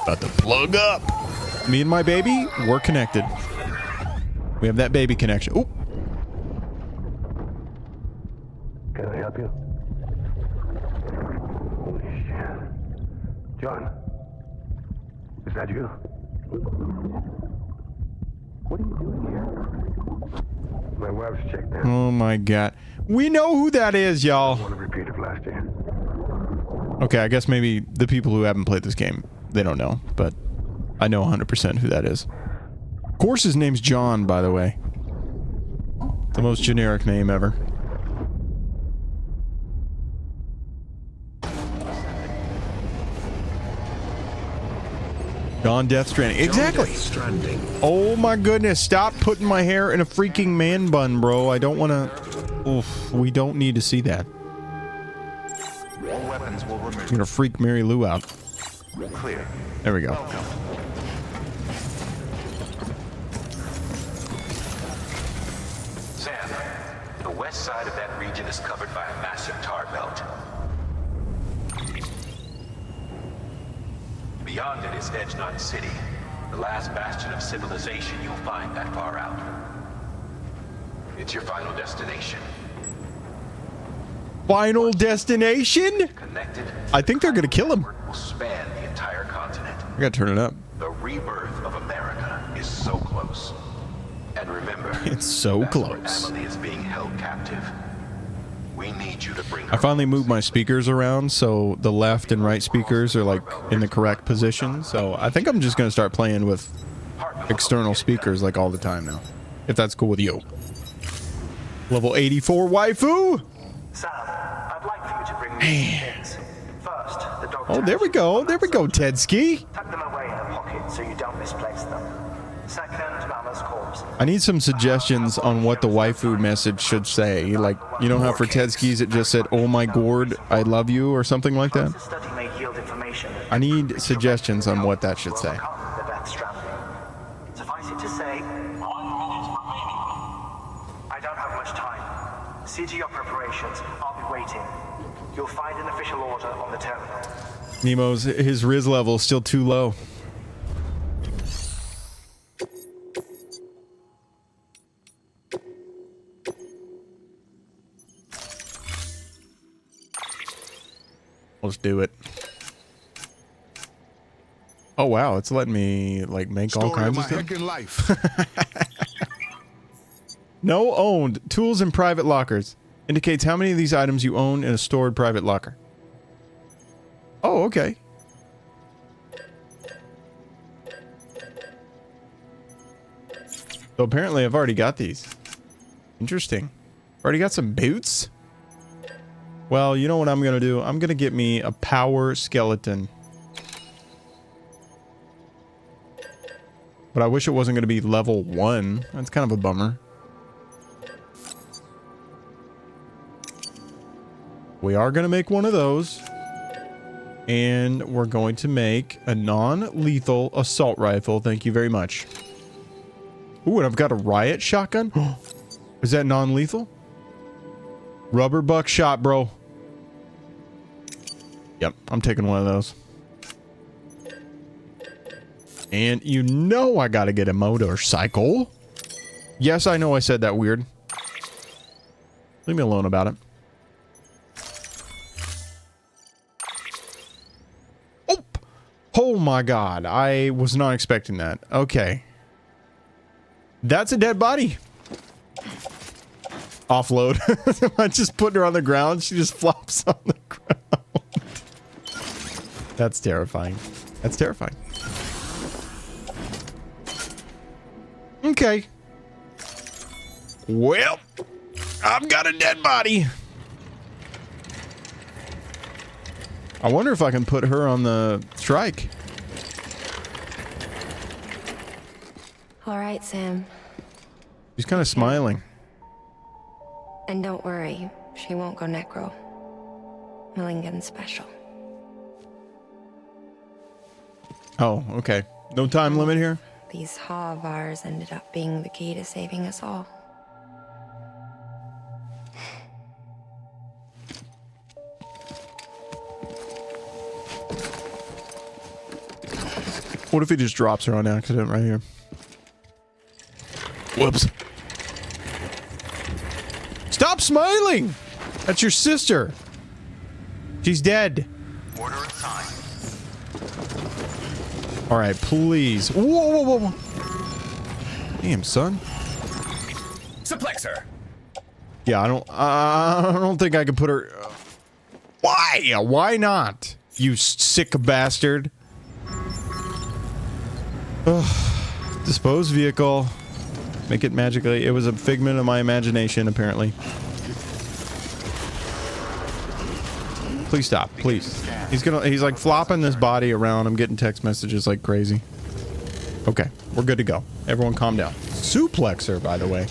About to plug up. Me and my baby, we're connected. We have that baby connection. Ooh. Can I help you? Holy shit. John. Is that you? What are you doing here? My wife's checked in. Oh my god. We know who that is, y'all. I want to repeat of last year. Okay, I guess maybe the people who haven't played this game, they don't know, but I know 100% who that is. Of course his name's John, by the way. The most generic name ever. John Death Stranding. Exactly. Death Stranding. Oh my goodness, stop putting my hair in a freaking man bun, bro. I don't want to... Oof, we don't need to see that. All weapons will remove. I'm gonna freak Mary Lou out. Clear. There we go. Sam, the west side of that region is covered by a massive tar belt. Beyond it is Edgenut City, the last bastion of civilization you'll find that far out. It's your final destination. Final destination? Connected. I think they're gonna kill him. Will span the entire continent. I gotta turn it up. The rebirth of America is so close. And remember, It's so that's where close. Emily is being held captive. We need you to bring her I finally home moved my safely. speakers around so the left and right speakers are like in the correct position. So I think I'm just gonna start playing with external speakers like all the time now. If that's cool with you. Level 84 waifu? Sam, I'd like for you to bring me some things. First, the dog Oh, there we go. There we go, Tedski. Tuck them away in a pocket so you don't misplace them. Second, Mama's corpse. I need some suggestions on what the waifu message should say. Like, you know how for Tedski's it just said, "Oh my gourd, I love you," or something like that? The study may yield information. I need suggestions on what that should say. Overcome the Death Stranding. Suffice it to say, 1 minute remaining. I don't have much time. See to your preparations. I'll be waiting. You'll find an official order on the terminal. Nemo's, his Riz level is still too low. Let's do it. Oh wow, it's letting me like make all kinds of stuff. Life. No owned. Tools in private lockers. Indicates how many of these items you own in a stored private locker. Oh, okay. So apparently I've already got these. Interesting. Already got some boots? Well, you know what I'm going to do? I'm going to get me a power skeleton. But I wish it wasn't going to be level 1. That's kind of a bummer. We are going to make one of those. And we're going to make a non-lethal assault rifle. Thank you very much. Ooh, and I've got a riot shotgun. Is that non-lethal? Rubber buckshot, bro. Yep, I'm taking one of those. And you know I gotta get a motorcycle. Yes, I know I said that weird. Leave me alone about it. Oh! Oh my god, I was not expecting that. Okay. That's a dead body. Offload. I just put her on the ground. She just flops on the ground. That's terrifying. That's terrifying. Okay. Well, I've got a dead body. I wonder if I can put her on the strike. All right, Sam. She's kind of smiling. And don't worry, she won't go necro. Millingen's special. Oh, okay. No time limit here? These Ha of ours ended up being the key to saving us all. What if he just drops her on accident right here? Whoops. Stop smiling! That's your sister. She's dead. Order assigned. All right, please. Whoa, whoa, whoa, whoa. Damn, son. Suplexer. Yeah, I don't think I can put her. Why? Why not? You sick bastard. Ugh. Dispose vehicle. Make it magically. It was a figment of my imagination, apparently. Please stop, please. He's like flopping this body around. I'm getting text messages like crazy. Okay, we're good to go. Everyone calm down. Suplexer, by the way.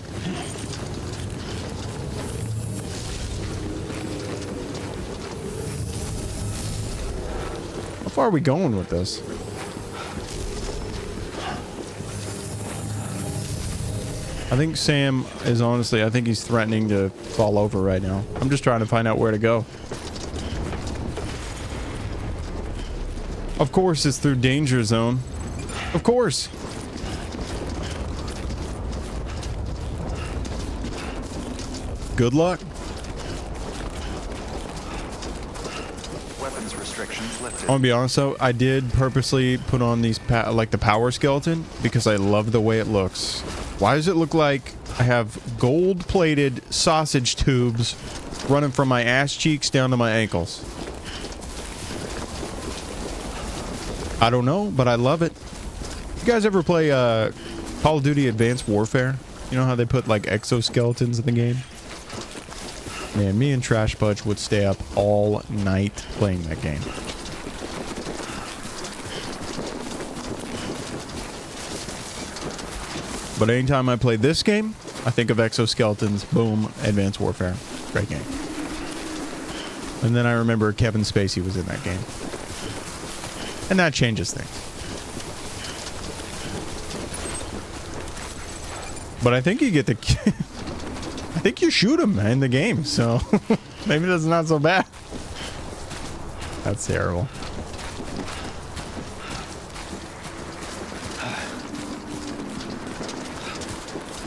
How far are we going with this? I think Sam is honestly, I think he's threatening to fall over right now. I'm just trying to find out where to go. Of course, it's through danger zone. Of course. Good luck. Weapons restrictions lifted. I'm gonna be honest though, I did purposely put on these like the power skeleton because I love the way it looks. Why does it look like I have gold-plated sausage tubes running from my ass cheeks down to my ankles? I don't know, but I love it. You guys ever play Call of Duty Advanced Warfare? You know how they put like exoskeletons in the game? Man, me and Trash Pudge would stay up all night playing that game. But anytime I play this game, I think of exoskeletons. Boom, Advanced Warfare. Great game. And then I remember Kevin Spacey was in that game. And that changes things. But I think you get the... I think you shoot him in the game, so maybe that's not so bad. That's terrible.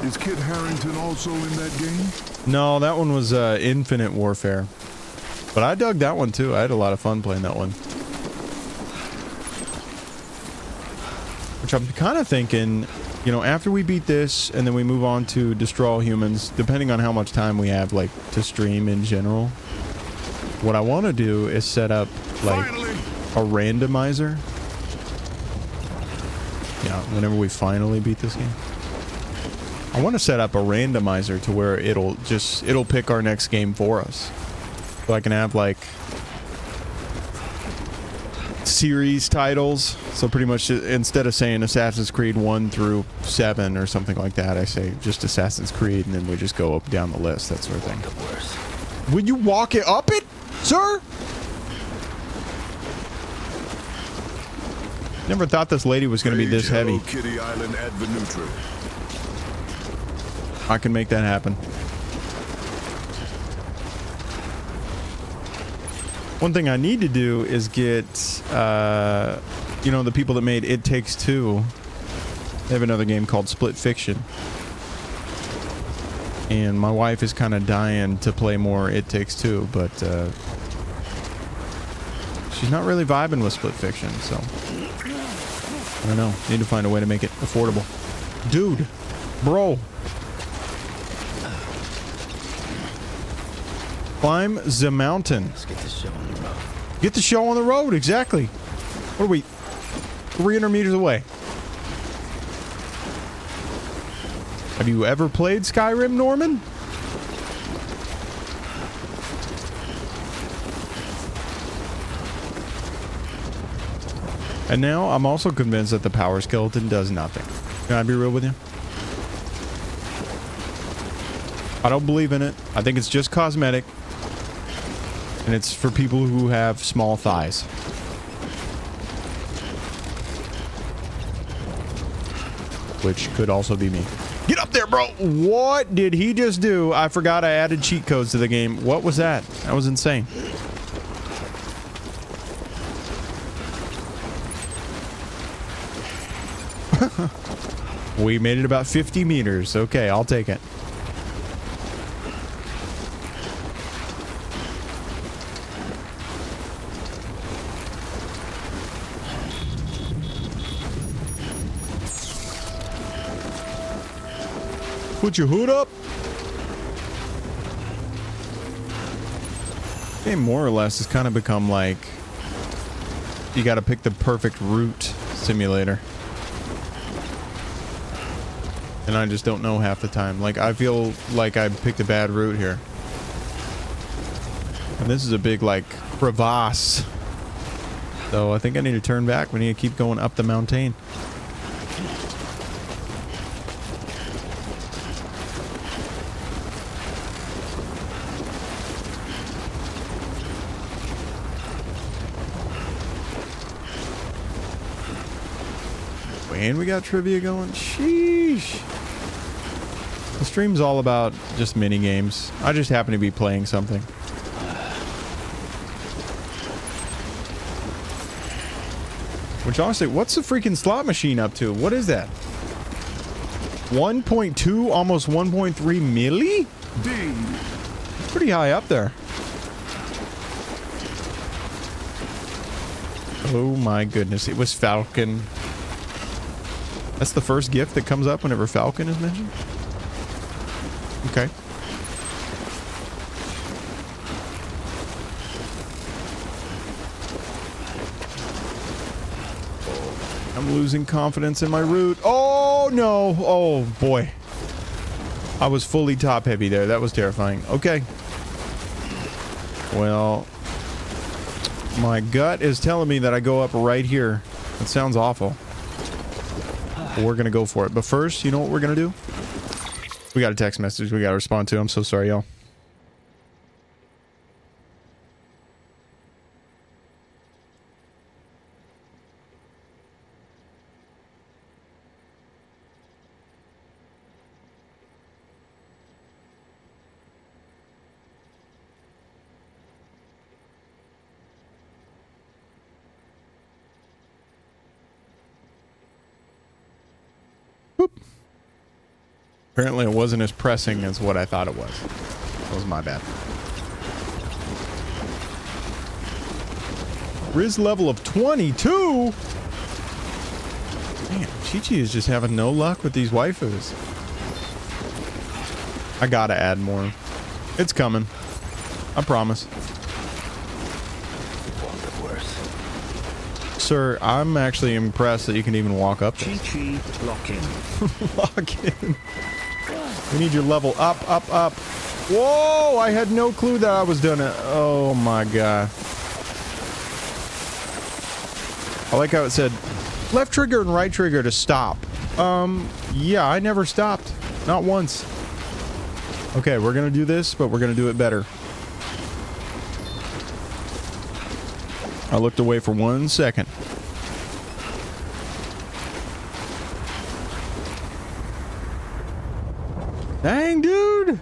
Is Kit Harington also in that game? No, that one was Infinite Warfare. But I dug that one too. I had a lot of fun playing that one. Which I'm kind of thinking, you know, after we beat this and then we move on to Destroy All Humans, depending on how much time we have, like, to stream in general, what I want to do is set up, like, a randomizer. Yeah, whenever we finally beat this game. I want to set up a randomizer to where it'll pick our next game for us. So I can have, like, series titles. So pretty much instead of saying Assassin's Creed 1 through 7 or something like that, I say just Assassin's Creed, and then we just go up down the list, that sort of thing. Would you walk it up it, sir? Never thought this lady was going to be this heavy. Kitty Island ad Venutro. I can make that happen. One thing I need to do is get, you know, the people that made It Takes Two. They have another game called Split Fiction. And my wife is kind of dying to play more It Takes Two, but she's not really vibing with Split Fiction, so I don't know. Need to find a way to make it affordable. Dude, bro. Climb the mountain. Let's get this show on the road. Get the show on the road, exactly. What are we? 300 meters away. Have you ever played Skyrim, Norman? And now I'm also convinced that the power skeleton does nothing. Can I be real with you? I don't believe in it. I think it's just cosmetic. And it's for people who have small thighs. Which could also be me. Get up there, bro! What did he just do? I forgot I added cheat codes to the game. What was that? That was insane. We made it about 50 meters. Okay, I'll take it. Put your hood up. Game more or less has kind of become like you got to pick the perfect route simulator. And I just don't know half the time. Like, I feel like I picked a bad route here. And this is a big, like, crevasse. So I think I need to turn back. We need to keep going up the mountain. And we got trivia going. Sheesh. The stream's all about just mini games. I just happen to be playing something. Which honestly, what's the freaking slot machine up to? What is that? 1.2, almost 1.3 milli? Ding. Pretty high up there. Oh my goodness, it was Falcon. That's the first gift that comes up whenever Falcon is mentioned? Okay. I'm losing confidence in my route. Oh, no. Oh, boy. I was fully top heavy there. That was terrifying. Okay. Well, my gut is telling me that I go up right here. It sounds awful. We're gonna go for it, but first, you know what we're gonna do? We got a text message we gotta respond to. I'm so sorry, y'all. Apparently it wasn't as pressing as what I thought it was. That was my bad. Riz level of 22? Man, Chi-Chi is just having no luck with these waifus. I gotta add more. It's coming. I promise. Sir, I'm actually impressed that you can even walk up there. Chi-Chi, lock in. Lock in. We need your level up, up, up. Whoa! I had no clue that I was doing it. Oh my god. I like how it said left trigger and right trigger to stop. Yeah, I never stopped. Not once. Okay, we're gonna do this, but we're gonna do it better. I looked away for 1 second. Dang, dude!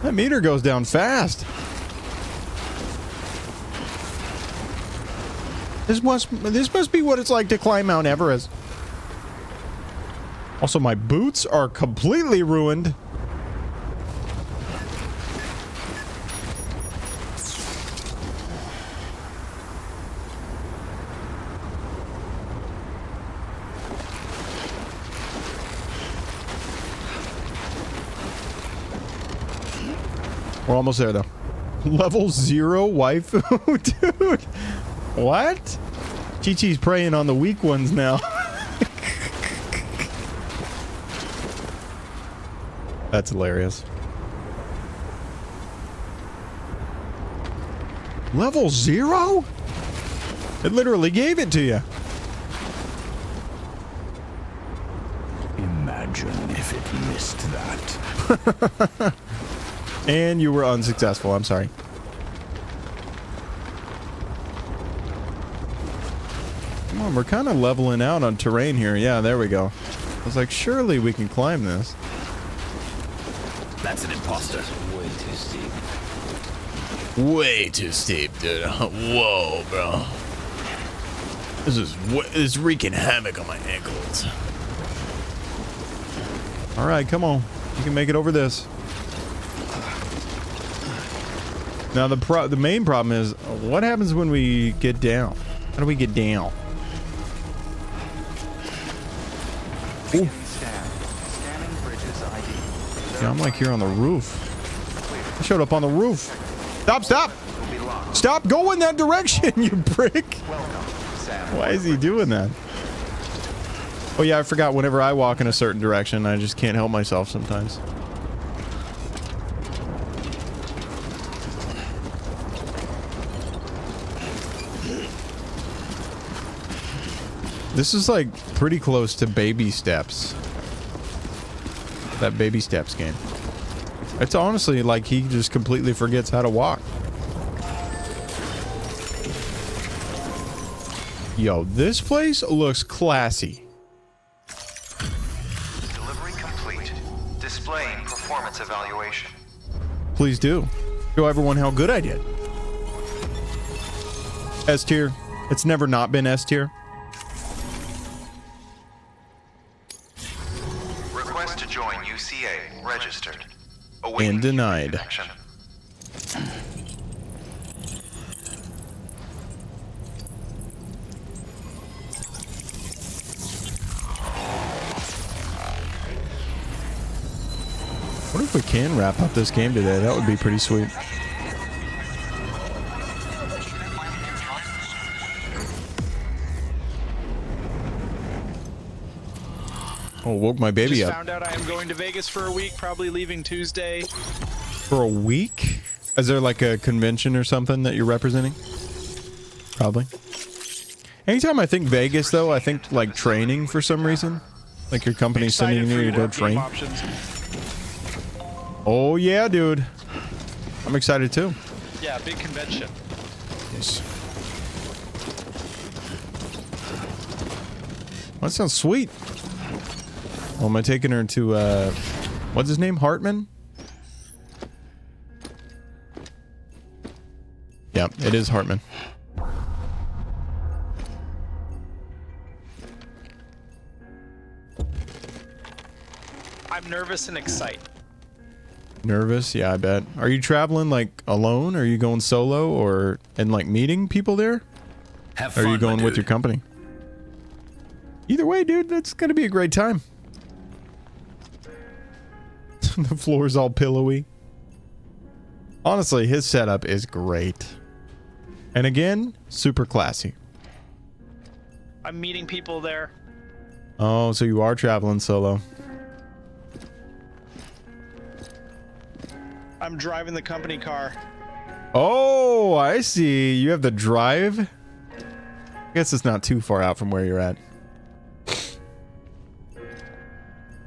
That meter goes down fast. This must be what it's like to climb Mount Everest. Also, my boots are completely ruined. We're almost there, though. Level 0 waifu? Dude. What? Chi-Chi's preying on the weak ones now. That's hilarious. Level 0? It literally gave it to you. Imagine if it missed that. And you were unsuccessful. I'm sorry. Come on, we're kind of leveling out on terrain here. Yeah, there we go. I was like, surely we can climb this. That's an imposter. Way too steep. Way too steep, dude. Whoa, bro. This is wreaking havoc on my ankles. All right, come on. You can make it over this. Now the main problem is what happens when we get down? How do we get down? Ooh. Yeah, I'm like here on the roof. I showed up on the roof. Stop! Stop going that direction, you prick! Why is he doing that? Oh yeah, I forgot whenever I walk in a certain direction, I just can't help myself sometimes. This is like pretty close to Baby Steps. That Baby Steps game. It's honestly like he just completely forgets how to walk. Yo, this place looks classy. Delivery complete. Displaying performance evaluation. Please do. Show everyone how good I did. S tier. It's never not been S tier. Request to join UCA. Registered. And denied. Connection. What if we can wrap up this game today? That would be pretty sweet. Oh, woke my baby Just up. found out I am going to Vegas for a week, probably leaving Tuesday. For a week? Is there like a convention or something that you're representing? Probably. Anytime I think Vegas, though, I think like training for some reason. Like your company's sending you to go train. Oh yeah, dude. I'm excited too. Yeah, big convention. Yes. Well, that sounds sweet. Well, am I taking her to, what's his name? Hartman? Yeah, it is Hartman. I'm nervous and excited. Nervous? Yeah, I bet. Are you traveling, like, alone? Are you going solo? Or, and, like, meeting people there? Have Or fun, are you going my with dude. your company? Either way, dude, that's gonna be a great time. The floor's all pillowy. Honestly, his setup is great. And again, super classy. I'm meeting people there. Oh, so you are traveling solo. I'm driving the company car. Oh, I see. You have the drive? I guess it's not too far out from where you're at.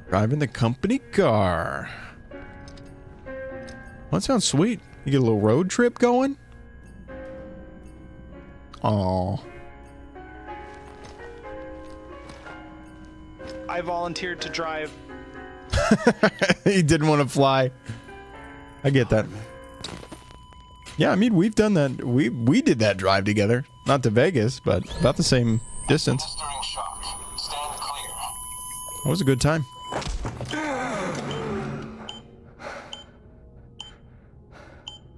Driving the company car. Well, that sounds sweet. You get a little road trip going? Aw. I volunteered to drive. He didn't want to fly. I get that. Yeah, I mean, we've done that. We did that drive together. Not to Vegas, but about the same distance. That was a good time.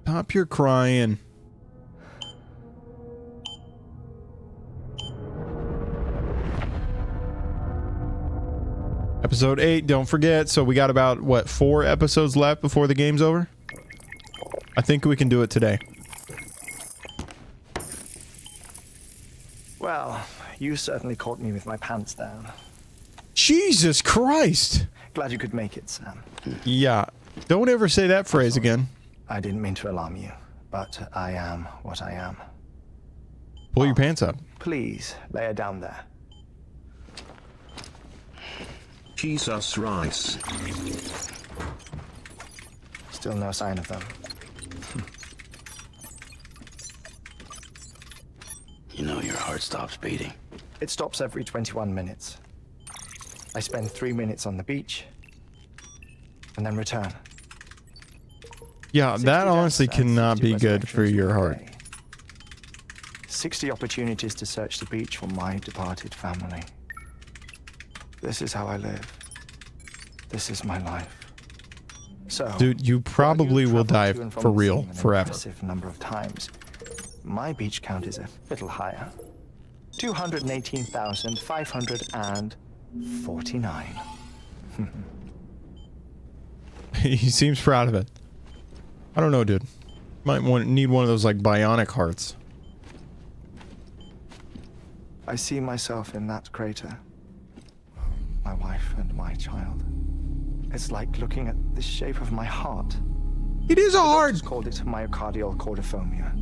Stop your crying. Episode 8, don't forget. So we got about, what, 4 episodes left before the game's over? I think we can do it today. Well, you certainly caught me with my pants down. Jesus Christ! Glad you could make it, Sam. Yeah, don't ever say that phrase again. I didn't mean to alarm you, but I am what I am. Pull your pants up. Please, lay her down there. Jesus rice. Still no sign of them. You know your heart stops beating. It stops every 21 minutes. I spend 3 minutes on the beach, and then return. Yeah, 60 that deaths honestly and cannot 60 be good for resurrections your per heart. day. 60 opportunities to search the beach for my departed family. This is how I live. This is my life. So, Dude, you probably will die for real forever. Impressive number of times. My beach count is a little higher. 218,549. He seems proud of it. I don't know, dude. Might need one of those like bionic hearts. I see myself in that crater. My wife and my child. It's like looking at the shape of my heart. It is a heart. Doctors called it myocardial cordophobia.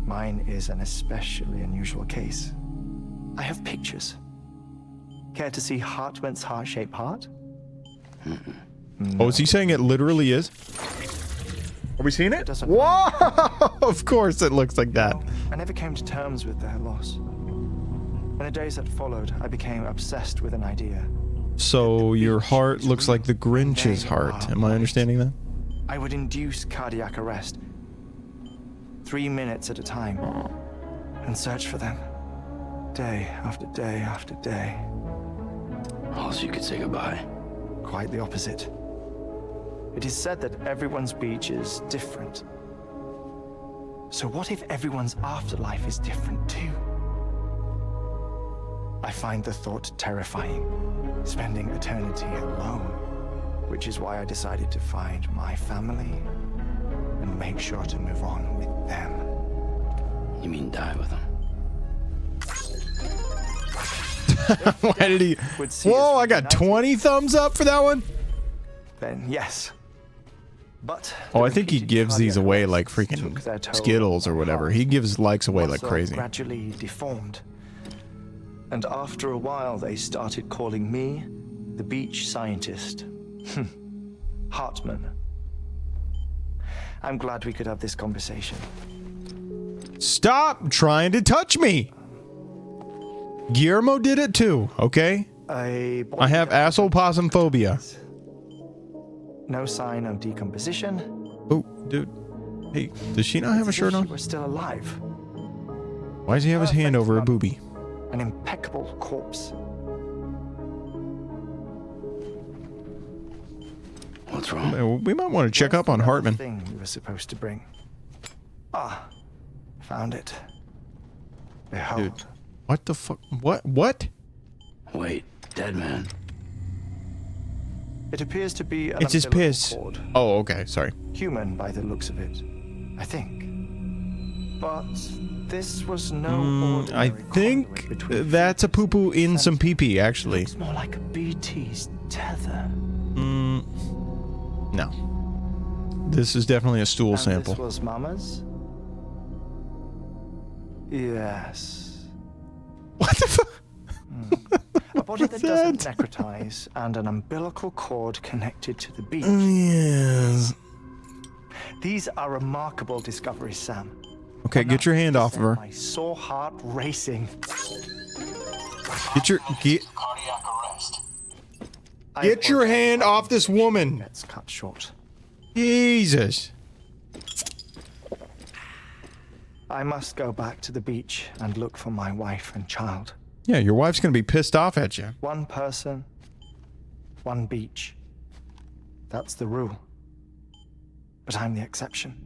Mine is an especially unusual case. I have pictures. Care to see Hartman's heart-shaped heart? Oh, is he saying it literally is? Are we seeing it? Whoa! Of course it looks like that. I never came to terms with their loss. In the days that followed, I became obsessed with an idea. So your heart looks like the Grinch's heart. Am I understanding that? I would induce cardiac arrest 3 minutes at a time and search for them day after day after day. Oh, so you could say goodbye. Quite the opposite. It is said that everyone's beach is different. So what if everyone's afterlife is different too? I find the thought terrifying, spending eternity alone, which is why I decided to find my family and make sure to move on with them. You mean die with them? Why did he? Whoa, I got 20 thumbs up for that one. Then yes. But oh, I think he gives these away like freaking Skittles or whatever. He gives likes away like crazy. Gradually deformed. And after a while, they started calling me the beach scientist. Hartman. I'm glad we could have this conversation. Stop trying to touch me. Guillermo did it too, okay? I have asshole possum phobia. No sign of decomposition. Oh, dude. Hey, does she not have a shirt on? We're still alive. Why does he have his hand over a boobie? An impeccable corpse. What's wrong? We might want to check up on Hartman. Thing you were supposed to bring. Ah, found it. Behold. Dude, what the fuck? What? Wait, dead man. It appears to be an it's his umbilical piss. cord. Oh, okay. Sorry. Human by the looks of it, I think. But this was no ordinary I think that's a poo-poo in some pee-pee, actually. It's more like a BT's tether. No. This is definitely a stool And sample. This was Mama's? Yes. What the fuck? A body that doesn't necrotize and an umbilical cord connected to the beach. Yes. These are remarkable discoveries, Sam. Okay, get your hand off of her. My sore heart racing. Get your hand off this woman. Let's cut short. Jesus. I must go back to the beach and look for my wife and child. Yeah, your wife's gonna be pissed off at you. One person, one beach. That's the rule. But I'm the exception.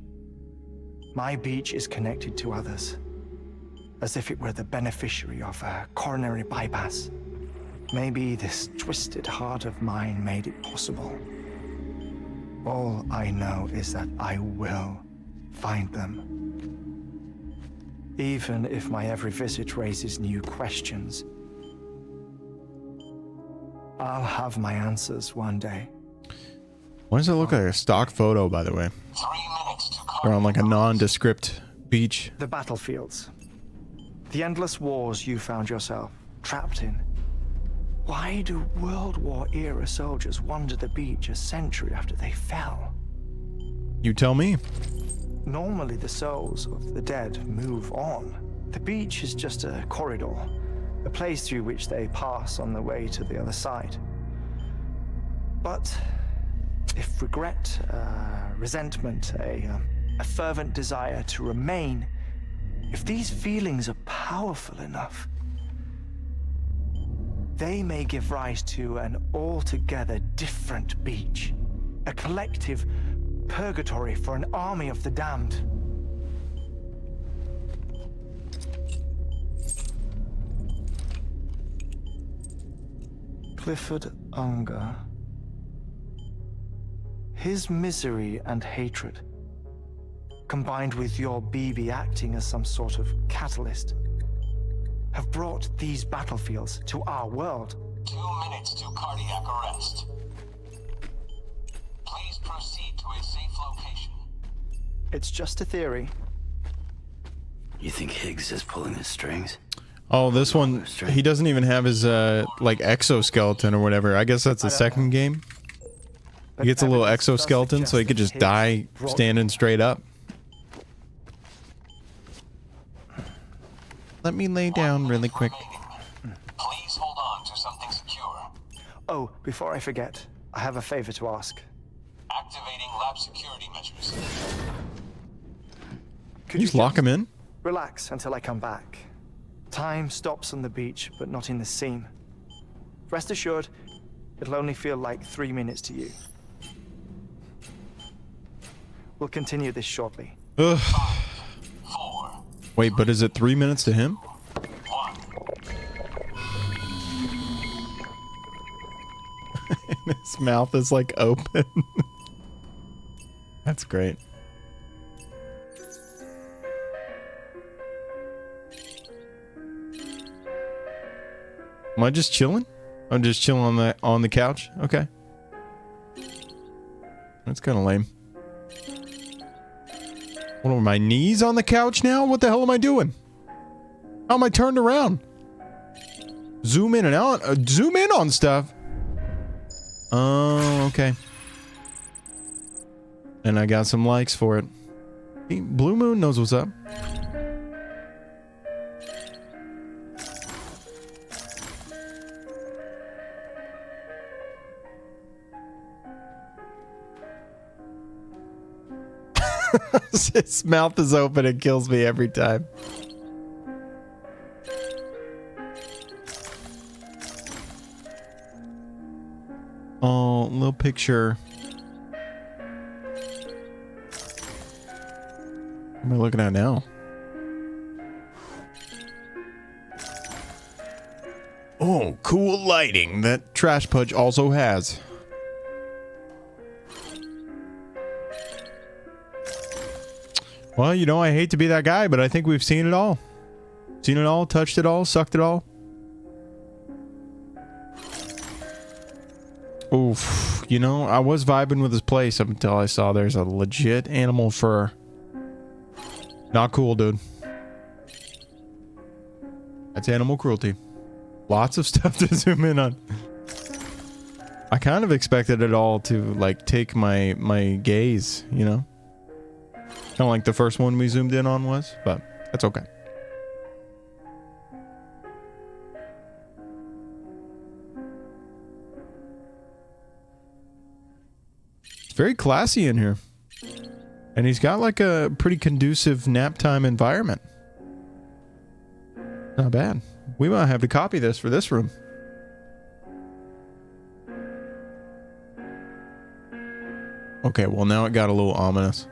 My beach is connected to others, as if it were the beneficiary of a coronary bypass. Maybe this twisted heart of mine made it possible. All I know is that I will find them. Even if my every visit raises new questions, I'll have my answers one day. Why does it look like a stock photo, by the way? They're on like a nondescript beach. The battlefields. The endless wars you found yourself trapped in. Why do World War era soldiers wander the beach a century after they fell? You tell me. Normally the souls of the dead move on. The beach is just a corridor, a place through which they pass on the way to the other side. But if regret, resentment, a fervent desire to remain If these feelings are powerful enough, they may give rise to an altogether different beach. A collective purgatory for an army of the damned. Clifford Unger. His misery and hatred, combined with your BB acting as some sort of catalyst, have brought these battlefields to our world. 2 minutes to cardiac arrest. Please proceed to a safe location. It's just a theory. You think Higgs is pulling the strings? Oh, this one, he doesn't even have his, like, exoskeleton or whatever. I guess that's the second game. He gets a little exoskeleton so he could just die standing straight up. Let me lay down really quick. Please hold on to something secure. Oh, before I forget, I have a favor to ask. Activating lab security measures. Can you just lock him in? Relax until I come back. Time stops on the beach, but not in the scene. Rest assured, it'll only feel like 3 minutes to you. We'll continue this shortly. Ugh. Wait, but is it 3 minutes to him? 1. His mouth is like open. That's great. Am I just chilling? I'm just chilling on the couch? Okay. That's kind of lame. What are my knees on the couch now? What the hell am I doing? How am I turned around? Zoom in and out. Zoom in on stuff. Oh, okay. And I got some likes for it. Blue Moon knows what's up. His mouth is open and kills me every time. Oh, little picture. What am I looking at now? Oh, cool lighting that Trash Pudge also has. Well, you know, I hate to be that guy, but I think we've seen it all. Seen it all, touched it all, sucked it all. Oof. You know, I was vibing with his place up until I saw there's a legit animal fur. Not cool, dude. That's animal cruelty. Lots of stuff to zoom in on. I kind of expected it all to, like, take my gaze, you know? Kind of like the first one we zoomed in on was, but that's okay. It's very classy in here. And he's got like a pretty conducive nap time environment. Not bad. We might have to copy this for this room. Okay, well now it got a little ominous.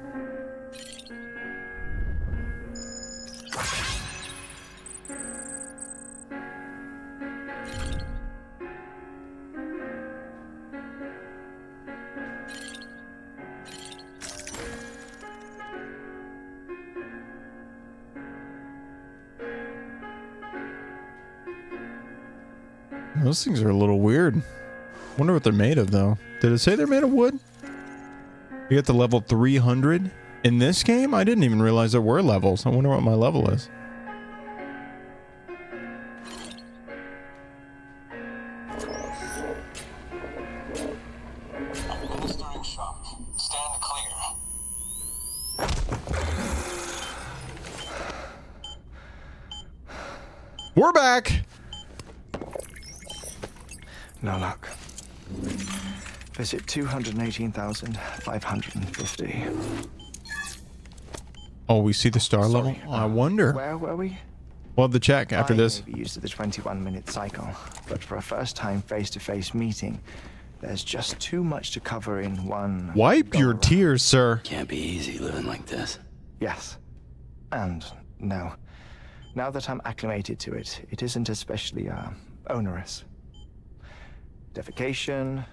Those things are a little weird. Wonder what they're made of, though. Did it say they're made of wood? You get to level 300 in this game? I didn't even realize there were levels. I wonder what my level is. Administering shock. Stand clear. We're back! No luck. Visit 218,550. Oh, we see the star level? I wonder. Where were we? We'll have to check after this. I may be used to the 21-minute cycle, but for a first-time face-to-face meeting, there's just too much to cover in one. Wipe your tears, sir. Can't be easy living like this. Yes. And no. Now that I'm acclimated to it, it isn't especially onerous. Defecation,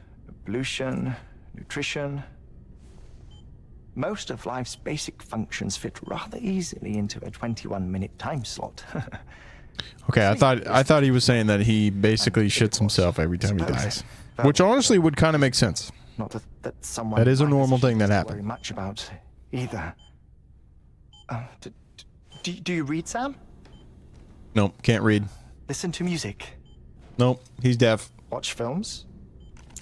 pollution, nutrition. Most of life's basic functions fit rather easily into a 21-minute time slot. Okay, I thought he was saying that he basically shits himself every time he dies, which honestly would kind of make sense. Not that someone that is a like normal this thing that worry happens. much about either. Do you read, Sam? Nope, can't read. Listen to music. Nope, he's deaf. Watch films.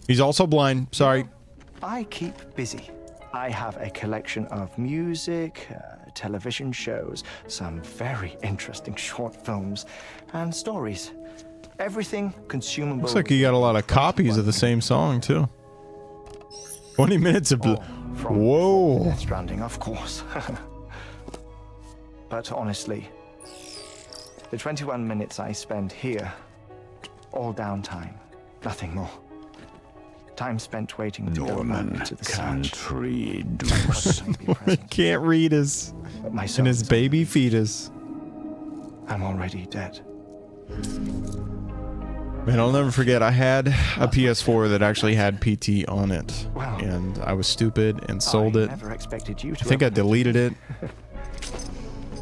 He's also blind. Sorry. I keep busy. I have a collection of music, television shows, some very interesting short films, and stories. Everything consumable. Looks like you got a lot of copies of the same song too. 20 minutes of. Whoa. Death Stranding, of course. But honestly, the 21 minutes I spend here, all downtime, nothing more. Time spent waiting to go back to the can't read. Can't read his and his baby fetus. I'm already dead. Man, I'll never forget. I had a PS4 that actually had PT on it, and I was stupid and sold it. Never expected you to I think I deleted it.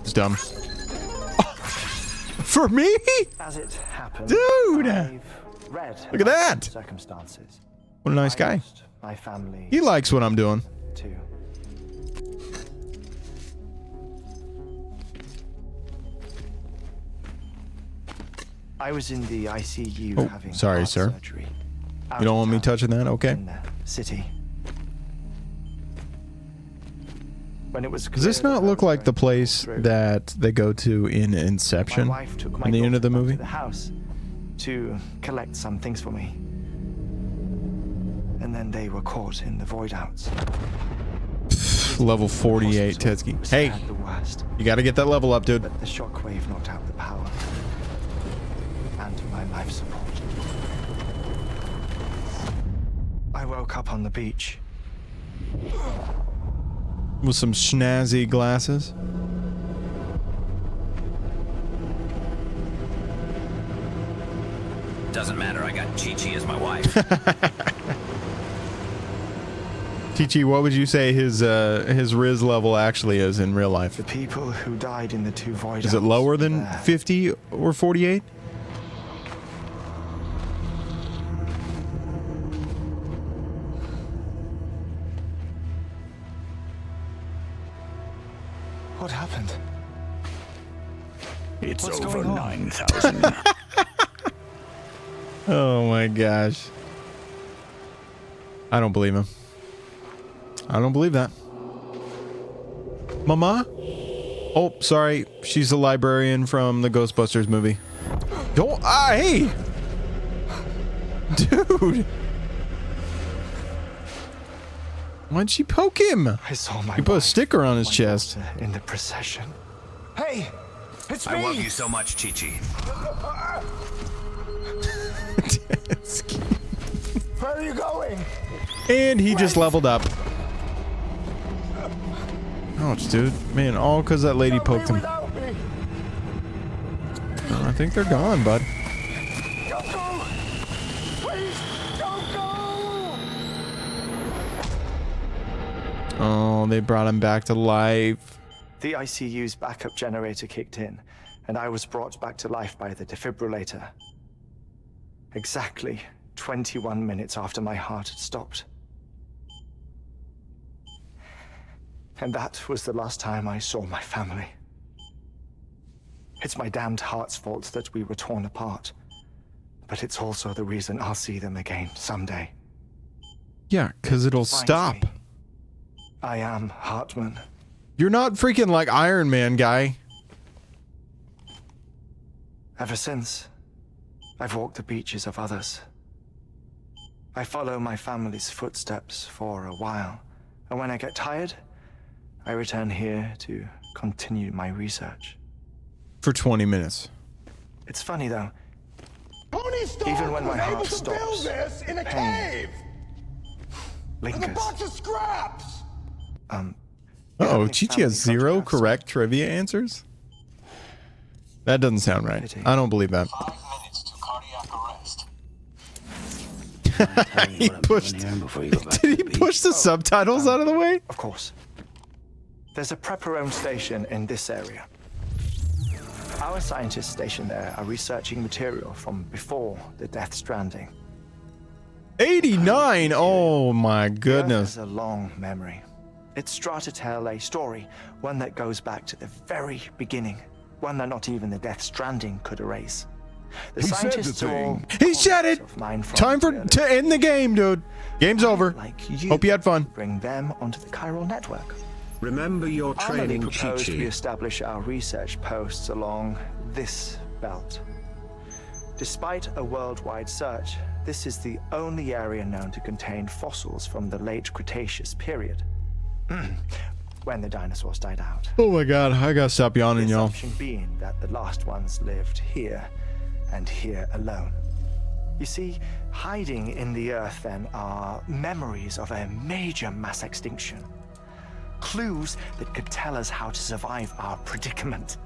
It's dumb. For me? As it happened, dude! I've read Look at that! Circumstances. What a nice guy. My family. He likes what I'm doing. Too. I was in the ICU having sorry, heart sir. surgery. You don't want me touching that? Okay. In the city. When it was Does this not look like the place that they go to in Inception? My wife took my in the end of the daughter back movie? to the house to collect some things for me. And then they were caught in the void outs. Level 48, Tetsky. Hey, The worst. you got to get that level up, dude. But the shockwave knocked out the power and my life support. I woke up on the beach. With some snazzy glasses. Doesn't matter. I got Chi-Chi as my wife. Chi-Chi, what would you say his Riz level actually is in real life? The people who died in the two void Is it outs lower than there. 50 or 48? What happened? It's What's over going on? 9,000. Oh my gosh. I don't believe him. I don't believe that. Mama? Oh, sorry. She's the librarian from the Ghostbusters movie. Don't. Hey! Dude! Why'd she poke him? I saw my He put a wife, sticker on his my chest. daughter in the procession. Hey! It's me! I love you so much, Chi-Chi. Where are you going? And he just leveled up. Ouch, dude. Man, all because that lady poked him. Without me. I think they're gone, bud. Don't go! Please, don't go! Oh, they brought him back to life. The ICU's backup generator kicked in, and I was brought back to life by the defibrillator. Exactly 21 minutes after my heart had stopped. And that was the last time I saw my family. It's my damned heart's fault that we were torn apart. But it's also the reason I'll see them again someday. Yeah, because it'll Defines stop. me. I am Hartman. You're not freaking like Iron Man, guy. Ever since, I've walked the beaches of others. I follow my family's footsteps for a while, and when I get tired, I return here to continue my research. For 20 minutes. It's funny though. Tony Stark Even when my was able heart to build stops, this in a pain cave lingers. with a bunch of scraps. Oh, Chi-Chi has 0 correct trivia answers? That doesn't sound right. I don't believe that. 5 minutes to cardiac arrest. He pushed. Did he push the subtitles out of the way? Of course. There's a Prepperone station in this area. Our scientists stationed there are researching material from before the Death Stranding. 89. Oh my The Earth goodness. has a long memory. It's trying to tell a story, one that goes back to the very beginning, one that not even the Death Stranding could erase. The He said the scientists are all thing. He said it. of mine from Time the for early to end the game, dude. Game's over. like you. Hope you had fun. Bring them onto the chiral network. Remember your Armely training, proposed we Chi-Chi. establish our research posts along this belt. Despite a worldwide search, this is the only area known to contain fossils from the late Cretaceous period, when the dinosaurs died out. Oh my god, I gotta stop yawning, The y'all. assumption being that the last ones lived here and here alone. You see, hiding in the earth then are memories of a major mass extinction. Clues that could tell us how to survive our predicament.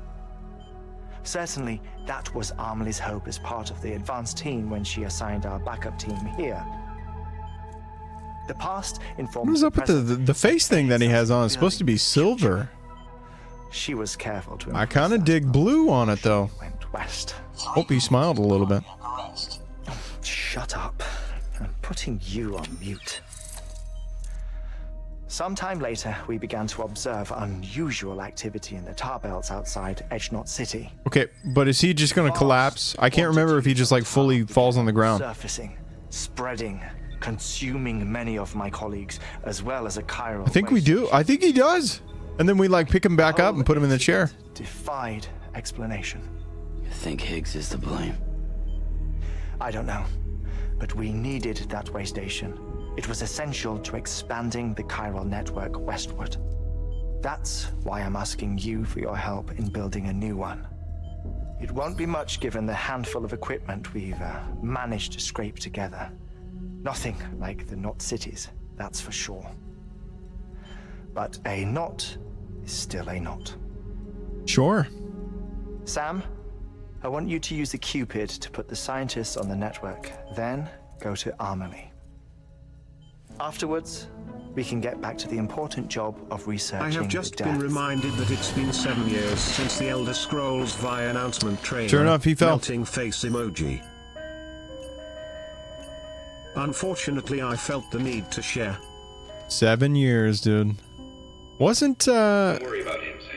Certainly, that was Amelie's hope as part of the advanced team when she assigned our backup team here. The past informs What is up with the face thing that he has on? It's supposed to be silver. She was careful to. I kind of dig blue on it though. Went west. Hope he smiled a little bit. Arrest. Shut up. I'm putting you on mute. Sometime later, we began to observe unusual activity in the tar belts outside Edge Knot City. Okay, but is he just gonna collapse? I can't remember if he just like fully falls on the ground. Surfacing, spreading, consuming many of my colleagues, as well as a chiral. I think we do. I think he does. And then we like pick him back up and put him in the chair. Defied explanation. You think Higgs is to blame? I don't know, but we needed that way station. It was essential to expanding the chiral network westward. That's why I'm asking you for your help in building a new one. It won't be much given the handful of equipment we've managed to scrape together. Nothing like the Knot cities, that's for sure. But a knot is still a knot. Sure. Sam, I want you to use the Cupid to put the scientists on the network, then go to Amelie. Afterwards, we can get back to the important job of researching I have just the been deaths. reminded that it's been 7 years since the Elder Scrolls Vi announcement trailer. Sure enough, he fell. Melting face emoji. Unfortunately, I felt the need to share. 7 years, dude. Wasn't the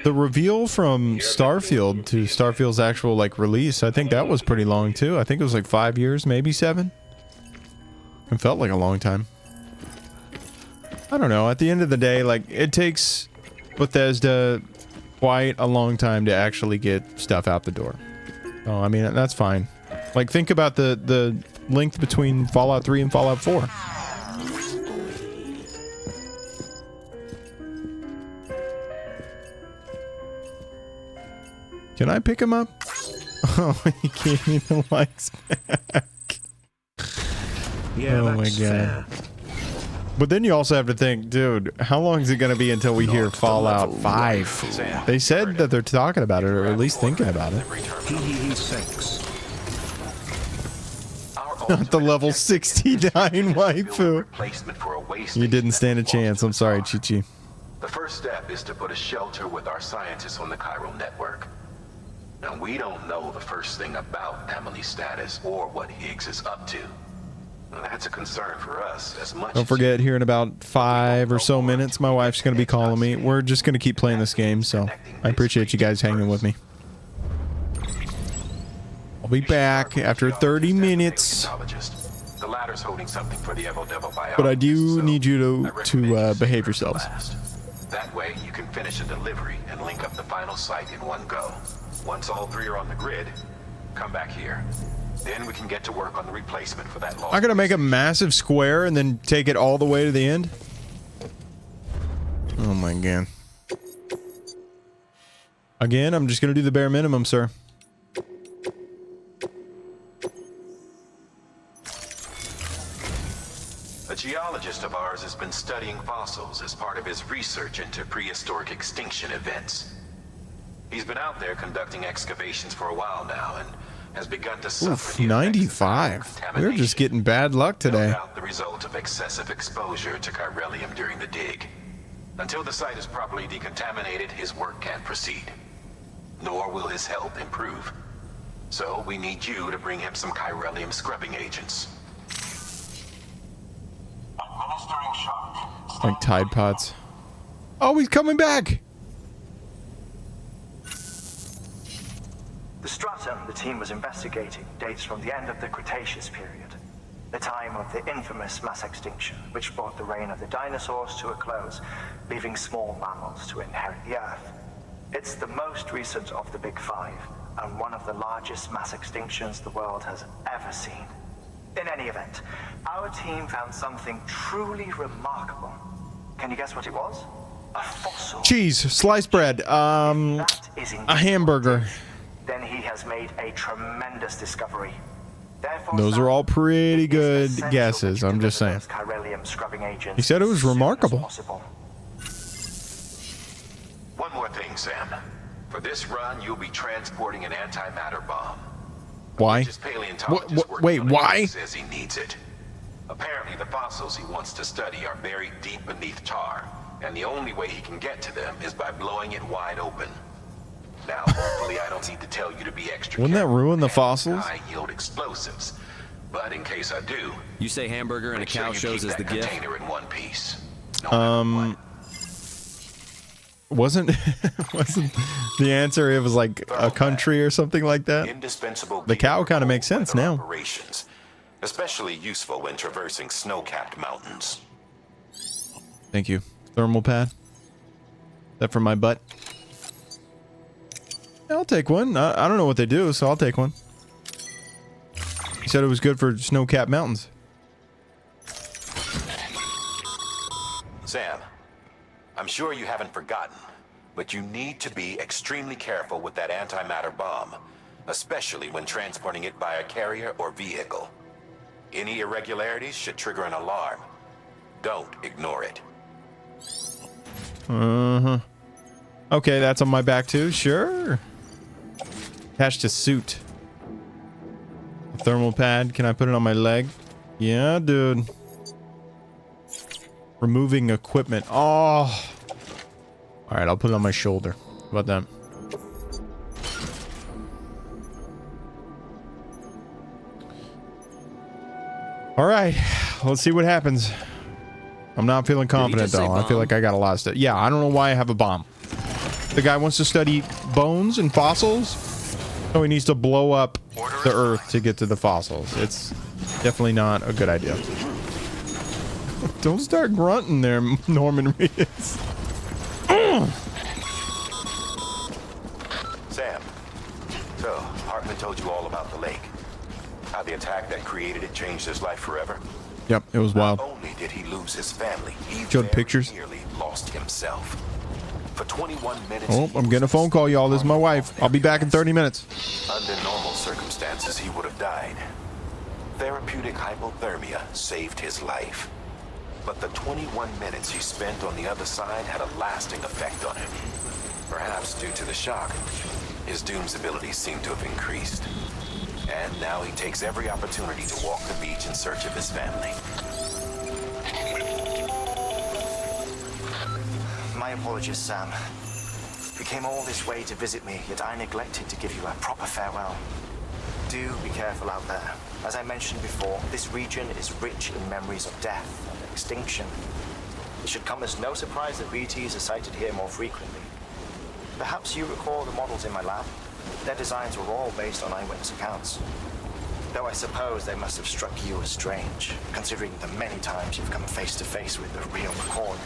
reveal from Starfield to Starfield's actual like release? I think that was pretty long too. I think it was like 5 years, maybe 7. It felt like a long time. I don't know. At the end of the day, like it takes Bethesda quite a long time to actually get stuff out the door. Oh, I mean that's fine. Like think about the length between Fallout 3 and Fallout 4. Can I pick him up? Oh, he gave me the lights back. Yeah, Oh my that's god. fair. But then you also have to think, dude, how long is it going to be until we hear Fallout 5? They said that they're talking about it, or at least thinking about it. Sex. Not the level 69 waifu. Replacement for a waste You didn't station stand a that chance. I'm sorry, Chi-Chi. The first step is to put a shelter with our scientists on the chiral network. Now, we don't know the first thing about Amelie's status or what Higgs is up to. Now, that's a concern for us as much Don't forget, here in about 5 or so minutes, my wife's going to be calling me. We're just going to keep playing this game, so I appreciate you guys hanging with me. I'll be back after 30 minutes. The latter's holding something for the Evo Devil biologist, But I do so need you I to recommend behave yourselves. That way, you can finish a delivery and link up the final site in one go. Once all three are on the grid, come back here. Then we can get to work on the replacement for that lost. I'm going to make a massive square and then take it all the way to the end. Oh my god. Again, I'm just going to do the bare minimum, sir. A geologist of ours has been studying fossils as part of his research into prehistoric extinction events. He's been out there conducting excavations for a while now and has begun to suffer Oof, the effects of 95. We're contamination. just getting bad luck today. No doubt the result of excessive exposure to chiralium during the dig. Until the site is properly decontaminated, his work can't proceed. Nor will his health improve. So we need you to bring him some chiralium scrubbing agents. Administering shock. Like Tide Pods. Oh, he's coming back! The stratum the team was investigating dates from the end of the Cretaceous period, the time of the infamous mass extinction, which brought the reign of the dinosaurs to a close, leaving small mammals to inherit the Earth. It's the most recent of the Big Five, and one of the largest mass extinctions the world has ever seen. In any event, our team found something truly remarkable. Can you guess what it was? A fossil. Cheese, sliced bread, a hamburger. Then he has made a tremendous discovery. Therefore, Those are all pretty good guesses, I'm just saying. chiralium scrubbing agents He said it was as soon as remarkable. possible. One more thing, Sam. For this run, you'll be transporting an antimatter bomb. Why? This paleontologist working Wait, on it why? says he needs it. Apparently, the fossils he wants to study are buried deep beneath tar, and the only way he can get to them is by blowing it wide open. Now, hopefully, I don't need to tell you to be extra Wouldn't that careful ruin the with fossils? high-yield explosives. But in case I do, You say hamburger and a make sure cow you shows keep as the that gift? container in one piece. Wasn't the answer it was like a country or something like that? Indispensable. The cow kind of makes sense now. Operations, especially useful when traversing snow-capped mountains. Thank you. Thermal pad. That for my butt? I'll take one. I don't know what they do, so I'll take one. He said it was good for snow-capped mountains. Sam, I'm sure you haven't forgotten, but you need to be extremely careful with that antimatter bomb, especially when transporting it by a carrier or vehicle. Any irregularities should trigger an alarm. Don't ignore it. Uh-huh. Okay, that's on my back too. Sure. Attached to suit. A thermal pad. Can I put it on my leg? Yeah, dude. Removing equipment. Oh. All right, I'll put it on my shoulder. How about that? All right, let's see what happens. I'm not feeling confident though. I feel like I got a lot of stuff. Yeah, I don't know why I have a bomb. The guy wants to study bones and fossils, so he needs to blow up the Earth to get to the fossils. It's definitely not a good idea. Don't start grunting there, Norman Reedus. Sam, so Hartman told you all about the lake. How the attack that created it changed his life forever. Yep, it was wild. Not only did he lose his family, he Showed very pictures. nearly lost himself. For 21 minutes. Oh, I'm getting a phone call, y'all. This is my wife. I'll be back in 30 minutes. Under normal circumstances, he would have died. Therapeutic hypothermia saved his life. But the 21 minutes he spent on the other side had a lasting effect on him. Perhaps due to the shock, his Doom's abilities seem to have increased. And now he takes every opportunity to walk the beach in search of his family. My apologies, Sam. You came all this way to visit me, yet I neglected to give you a proper farewell. Do be careful out there. As I mentioned before, this region is rich in memories of death and extinction. It should come as no surprise that BTs are sighted here more frequently. Perhaps you recall the models in my lab? Their designs were all based on eyewitness accounts. Though I suppose they must have struck you as strange, considering the many times you've come face to face with the real McCoy.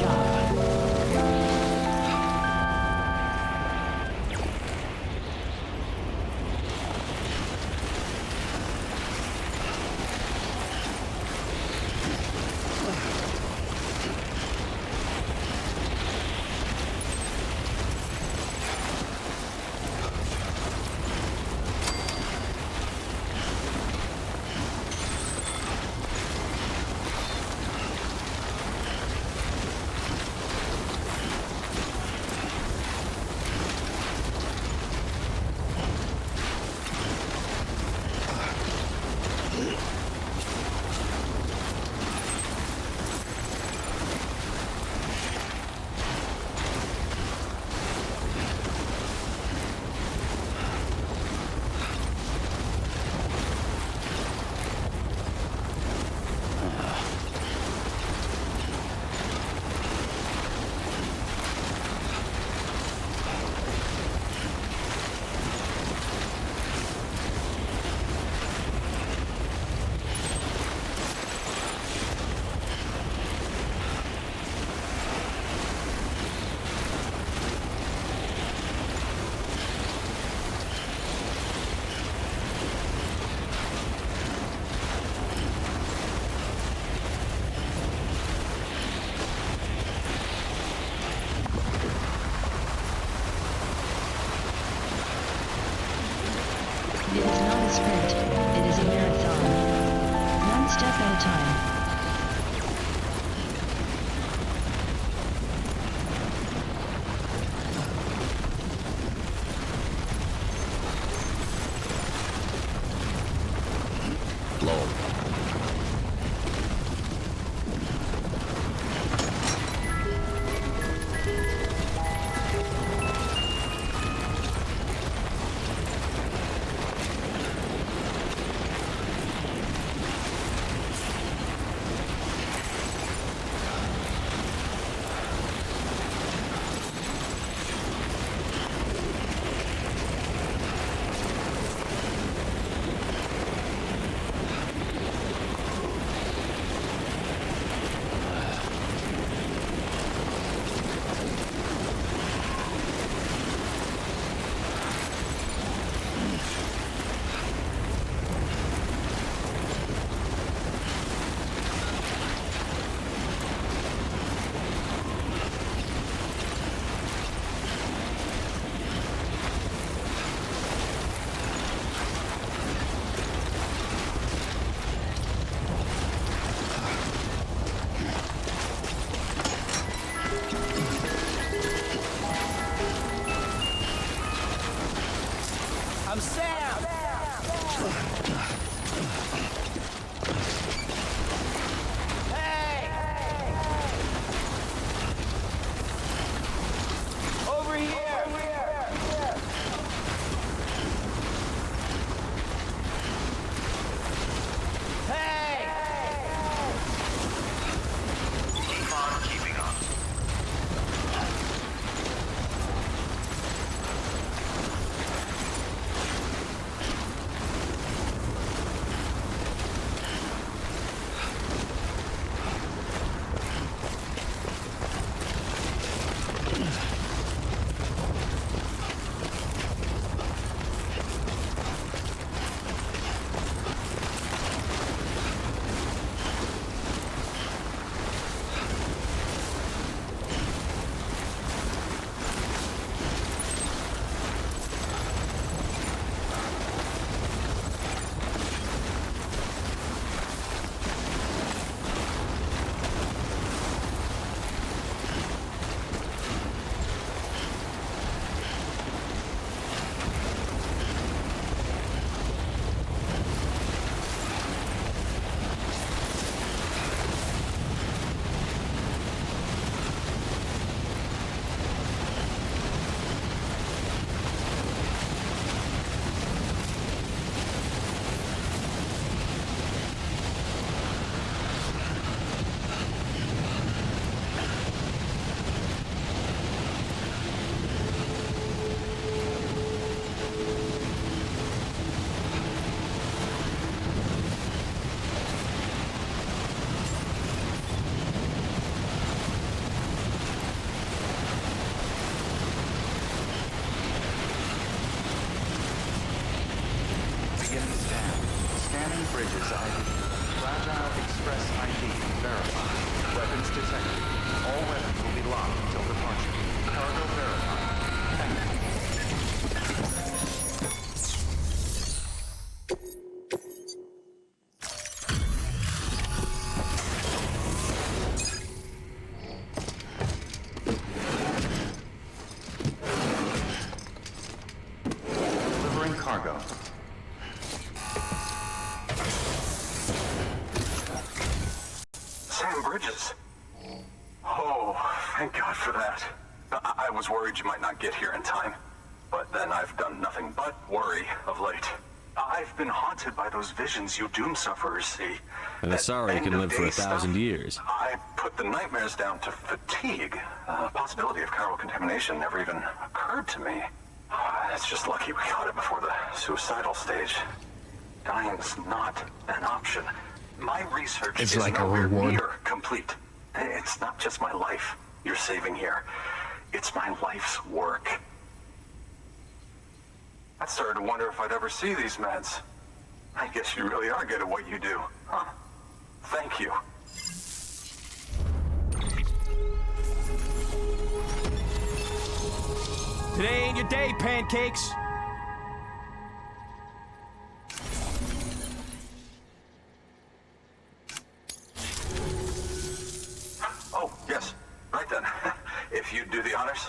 job. Bridges ID. Fragile Express ID verified. Weapons detected. All weapons will be locked until departure. Cargo verified. Thank you. Delivering cargo. Sam Bridges. Oh, thank God for that. I was worried you might not get here in time. But then I've done nothing but worry of late. I've been haunted by those visions you doom sufferers see. And sorry you can live for 1,000 years. I put the nightmares down to fatigue. The possibility of chiral contamination never even occurred to me. It's just lucky we caught it before the suicidal stage. Dying's not an option. My research It's is like a nowhere reward. near complete. It's not just my life you're saving here. It's my life's work. I started to wonder if I'd ever see these meds. I guess you really are good at what you do, huh? Thank you. Today ain't your day, pancakes. Oh, yes. Right then. If you'd do the honors.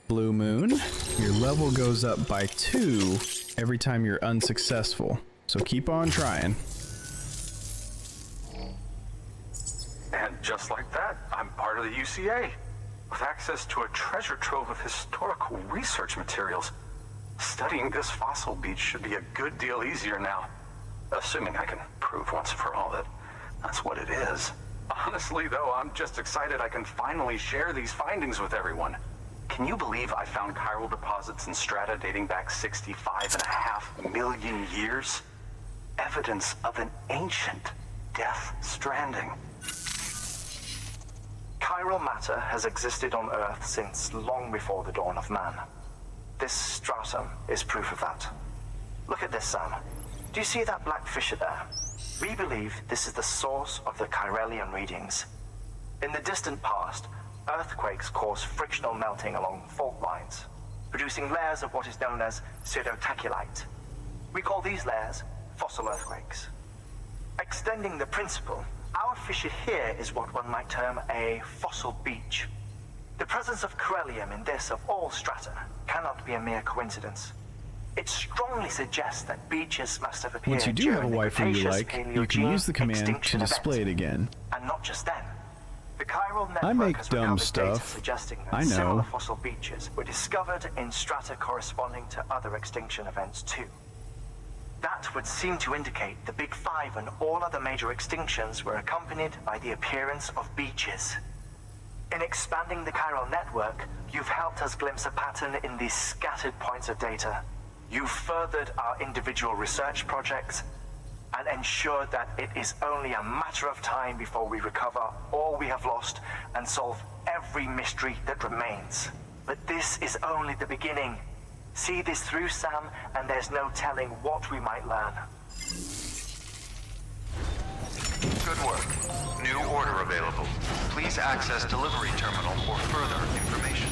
Blue Moon, your level goes up by 2 every time you're unsuccessful. So keep on trying. And just like that, I'm part of the UCA, with access to a treasure trove of historical research materials. Studying this fossil beach should be a good deal easier now, assuming I can prove once and for all that that's what it is. Honestly, though, I'm just excited I can finally share these findings with everyone. Can you believe I found chiral deposits in strata dating back 65.5 million years? Evidence of an ancient Death Stranding. Chiral matter has existed on Earth since long before the dawn of man. This stratum is proof of that. Look at this, Sam. Do you see that black fissure there? We believe this is the source of the Chiralian readings. In the distant past, earthquakes cause frictional melting along fault lines, producing layers of what is known as pseudotachylite. We call these layers fossil earthquakes. Extending the principle, our fissure here is what one might term a fossil beach. The presence of chiralium in this of all strata cannot be a mere coincidence. It strongly suggests that beaches must have appeared Once you do have a during the waifu you Cretaceous like, you can Paleogene use the command to extinction display event. it again. And not just then. The chiral network I make has dumb recovered data stuff. suggesting that I know. similar fossil beaches were discovered in strata corresponding to other extinction events too. That would seem to indicate the Big Five and all other major extinctions were accompanied by the appearance of beaches. In expanding the chiral network, you've helped us glimpse a pattern in these scattered points of data. You've furthered our individual research projects and ensured that it is only a matter of time before we recover all we have lost and solve every mystery that remains. But this is only the beginning. See this through, Sam, and there's no telling what we might learn. Good work. New order available. Please access delivery terminal for further information.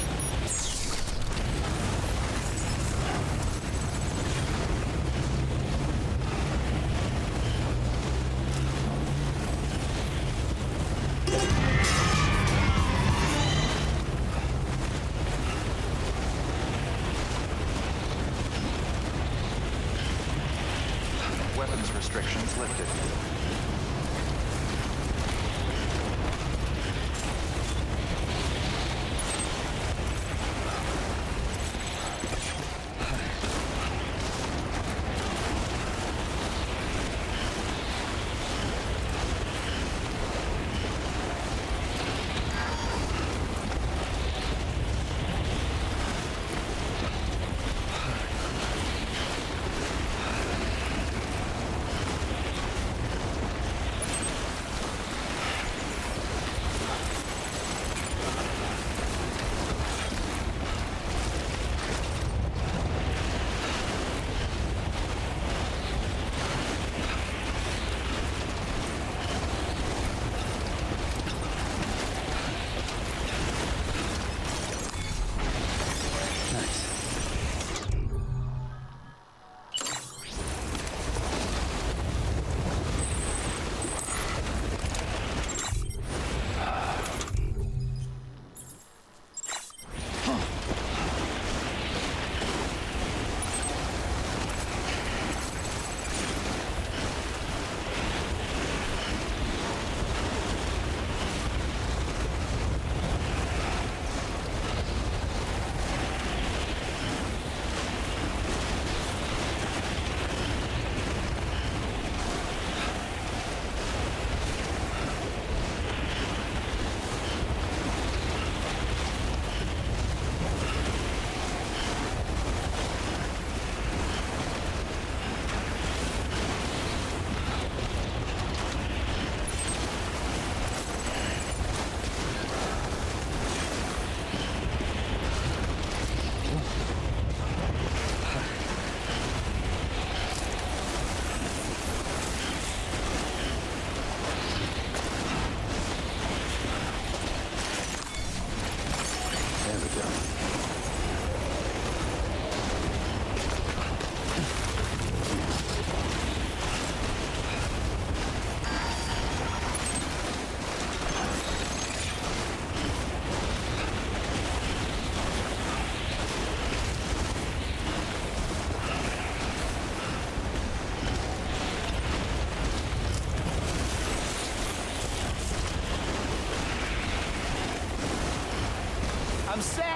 Weapons restrictions lifted. I'm set.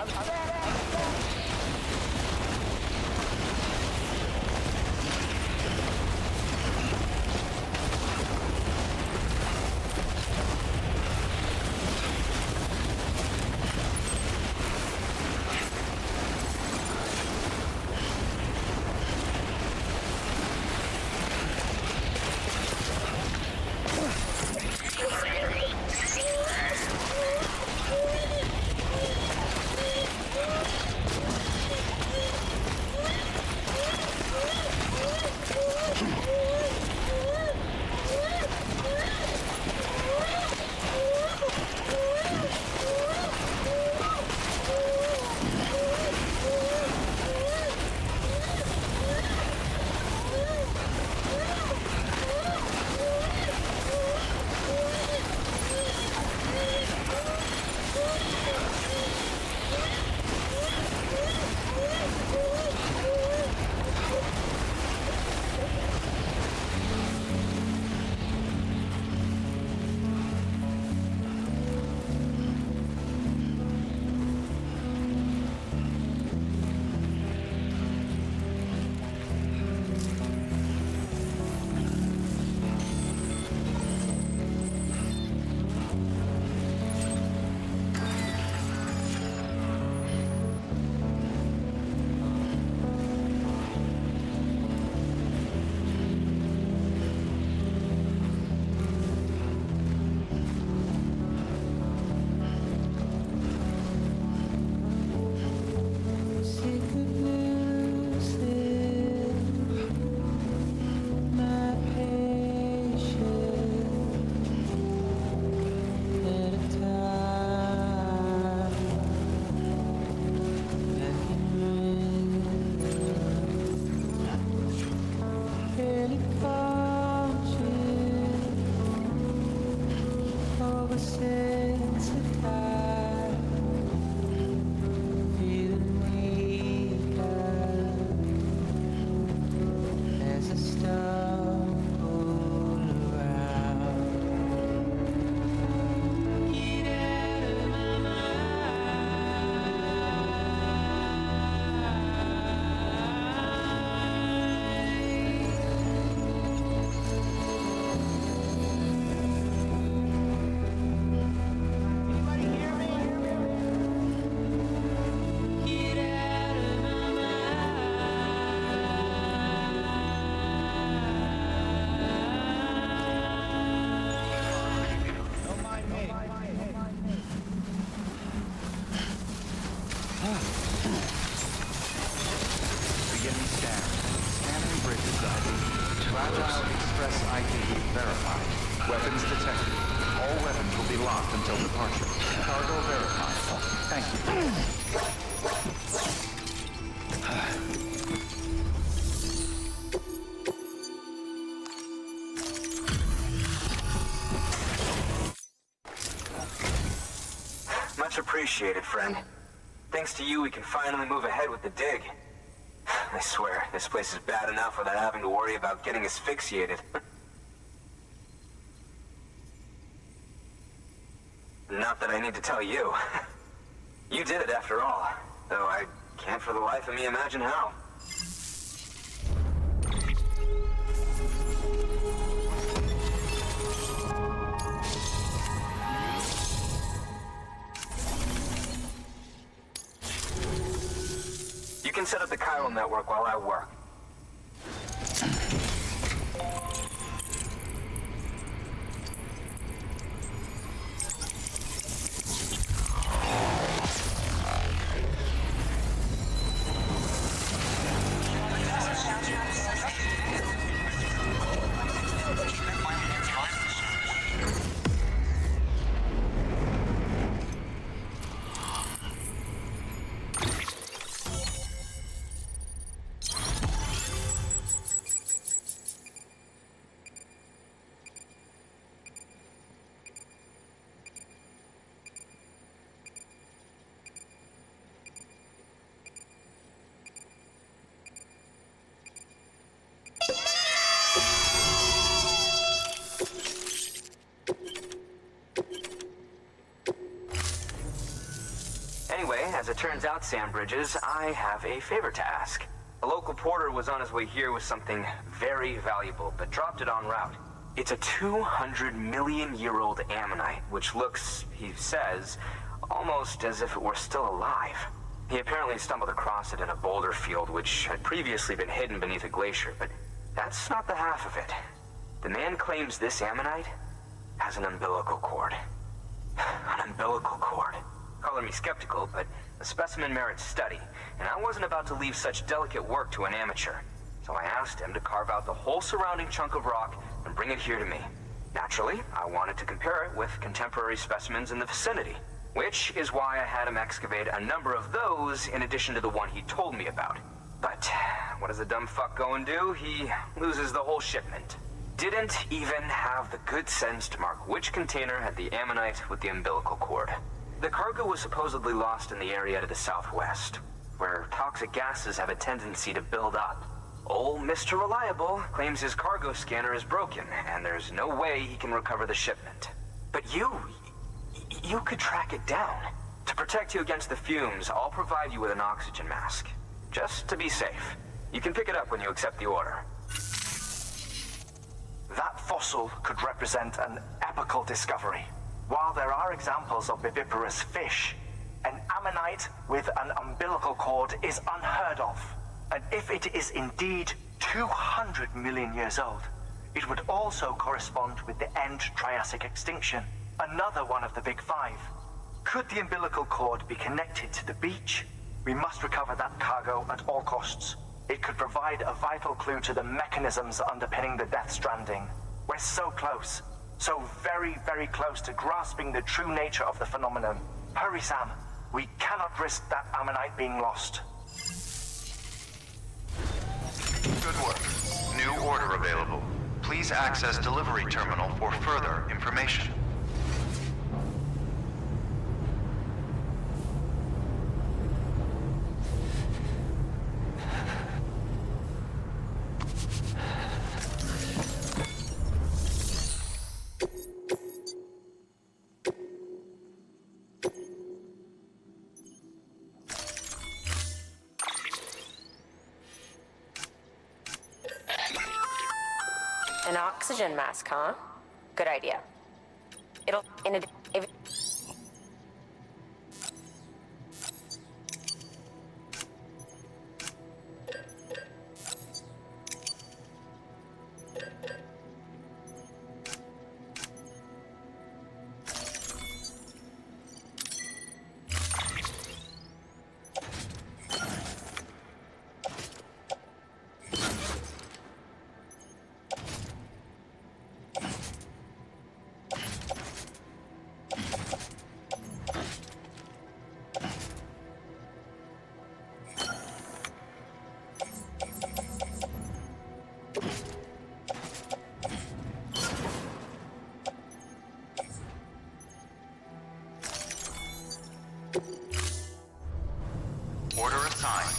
Beginning scan. Scanning bridges ID. Fragile Express ID verified. Weapons detected. All weapons will be locked until departure. Cargo verified. Thank you. Much appreciated, friend. Thanks to you, we can finally move ahead with the dig. I swear, this place is bad enough without having to worry about getting asphyxiated. Not that I need to tell you. You did it after all, though I can't for the life of me imagine how. You can set up the chiral network while I work. Anyway, as it turns out, Sam Bridges, I have a favor to ask. A local porter was on his way here with something very valuable, but dropped it en route. It's a 200-million-year-old ammonite, which looks, he says, almost as if it were still alive. He apparently stumbled across it in a boulder field which had previously been hidden beneath a glacier, but that's not the half of it. The man claims this ammonite has an umbilical cord. An umbilical cord. Color me skeptical, but the specimen merits study, and I wasn't about to leave such delicate work to an amateur. So I asked him to carve out the whole surrounding chunk of rock and bring it here to me. Naturally, I wanted to compare it with contemporary specimens in the vicinity, which is why I had him excavate a number of those in addition to the one he told me about. But what does the dumb fuck go and do? He loses the whole shipment. Didn't even have the good sense to mark which container had the ammonite with the umbilical cord. The cargo was supposedly lost in the area to the southwest, where toxic gases have a tendency to build up. Old Mr. Reliable claims his cargo scanner is broken, and there's no way he can recover the shipment. But you could track it down. To protect you against the fumes, I'll provide you with an oxygen mask. Just to be safe. You can pick it up when you accept the order. That fossil could represent an epical discovery. While there are examples of viviparous fish, an ammonite with an umbilical cord is unheard of. And if it is indeed 200 million years old, it would also correspond with the end Triassic extinction, another one of the Big Five. Could the umbilical cord be connected to the beach? We must recover that cargo at all costs. It could provide a vital clue to the mechanisms underpinning the Death Stranding. We're so close. So very, very close to grasping the true nature of the phenomenon. Hurry, Sam. We cannot risk that ammonite being lost. Good work. New order available. Please access delivery terminal for further information. An oxygen mask, huh? Good idea. It'll, if Order assigned.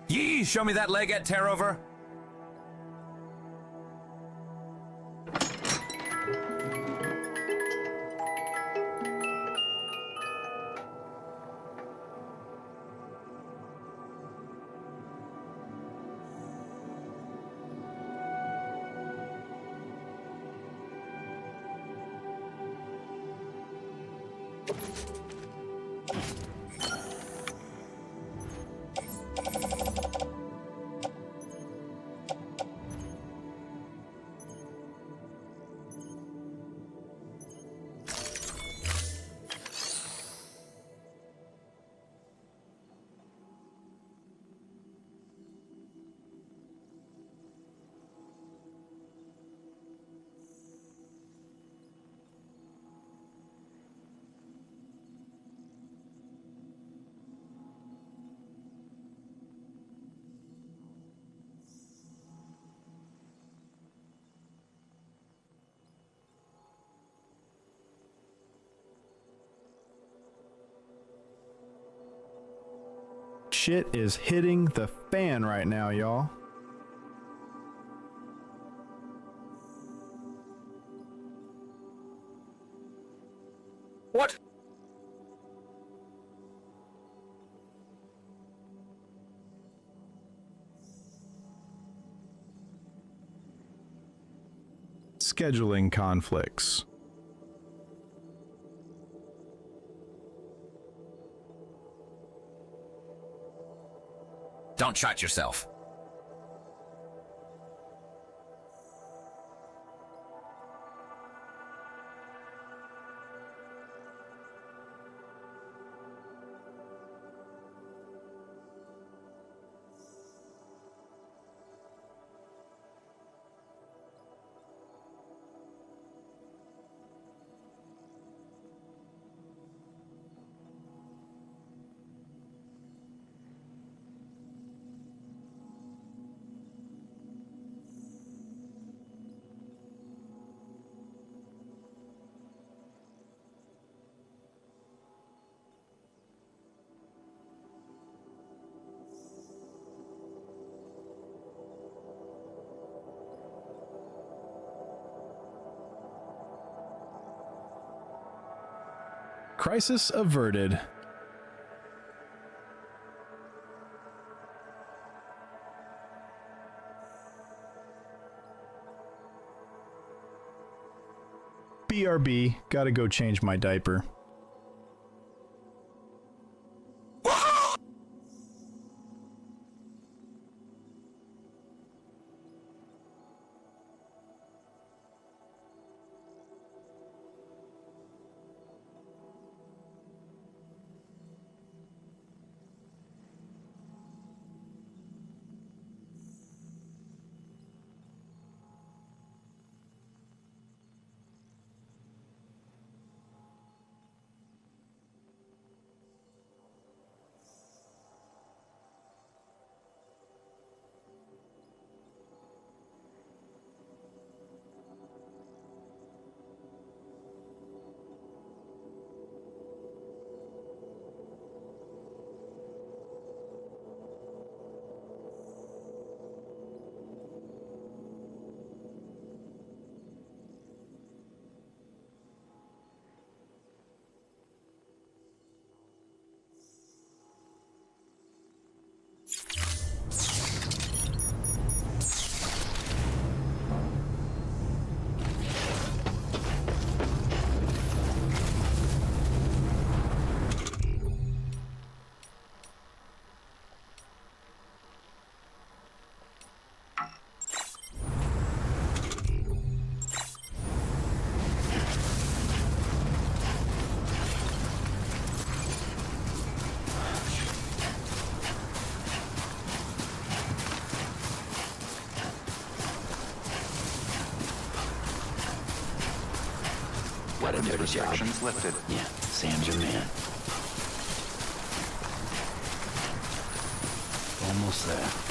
Yee, show me that leg at Tearover. shit is hitting the fan right now, y'all. What? Scheduling conflicts. Don't shot yourself. Crisis averted. BRB, gotta go change my diaper. Restrictions lifted. Yeah, Sam's your man. Almost there.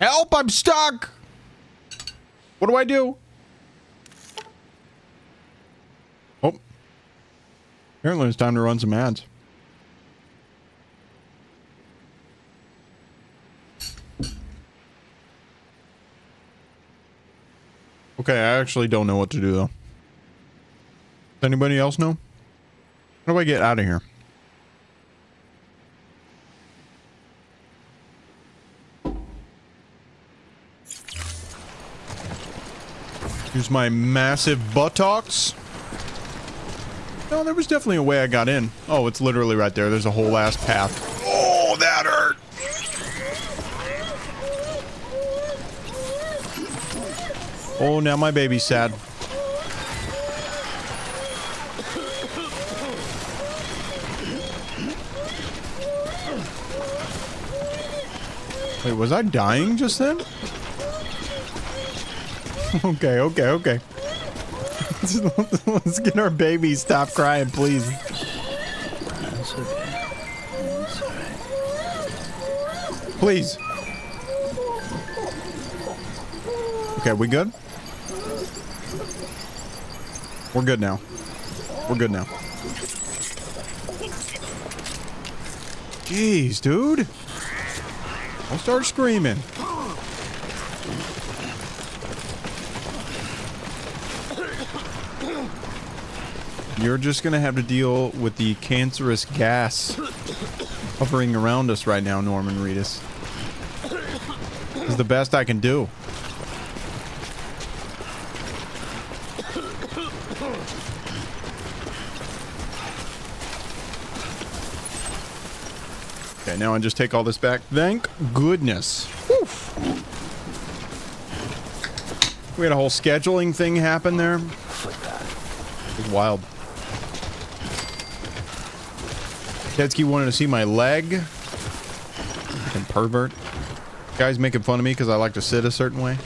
Help, I'm stuck. What do I do? Oh. Apparently it's time to run some ads. Okay, I actually don't know what to do though. Does anybody else know? How do I get out of here? Here's my massive buttocks. No, there was definitely a way I got in. Oh, it's literally right there. There's a whole ass path. Oh, that hurt. Oh, now my baby's sad. Wait, was I dying just then? Okay. Let's get our baby. Stop crying, please. That's okay. That's all right. Please. Okay, we good? We're good now. We're good now. Jeez, dude. Don't start screaming. You're just gonna have to deal with the cancerous gas hovering around us right now, Norman Reedus. This is the best I can do. Okay, now I just take all this back. Thank goodness. Oof. We had a whole scheduling thing happen there. It was wild. Tetsky wanted to see my leg. Fucking pervert. Guy's making fun of me because I like to sit a certain way.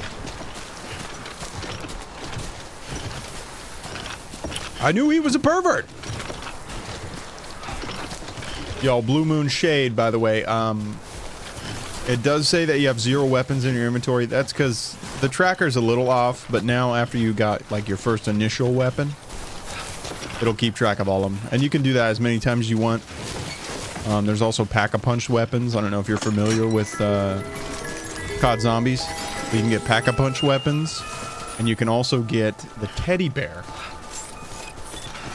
I knew he was a pervert. Y'all, Blue Moon Shade, by the way. It does say that you have 0 weapons in your inventory. That's because the tracker's a little off, but now after you got like your first initial weapon, it'll keep track of all of them. And you can do that as many times as you want. There's also pack-a-punch weapons. I don't know if you're familiar with COD Zombies. You can get pack-a-punch weapons. And you can also get the teddy bear,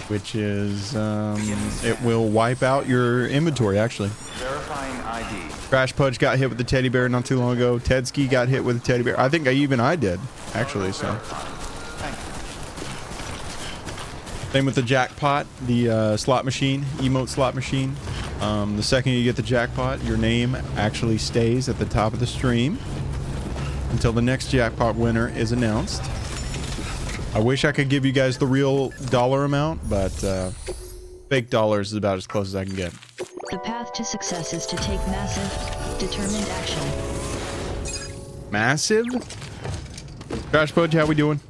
which is, it will wipe out your inventory, actually. Verifying ID. Crash Pudge got hit with the teddy bear not too long ago. Tedski got hit with the teddy bear. I think I did, actually, so. Same with the jackpot, the slot machine, emote slot machine. The second you get the jackpot, your name actually stays at the top of the stream until the next jackpot winner is announced. I wish I could give you guys the real dollar amount, but fake dollars is about as close as I can get. The path to success is to take massive, determined action. Massive? Crash Pudge, how we doing?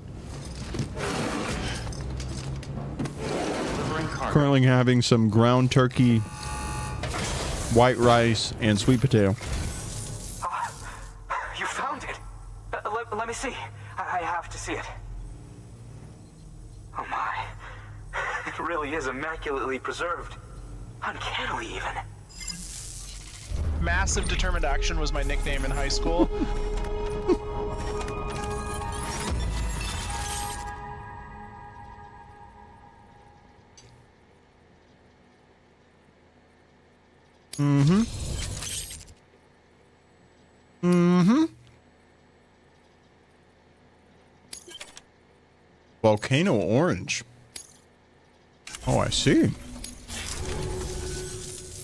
Currently having some ground turkey, white rice, and sweet potato. You found it. Let me see. I have to see it. Oh my. It really is immaculately preserved. Uncannily even. Massive Determined Action was my nickname in high school. Mm-hmm. Mm-hmm. Volcano orange. Oh, I see.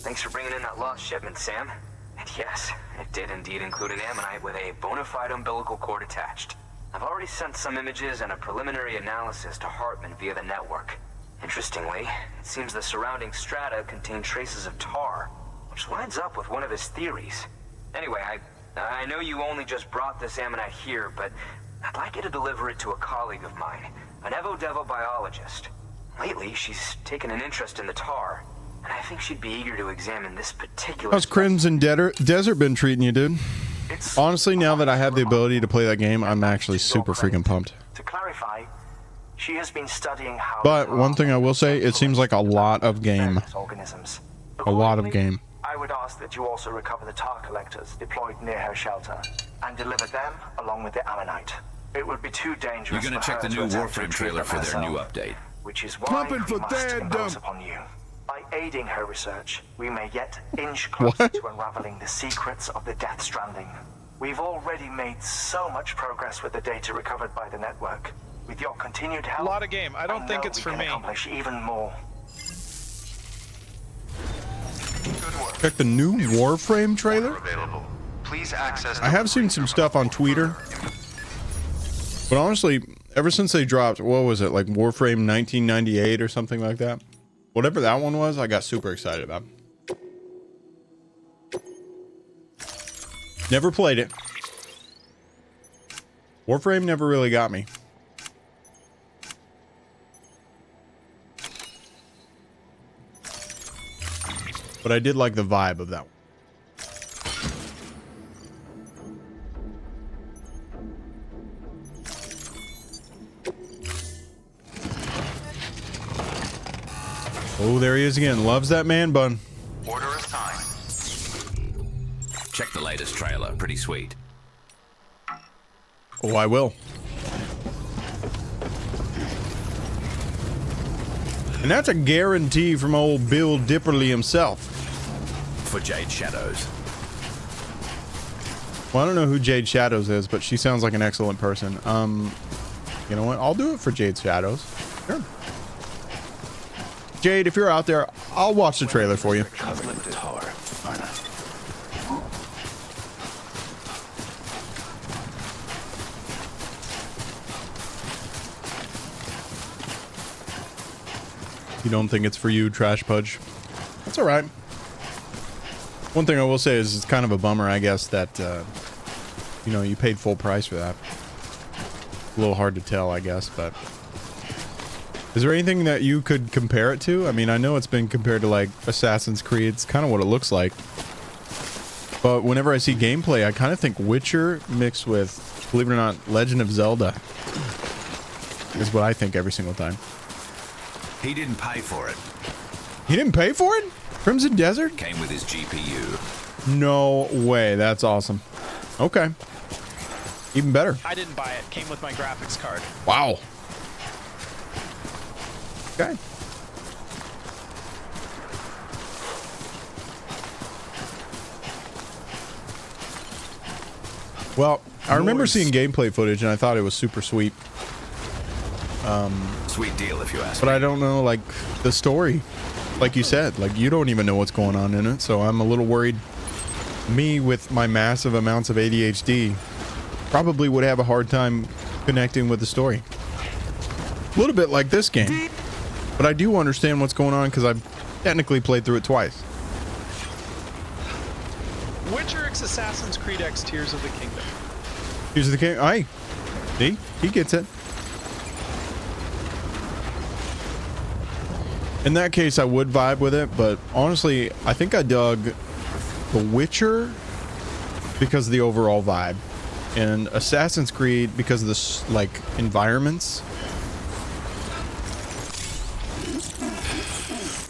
Thanks for bringing in that lost shipment, Sam. And yes, it did indeed include an ammonite with a bona fide umbilical cord attached. I've already sent some images and a preliminary analysis to Hartman via the network. Interestingly, it seems the surrounding strata contain traces of tar, which lines up with one of his theories. Anyway, I know you only just brought this ammonite here, but I'd like you to deliver it to a colleague of mine, an Evo Devo biologist. Lately, she's taken an interest in the tar, and I think she'd be eager to examine this particular... How's Crimson Desert been treating you, dude? It It's Honestly, now that I have the ability to play that game, I'm actually super freaking pumped. to clarify, she has been studying how. But one thing I will say, it seems like a lot of game. Organisms. A lot of game. I would ask that you also recover the tar collectors deployed near her shelter and deliver them along with the ammonite. It would be too dangerous. You're gonna check the new Warframe trailer for their new update. Which is why we must impose upon you. By aiding her research, we may yet inch closer to unraveling the secrets of the Death Stranding. We've already made so much progress with the data recovered by the network. With your continued help, a lot of game. I don't think it's for me. Accomplish even more. Check the new Warframe trailer. Please access. I have seen some stuff on Twitter, but honestly, ever since they dropped, what was it, like Warframe 1998 or something like that? Whatever that one was, I got super excited about. Never played it. Warframe never really got me. But I did like the vibe of that one. Oh, there he is again. Loves that man bun. Order assigned. Check the latest trailer. Pretty sweet. Oh, I will. And that's a guarantee from old Bill Dipperly himself. For Jade Shadows. Well, I don't know who Jade Shadows is, but she sounds like an excellent person. You know what? I'll do it for Jade Shadows. Sure. Jade, if you're out there, I'll watch the trailer for you. You don't think it's for you, Trash Pudge? That's all right. One thing I will say is it's kind of a bummer, I guess, that, you know, you paid full price for that. A little hard to tell, I guess, but... Is there anything that you could compare it to? I mean, I know it's been compared to, like, Assassin's Creed. It's kind of what it looks like. But whenever I see gameplay, I kind of think Witcher mixed with, believe it or not, Legend of Zelda. Is what I think every single time. He didn't pay for it. He didn't pay for it? Crimson Desert? Came with his GPU. No way. That's awesome. Okay. Even better. I didn't buy it. Came with my graphics card. Wow. Okay. Well, I remember seeing gameplay footage and I thought it was super sweet. Sweet deal, if you ask me. But I don't know, like, the story. Like you said, like, you don't even know what's going on in it, so I'm a little worried. Me, with my massive amounts of ADHD, probably would have a hard time connecting with the story. A little bit like this game. But I do understand what's going on because I've technically played through it twice. Witcher X Assassin's Creed X Tears of the Kingdom. Tears of the Kingdom. Aye. See? He gets it. In that case, I would vibe with it, but honestly, I think I dug The Witcher because of the overall vibe, and Assassin's Creed because of the, like, environments.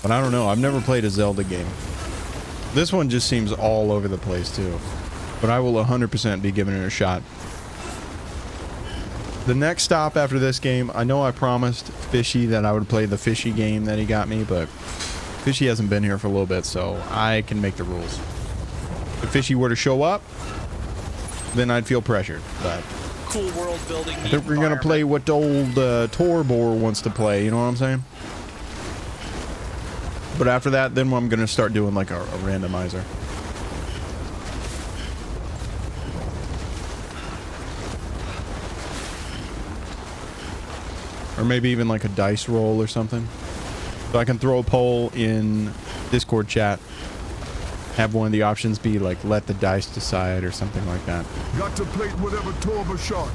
But I don't know. I've never played a Zelda game. This one just seems all over the place, too. But I will 100% be giving it a shot. The next stop after this game, I know I promised Fishy that I would play the Fishy game that he got me, but Fishy hasn't been here for a little bit, so I can make the rules. If Fishy were to show up, then I'd feel pressured, but... Cool world building. I think we're going to play what the old Torbor wants to play, you know what I'm saying? But after that, then I'm going to start doing like a randomizer. Or maybe even like a dice roll or something. So I can throw a poll in Discord chat. Have one of the options be like, let the dice decide or something like that. Got to plate whatever Torba shot.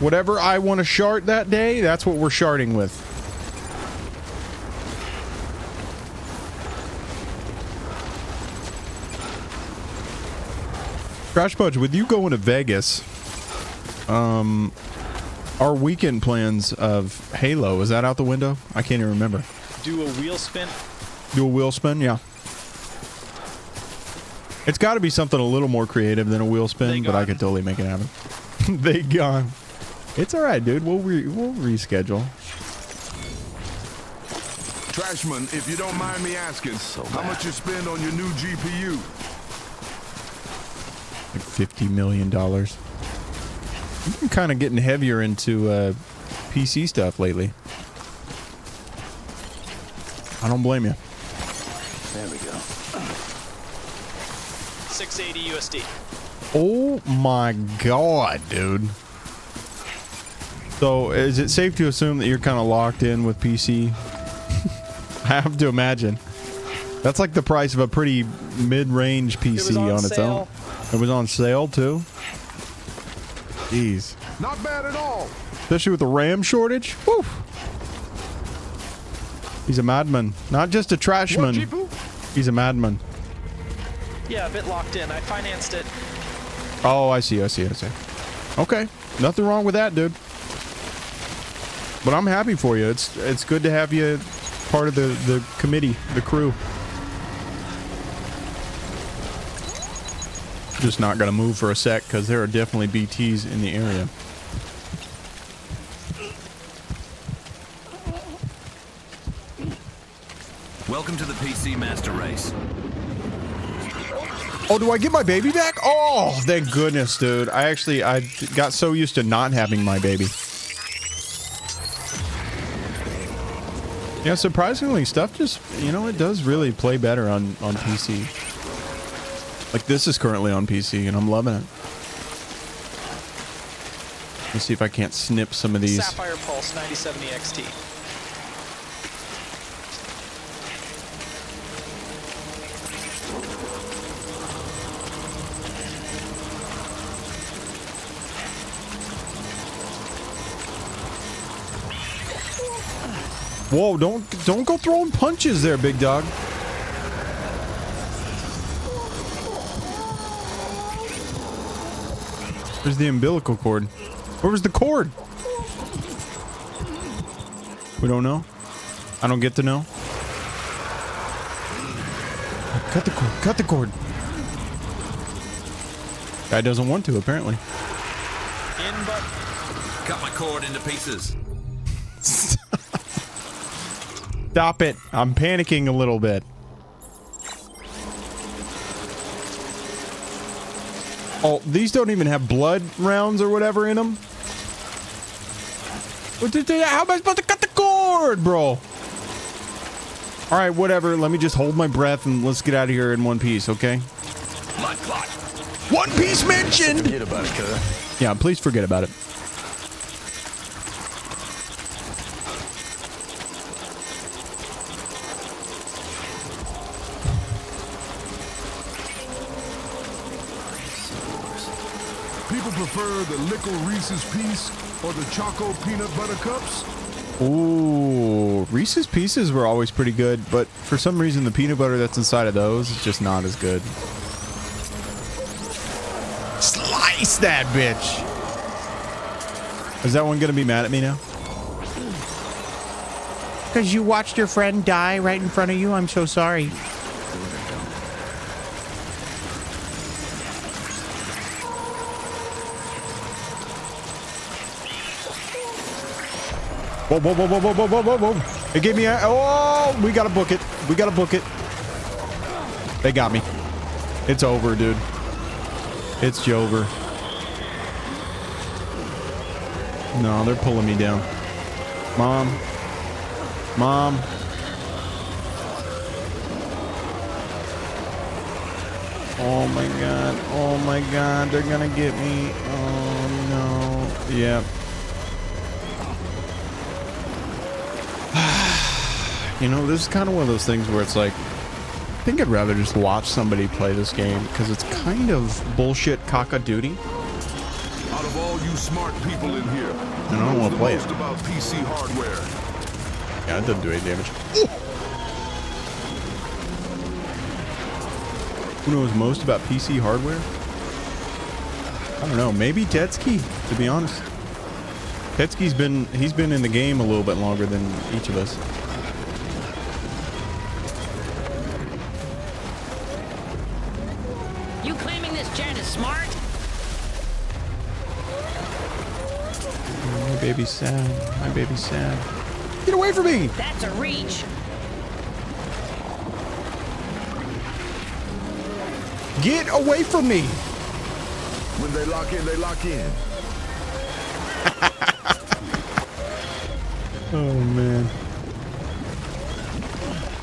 Whatever I want to shart that day, that's what we're sharting with. Crash Punch, with you going to Vegas, our weekend plans of Halo, is that out the window? I can't even remember. Do a wheel spin? Do a wheel spin? Yeah. It's got to be something a little more creative than a wheel spin, but I could totally make it happen. They gone. It's all right, dude. We'll reschedule. Trashman, if you don't mind me asking, how much you spend on your new GPU? Like $50 million. You've been kind of getting heavier into PC stuff lately. I don't blame you. There we go. 680 USD. Oh my god, dude. So, is it safe to assume that you're kind of locked in with PC? I have to imagine. That's like the price of a pretty mid-range PC on its own. It was on sale too. Jeez. Not bad at all. Especially with the RAM shortage. Woo. He's a madman. Not just a trashman. He's a madman. Yeah, a bit locked in. I financed it. Oh, I see. Okay. Nothing wrong with that, dude. But I'm happy for you. It's good to have you part of the committee, the crew. Just not gonna move for a sec because there are definitely BTs in the area. Welcome to the PC Master Race. Oh, do I get my baby back? Oh, thank goodness, dude. I got so used to not having my baby. Yeah, surprisingly, stuff just, it does really play better on PC. Like, this is currently on PC, and I'm loving it. Let's see if I can't snip some of these. Sapphire Pulse 9070 XT. Whoa, don't go throwing punches there, big dog. Where's the umbilical cord? Where was the cord? We don't know. I don't get to know. Cut the cord. Cut the cord. Guy doesn't want to, apparently. Cut my cord into pieces. Stop it. I'm panicking a little bit. Oh, these don't even have blood rounds or whatever in them. How am I supposed to cut the cord, bro? All right, whatever. Let me just hold my breath and let's get out of here in one piece, okay? Blood clot. One Piece mentioned! Forget about it, cuz. Yeah, please forget about it. People prefer the Lickle Reese's Piece or the Choco Peanut Butter Cups? Ooh, Reese's Pieces were always pretty good, but for some reason the peanut butter that's inside of those is just not as good. Slice that bitch! Is that one gonna be mad at me now? Because you watched your friend die right in front of you? I'm so sorry. Whoa, whoa, whoa, whoa, whoa, whoa, whoa, whoa, whoa. It gave me a... Oh, we gotta book it. We gotta book it. They got me. It's over, dude. It's over. No, they're pulling me down. Mom. Mom. Oh my god. Oh my god. They're gonna get me. Oh no. Yep. You know, this is kind of one of those things where it's like, I think I'd rather just watch somebody play this game because it's kind of bullshit cock-a-doodle. Out of all you smart people in here, And I don't want to play it. most about PC hardware? Yeah, it doesn't do any damage. Who knows most about PC hardware? I don't know. Maybe Tetsuki, to be honest. Tetsuki's been in the game a little bit longer than each of us. You claiming this Jen is smart? My baby's sad. My baby's sad. Get away from me! That's a reach. Get away from me! When they lock in, they lock in. Oh, man.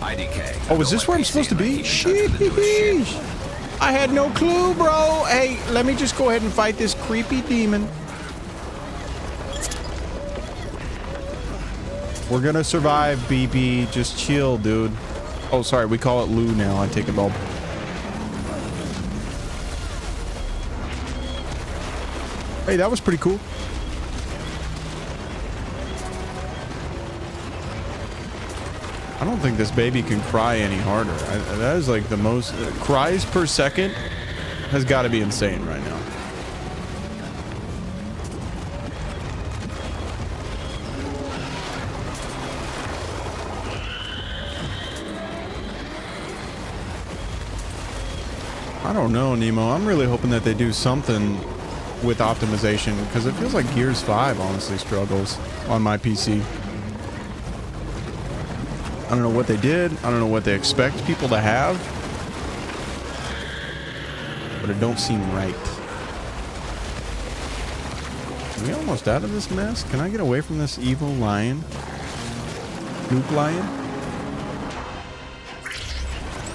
IDK. Oh, is this where I'm supposed to be? Sheesh. I had no clue, bro. Hey, let me just go ahead and fight this creepy demon. We're gonna survive, BB. Just chill, dude. Oh, sorry. We call it Lou now. I take it all. Hey, that was pretty cool. I don't think this baby can cry any harder. That is like the most cries per second has got to be insane right now. I don't know, Nemo. I'm really hoping that they do something with optimization because it feels like Gears 5 honestly struggles on my PC. I don't know what they did. I don't know what they expect people to have. But it don't seem right. Are we almost out of this mess? Can I get away from this evil lion? Luke lion?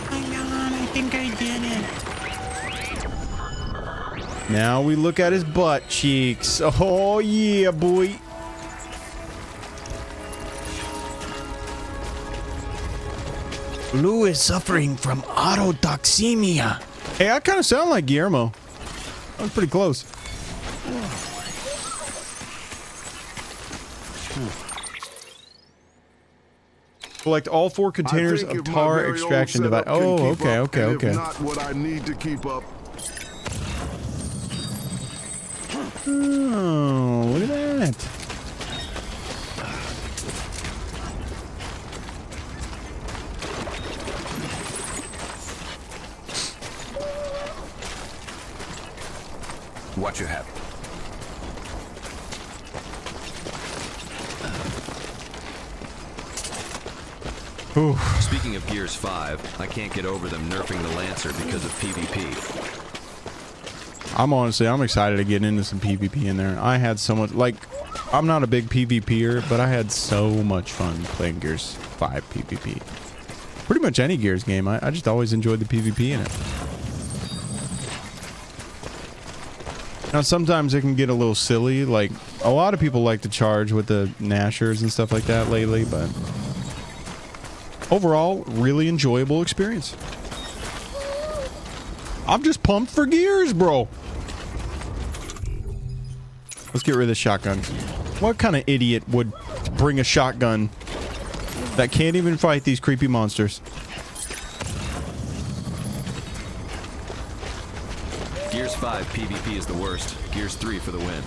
Hang on, I think I did it. Now we look at his butt cheeks. Oh yeah, boy. Lou is suffering from autotoxemia. Hey, I kind of sound like Guillermo. I was pretty close. Collect all 4 containers of tar extraction device. Oh, okay, okay, okay. Not what I need to keep up. Oh, look at that. What you have? Ooh. Speaking of Gears 5, I can't get over them nerfing the Lancer because of PvP. I'm excited to get into some PvP in there. I had so much, like, I'm not a big PvPer, but I had so much fun playing Gears 5 PvP. Pretty much any Gears game, I just always enjoyed the PvP in it. Now, sometimes it can get a little silly. Like, a lot of people like to charge with the Nashers and stuff like that lately, but overall, really enjoyable experience. I'm just pumped for Gears, bro. Let's get rid of the shotgun. What kind of idiot would bring a shotgun that can't even fight these creepy monsters? Gears 5 PvP is the worst. Gears 3 for the win.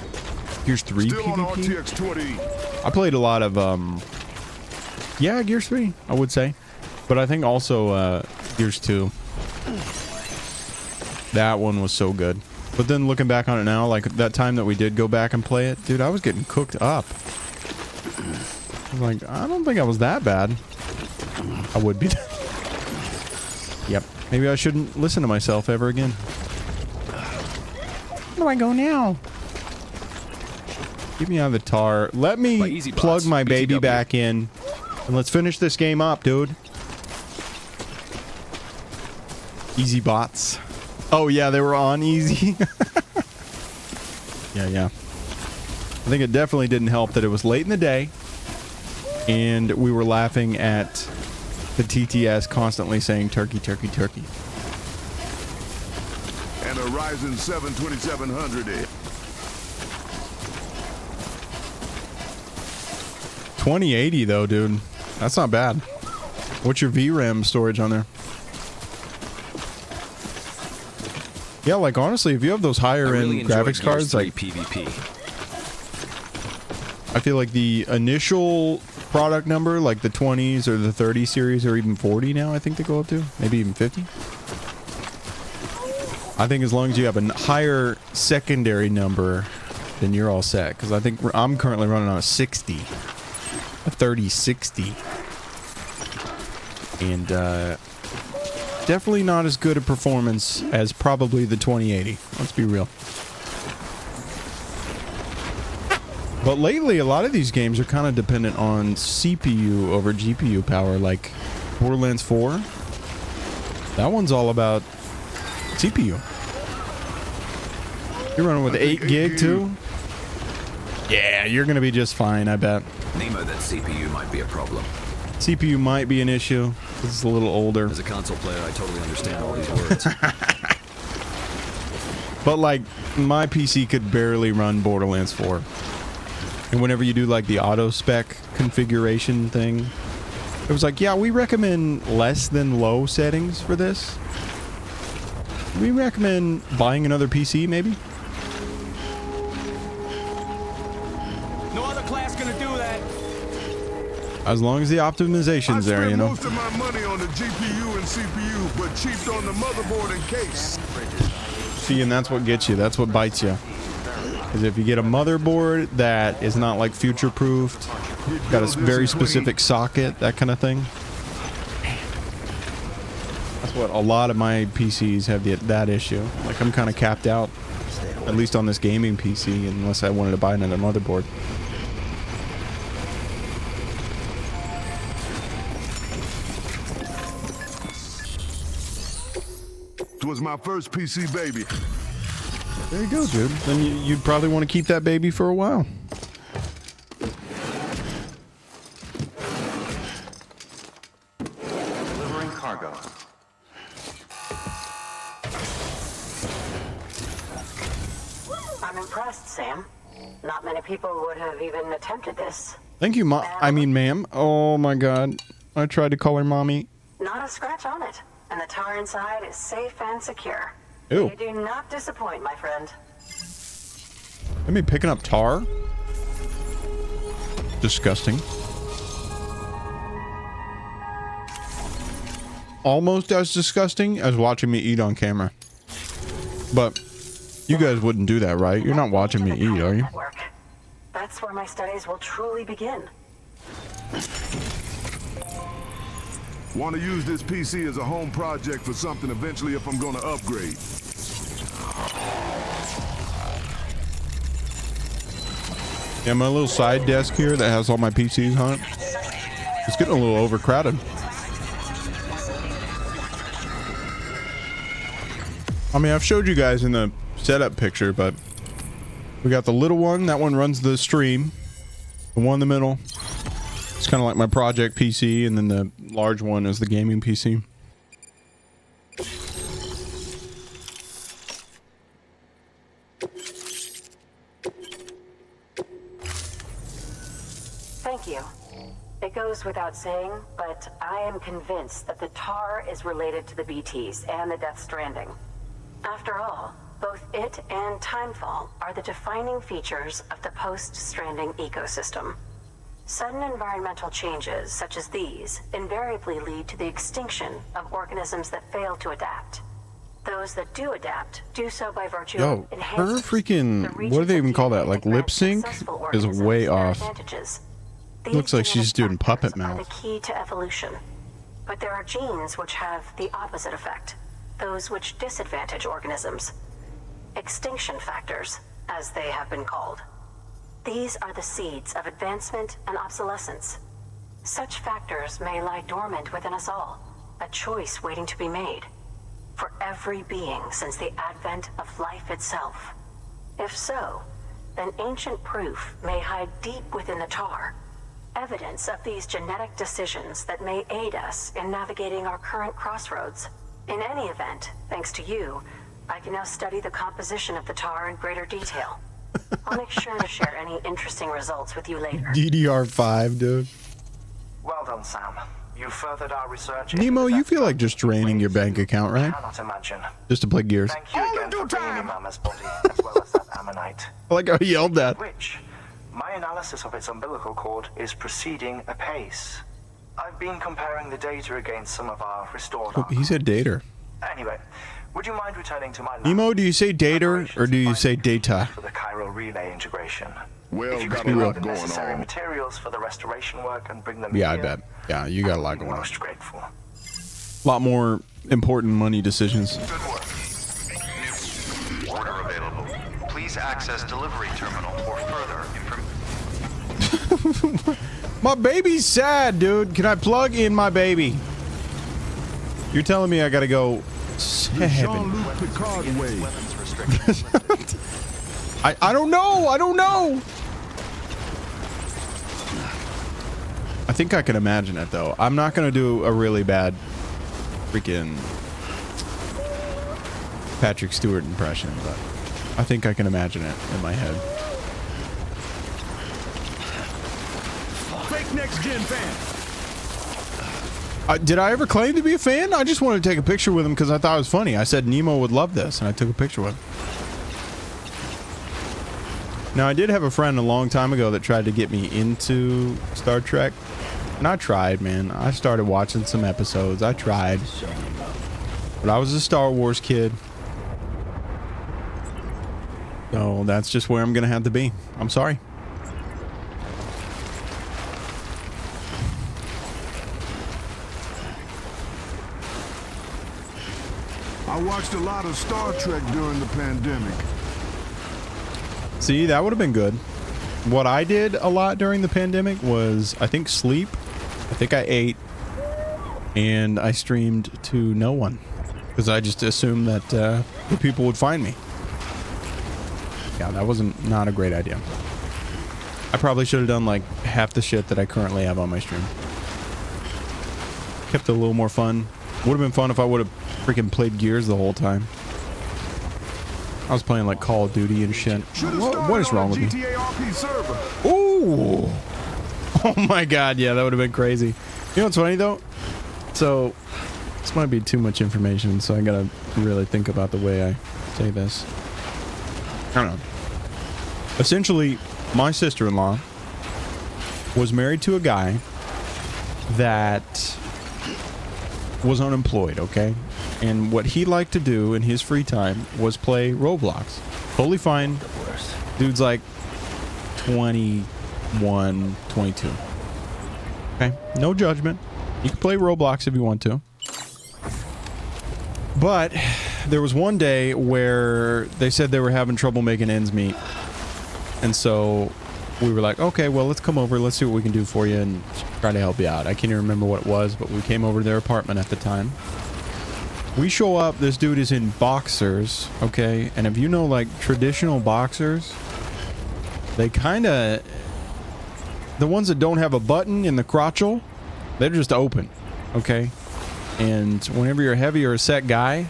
Gears 3 Still PvP? on RTX 20. I played a lot of, yeah, Gears 3, I would say. But I think also Gears 2. That one was so good. But then looking back on it now, like that time that we did go back and play it, dude, I was getting cooked up. I was like, I don't think I was that bad. I would be. Yep. Maybe I shouldn't listen to myself ever again. Where do I go now? Get me out of the tar. Let me plug my baby back in. And let's finish this game up, dude. Easy bots. Oh, yeah, they were on easy. Yeah. I think it definitely didn't help that it was late in the day. And we were laughing at the TTS constantly saying turkey, turkey, turkey. And a Ryzen 7 2700. 2080 though, dude. That's not bad. What's your VRAM storage on there? Yeah, like honestly, if you have those higher end really enjoyed graphics cards, like PvP. I feel like the initial product number, like the 20s or the 30 series or even 40 now, I think they go up to, maybe even 50. I think as long as you have a higher secondary number, then you're all set. Because I think I'm currently running on a 60, a 3060, and definitely not as good a performance as probably the 2080. Let's be real. But lately, a lot of these games are kind of dependent on CPU over GPU power, like Borderlands 4. That one's all about CPU. You're running with 8 gig too? Yeah, you're going to be just fine, I bet. Nemo, that CPU might be a problem. CPU might be an issue. It's a little older. As a console player, I totally understand all these words. But like, my PC could barely run Borderlands 4. And whenever you do like the auto spec configuration thing, it was like, yeah, we recommend less than low settings for this. We recommend buying another PC, maybe? No other class gonna do that. As long as the optimization's there, you know. Most of my money on the GPU and CPU, but cheap on the motherboard and case. See, and that's what gets you. That's what bites you. Because if you get a motherboard that is not like future-proofed, got a very specific socket, that kind of thing. That's what a lot of my PCs have that issue. Like I'm kind of capped out, at least on this gaming PC, unless I wanted to buy another motherboard. It was my first PC baby. There you go, dude. Then you'd probably want to keep that baby for a while. Delivering cargo. I'm impressed, Sam. Not many people would have even attempted this. Thank you, ma'am. Oh my god. I tried to call her mommy. Not a scratch on it. And the tar inside is safe and secure. Ew. You do not disappoint, my friend. I mean, picking up tar? Disgusting. Almost as disgusting as watching me eat on camera. But you guys wouldn't do that, right? You're not watching me eat, are you? That's where my studies will truly begin. Want to use this PC as a home project for something eventually if I'm going to upgrade. Yeah, my little side desk here that has all my PCs on it. It's getting a little overcrowded. I mean, I've showed you guys in the setup picture, but we got the little one. That one runs the stream. The one in the middle, it's kind of like my project PC, and then the large one is the gaming PC. Thank you. It goes without saying, but I am convinced that the tar is related to the BTs and the Death Stranding. After all, both it and Timefall are the defining features of the post-Stranding ecosystem. Sudden environmental changes such as these invariably lead to the extinction of organisms that fail to adapt. Those that do adapt do so by virtue of Her enhanced freaking, what do they even call that? Like lip sync is way off. Looks like she's doing puppet are the mouth. key to evolution. But there are genes which have the opposite effect, those which disadvantage organisms. Extinction factors, as they have been called. These are the seeds of advancement and obsolescence. Such factors may lie dormant within us all, a choice waiting to be made. For every being since the advent of life itself. If so, then ancient proof may hide deep within the tar, evidence of these genetic decisions that may aid us in navigating our current crossroads. In any event, thanks to you, I can now study the composition of the tar in greater detail. I'll make sure to share any interesting results with you later. DDR5, dude. Well done, Sam. You furthered our research. Nemo, you feel like just draining your bank account, right? Cannot imagine. Just to play Gears. Thank you again for bringing me Mama's body, as well as that ammonite. I like how he yelled that. Which, my analysis of its umbilical cord is proceeding apace. I've been comparing the data against some of our restored Oh, he said dater. Anyway, would you mind returning to my lab Nemo, do you say dater or do you say data? for the Cairo relay integration? Well, if you got could a get lot the going necessary on. materials for the restoration work and bring them Yeah, I here, bet. Yeah, you got a lot I'd be going on. most grateful. A lot more important money decisions. Good work. New order available. Please access delivery terminal for further information. My baby's sad, dude. Can I plug in my baby? You're telling me I gotta go The 7. Jean-Luc Picard way. I don't know. I don't know. I think I can imagine it though. I'm not gonna do a really bad freaking Patrick Stewart impression, but I think I can imagine it in my head. Fake next gen fan. Did I ever claim to be a fan? I just wanted to take a picture with him because I thought it was funny. I said Nemo would love this, and I took a picture with him. Now, I did have a friend a long time ago that tried to get me into Star Trek. And I tried, man. I started watching some episodes. I tried. But I was a Star Wars kid. So that's just where I'm going to have to be. I'm sorry. I watched a lot of Star Trek during the pandemic. See, that would have been good. What I did a lot during the pandemic was, I think, sleep. I think I ate. And I streamed to no one. Because I just assumed that the people would find me. Yeah, that wasn't not a great idea. I probably should have done like half the shit that I currently have on my stream. Kept it a little more fun. Would have been fun if I would have freaking played Gears the whole time. I was playing like Call of Duty and shit. What is wrong with me? GTA RP server. Ooh! Oh my god, yeah, that would have been crazy. You know what's funny though? So, this might be too much information, so I gotta really think about the way I say this. I don't know. Essentially, my sister-in-law was married to a guy that was unemployed, okay? And what he liked to do in his free time was play Roblox. Totally fine. Dude's like 21, 22. Okay? No judgment. You can play Roblox if you want to. But there was one day where they said they were having trouble making ends meet. And so we were like, okay, well, let's come over. Let's see what we can do for you and try to help you out. I can't even remember what it was, but we came over to their apartment at the time. We show up. This dude is in boxers, okay? And if you know, like, traditional boxers, they kind of... The ones that don't have a button in the crotchal, they're just open, okay? And whenever you're a heavy or a set guy,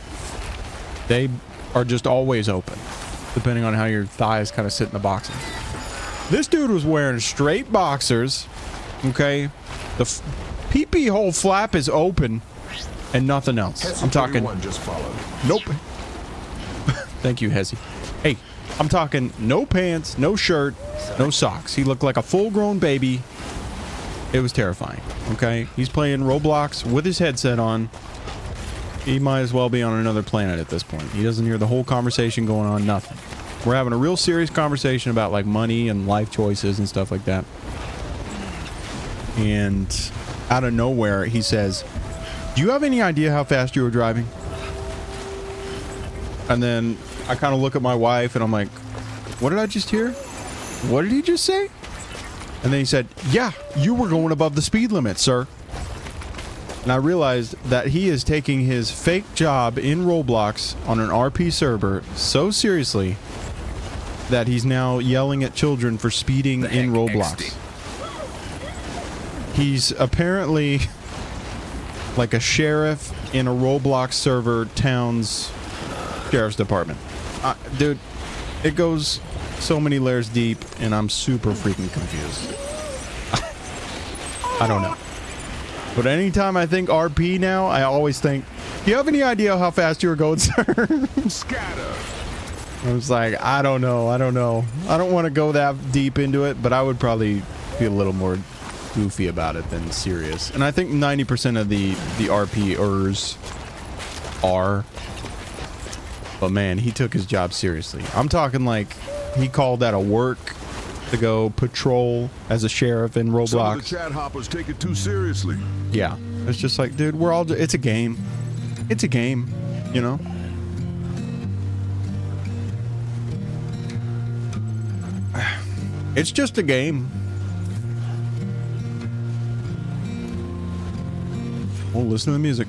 they are just always open, depending on how your thighs kind of sit in the boxing. This dude was wearing straight boxers, okay? The pee-pee hole flap is open and nothing else. I'm talking... Just followed. Nope. Thank you, Hezzy. Hey, I'm talking no pants, no shirt, no socks. He looked like a full-grown baby. It was terrifying, okay? He's playing Roblox with his headset on. He might as well be on another planet at this point. He doesn't hear the whole conversation going on, nothing. We're having a real serious conversation about, like, money and life choices and stuff like that. And out of nowhere, he says, do you have any idea how fast you were driving? And then I kind of look at my wife and I'm like, what did I just hear? What did he just say? And then he said, yeah, you were going above the speed limit, sir. And I realized that he is taking his fake job in Roblox on an RP server so seriously that he's now yelling at children for speeding in Roblox. He's apparently like a sheriff in a Roblox server town's sheriff's department. Dude, it goes so many layers deep and I'm super freaking confused. I don't know. But anytime I think RP now, I always think, do you have any idea how fast you were going, sir? Scatter. I was like, I don't know. I don't want to go that deep into it, but I would probably be a little more goofy about it than serious. And I think 90% of the RPers are. But man, he took his job seriously. I'm talking like he called that a work to go patrol as a sheriff in Roblox. Some of the chat hoppers take it too seriously. Yeah, it's just like, dude, we're all. It's a game. It's a game, you know. It's just a game. Oh, listen to the music.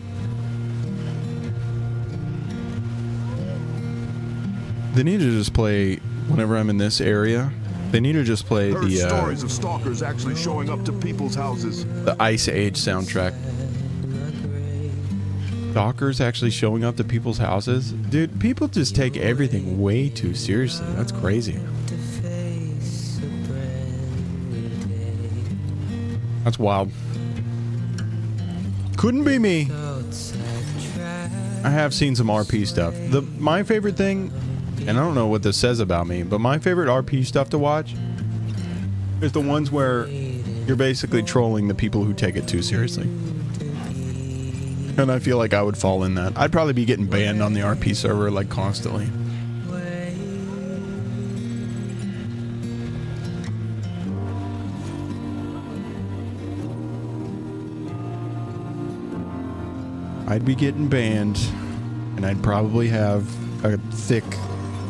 They need to just play whenever I'm in this area. They need to just play Heard the stories of stalkers actually showing up to people's houses. The Ice Age soundtrack. Stalkers actually showing up to people's houses? Dude, people just take everything way too seriously. That's crazy. That's wild. Couldn't be me. I have seen some RP stuff. My favorite thing, and I don't know what this says about me, but my favorite RP stuff to watch is the ones where you're basically trolling the people who take it too seriously. And I feel like I would fall in that. I'd probably be getting banned on the RP server like constantly. I'd be getting banned, and I'd probably have a thick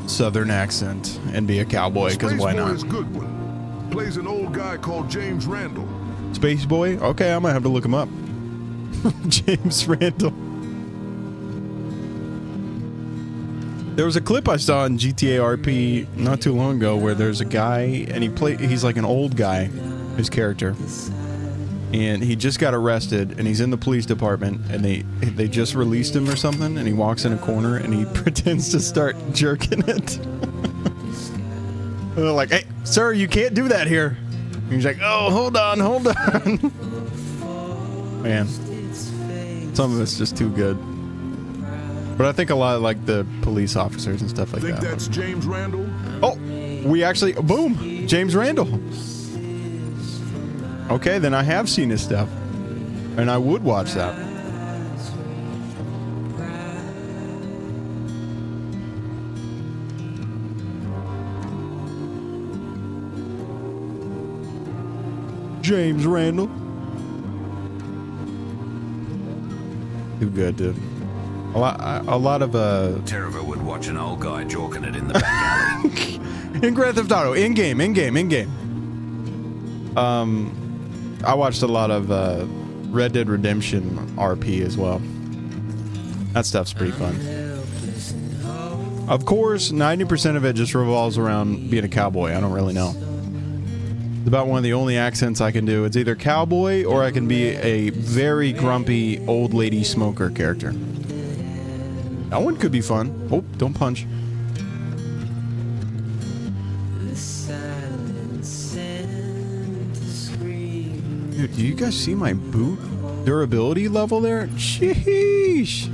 southern accent and be a cowboy, because why not? Space Boy is good one. Plays an old guy called James Randall. Space Boy? Okay, I might have to look him up. James Randall. There was a clip I saw in GTA RP not too long ago where there's a guy, and he's like an old guy, his character. And he just got arrested, and he's in the police department, and they just released him or something, and he walks in a corner, and he pretends to start jerking it. And they're like, hey, sir, you can't do that here. And he's like, oh, hold on. Man, some of it's just too good. But I think a lot of, like, the police officers and stuff like that. Think that's James Randall? Oh, we actually, boom, James Randall. Okay, then I have seen his stuff, and I would watch that. James Randall. Too good, dude. A lot of Terriver would watch an old guy jorking it in the back alley. In Grand Theft Auto, in game. I watched a lot of Red Dead Redemption RP as well. That stuff's pretty fun. Of course, 90% of it just revolves around being a cowboy. I don't really know. It's about one of the only accents I can do. It's either cowboy or I can be a very grumpy old lady smoker character. That one could be fun. Oh, don't punch. Dude, do you guys see my boot durability level there? Sheesh.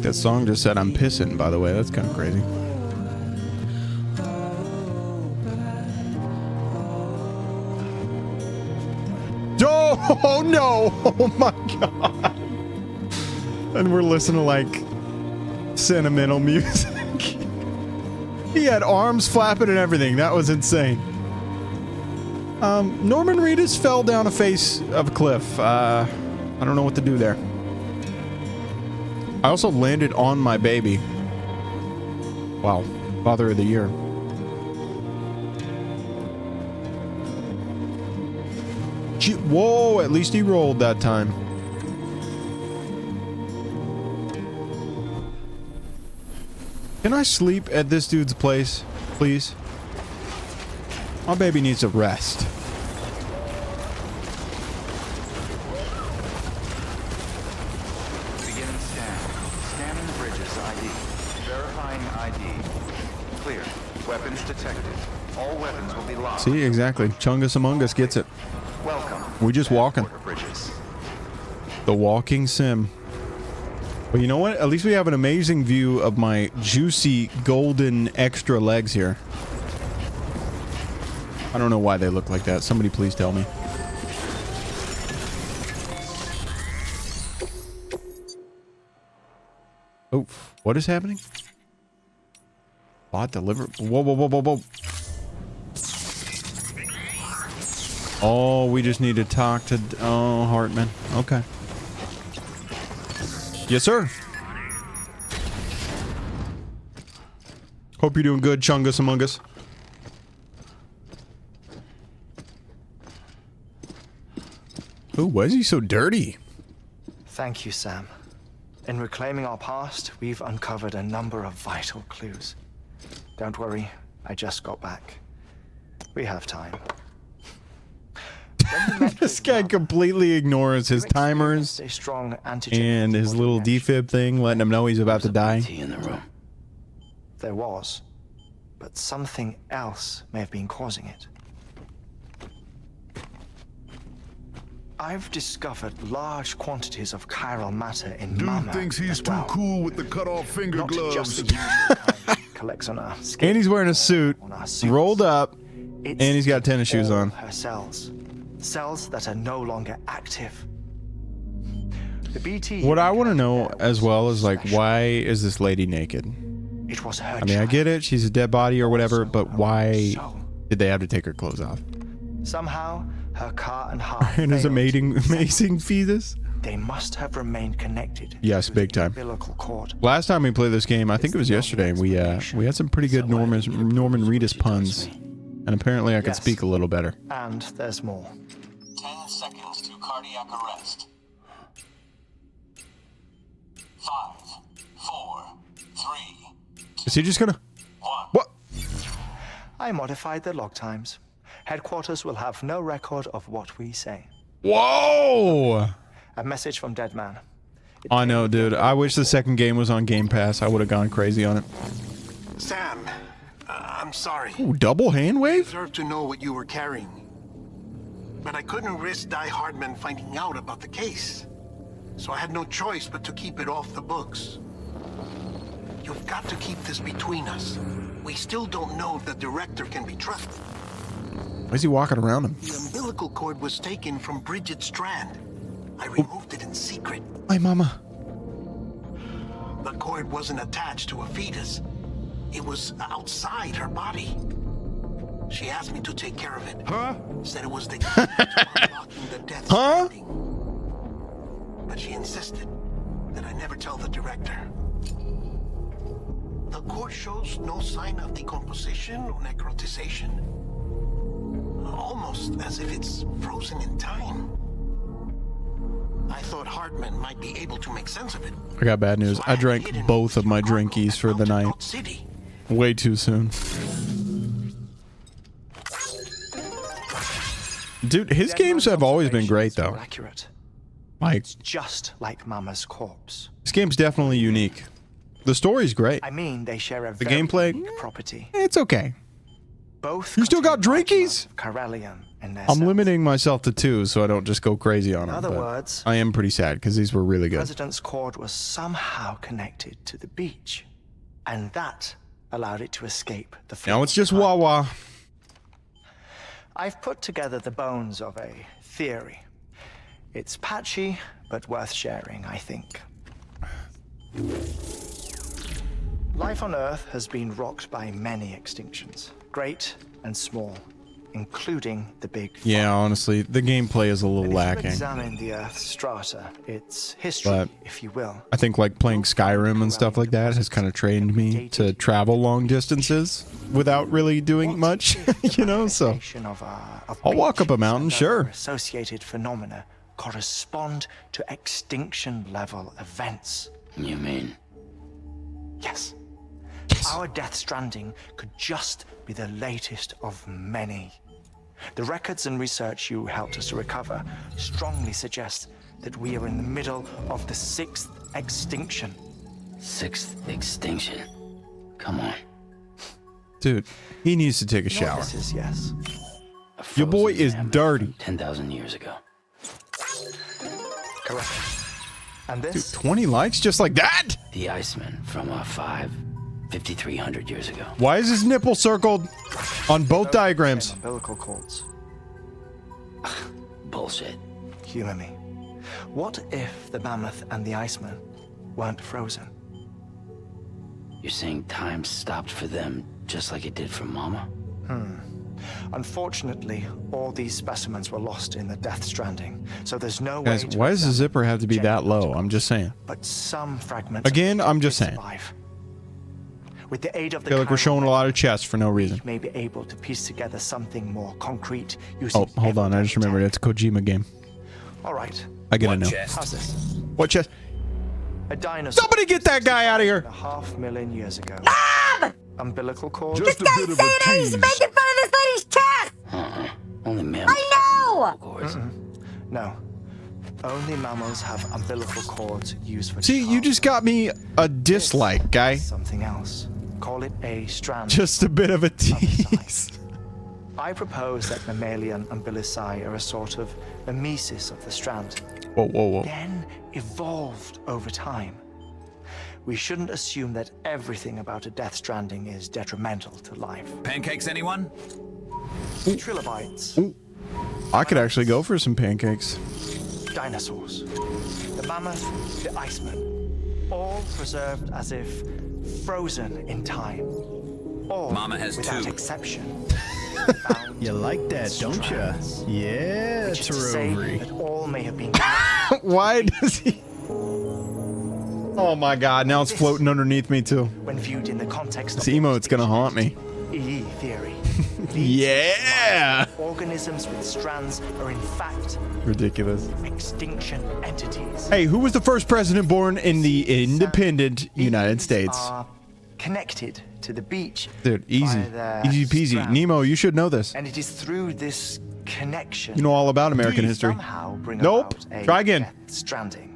That song just said I'm pissing, by the way. That's kind of crazy. Oh no! Oh my god! And we're listening to like sentimental music. He had arms flapping and everything. That was insane. Norman Reedus fell down a face of a cliff. I don't know what to do there. I also landed on my baby. Wow. Father of the Year. Whoa, at least he rolled that time. Can I sleep at this dude's place, please? My baby needs a rest. Beginning scan. Scanning bridges ID. Verifying ID. Clear. Weapons detected. All weapons will be locked. See, exactly. Chungus Among Us gets it. Welcome. We just walking. Bridges. The walking sim. But you know what? At least we have an amazing view of my juicy golden extra legs here. I don't know why they look like that. Somebody please tell me. Oh, what is happening? Bot deliver. Whoa, whoa, whoa, whoa, whoa. Oh, we just need to talk to... Oh, Hartman. Okay. Yes, sir. Hope you're doing good, Chungus Among Us. Oh, why is he so dirty? Thank you, Sam. In reclaiming our past, we've uncovered a number of vital clues. Don't worry, I just got back. We have time. This guy completely ignores his timers A strong and his little defib thing, letting him know he's about to die. In the room. There was, but something else may have been causing it. I've discovered large quantities of chiral matter in Mama. Dude thinks he's too cool with the cut-off finger Not gloves. just the usual kind collects on our skin. And he's wearing a suit, rolled up, It's and he's got tennis shoes all on. Her cells. Cells that are no longer active. The BT. What I want to know as well is, like, why is this lady naked? It was her I mean, I get it, she's a dead body or whatever, but why did they have to take her clothes off? Somehow, her car and heart. And his amazing fetus? They must have remained connected. Yes, big time. Umbilical cord. Last time we played this game, I think it was yesterday, we had some pretty good Norman Reedus puns. And apparently I could speak a little better. And there's more. 10 seconds to cardiac arrest. 5, 4, 3. Is he just gonna... What? I modified the log times. Headquarters will have no record of what we say. Whoa! A message from Deadman. I know, dude. I wish the second game was on Game Pass. I would have gone crazy on it. Sam, I'm sorry. Ooh, double hand wave? I deserve to know what you were carrying. But I couldn't risk Die Hardman finding out about the case. So I had no choice but to keep it off the books. You've got to keep this between us. We still don't know if the director can be trusted. Why is he walking around him? The umbilical cord was taken from Bridget Strand. I removed it in secret. Hi, Mama. The cord wasn't attached to a fetus. It was outside her body. She asked me to take care of it. Huh? Said it was the key to unlocking the death stranding. But she insisted that I never tell the director. The cord shows no sign of decomposition or necrotization. Almost as if it's frozen in time. I thought Hartman might be able to make sense of it. I got bad news. I drank both of my drinkies for the night. Way too soon. Dude, his games have always been great, though. Accurate. Like, just like Mama's corpse. This game's definitely unique. The story's great. I mean, they share a The very gameplay, unique property. it's okay. Both You still got drinkies? Corellium in their I'm cells. limiting myself to 2 so I don't just go crazy on them. In other but words, I am pretty sad because these were really The good. president's cord was somehow connected to the beach, and that allowed it to escape the flow. Now it's just Wawa. I've put together the bones of a theory. It's patchy, but worth sharing, I think. Life on Earth has been rocked by many extinctions, great and small, including the big. Yeah, honestly, the gameplay is a little lacking. Examine the Earth's strata, its history, But if you will. I think like playing Skyrim and stuff like that has kind of trained me to travel long distances without really doing much, you know, so I'll walk up a mountain, sure. Associated phenomena correspond to extinction level events. You mean? Yes. Our Death Stranding could just be the latest of many. The records and research you helped us to recover strongly suggest that we are in the middle of the 6th extinction. 6th extinction? Come on. Dude, he needs to take a shower. Notices, yes. Your boy is dirty. 10,000 years ago. Correct. And Dude, this? 20 likes just like that? The Iceman from 5,300 years ago. Why is his nipple circled on both diagrams? Umbilical cords. Bullshit. Humor me. What if the Mammoth and the Iceman weren't frozen? You're saying time stopped for them just like it did for Mama? Unfortunately, all these specimens were lost in the Death Stranding, so there's no way Guys, to why does the examine zipper have to be that low? I'm just saying. But some fragments Again, I'm just saying. survive. With the aid of I the feel like we're chiral showing a lot of chest for no reason. you may be able to piece together something more concrete using Oh, hold on. I just remembered it's a Kojima game. All right. I gotta know. How's this? What chest? A dinosaur. Somebody get that guy out of here. 500,000 years ago. Umbilical cord. Just a bit of a tease. Making fun of this lady's chest! Only mammals. I know! No. Only mammals have umbilical cords used for See, you just got me a dislike, guy. something else. Call it a strand. Just a bit of a tease. I propose that mammalian umbilici are a sort of mimesis of the strand. Whoa, whoa, whoa. Then evolved over time. We shouldn't assume that everything about a Death Stranding is detrimental to life. Pancakes, anyone? Trilobites, Ooh. I could actually go for some pancakes. dinosaurs, the mammoth, the Iceman, all preserved as if frozen in time. All Mama has without two. exception. You like that, don't ya? Yeah, Which is to say Tarovery. that all may have been Why does he? Oh my god, now it's floating underneath me too. when viewed in the context This of emote's gonna haunt me. EE theory. Yeah! Organisms with strands are in fact Ridiculous. extinction entities. Hey, who was the first president born in the independent United States? Are connected to the beach. Dude, easy. by their Easy peasy. strands. Nemo, you should know this. And it is through this connection You know all about American we history. somehow bring Nope. about a Try again. Death Stranding.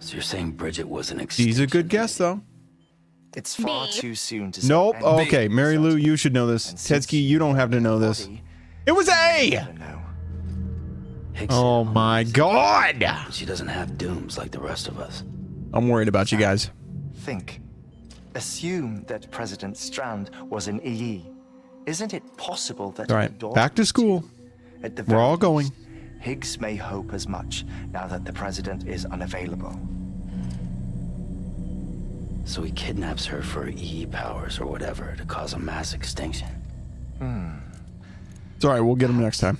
So you're saying Bridget was an He's a good guess, though. It's far too soon to say. Nope. anything. Okay, Mary Lou, you should know this. Tetsky, you don't have to know this. It was A! Oh my god! She doesn't have dooms like the rest of us. I'm worried about you guys. Think. Assume that President Strand was an EE. Isn't it possible that All right, back to school. at the We're all very going. least, Higgs may hope as much now that the president is unavailable. So he kidnaps her for EE powers or whatever to cause a mass extinction. It's alright, we'll get him next time.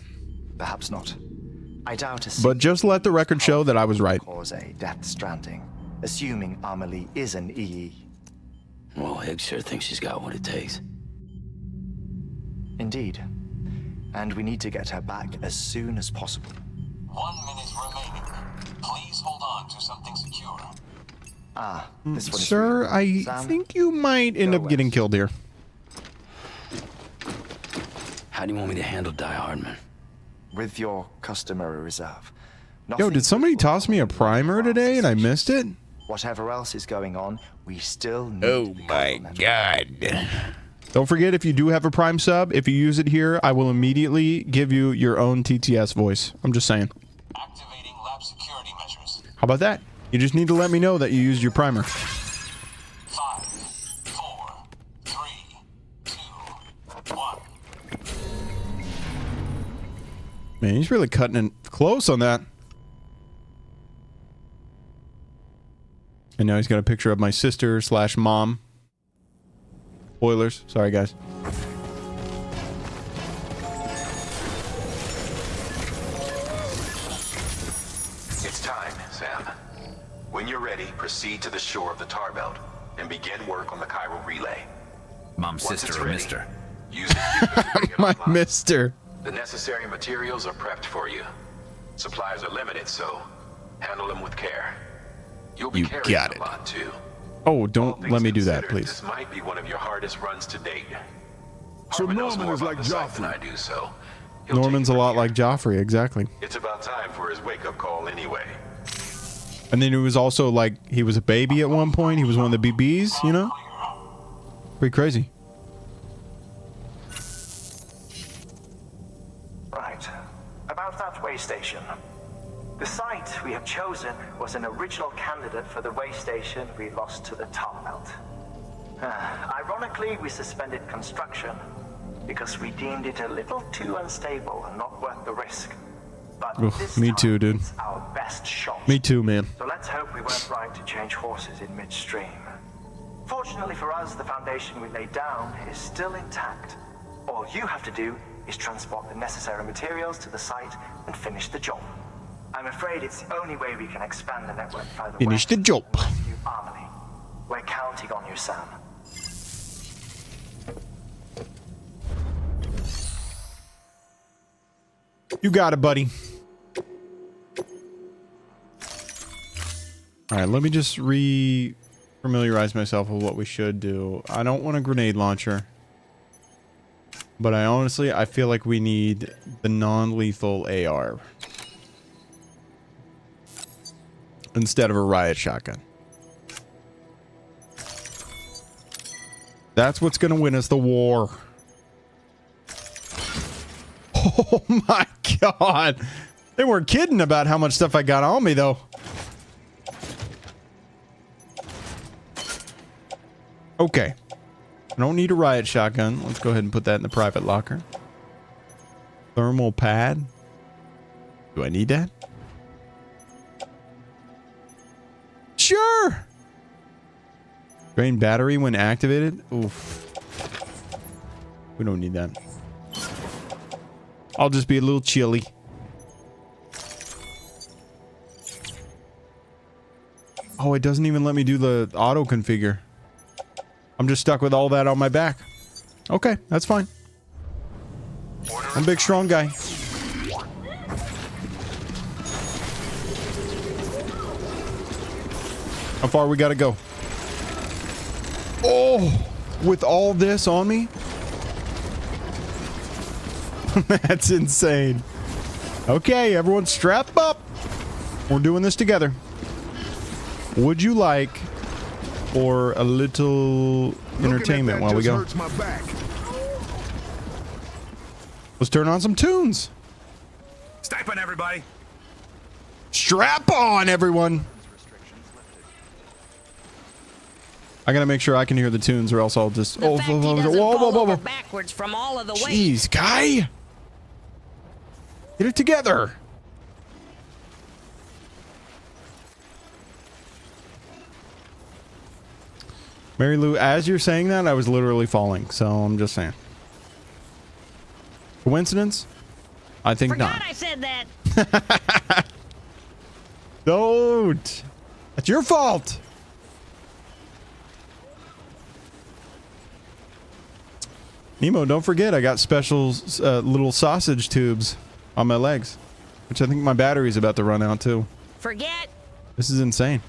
Perhaps not. I doubt a But just let the record show that I was right. cause a Death Stranding, assuming Amelie is an EE. Well, Higgs sure thinks she's got what it takes. Indeed. And we need to get her back as soon as possible. 1 minute remaining. Please hold on to something secure. Ah, this one is Sir, real. I Sam, think you might end up getting killed here. How do you want me to handle Die Hardman? with your customary reserve. Yo, did somebody toss me a primer today and I missed it? Whatever else is going on, we still need Oh my god. Don't forget, if you do have a Prime sub, if you use it here, I will immediately give you your own TTS voice. I'm just saying. Activating lab security measures. How about that? You just need to let me know that you used your primer. 5, 4, 3, 2, 1. Man, he's really cutting it close on that. And now he's got a picture of my sister / mom. Spoilers. Sorry, guys. It's time, Sam. When you're ready, proceed to the shore of the tar belt and begin work on the chiral relay. Mom's Once sister it's or ready, mister? use it. My mister. The necessary materials are prepped for you. Supplies are limited, so handle them with care. You'll be You carrying got a it. lot too. Oh, don't let me do that, Considered, please. This might be one of your hardest runs to date. So Harmon knows Norman more is about like the site than Joffrey. I do, so Norman's a lot like Joffrey, exactly. it's about time for his wake-up call anyway. And then he was also like, he was a baby at one point. He was one of the BBs, you know? Pretty crazy. way station. The site we have chosen was an original candidate for the way station we lost to the Top Belt. Ironically, we suspended construction because we deemed it a little too unstable and not worth the risk. But Oof, me too, dude. it's our best shot. Me too, man. So let's hope we weren't right to change horses in midstream. Fortunately for us, the foundation we laid down is still intact. All you have to do is transport the necessary materials to the site and finish the job. I'm afraid it's the only way we can expand the network further Finish west the job. to rescue Harmony. We're counting on you, Sam. You got it, buddy. All right, let me just re-familiarize myself with what we should do. I don't want a grenade launcher. But I feel like we need the non-lethal AR. Instead of a riot shotgun. That's what's going to win us the war. Oh my god. They weren't kidding about how much stuff I got on me, though. Okay. I don't need a riot shotgun. Let's go ahead and put that in the private locker. Thermal pad. Do I need that? Sure. Drain battery when activated. Oof. We don't need that. I'll just be a little chilly. Oh, it doesn't even let me do the auto configure. I'm just stuck with all that on my back. Okay, that's fine. I'm a big, strong guy. How far we gotta go? Oh, with all this on me? That's insane. Okay, everyone strap up. We're doing this together. Would you like for a little entertainment while we go? Let's turn on some tunes. Strap on, everybody. Strap on, everyone. I gotta make sure I can hear the tunes, or else I'll just. Whoa. Backwards from all of the weight. Jeez, guy. Get it together. Mary Lou, as you're saying that, I was literally falling, so I'm just saying. Coincidence? I think not. I said that. Don't. That's your fault. Nemo, don't forget I got special little sausage tubes on my legs, which I think my battery's about to run out too. Forget. This is insane.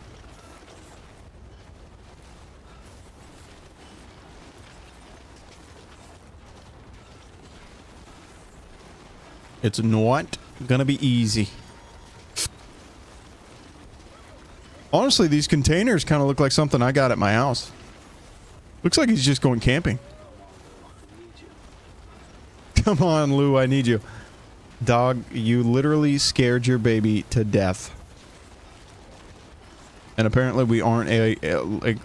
It's not gonna be easy. Honestly, these containers kind of look like something I got at my house. Looks like he's just going camping. Come on, Lou, I need you. Dog, you literally scared your baby to death. And apparently we aren't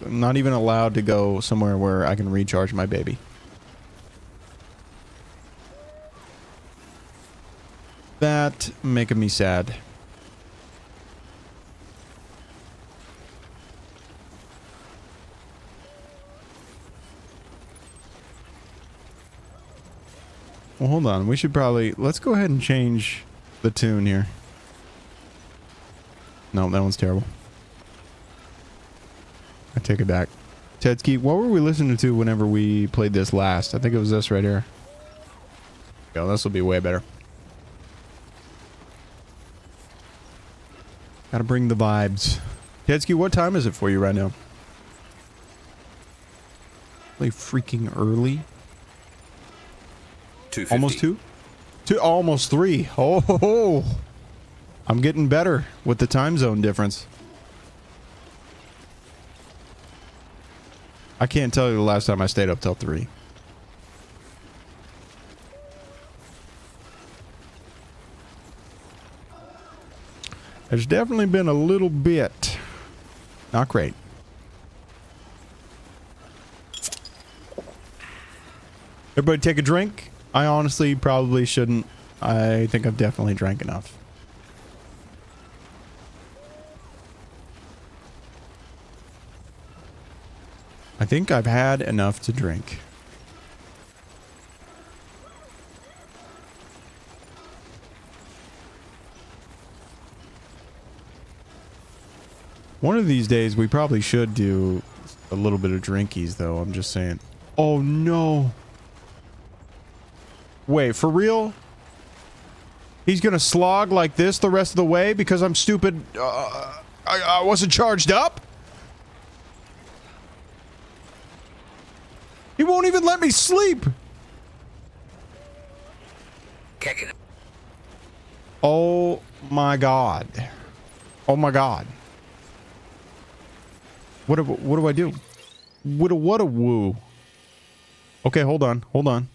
not even allowed to go somewhere where I can recharge my baby. That making me sad. Well, hold on. We should probably... Let's go ahead and change the tune here. No, that one's terrible. I take it back. Tedski, what were we listening to whenever we played this last? I think it was this right here. Yo, this will be way better. Gotta bring the vibes. Tedski, what time is it for you right now? Really freaking early. 2:50. Almost 2? Almost 3. Oh, I'm getting better with the time zone difference. I can't tell you the last time I stayed up till 3. There's definitely been a little bit not great. Everybody take a drink. I honestly probably shouldn't. I think I've definitely drank enough. I think I've had enough to drink. One of these days we probably should do a little bit of drinkies though, I'm just saying. Oh no. Wait, for real? He's gonna slog like this the rest of the way because I'm stupid. I wasn't charged up? He won't even let me sleep. Oh my god. Oh my god. What do I do? What a woo. Okay, hold on. Hold on.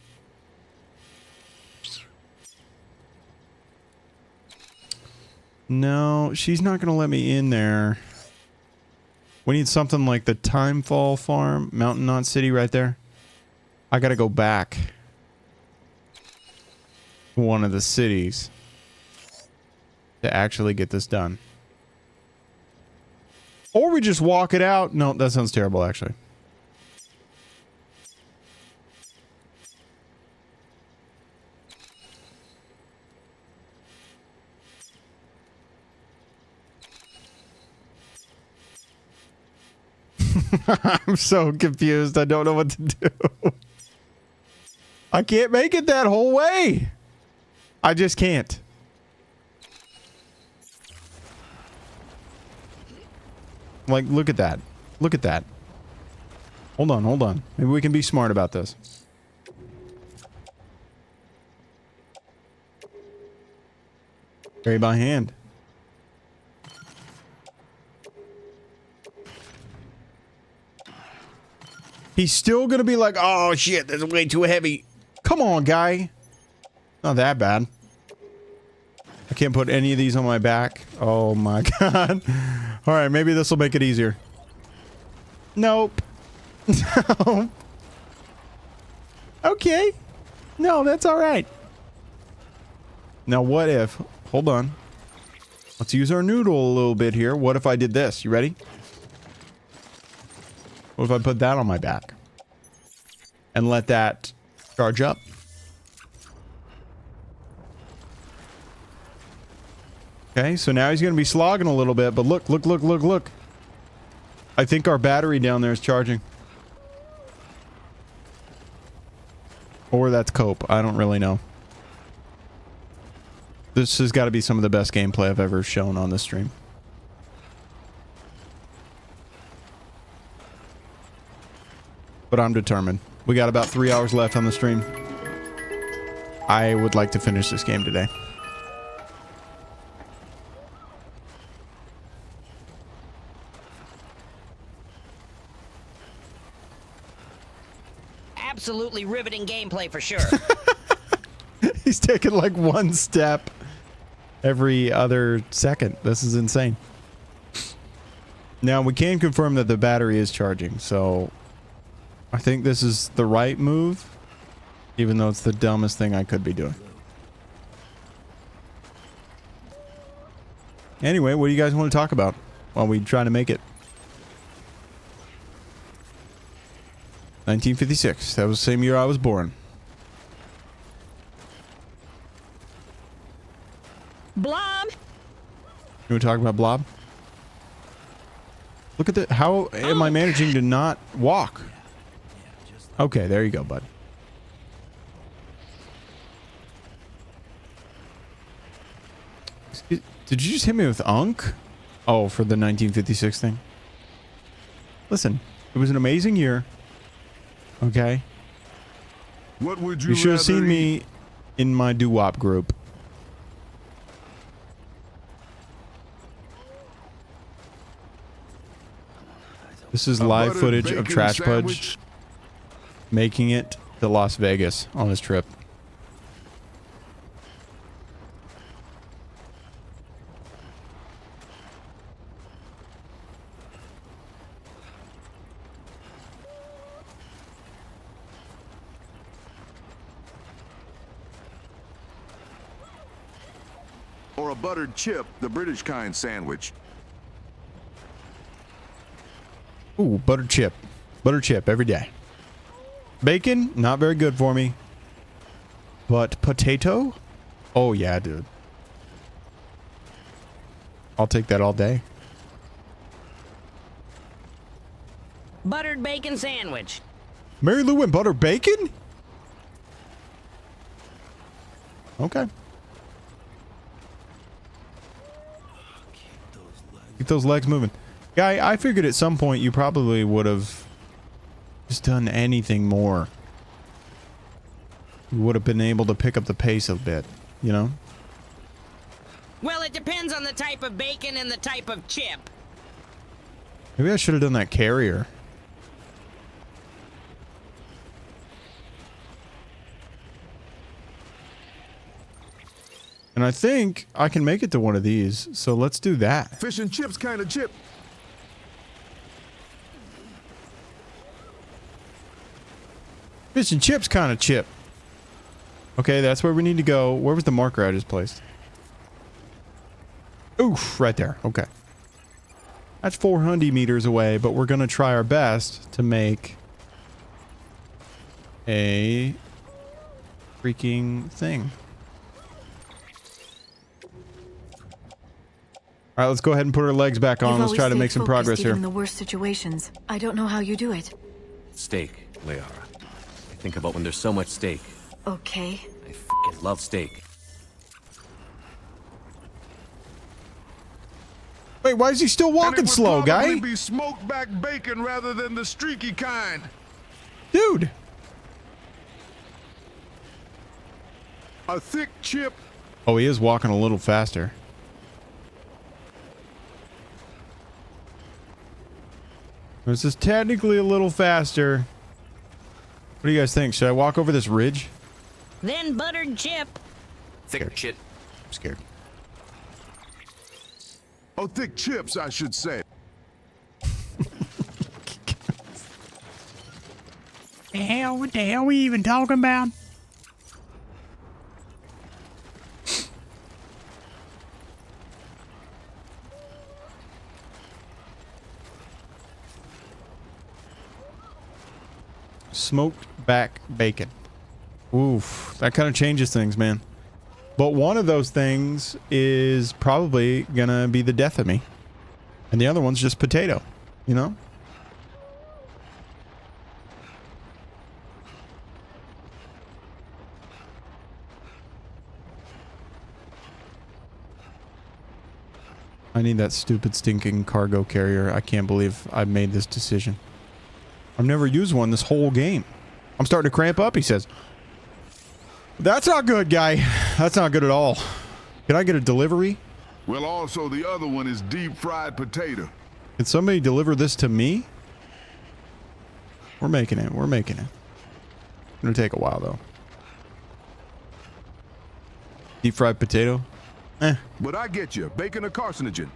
No, she's not gonna let me in there. We need something like the Timefall Farm, Mountain Knot City right there. I gotta go back to one of the cities to actually get this done. Or we just walk it out. No, that sounds terrible, actually. I'm so confused. I don't know what to do. I can't make it that whole way. I just can't. Like, look at that. Look at that. Hold on, hold on. Maybe we can be smart about this. Carry by hand. He's still gonna be like, oh shit, that's way too heavy. Come on, guy. Not that bad. I can't put any of these on my back. Oh my god. Alright, maybe this will make it easier. Nope. No. Okay. No, that's alright. Now what if... Hold on. Let's use our noodle a little bit here. What if I did this? You ready? What if I put that on my back? And let that charge up? Okay, so now he's going to be slogging a little bit, but look, look, look, look, look. I think our battery down there is charging. Or that's cope. I don't really know. This has got to be some of the best gameplay I've ever shown on this stream. But I'm determined. We got about 3 hours left on the stream. I would like to finish this game today. Absolutely riveting gameplay for sure. He's taking like one step every other second. This is insane. Now we can confirm that the battery is charging, so I think this is the right move, even though it's the dumbest thing I could be doing. Anyway, what do you guys want to talk about while we try to make it? 1956. That was the same year I was born. Blob! You want to talk about Blob? Look at the... How am I managing to not walk? Okay, there you go, bud. Did you just hit me with Unk? Oh, for the 1956 thing? Listen, it was an amazing year. Okay? What would You should have seen me in my doo-wop group. This is live footage of Trash Pudge making it to Las Vegas on his trip. or a buttered chip, the British kind sandwich. Ooh, buttered chip. Buttered chip every day. Bacon, not very good for me. But potato? Oh, yeah, dude. I'll take that all day. Buttered bacon sandwich. Mary Lou and butter bacon? Okay. Keep those legs moving. Guy, I figured at some point you probably would have just done anything more. You would have been able to pick up the pace a bit, you know? Well, it depends on the type of bacon and the type of chip. Maybe I should have done that carrier. And I think I can make it to one of these, so let's do that. Fish and chips kind of chip. Fish and chips kind of chip. Okay, that's where we need to go. Where was the marker I just placed? Oof, right there. Okay. That's 400 meters away, but we're going to try our best to make a freaking thing. All right, let's go ahead and put our legs back on. Let's try to make some progress here. In the worst situations. I don't know how you do it. Steak, Liara. I think about when there's so much steak. Okay. I freaking love steak. Wait, why is he still walking slow, guy? It would probably be smoked back bacon rather than the streaky kind. Dude. A thick chip. Oh, he is walking a little faster. This is technically a little faster. What do you guys think? Should I walk over this ridge? Then buttered chip. Thick chip. I'm scared. Oh, thick chips, I should say. What the hell are we even talking about? Smoked back bacon. Oof, that kind of changes things, man. But one of those things is probably gonna be the death of me. And the other one's just potato, you know? I need that stupid stinking cargo carrier. I can't believe I made this decision. I've never used one this whole game. I'm starting to cramp up, he says. That's not good, guy. That's not good at all. Can I get a delivery? Well, also, the other one is deep fried potato. Can somebody deliver this to me? We're making it. We're making it. It's gonna take a while, though. Deep fried potato? Eh. But I get you. Bacon or carcinogen?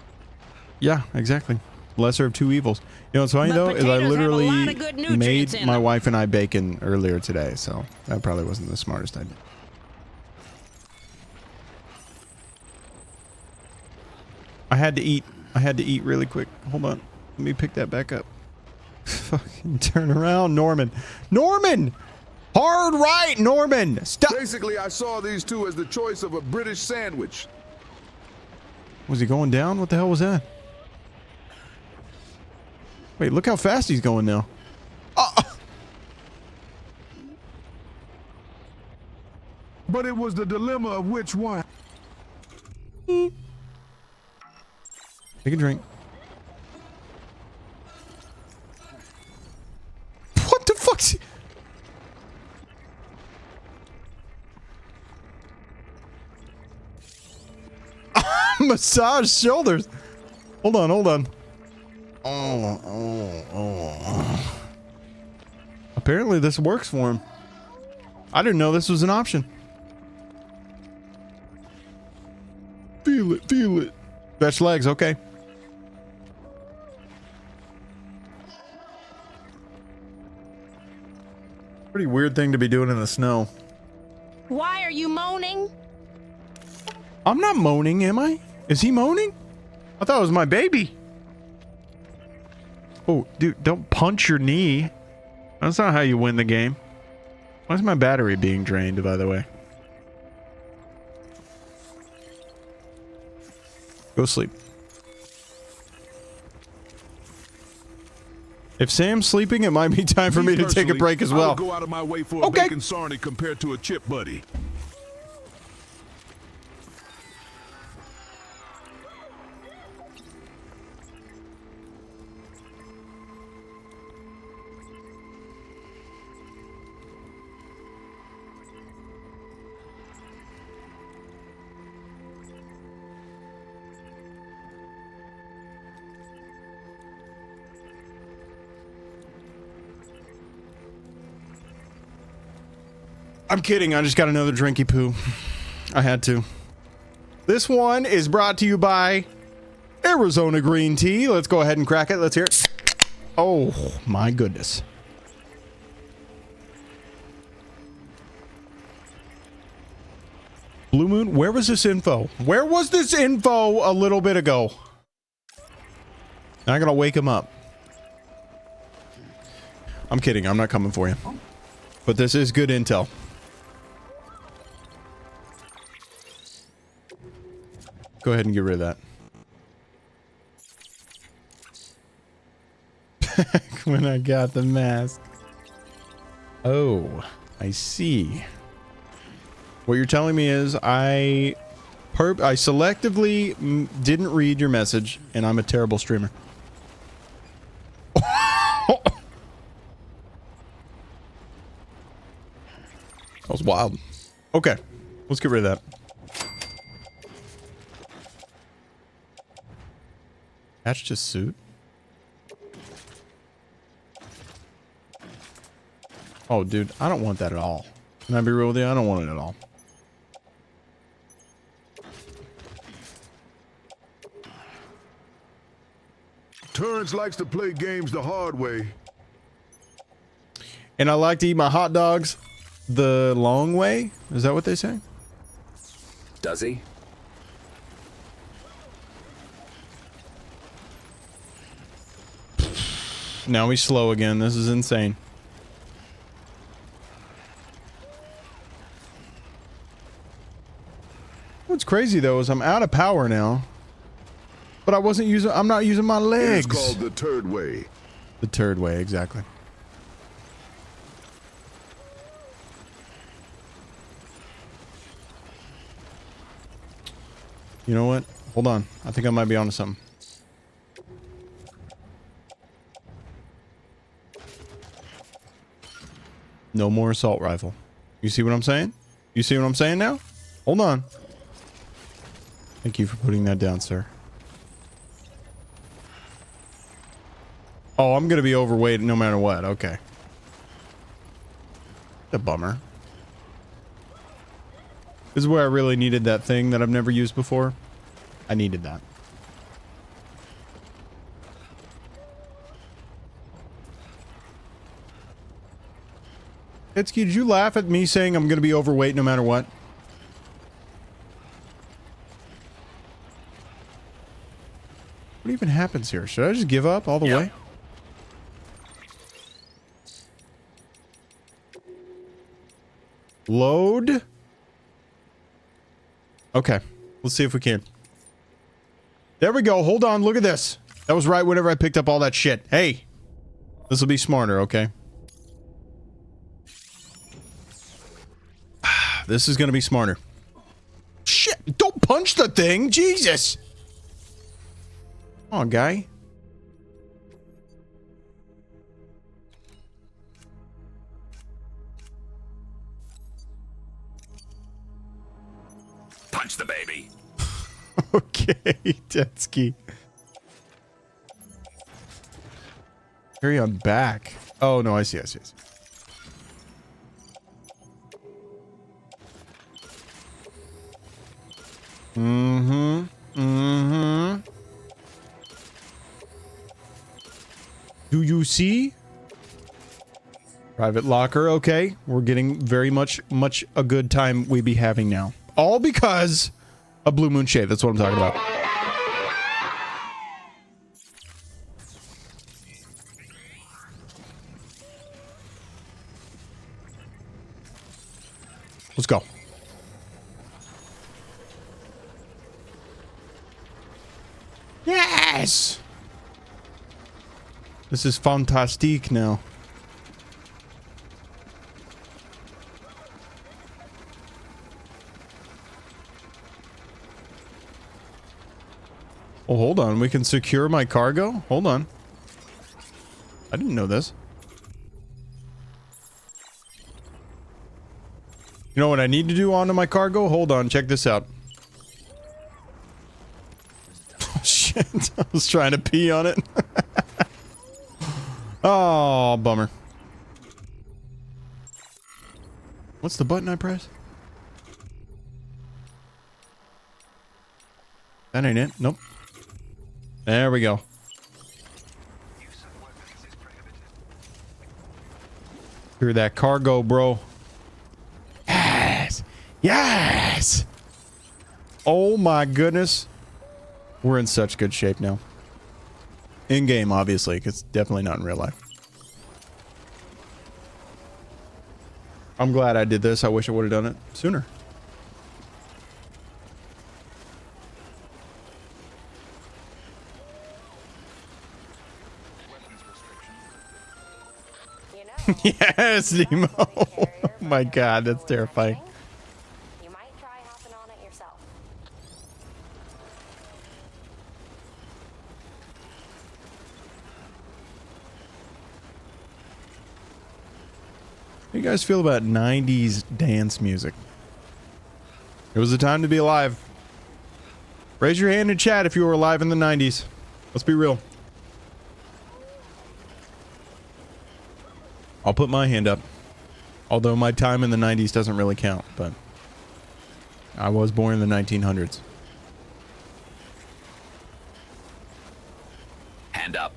Yeah, exactly. Lesser of two evils. You know what's funny, But though, is I potatoes have a literally lot of good nutrients made in my them. wife and I bacon earlier today, so that probably wasn't the smartest idea. I had to eat. I had to eat really quick. Hold on. Let me pick that back up. Fucking turn around, Norman. Norman! Hard right, Norman! Stop! Basically, I saw these two as the choice of a British sandwich. Was he going down? What the hell was that? Wait, look how fast he's going now. But it was the dilemma of which one. Take a drink. What the fuck's he? Massage shoulders. Hold on, hold on. Oh. Apparently this works for him. I didn't know this was an option. Feel it, feel it. Stretch legs, okay. Pretty weird thing to be doing in the snow. Why are you moaning? I'm not moaning, am I? Is he moaning? I thought it was my baby. Oh, dude, don't punch your knee. That's not how you win the game. Why is my battery being drained, by the way? Go sleep. If Sam's sleeping, it might be time for me to take a break as well. I'll go out of my way for a bacon sarnie compared to a chip buddy. I'm kidding. I just got another drinky poo. I had to. This one is brought to you by Arizona Green Tea. Let's go ahead and crack it. Let's hear it. Oh, my goodness. Blue Moon, where was this info? Where was this info a little bit ago? Now I gotta wake him up. I'm kidding. I'm not coming for you. But this is good intel. Go ahead and get rid of that. When I got the mask. Oh, I see. What you're telling me is I selectively didn't read your message, and I'm a terrible streamer. That was wild. Okay, let's get rid of that. Attached to suit. Oh, dude, I don't want that at all. Can I be real with you? I don't want it at all. Terrence likes to play games the hard way. And I like to eat my hot dogs the long way. Is that what they say? Does he? Now he's slow again. This is insane. What's crazy though is I'm out of power now. But I'm not using my legs. It's called the turd way. The turd way, exactly. You know what? Hold on. I think I might be onto something. No more assault rifle. You see what I'm saying? You see what I'm saying now? Hold on. Thank you for putting that down, sir. Oh, I'm gonna be overweight no matter what. Okay. A bummer. This is where I really needed that thing that I've never used before. I needed that. Itsuki, did you laugh at me saying I'm gonna be overweight no matter what? What even happens here? Should I just give up all the way? Load. Okay. Let's see if we can. There we go. Hold on. Look at this. That was right whenever I picked up all that shit. Hey. This will be smarter, okay? This is going to be smarter. Shit. Don't punch the thing. Jesus. Come on, guy. Punch the baby. Okay, Detsky. Carry on back. Oh, no, I see. Do you see? Private locker. Okay, we're getting very much a good time we be having now. All because A Blue Moon shade. That's what I'm talking about. Let's go. Yes! This is fantastique now. Oh, hold on. We can secure my cargo? Hold on. I didn't know this. You know what I need to do onto my cargo? Hold on. Check this out. Oh, shit. I was trying to pee on it. Oh, bummer. What's the button I press? That ain't it. Nope. There we go. Through that cargo, bro. Yes. Yes. Oh my goodness. We're in such good shape now. In game, obviously, because definitely not in real life. I'm glad I did this. I wish I would have done it sooner. Yes, Nemo. Oh my god, that's terrifying. You might try hopping on it yourself. How do you guys feel about 90s dance music? It was a time to be alive. Raise your hand in chat if you were alive in the 90s. Let's be real. I'll put my hand up. Although my time in the 90s doesn't really count, but I was born in the 1900s. Hand up.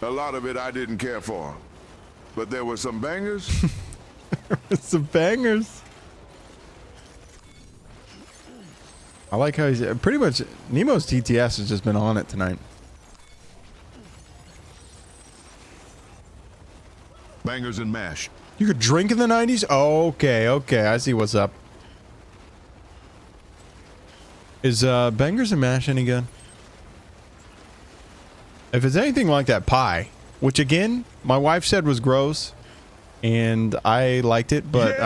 A lot of it I didn't care for, but there were some bangers. Some bangers. I like how he's pretty much Nemo's TTS has just been on it tonight. Bangers and mash. You could drink in the 90s? Oh, okay, okay. I see what's up. Is bangers and mash any good? If it's anything like that pie, which again, my wife said was gross, and I liked it, but yes.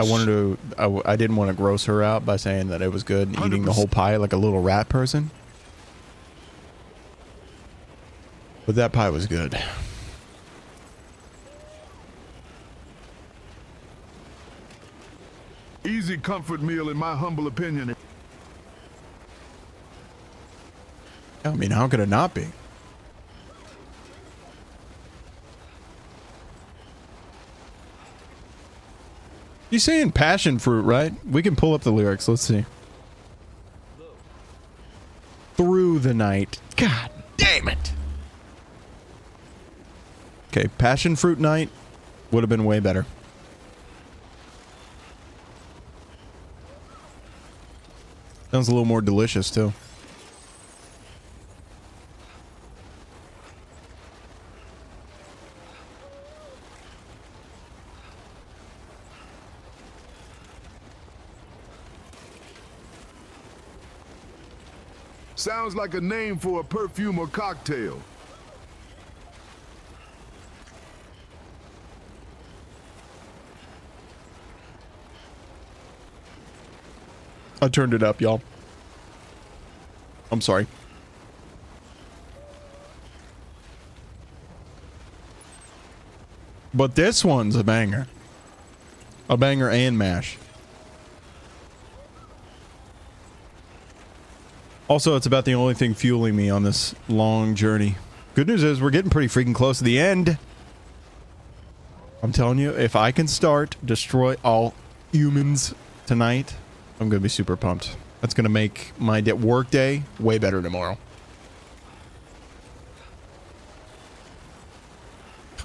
I didn't want to gross her out by saying that it was good and eating the whole pie like a little rat person. But that pie was good. Easy comfort meal in my humble opinion. I mean, how could it not be? You're saying passion fruit, right? We can pull up the lyrics. Let's see. Through the night. God damn it. Okay, passion fruit night would have been way better. Sounds a little more delicious, too. Sounds like a name for a perfume or cocktail. I turned it up, y'all. I'm sorry. But this one's a banger. A banger and mash. Also, it's about the only thing fueling me on this long journey. Good news is we're getting pretty freaking close to the end. I'm telling you, if I can start destroy all humans tonight, I'm going to be super pumped. That's going to make my work day way better tomorrow.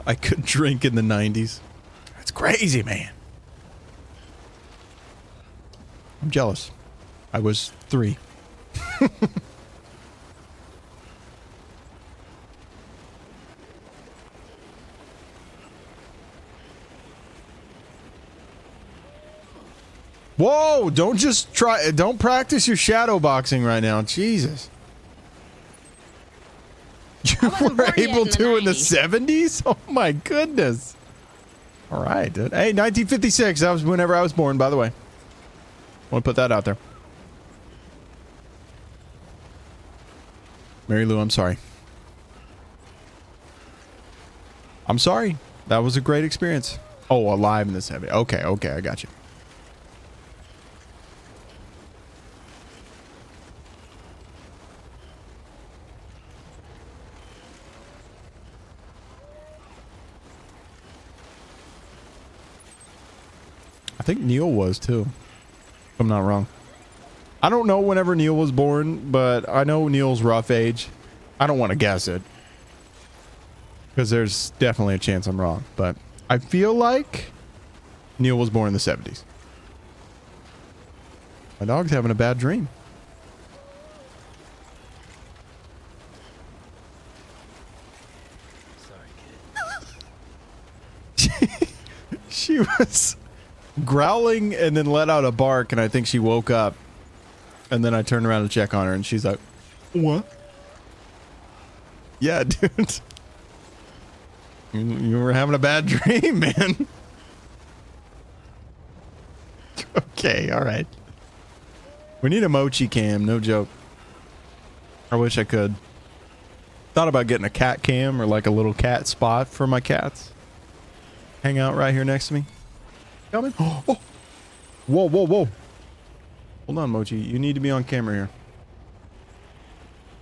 I could drink in the 90s. That's crazy, man. I'm jealous. I was 3. Whoa, don't practice your shadow boxing right now. Jesus. You were able to in the 70s? Oh my goodness. All right, dude. Hey, 1956. That was whenever I was born, by the way. Want to put that out there. Mary Lou, I'm sorry. I'm sorry. That was a great experience. Oh, alive in the 70s. Okay, okay, I got you. I think Neil was too, if I'm not wrong. I don't know whenever Neil was born, but I know Neil's rough age. I don't want to guess it, because there's definitely a chance I'm wrong, but I feel like Neil was born in the 70s. My dog's having a bad dream. Sorry, kid. She was growling and then let out a bark, and I think she woke up, and then I turned around to check on her and she's like, what? Yeah, dude, you were having a bad dream, man. Okay, all right, we need a mochi cam, no joke. I wish I could. Thought about getting a cat cam or like a little cat spot for my cats. Hang out right here next to me. Coming? Oh. Whoa, whoa, whoa. Hold on, Mochi. You need to be on camera here.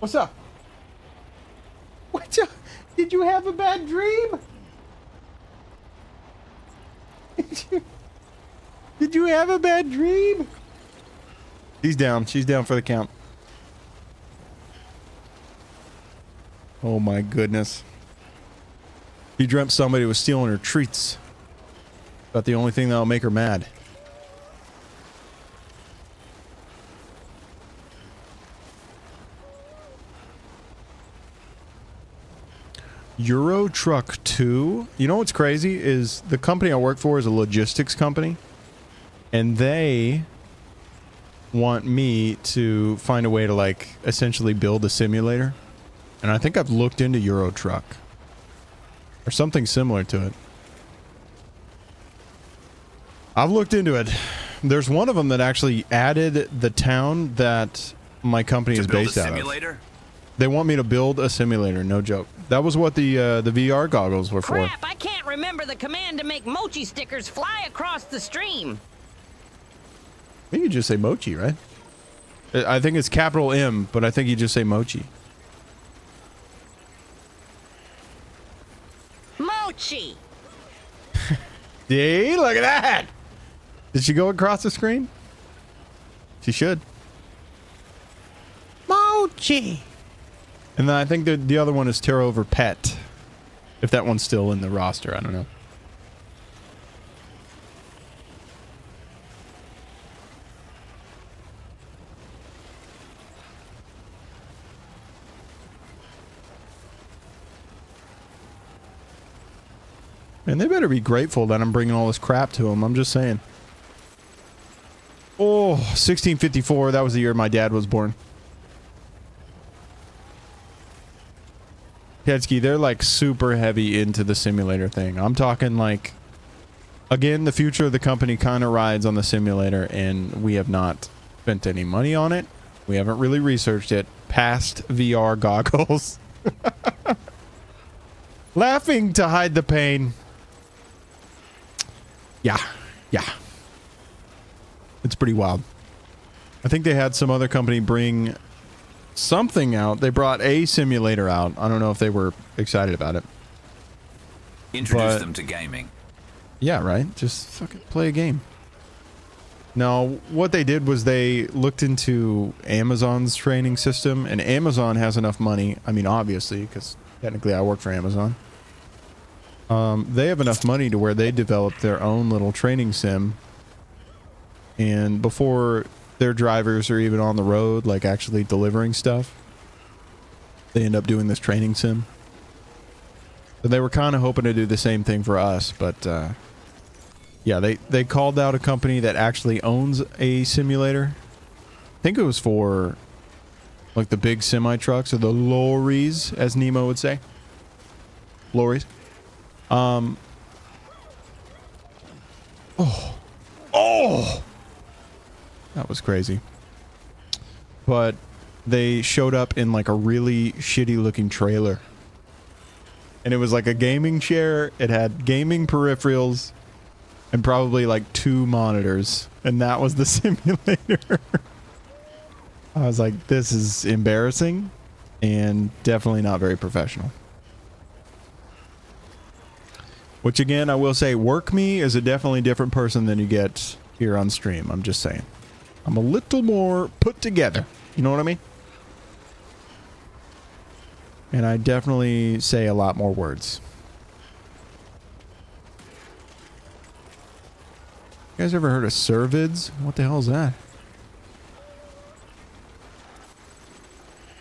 What's up? What's up? Did you have a bad dream? Did you have a bad dream? She's down. She's down for the count. Oh my goodness. She dreamt somebody was stealing her treats. About the only thing that'll make her mad. Euro Truck 2. You know what's crazy is the company I work for is a logistics company, and they want me to find a way to like essentially build a simulator. And I think I've looked into Euro Truck or something similar to it. I've looked into it. There's one of them that actually added the town that my company is based out of. They want me to build a simulator, no joke. That was what the VR goggles were for. Crap, I can't remember the command to make mochi stickers fly across the stream. I think you just say mochi, right? I think it's capital M, but I think you just say mochi. Mochi! See? Look at that! Did she go across the screen? She should. Mochi! And then I think the other one is Tear Over Pet. If that one's still in the roster, I don't know. And they better be grateful that I'm bringing all this crap to them. I'm just saying. Oh, 1654. That was the year my dad was born. Ketsky, they're like super heavy into the simulator thing. I'm talking like, again, the future of the company kind of rides on the simulator, and we have not spent any money on it. We haven't really researched it past VR goggles. Laughing to hide the pain. Yeah, yeah. It's pretty wild. I think they had some other company bring something out. They brought a simulator out. I don't know if they were excited about it. Introduce them to gaming. Yeah, right? Just fucking play a game. No, what they did was they looked into Amazon's training system, and Amazon has enough money. I mean, obviously, because technically I work for Amazon. They have enough money to where they developed their own little training sim And before their drivers are even on the road, like actually delivering stuff, they end up doing this training sim. So they were kind of hoping to do the same thing for us, but yeah, they called out a company that actually owns a simulator. I think it was for like the big semi trucks or the lorries, as Nemo would say. Lorries. Oh, that was crazy. But they showed up in like a really shitty looking trailer. And it was like a gaming chair. It had gaming peripherals and probably like 2 monitors. And that was the simulator. I was like, this is embarrassing and definitely not very professional. Which again, I will say, WorkMe is a definitely different person than you get here on stream. I'm just saying. I'm a little more put together. You know what I mean? And I definitely say a lot more words. You guys ever heard of Cervids? What the hell is that?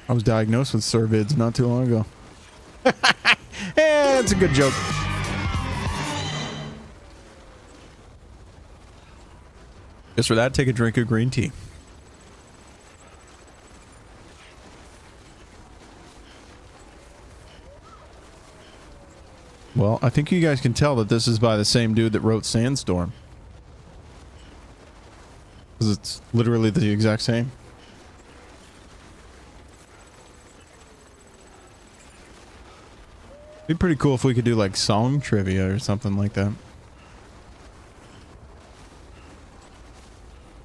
I was diagnosed with Cervids not too long ago. Yeah, it's a good joke. Just for that, take a drink of green tea. Well, I think you guys can tell that this is by the same dude that wrote Sandstorm. Because it's literally the exact same. It'd be pretty cool if we could do like song trivia or something like that.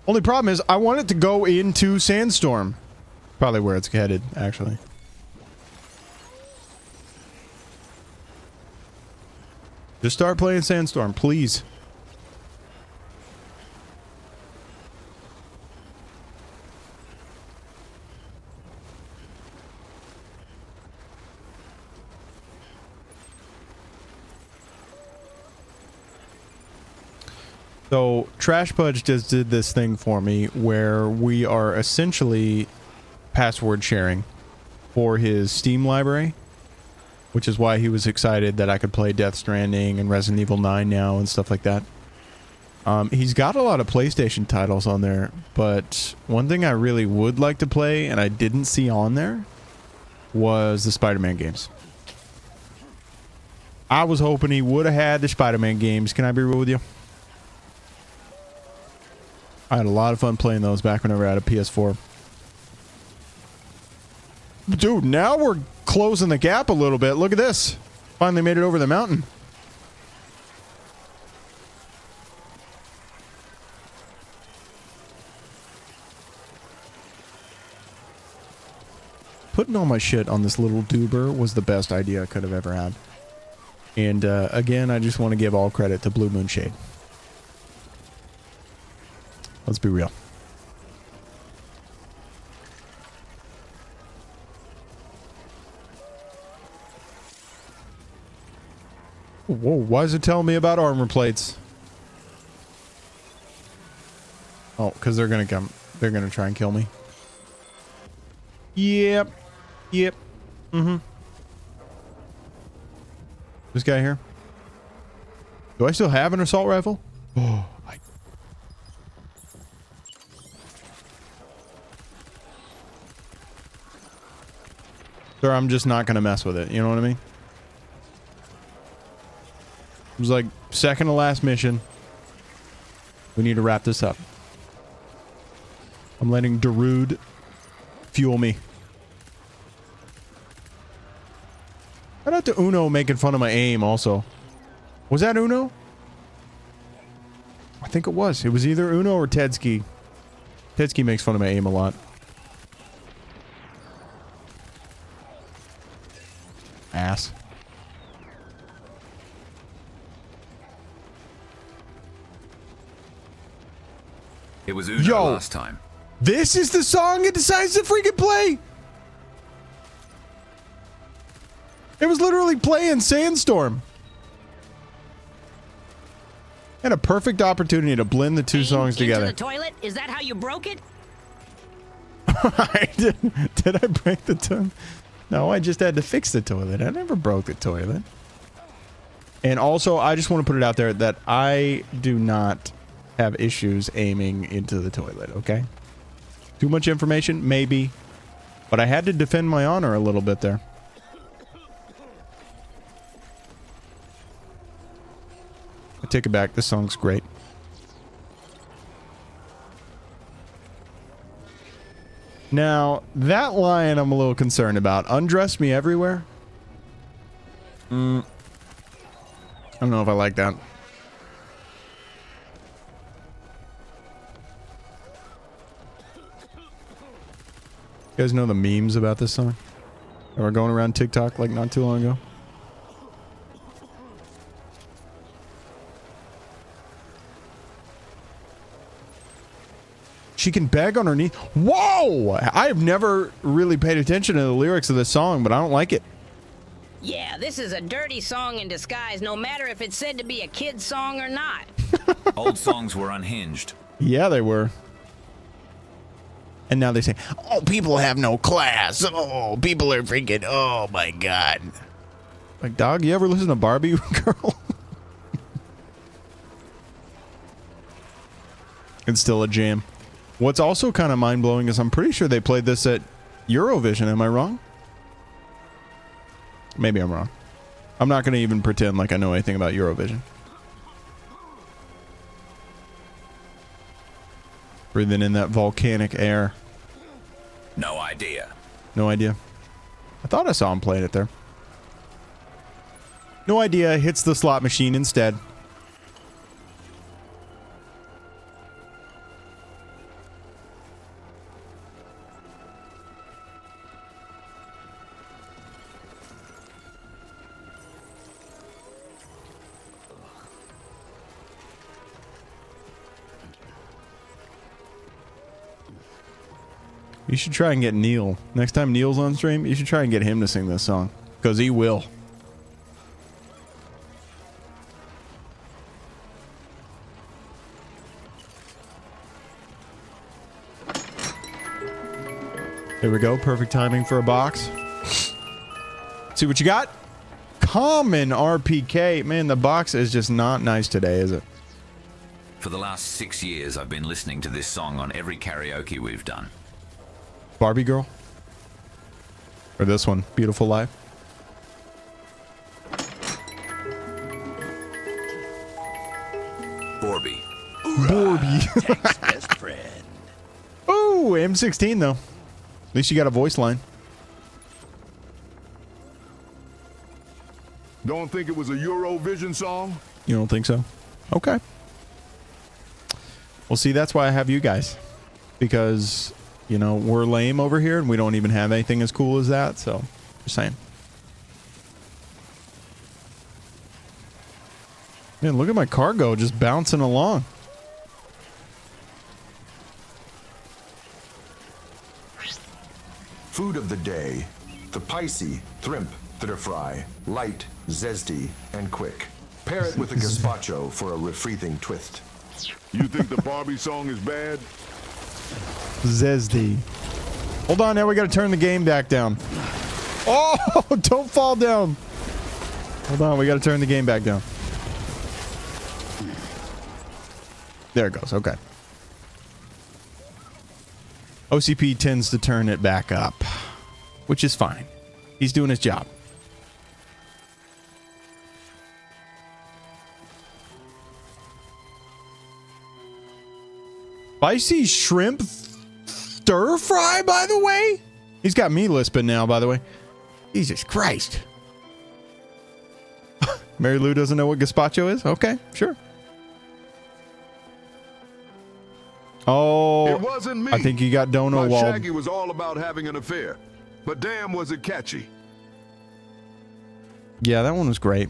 Only problem is I want it to go into Sandstorm. Probably where it's headed, actually. Just start playing Sandstorm, please. So Trash Pudge just did this thing for me where we are essentially password sharing for his Steam library, which is why he was excited that I could play Death Stranding and Resident Evil 9 now and stuff like that. He's got a lot of PlayStation titles on there, but one thing I really would like to play and I didn't see on there was the Spider-Man games. I was hoping he would have had the Spider-Man games. Can I be real with you? I had a lot of fun playing those back whenever I had a PS4. Dude, now we're closing the gap a little bit. Look at this. Finally made it over the mountain. Putting all my shit on this little duber was the best idea I could have ever had. And again, I just want to give all credit to Blue Moon Shade. Let's be real. Whoa, why is it telling me about armor plates? Oh, because they're gonna come. They're gonna try and kill me. Yep. Yep. Mm-hmm. This guy here. Do I still have an assault rifle? Oh, Sir, I'm just not gonna mess with it. You know what I mean? It was like second to last mission. We need to wrap this up. I'm letting Darude fuel me. Shout out to Uno making fun of my aim also. Was that Uno? I think it was. It was either Uno or Tedski. Tedski makes fun of my aim a lot. Ass. It was Uno last time. This is the song it decides to freaking play. It was literally playing Sandstorm. And a perfect opportunity to blend the two songs together. Into the toilet? Is that how you broke it? Did I break the toilet? No, I just had to fix the toilet. I never broke the toilet. And also, I just want to put it out there that I do not have issues aiming into the toilet, okay? Too much information? Maybe. But I had to defend my honor a little bit there. I take it back. This song's great. Now, that line I'm a little concerned about. Undress me everywhere? I don't know if I like that. You guys know the memes about this song? That were going around TikTok like not too long ago? She can beg on her knees. Whoa! I have never really paid attention to the lyrics of this song, but I don't like it. Yeah, this is a dirty song in disguise, no matter if it's said to be a kid's song or not. Old songs were unhinged. Yeah, they were. And now they say, oh, people have no class. Oh, people are freaking, oh my God. Like, dog, you ever listen to Barbie Girl? It's still a jam. What's also kind of mind-blowing is I'm pretty sure they played this at Eurovision. Am I wrong? Maybe I'm wrong. I'm not going to even pretend like I know anything about Eurovision. Breathing in that volcanic air. No idea. No idea. I thought I saw him playing it there. No idea. Hits the slot machine instead. You should try and get Neil. Next time Neil's on stream, you should try and get him to sing this song. Because he will. Here we go. Perfect timing for a box. See what you got? Common RPK. Man, the box is just not nice today, is it? For the last 6 years, I've been listening to this song on every karaoke we've done. Barbie Girl? Or this one, Beautiful Life? Borby. Borby. Best friend. Ooh, M16 though. At least you got a voice line. Don't think it was a Eurovision song? You don't think so? Okay. Well, see, that's why I have you guys. Because, you know, we're lame over here and we don't even have anything as cool as that. So, just saying. Man, look at my cargo just bouncing along. Food of the day. The Pisces, Thrimp, Thitterfry, light, zesty, and quick. Pair it with a gazpacho for a refreezing twist. You think the Barbie song is bad? Zesty. Hold on, now we gotta turn the game back down. Oh, don't fall down. Hold on, we gotta turn the game back down. There it goes, okay. OCP tends to turn it back up, which is fine. He's doing his job. Spicy shrimp stir fry, by the way? He's got me lisping now, by the way. Jesus Christ. Mary Lou doesn't know what gazpacho is? Okay, sure. Oh, it wasn't me. I think you got Dono My walled. Shaggy was all about having an affair, but damn was it catchy. Yeah, that one was great.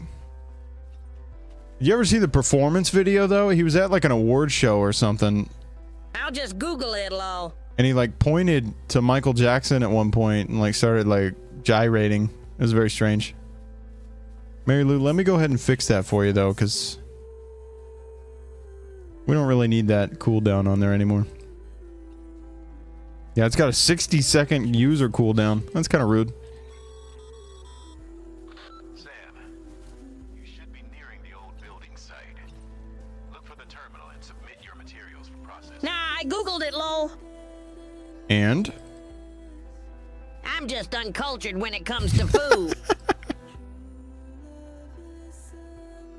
Did you ever see the performance video, though? He was at like an award show or something. I'll just Google it, lol. And he like pointed to Michael Jackson at one point and like started like gyrating. It was very strange. Mary Lou, let me go ahead and fix that for you though, because We don't really need that cooldown on there anymore. Yeah, it's got a 60-second user cooldown. That's kind of rude. Nah, I googled it, lol. And? I'm just uncultured when it comes to food.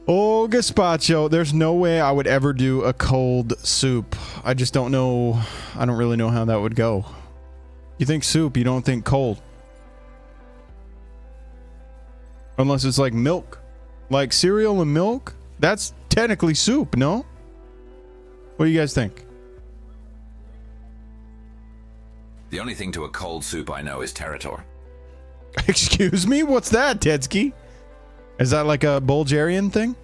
Oh, gazpacho. There's no way I would ever do a cold soup. I just don't know. I don't really know how that would go. You think soup, you don't think cold. Unless it's like milk. Like cereal and milk. That's technically soup, no? What do you guys think? The only thing to a cold soup I know is Territor. Excuse me? What's that, Tetsky? Is that like a Bulgarian thing?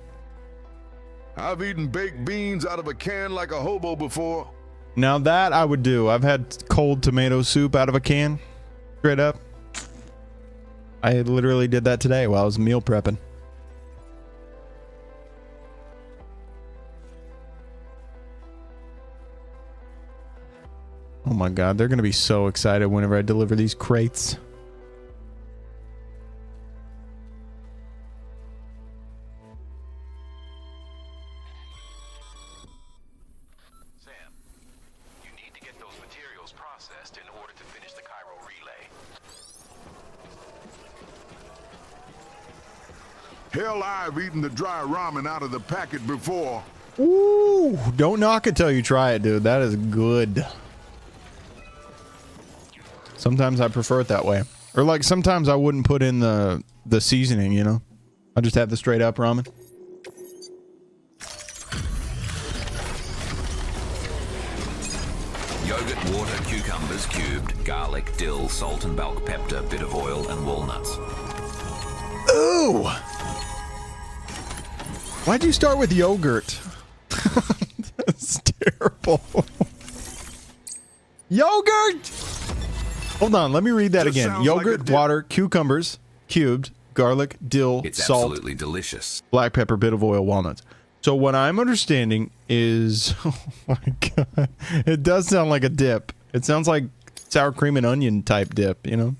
I've eaten baked beans out of a can like a hobo before. Now that I would do. I've had cold tomato soup out of a can. Straight up. I literally did that today while I was meal prepping. Oh my god, they're going to be so excited whenever I deliver these crates. Sam, you need to get those materials processed in order to finish the Cairo relay. Hell, I've eaten the dry ramen out of the packet before. Ooh, don't knock it till you try it, dude. That is good. Sometimes I prefer it that way. Or like sometimes I wouldn't put in the seasoning, you know? I just have the straight up ramen. Yogurt, water, cucumbers, cubed, garlic, dill, salt and bell pepper, bit of oil, and walnuts. Ooh! Why'd you start with yogurt? That's terrible. Yogurt! Hold on, let me read that again. Yogurt, like water, cucumbers, cubed, garlic, dill, it's salt, absolutely delicious. Black pepper, bit of oil, walnuts. So what I'm understanding is, oh my god, it does sound like a dip. It sounds like sour cream and onion type dip, you know?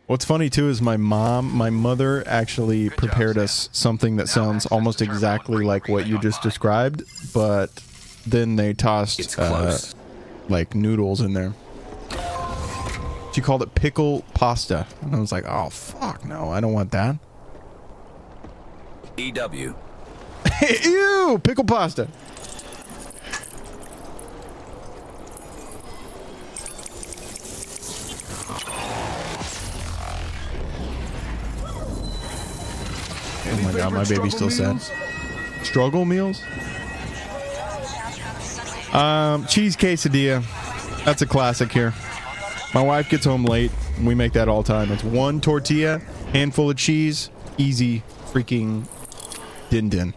What's funny too is my mother actually prepared us something that sounds almost exactly like what you just described, but then they tossed like noodles in there. She called it pickle pasta. And I was like, oh fuck no, I don't want that. EW. Ew, pickle pasta. Oh my god, my baby's still sad. Struggle meals? Cheese quesadilla. That's a classic here. My wife gets home late, and we make that all the time. It's one tortilla, handful of cheese, easy freaking din-din.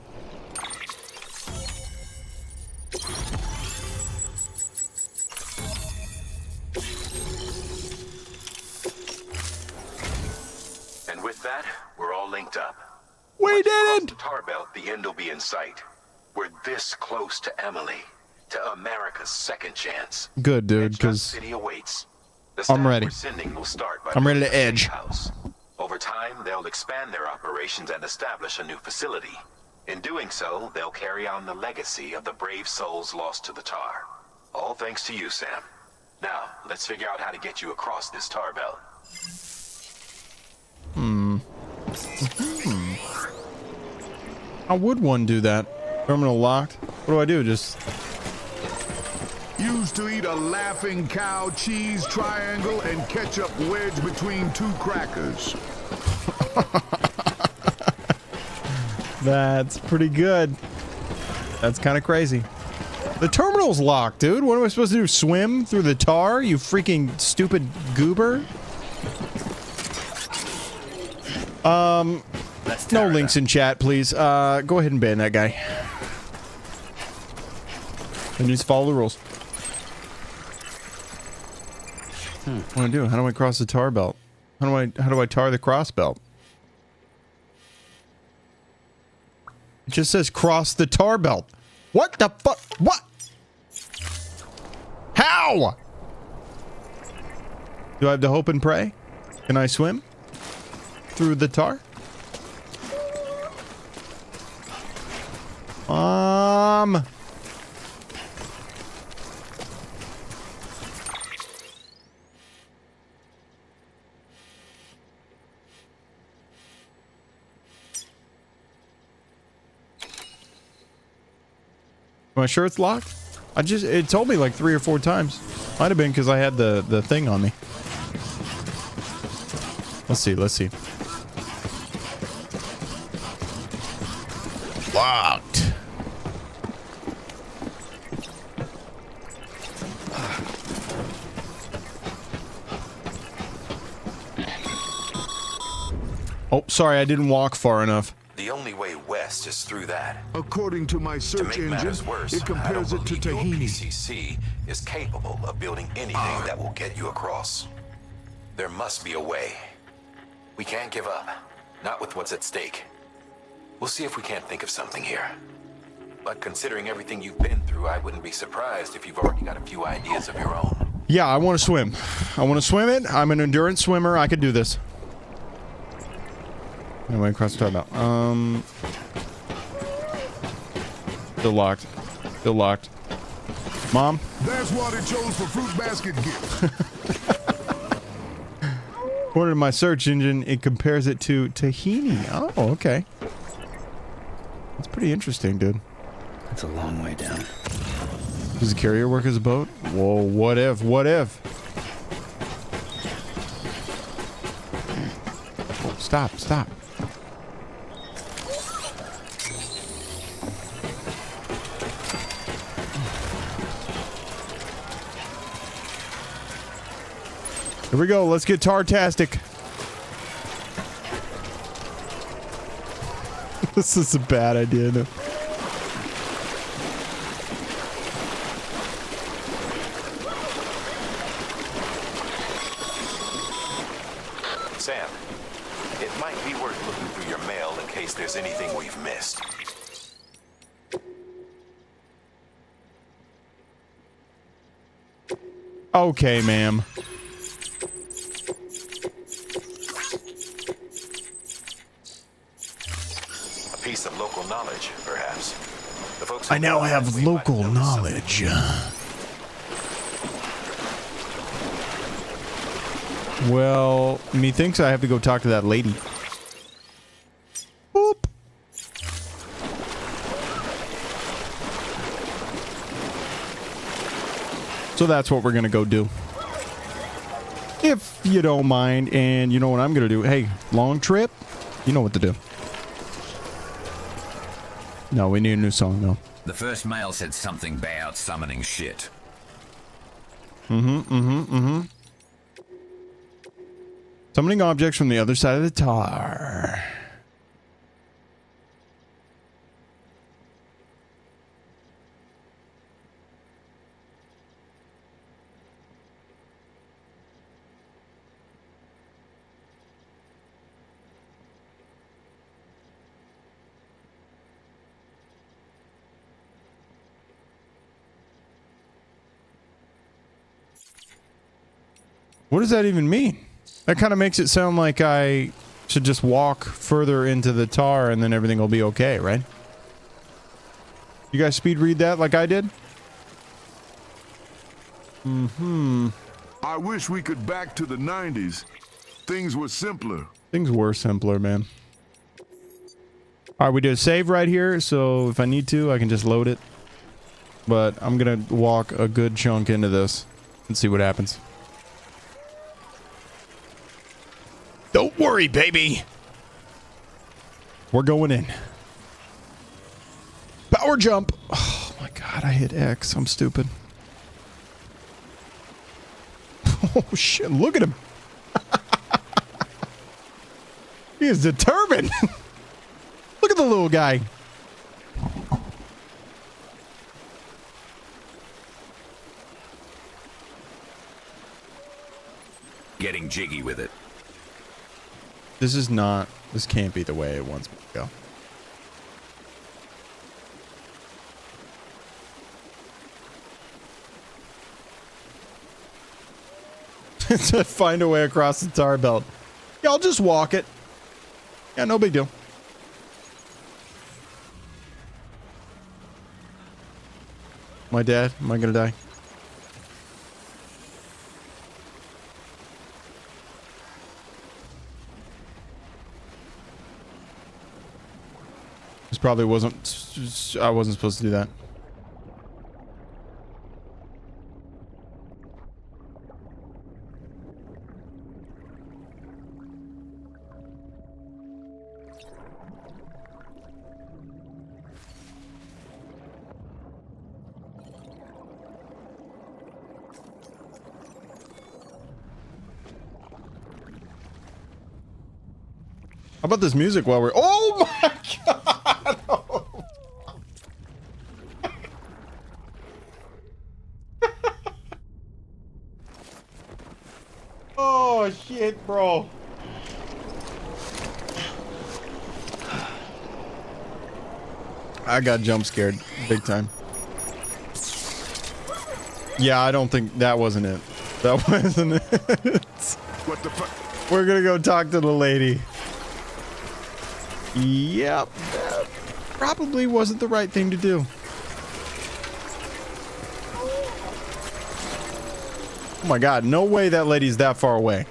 And with that, we're all linked up. We did it! Tar Belt, the end will be in sight. We're this close to Emily, to America's second chance. Good, dude, because City awaits. I'm ready. We're sending will start by I'm ready to edge. House. Over time, they'll expand their operations and establish a new facility. In doing so, they'll carry on the legacy of the brave souls lost to the tar. All thanks to you, Sam. Now, let's figure out how to get you across this tar belt. How would one do that? Terminal locked? What do I do? Just... Used to eat a laughing cow cheese triangle and ketchup wedge between two crackers. That's pretty good. That's kind of crazy. The terminal's locked, dude. What am I supposed to do? Swim through the tar? You freaking stupid goober? No links in chat, please. Go ahead and ban that guy. And just follow the rules. What do I do? How do I cross the tar belt? How do I tar the cross belt? It just says cross the tar belt. What the fuck? What? How? Do I have to hope and pray? Can I swim through the tar? Am I sure it's locked? It told me like 3 or 4 times. Might have been because I had the thing on me. Let's see, let's see. Locked. Oh, sorry, I didn't walk far enough. The only way west is through that. According to my search To make matters engine, worse, it compares I it don't to believe your Tahini. PCC is capable of building anything that will get you across. There must be a way. We can't give up. Not with what's at stake. We'll see if we can't think of something here. But considering everything you've been through, I wouldn't be surprised if you've already got a few ideas of your own. Yeah, I want to swim. I want to swim it. I'm an endurance swimmer. I could do this. Anyway, across the top now. Still locked. Still locked. Mom? That's what it chose for fruit basket gift. According to my search engine, it compares it to Tahini. Oh, okay. That's pretty interesting, dude. That's a long way down. Does the carrier work as a boat? Whoa, what if? What if? Oh, stop, stop. Here we go. Let's get Tartastic. This is a bad idea. No. Sam, it might be worth looking through your mail in case there's anything we've missed. Okay, ma'am. A piece of local knowledge, perhaps. The folks I now have local knowledge. Well, methinks I have to go talk to that lady. Boop. So that's what we're gonna go do. If you don't mind, and you know what I'm gonna do. Hey, long trip? You know what to do. No, we need a new song, though. The first mail said something about summoning shit. Summoning objects from the other side of the tar. What does that even mean? That kind of makes it sound like I should just walk further into the tar and then everything will be okay, right? You guys speed read that like I did? I wish we could back to the 90s. Things were simpler. Things were simpler, man. All right, we do a save right here, so if I need to, I can just load it. But I'm going to walk a good chunk into this and see what happens. Don't worry, baby. We're going in. Power jump. Oh my god, I hit X. I'm stupid. Oh shit, look at him. He is determined. Look at the little guy. Getting jiggy with it. This can't be the way it wants me to go. to find a way across the tar belt. Yeah, I'll just walk it. Yeah, no big deal. My dad, am I gonna die? This probably wasn't... I wasn't supposed to do that. How about this music while we're... Oh my god! Oh shit, bro. I got jump scared big time. Yeah, I don't think that wasn't it. That wasn't it. What the fuck? We're gonna go talk to the lady. Yep, that probably wasn't the right thing to do. Oh my god, no way that lady's that far away.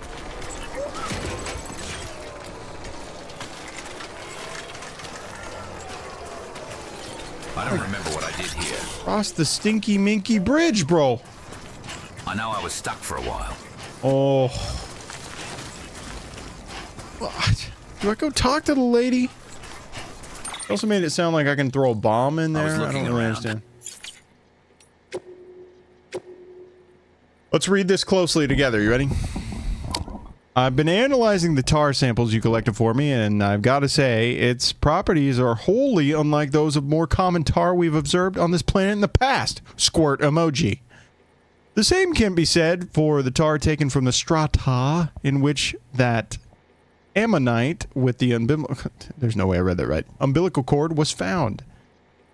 I don't remember what I did here. Cross the Stinky Minky Bridge, bro. I know I was stuck for a while. Oh. What? Do I go talk to the lady? It also made it sound like I can throw a bomb in there. I don't really understand. Let's read this closely together. You ready? I've been analyzing the tar samples you collected for me, and I've got to say, its properties are wholly unlike those of more common tar we've observed on this planet in the past. Squirt emoji. The same can be said for the tar taken from the strata in which that ammonite with the there's no way I read that right. Umbilical cord was found.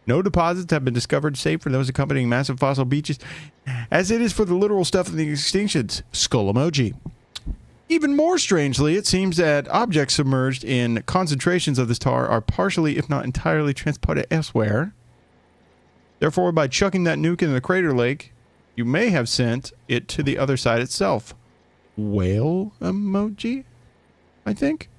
No deposits have been discovered save for those accompanying massive fossil beaches, as it is for the literal stuff of the extinctions. Skull emoji. Even more strangely, it seems that objects submerged in concentrations of this tar are partially, if not entirely, transported elsewhere. Therefore, by chucking that nuke in the crater lake, you may have sent it to the other side itself. Whale emoji? I think.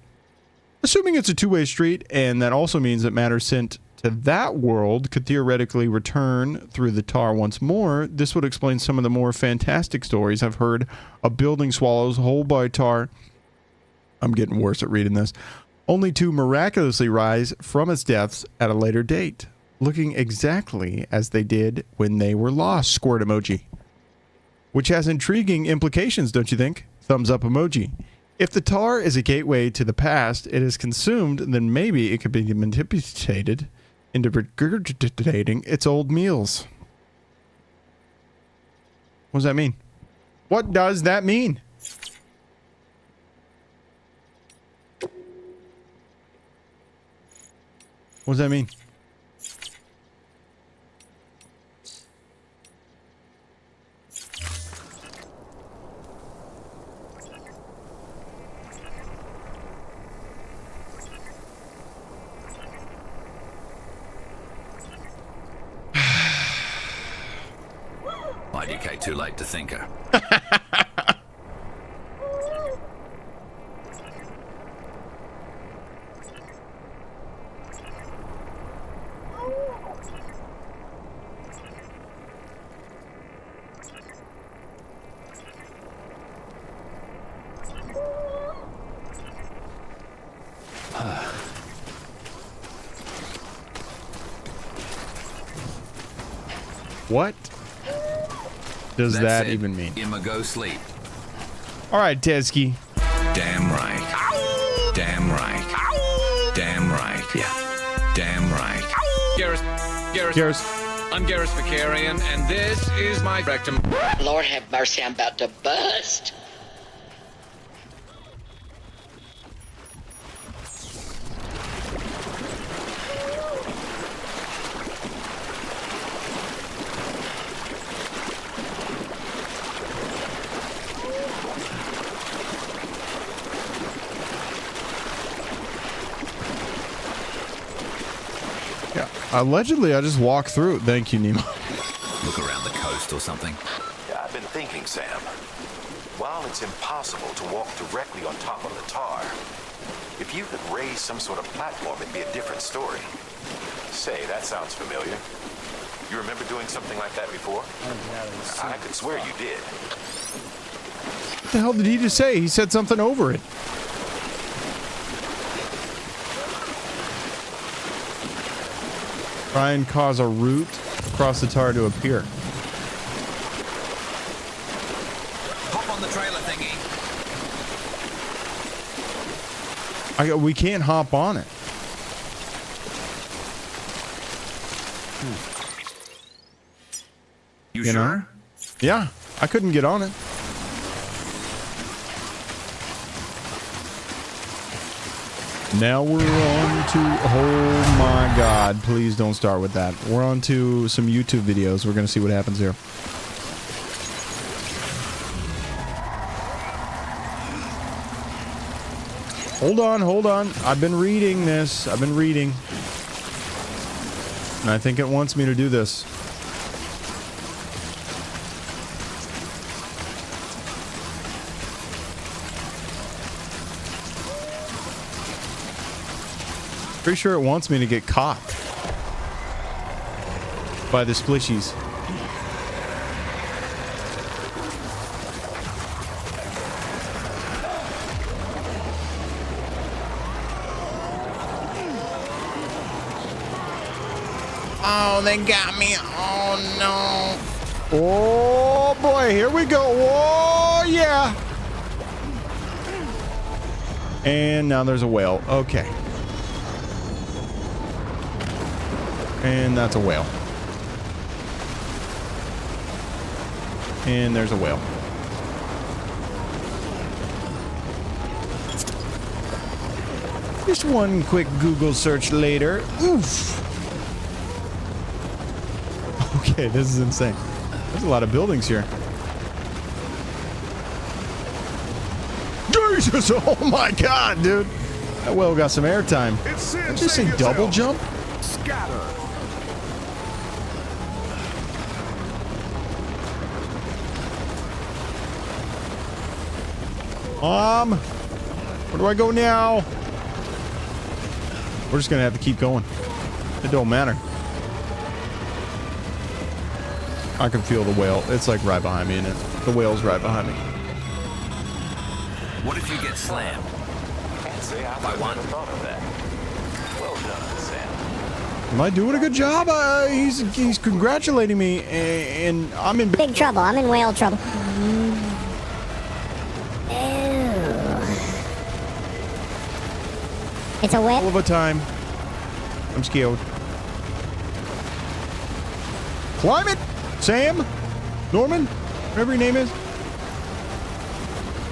Assuming it's a two-way street, and that also means that matter sent to that world could theoretically return through the tar once more, this would explain some of the more fantastic stories I've heard of building swallows whole by tar. I'm getting worse at reading this. Only to miraculously rise from its depths at a later date, looking exactly as they did when they were lost. Squirt emoji. Which has intriguing implications, don't you think? Thumbs up emoji. If the tar is a gateway to the past it is consumed, then maybe it could be manipulated into regurgitating its old meals. What does that mean? What does that mean? What does that mean? IDK too late to think her. What does That's that it. even mean? Imma go sleep. All right, Tezky. Damn right. Damn right. Damn right. Yeah. Damn right. Garrus. I'm Garrus Vakarian, and this is my rectum. Lord have mercy, I'm about to bust. Allegedly, I just walked through. Thank you, Nemo. Look around the coast or something. Yeah, I've been thinking, Sam. While it's impossible to walk directly on top of the tar, if you could raise some sort of platform, it'd be a different story. Say, that sounds familiar. You remember doing something like that before? I could swear you did. What the hell did he just say? He said something over it. Try and cause a route across the tar to appear. Hop on the trailer thingy. We can't hop on it. You sure? Know? Yeah, I couldn't get on it. Now we're on to, oh my god, please don't start with that. We're on to some YouTube videos. We're going to see what happens here. Hold on. I've been reading this. And I think it wants me to do this. Pretty sure it wants me to get caught by the splishies. Oh, they got me. Oh, no. Oh, boy. Here we go. Oh, yeah. And now there's a whale. Okay. And that's a whale. And there's a whale. Just one quick Google search later. Oof. Okay, this is insane. There's a lot of buildings here. Jesus! Oh my god, dude! That whale got some airtime. Did you just say double jump? Scatter. Where do I go now? We're just gonna have to keep going. It don't matter. I can feel the whale. It's like right behind me, isn't it? The whale's right behind me. What if you get slammed? Can't say I've never thought of that. Well done, Sam. Am I doing a good job? He's congratulating me, and I'm in big trouble. I'm in whale trouble. It's a whale. All of a time. I'm scared. Climb it! Sam? Norman? Whatever your name is?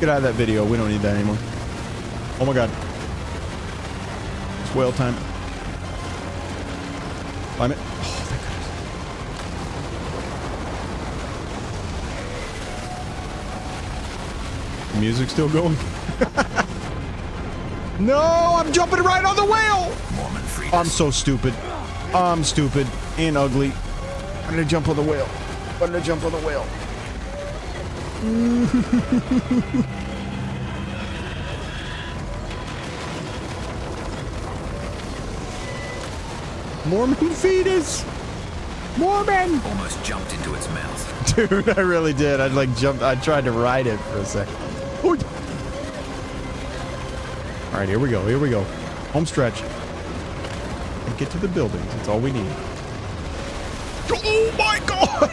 Get out of that video. We don't need that anymore. Oh my god. It's whale time. Climb it. Oh, thank goodness. The music's still going. No, I'm jumping right on the whale. I'm so stupid. I'm stupid and ugly. I'm gonna jump on the whale. I'm gonna jump on the whale. Mormon fetus. Mormon. Almost jumped into its mouth. Dude, I really did. I tried to ride it for a second. Ooh. All right, here we go. Home stretch. And get to the buildings. That's all we need. Oh my god!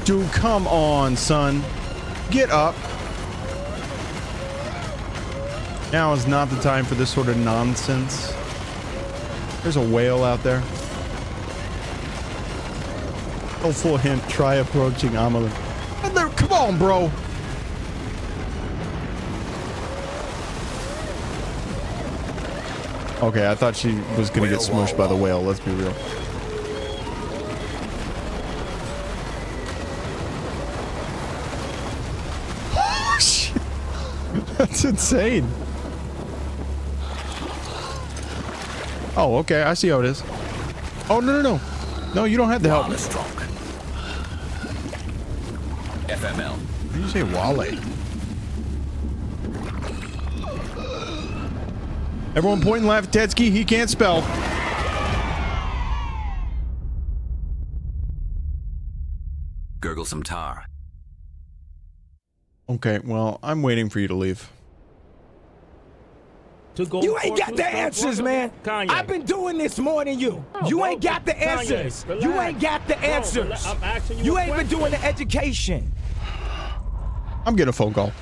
Dude, come on, son. Get up. Now is not the time for this sort of nonsense. There's a whale out there. Helpful hint, try approaching Amelie. Come on, bro. Okay, I thought she was gonna get smushed by the whale. Let's be real. Oh, shit. That's insane. Oh, okay. I see how it is. Oh, no, no, no. No, you don't have to help me. FML. What did you say, Wale? Everyone point and laugh at Tetsky. He can't spell. Gurgle some tar. Okay, well, I'm waiting for you to leave. You ain't got the answers, man. Kanye. I've been doing this more than you. You ain't got the answers. You ain't got the answers. I'm asking you ain't been doing the education. I'm getting a phone call.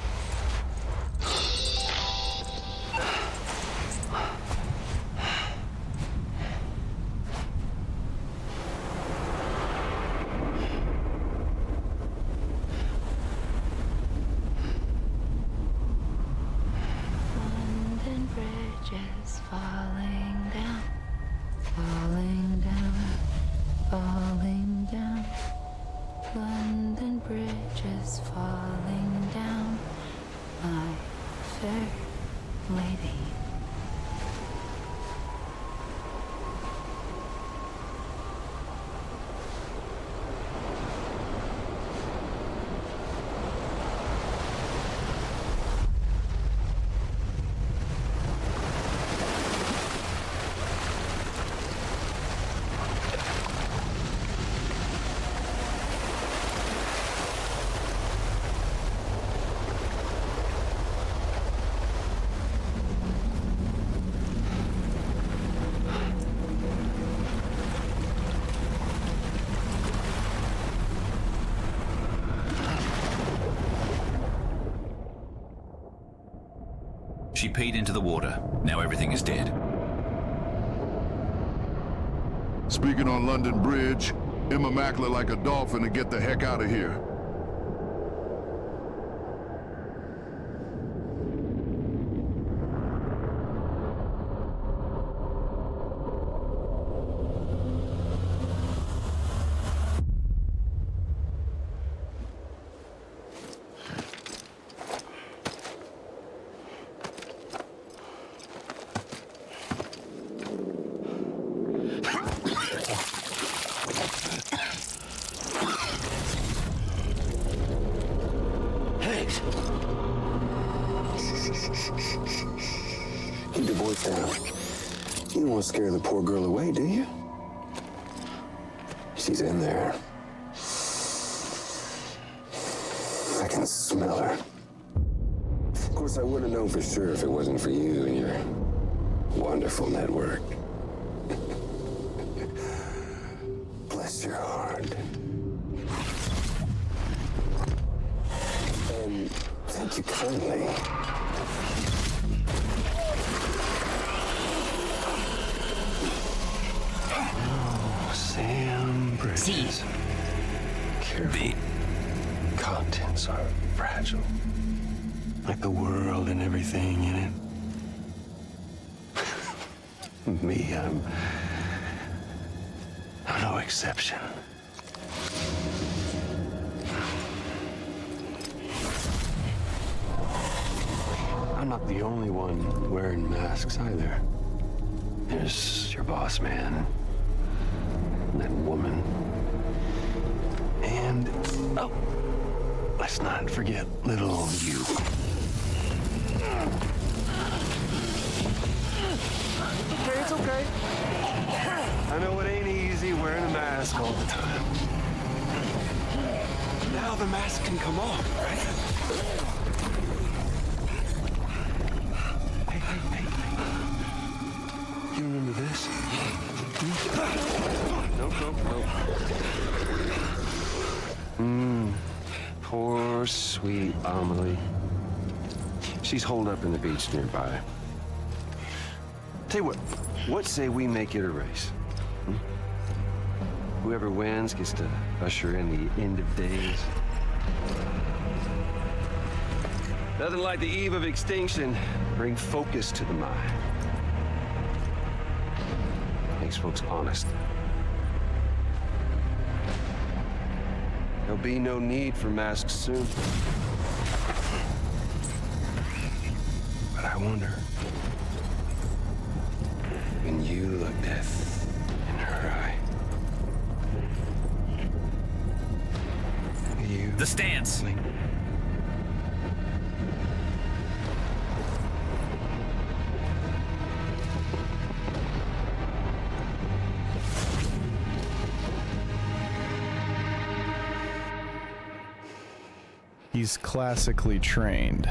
She peed into the water. Now everything is dead. Speaking on London Bridge, Emma Mackler like a dolphin to get the heck out of here. Keep your voice down. You don't want to scare the poor girl away, do you? She's in there. I can smell her. Of course, I wouldn't know for sure if it wasn't for you and your wonderful network. Bless your heart. And thank you kindly. Sam Bridges. Careful. Contents are fragile. Like the world and everything in it. Me, I'm no exception. I'm not the only one wearing masks either. There's your boss man. That woman. And, oh, let's not forget little you. Okay, it's okay. I know it ain't easy wearing a mask all the time. Now the mask can come off, right? Hey. You remember this? Nope. Poor, sweet Amelie. She's holed up in the beach nearby. Tell you what say we make it a race? Whoever wins gets to usher in the end of days. Nothing like the eve of extinction. Bring focus to the mind. these folks honest. There'll be no need for masks soon. But I wonder, when you look death in her eye, you... The stance! He's classically trained.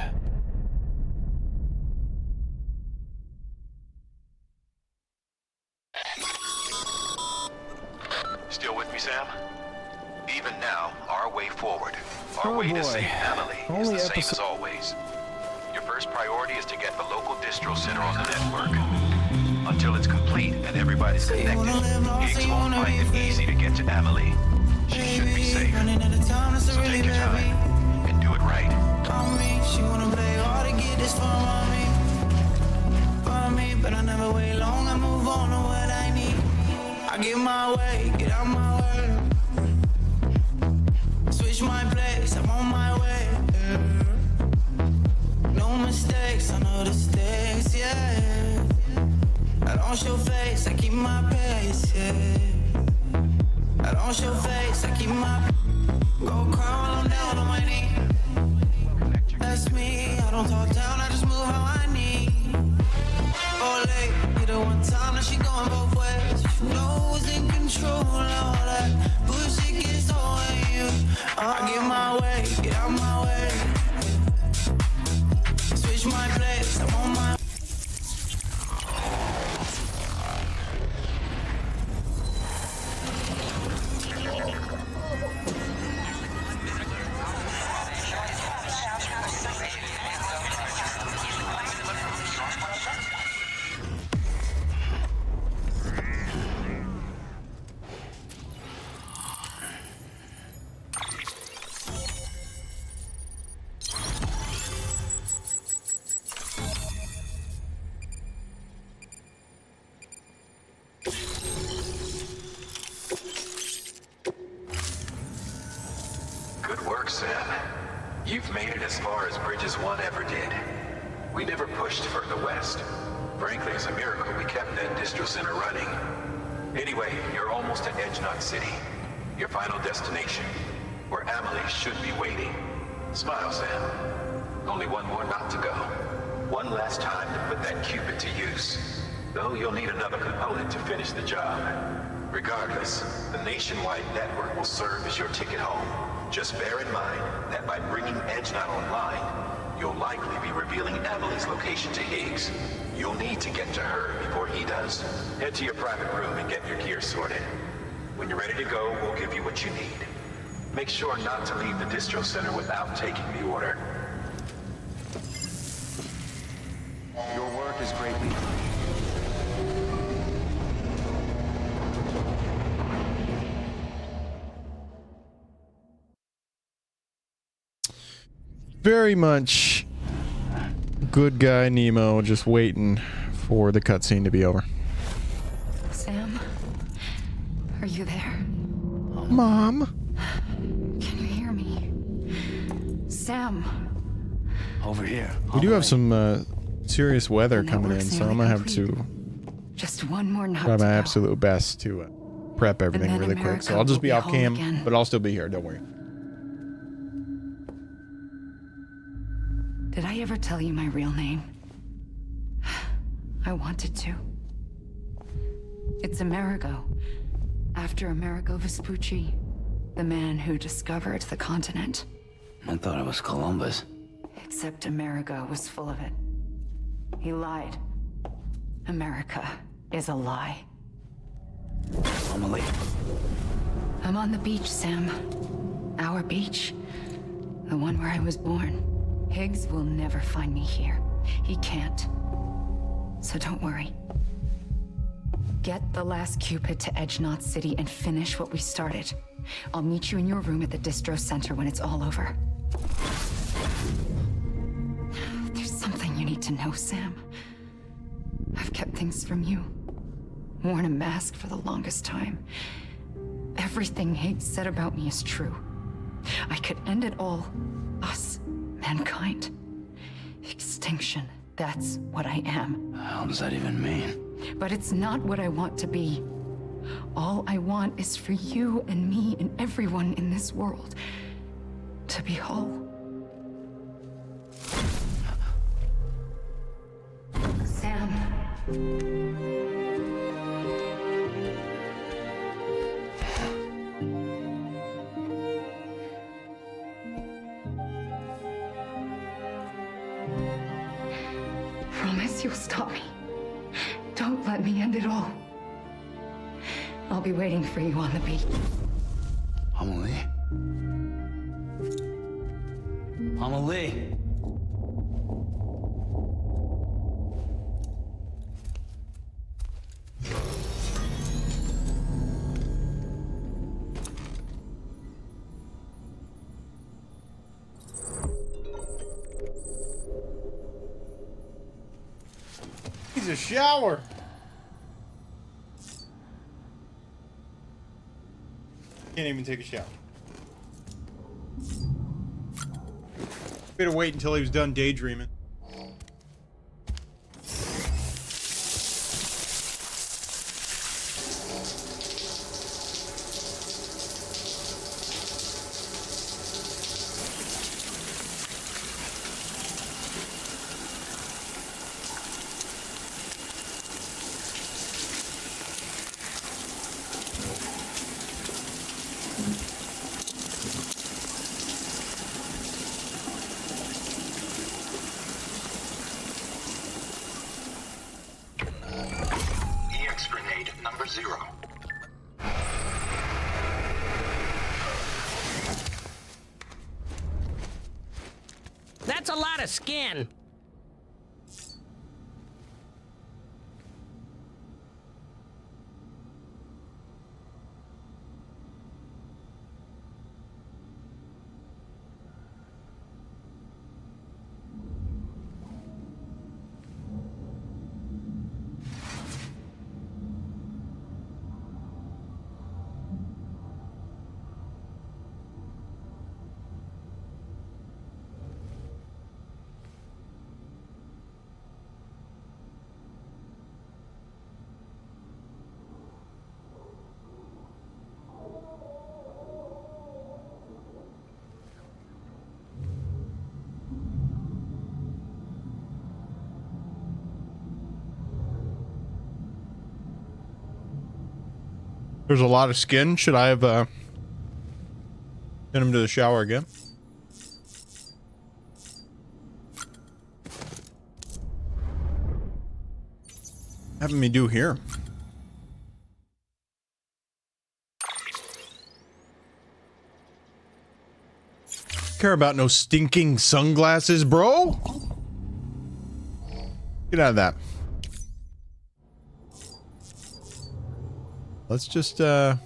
Still with me, Sam? Even now, our way forward, our way to save Emily is the same as always. Your first priority is to get the local distro center on the network. Until it's complete and everybody's connected, Higgs won't find it easy to get to Emily. She should be safe. So take your time and do it right. She wanna play hard to get this far on me, but I never wait long. I move on to what I need. I get my way, get out my way. Switch my place, I'm on my way. No mistakes, I know the stakes, yeah. I don't show face, I keep my pace, yeah. I don't show face, I keep my... Go cry while I'm down on my knee. That's me, I don't talk down, I just move how I need. Oh, late, hit her one time, now she going both ways. You know who's in control, all that bullshit gets on you. I get my way, get out my way. Switch my place, I'm on my... Good work, Sam. You've made it as far as Bridges 1 ever did. We never pushed further west. Frankly, it's a miracle we kept that distro center running. Anyway, you're almost at Edge Knot City, your final destination, where Amelie should be waiting. Smile, Sam. Only one more knot to go. One last time to put that Cupid to use. Though you'll need another component to finish the job. Regardless, the nationwide network will serve as your ticket home. Just bear in mind that by bringing Edge Knot online, you'll likely be revealing Amelie's location to Higgs. You'll need to get to her before he does. Head to your private room and get your gear sorted. When you're ready to go, we'll give you what you need. Make sure not to leave the distro center without taking the order. Your work is greatly... Very much good guy Nemo just waiting for the cutscene to be over. Sam, are you there? Mom? Can you hear me? Sam. Over here. We do have some serious weather coming in, so I'm gonna have to Just one more night. try my absolute best to prep everything then really quick. America So I'll just will be be off home cam, again. but I'll still be here. Don't worry. Did I ever tell you my real name? I wanted to. It's Amerigo. After Amerigo Vespucci, the man who discovered the continent. I thought it was Columbus. Except Amerigo was full of it. He lied. America is a lie. Emily. I'm on the beach, Sam. Our beach. The one where I was born. Higgs will never find me here. He can't. So don't worry. Get the last Cupid to Edge Knot City and finish what we started. I'll meet you in your room at the distro center when it's all over. There's something you need to know, Sam. I've kept things from you. worn a mask for the longest time. Everything Higgs said about me is true. I could end it all. Us, mankind. Extinction, that's what I am. How does that even mean? But it's not what I want to be. All I want is for you and me and everyone in this world to be whole. Sam. Promise you'll stop me. Don't let me end it all. I'll be waiting for you on the beach. Amelie? Amelie? He's a shower. Can't even take a shower. Better wait until he was done daydreaming. EX grenade number 0. That's a lot of skin. There's a lot of skin. Should I have sent him to the shower again? Having me do here? Care about no stinking sunglasses, bro? Get out of that. Let's just check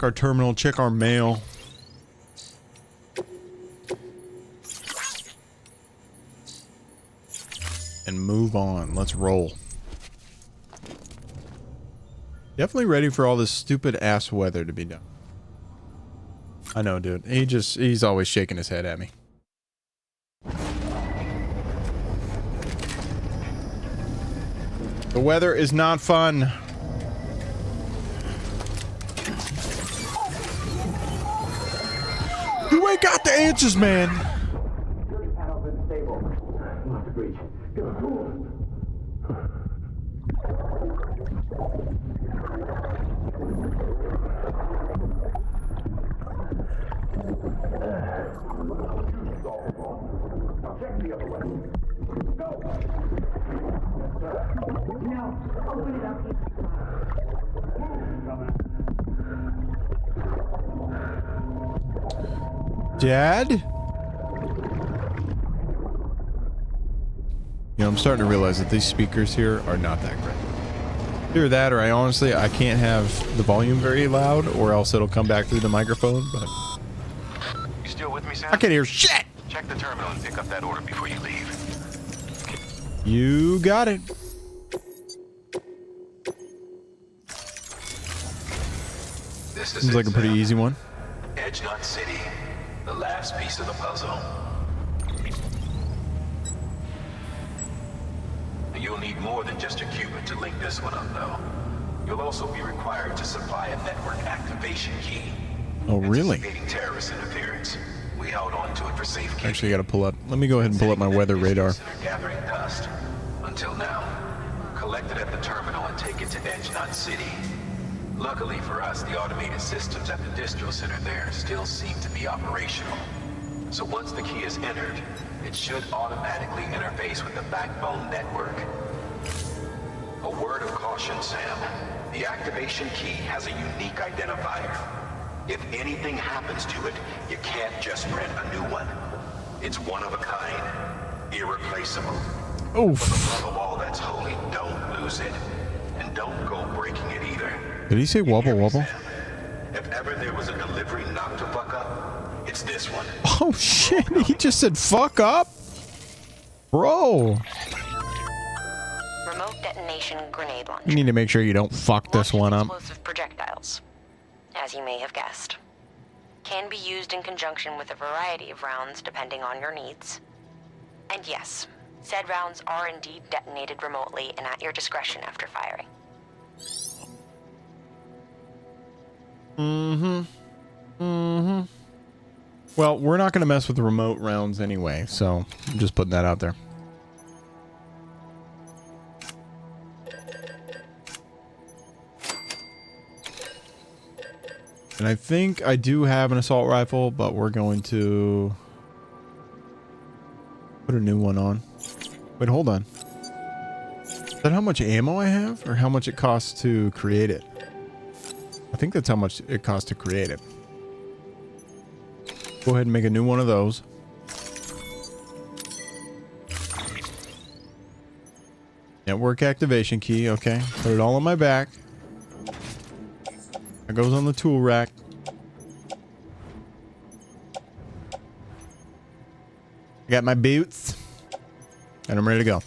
our terminal, check our mail. And move on. Let's roll. Definitely ready for all this stupid ass weather to be done. I know, dude. He's always shaking his head at me. The weather is not fun. You ain't got the answers, man. Dad? You know, I'm starting to realize that these speakers here are not that great. Either that or I can't have the volume very loud or else it'll come back through the microphone, but You still with me, Sam? I can't hear shit! Check the terminal and pick up that order before you leave. You got it. This is Seems like a pretty Sam. easy one. Edge Knot City, the last piece of the puzzle. You'll need more than just a qubit to link this one up, though. You'll also be required to supply a network activation key. Oh, really? Anticipating terrorist interference. We held on to it for safekeeping. Actually, I gotta pull up. Let me go ahead and pull up my weather radar. Gathering dust. Until now. Collect it at the terminal and take it to Edge Knot City. Luckily for us, the automated systems at the distro center there still seem to be operational. So once the key is entered, it should automatically interface with the backbone network. A word of caution, Sam. The activation key has a unique identifier. If anything happens to it, you can't just rent a new one. It's one of a kind. Irreplaceable. Oof. For the love of all that's holy, don't lose it. And don't go breaking it either. Did he say wobble wobble? If ever there was a delivery not to fuck up, it's this one. Oh shit, he just said fuck up? Bro. Remote detonation grenade launcher. You need to make sure you don't fuck this one up. Explosive projectiles, as you may have guessed. Can be used in conjunction with a variety of rounds depending on your needs. And yes, said rounds are indeed detonated remotely and at your discretion after firing. Well, we're not going to mess with the remote rounds anyway, so I'm just putting that out there. And I think I do have an assault rifle, but we're going to put a new one on. Wait, hold on. Is that how much ammo I have, or how much it costs to create it? I think that's how much it costs to create it. Go ahead and make a new one of those. Network activation key, okay. Put it all on my back. That goes on the tool rack. I got my boots. And I'm ready to go.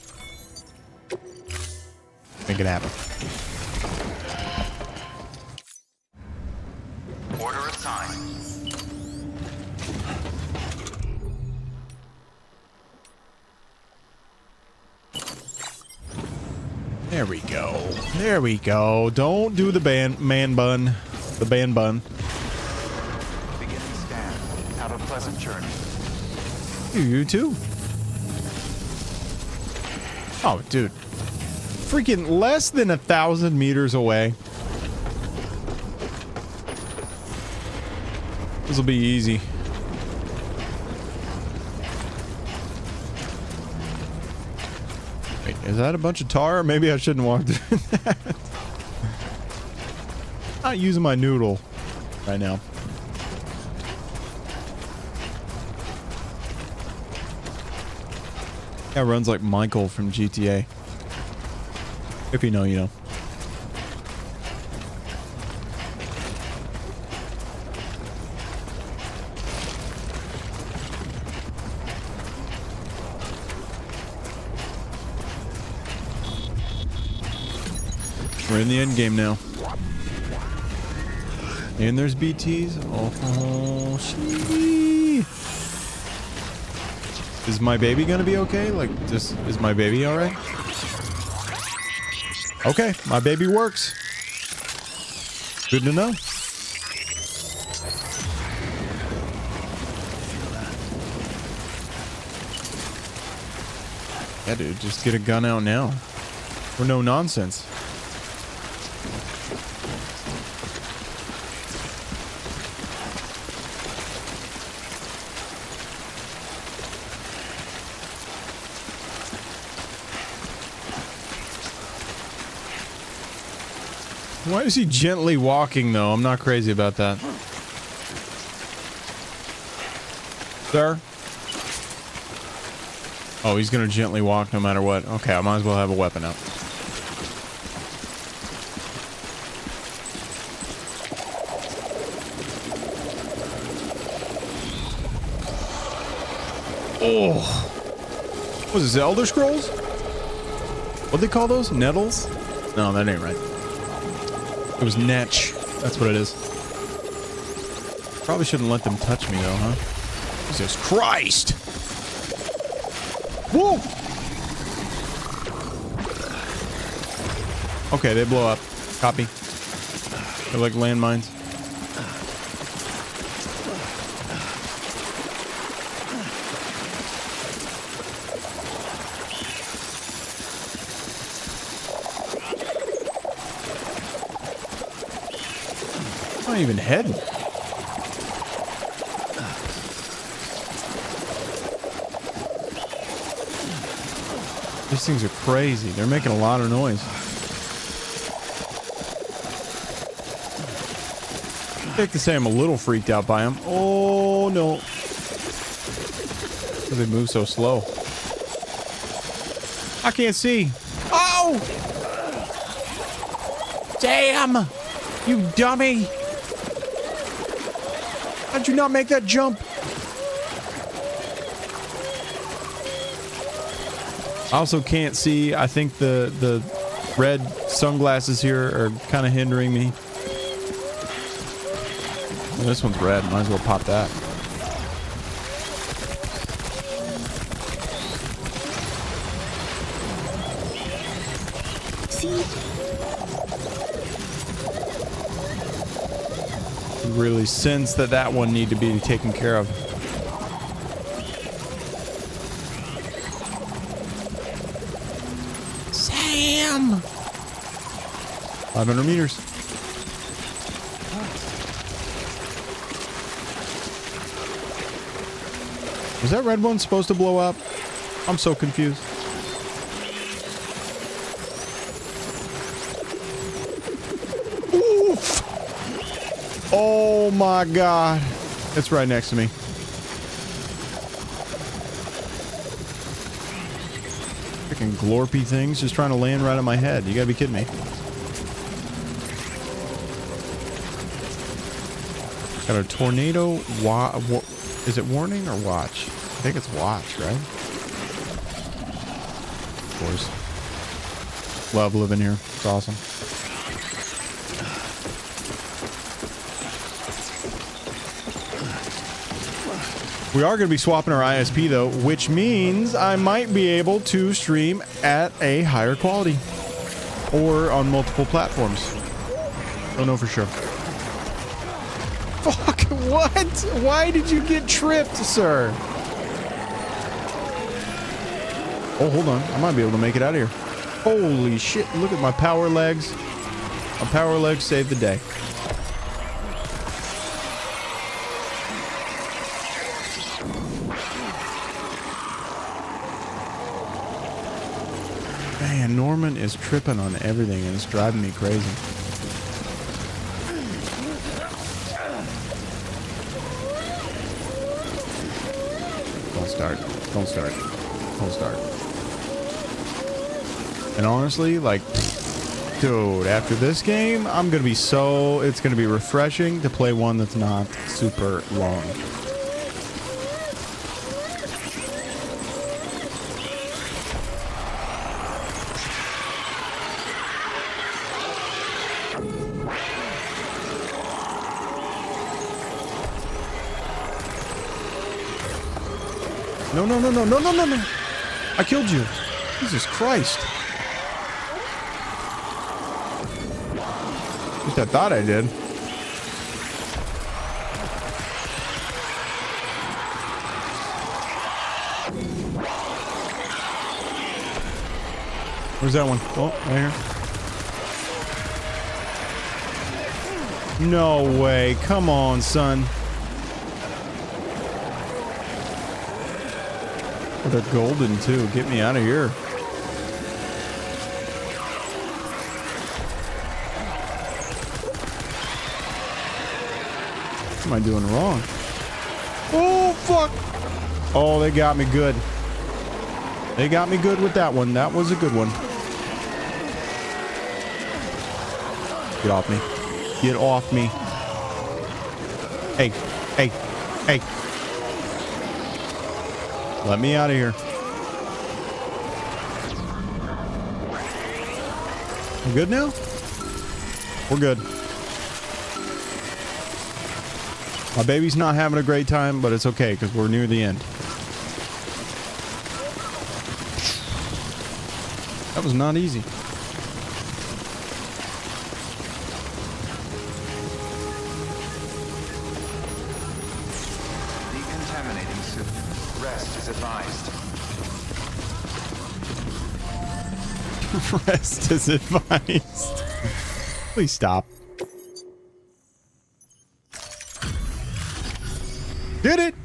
Make it happen. Order assigned. There we go. There we go. Don't do the man bun. The band bun. Beginning scan. Have a pleasant journey. You too. Oh, dude. Freaking less than 1,000 meters away. This will be easy. Wait, is that a bunch of tar? Maybe I shouldn't walk through that. Not using my noodle right now. Guy runs like Michael from GTA. If you know, you know. We're in the end game now. And there's BTs. Oh, shit. Is my baby gonna be okay? Like, is my baby alright? Okay, my baby works. Good to know. Yeah, dude, just get a gun out now. For no nonsense. Why is he gently walking, though? I'm not crazy about that. Sir? Oh, he's gonna gently walk no matter what. Okay, I might as well have a weapon out. Oh. Was this Elder Scrolls? What'd they call those? Nettles? No, that ain't right. It was Netch. That's what it is. Probably shouldn't let them touch me though, huh? Jesus Christ! Whoa! Okay, they blow up. Copy. They're like landmines. I'm not even heading. These things are crazy. They're making a lot of noise. I think to say I'm a little freaked out by them. Oh no. Because they move so slow. I can't see. Oh! Damn! You dummy! How'd you not make that jump? I also can't see. I think the red sunglasses here are kind of hindering me. Well, this one's red. Might as well pop that. You really sense that one need to be taken care of. Sam! 500 meters. Was that red one supposed to blow up? I'm so confused. Oof! Oh my god. It's right next to me. Freaking glorpy things just trying to land right on my head. You gotta be kidding me. Got a tornado. Is it warning or watch? I think it's watch, right? Of course. Love living here. It's awesome. We are going to be swapping our ISP though, which means I might be able to stream at a higher quality or on multiple platforms. Don't know for sure. Fuck, what? Why did you get tripped, sir? Oh, hold on. I might be able to make it out of here. Holy shit. Look at my power legs. My power legs saved the day. Man, Norman is tripping on everything and it's driving me crazy. Don't start. Don't start. Don't start. And honestly, like, dude, after this game, I'm going to be it's going to be refreshing to play one that's not super long. No, no, no, no, no, no, no, no. I killed you. Jesus Christ. At least I thought I did. Where's that one? Oh, right here. No way. Come on, son. Oh, they're golden too. Get me out of here. What am I doing wrong? Oh, fuck. Oh, they got me good. They got me good with that one. That was a good one. Get off me. Get off me. Hey, hey, hey. Let me out of here. We're good now? We're good. My baby's not having a great time, but it's okay because we're near the end. That was not easy. Decontaminating suit. Rest is advised. Rest is advised. Please stop. Did it?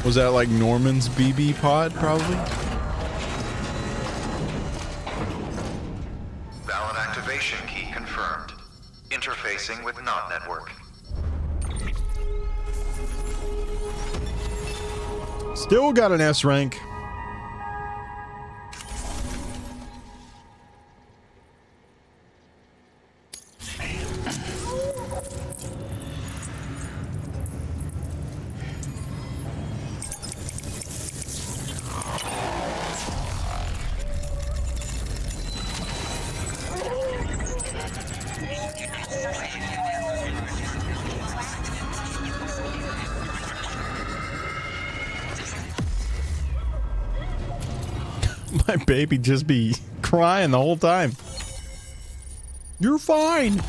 Was that like Norman's BB pod, probably? Valid activation key confirmed. Interfacing with NOT network. Still got an S rank. My baby just be crying the whole time. You're fine.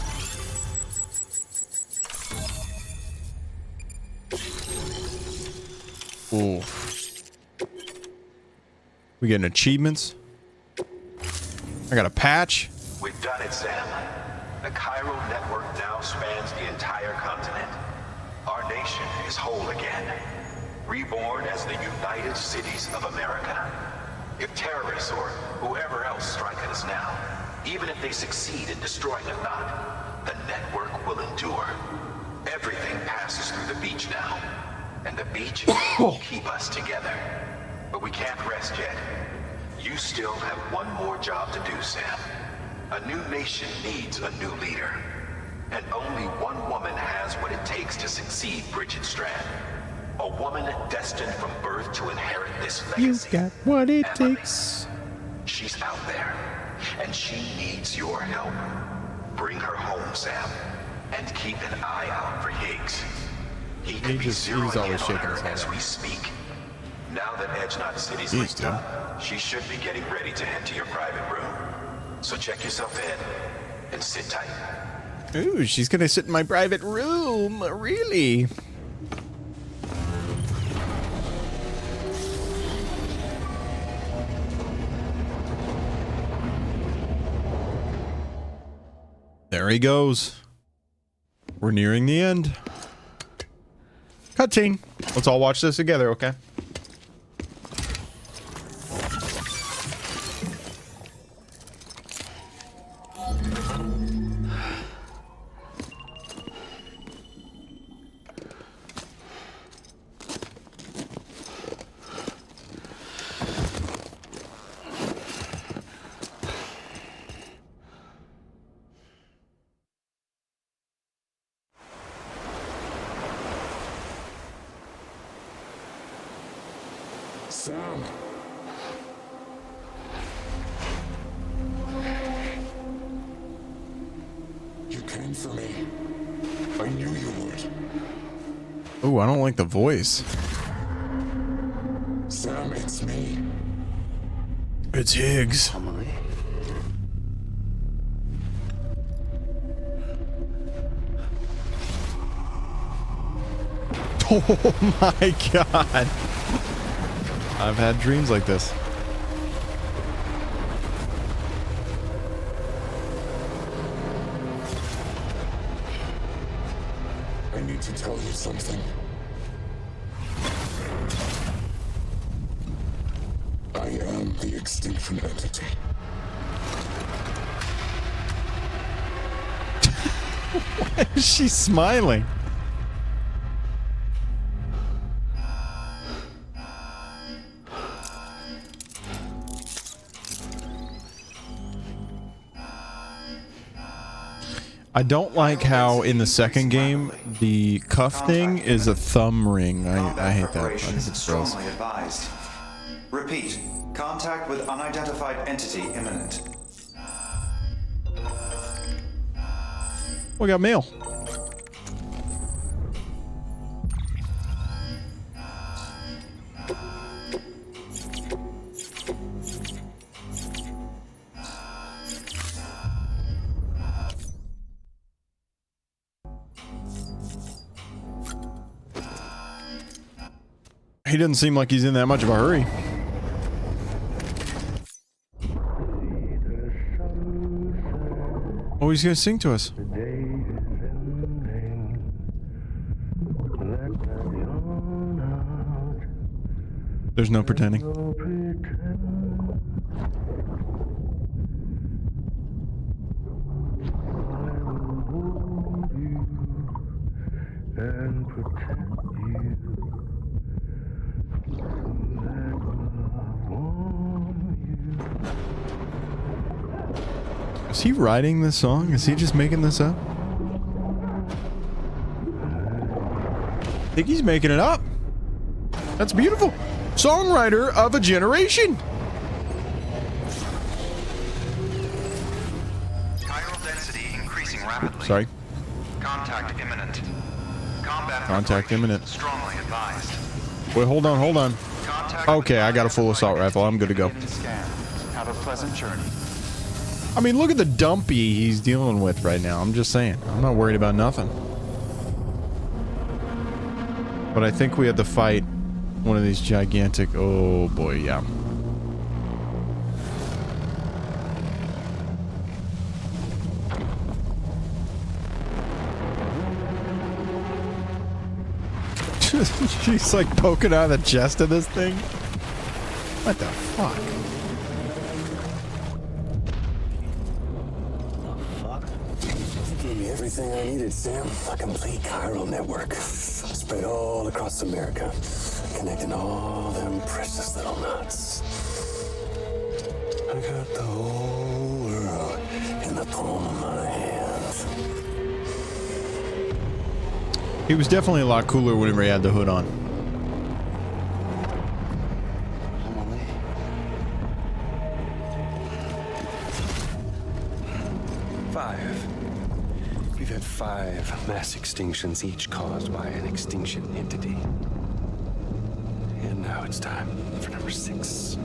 Ooh. We getting achievements. I got a patch. We've done it, Sam. The Cairo network now spans the entire continent. Our nation is whole again. Reborn as the United Cities of America. If terrorists or whoever else strike at us now, even if they succeed in destroying a knot, the network will endure. Everything passes through the beach now, and the beach will keep us together. But we can't rest yet. You still have one more job to do, Sam. A new nation needs a new leader. And only one woman has what it takes to succeed, Bridget Strand. A woman destined from birth to inherit this legacy. You got what it takes. She's out there, and she needs your help. Bring her home, Sam, and keep an eye out for Higgs. He could be zeroing in on her as we speak. Now that Edge Knot City's linked up, she should be getting ready to head to your private room. So check yourself in and sit tight. Ooh, she's gonna sit in my private room. Really? There he goes. We're nearing the end. Cutscene. Let's all watch this together, okay? Sam. You came for me. I knew you would. Ooh, I don't like the voice. Sam, it's me. It's Higgs. Emily. Oh my god. I've had dreams like this. I need to tell you something. I am the extinction entity. Why is she smiling? I don't like how in the second game the cuff thing is a thumb ring. I hate that. I think it's gross. Strongly advised. Repeat. Contact with unidentified entity imminent. We got mail. He doesn't seem like he's in that much of a hurry. Oh, he's gonna sing to us. There's no pretending. Is he writing this song? Is he just making this up? I think he's making it up. That's beautiful. Songwriter of a generation. Chiral density increasing rapidly. Sorry. Contact imminent. Combat Contact imminent. strongly advised. Wait, hold on. Okay, I got a full assault rifle. I'm good to go. Have a pleasant journey. I mean, look at the dumpy he's dealing with right now. I'm just saying. I'm not worried about nothing. But I think we have to fight one of these gigantic... Oh, boy, yeah. She's like poking out of the chest of this thing. What the fuck? Gave me everything I needed, Sam. A complete chiral network. Spread all across America. Connecting all them precious little knots. I got the whole world in the palm of my hand. He was definitely a lot cooler whenever he had the hood on. We've had 5 mass extinctions, each caused by an extinction entity. And now it's time for number 6.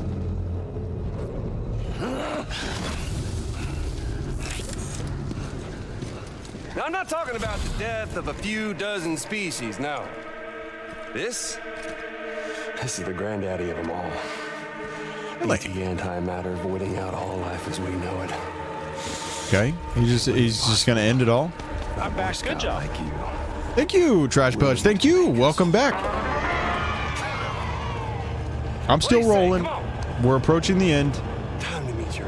Now, I'm not talking about the death of a few dozen species, no. This is the granddaddy of them all. Really? The antimatter voiding out all life as we know it. Okay, he's just gonna end it all. I'm back. Good job. Like you. Thank you, Trash Pudge. Thank you. Welcome back. I'm still rolling. We're approaching the end,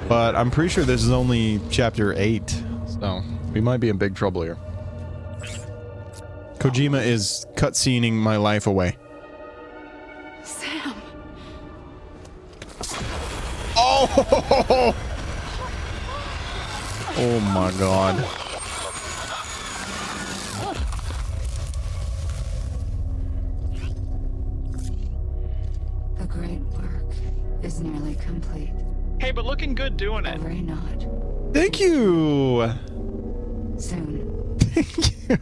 but I'm pretty sure this is only chapter 8, so we might be in big trouble here. Kojima is cutscening my life away. Sam. Oh! Oh my God. The great work is nearly complete. Hey, but looking good doing it. Every knot. Thank you. Soon.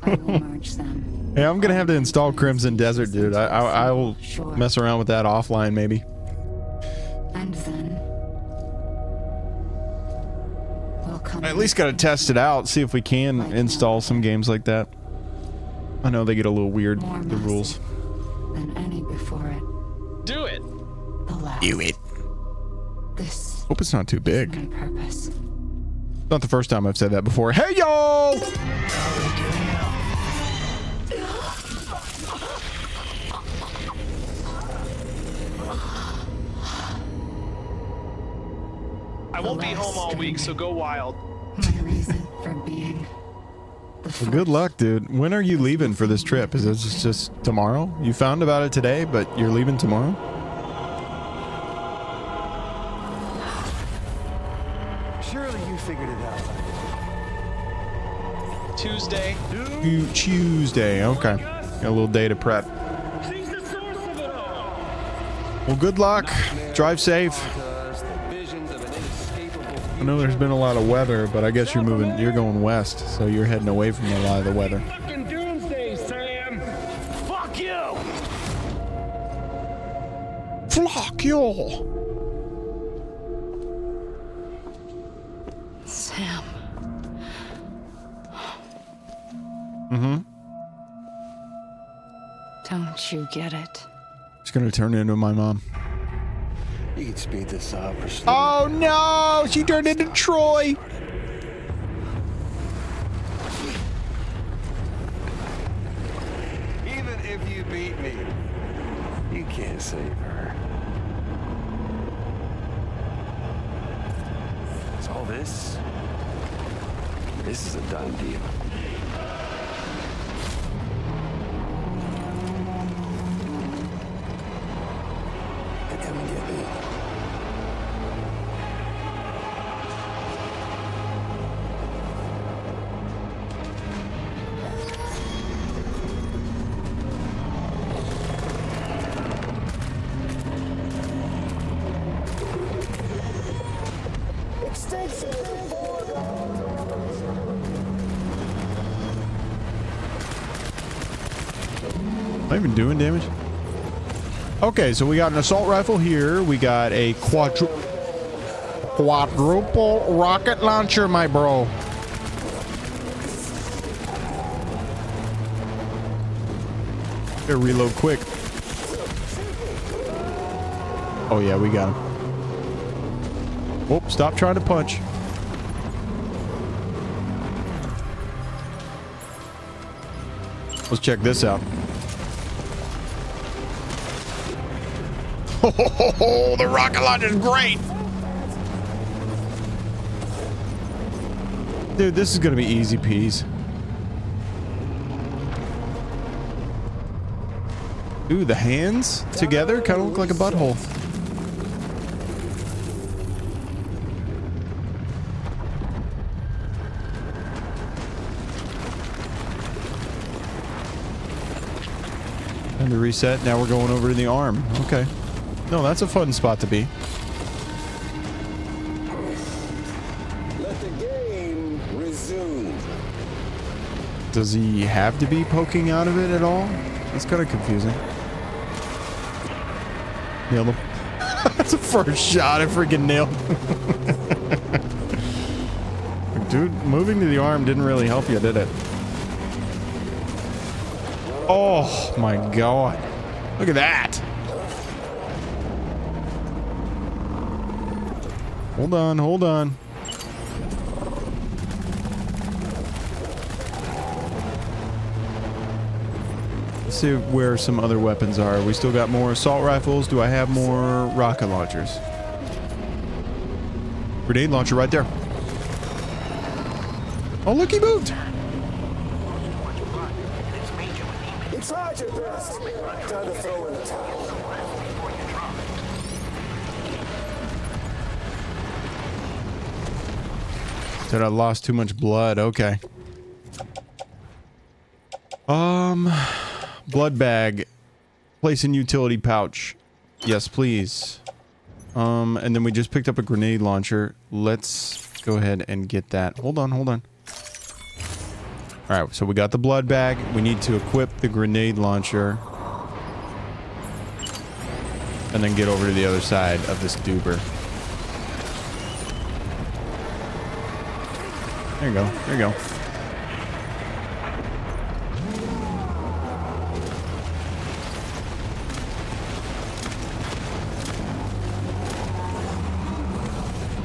I will merge them. Hey, I'm gonna have to install Crimson Desert, dude. I'll mess around with that offline, maybe. And then we'll come. I at least gotta test it out, see if we can install some games like that. I know they get a little weird, the rules. Than any before it. Do it. The last. Do it. This. Hope it's not too big. My purpose. Not the first time I've said that before. Hey, y'all! I won't be home all week, so go wild. My reason for being. Well, good luck, dude. When are you leaving for this trip? Is this just tomorrow? You found about it today, but you're leaving tomorrow? Surely you figured it out. Tuesday. Tuesday. Okay. Got a little day to prep. Well, good luck. Drive safe. I know there's been a lot of weather, but I guess you're going west, so you're heading away from a lot of the weather. Fucking doomsday, Sam. Fuck you. Fuck you. Sam. Mm-hmm. Don't you get it? It's gonna turn into my mom. You can speed this up or slow. Oh no! She turned into Troy. Even if you beat me, you can't save her. So all this is a done deal. They come and get me. Am I even doing damage? Okay, so we got an assault rifle here. We got a quadruple rocket launcher, my bro. Gotta reload quick. Oh yeah, we got him. Whoop, stop trying to punch. Let's check this out. Oh, the rocket launcher is great. Dude, this is gonna be easy peas. Ooh, the hands together kind of look like a butthole. Time to reset. Now we're going over to the arm. Okay. No, that's a fun spot to be. Let the game resume. Does he have to be poking out of it at all? It's kind of confusing. Nailed him. That's the first shot I freaking nailed. Dude, moving to the arm didn't really help you, did it? Oh my god. Look at that. Hold on, hold on. Let's see where some other weapons are. We still got more assault rifles. Do I have more rocket launchers? Grenade launcher right there. Oh, look, he moved. You tried your best. Time to throw in the towel. Said I lost too much blood. Okay. Blood bag. Place in utility pouch. Yes, please. And then we just picked up a grenade launcher. Let's go ahead and get that. Hold on, hold on. All right, so we got the blood bag. We need to equip the grenade launcher. And then get over to the other side of this duber. There you go. There you go.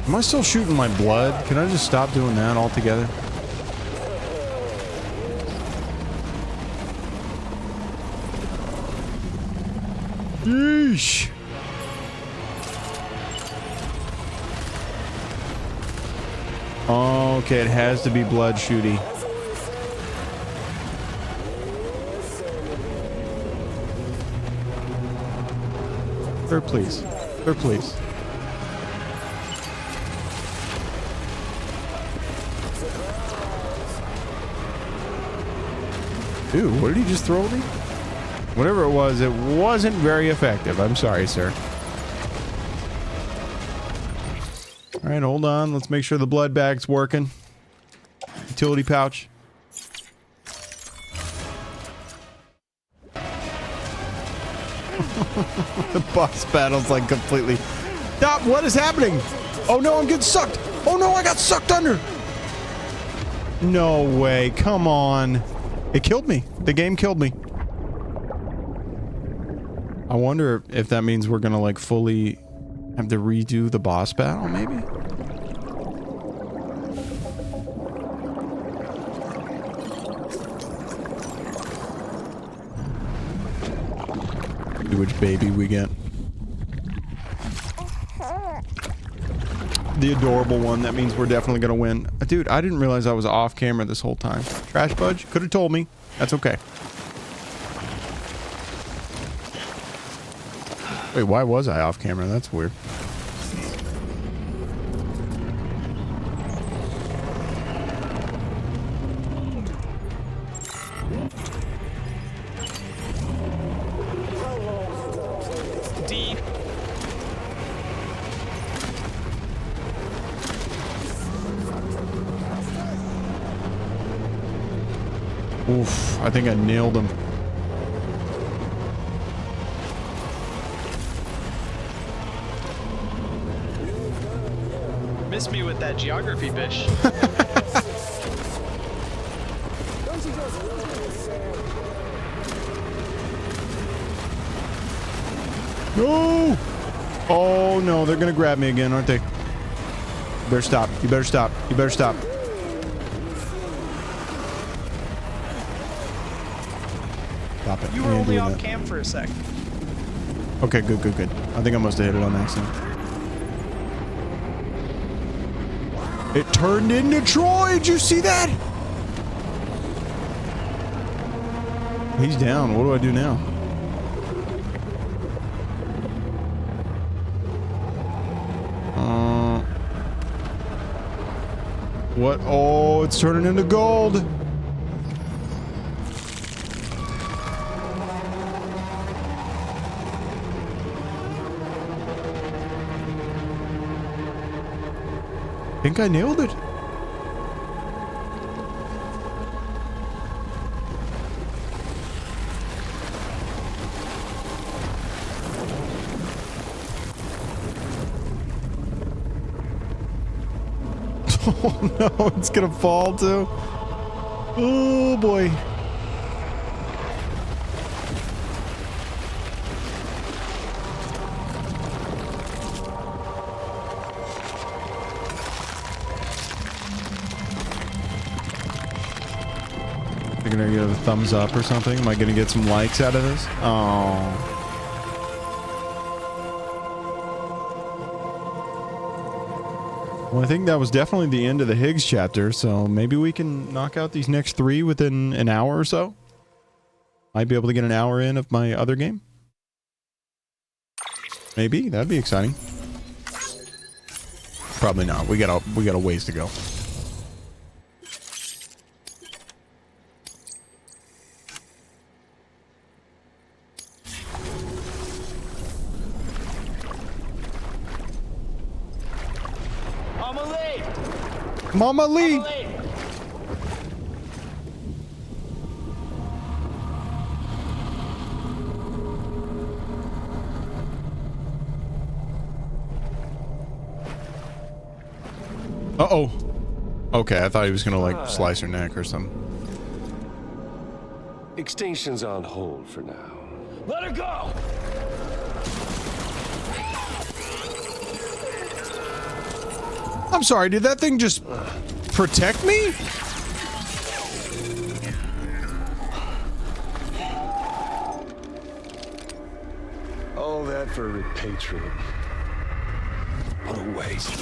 Am I still shooting my blood? Can I just stop doing that altogether? Yeesh. Okay, it has to be blood shooty. Sir, please. Sir, please. Dude, what did he just throw at me? Whatever it wasn't very effective. I'm sorry, sir. All right, hold on. Let's make sure the blood bag's working. Utility pouch. The boss battle's like completely... Stop! What is happening? Oh no, I'm getting sucked! Oh no, I got sucked under! No way, come on. It killed me. The game killed me. I wonder if that means we're gonna like fully have to redo the boss battle, maybe? See which baby we get. The adorable one. That means we're definitely gonna win. Dude, I didn't realize I was off camera this whole time. Trash Budge could have told me. That's okay. Wait, why was I off camera? That's weird. Deep. Oof, I think I nailed him. Miss me with that geography, bish. No! Oh no, they're gonna grab me again, aren't they? You better stop. You better stop. You better stop. Stop it. You We were ain't only doing off that. cam for a sec. Okay, good, good, good. I think I must have hit it on accident. It turned into Troy. Did you see that? He's down. What do I do now? What? Oh, it's turning into gold. I think I nailed it. Oh no, it's gonna fall too. Oh boy. Thinking I get a thumbs up or something. Am I gonna get some likes out of this? Oh. Well, I think that was definitely the end of the Higgs chapter, so maybe we can knock out these next 3 within an hour or so. Might be able to get an hour in of my other game. Maybe. That'd be exciting. Probably not. We got a ways to go. Mama Lee! Uh-oh. Okay, I thought he was gonna, like, slice her neck or something. Extinction's on hold for now. Let her go! I'm sorry, did that thing just protect me? All that for repatriate. What a waste.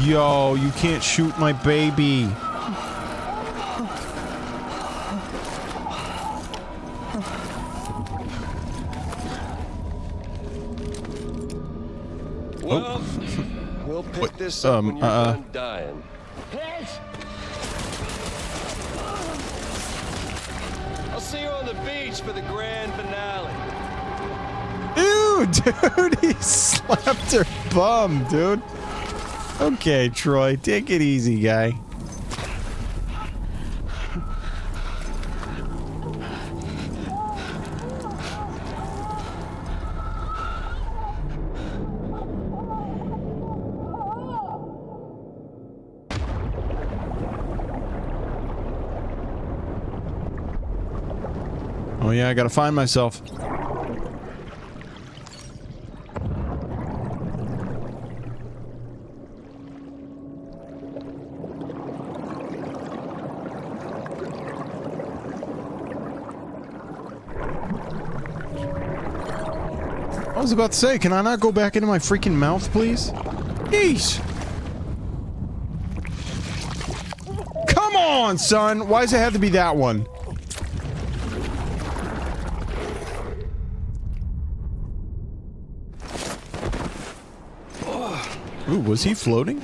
Yo, you can't shoot my baby. Well, we'll pick this up when you're done dying. I'll see you on the beach for the grand finale. Dude, he slapped her bum, dude. Okay, Troy, take it easy, guy. Oh yeah, I gotta find myself. I was about to say, can I not go back into my freaking mouth, please? Jeez. Come on, son. Why does it have to be that one? Ooh, was he floating?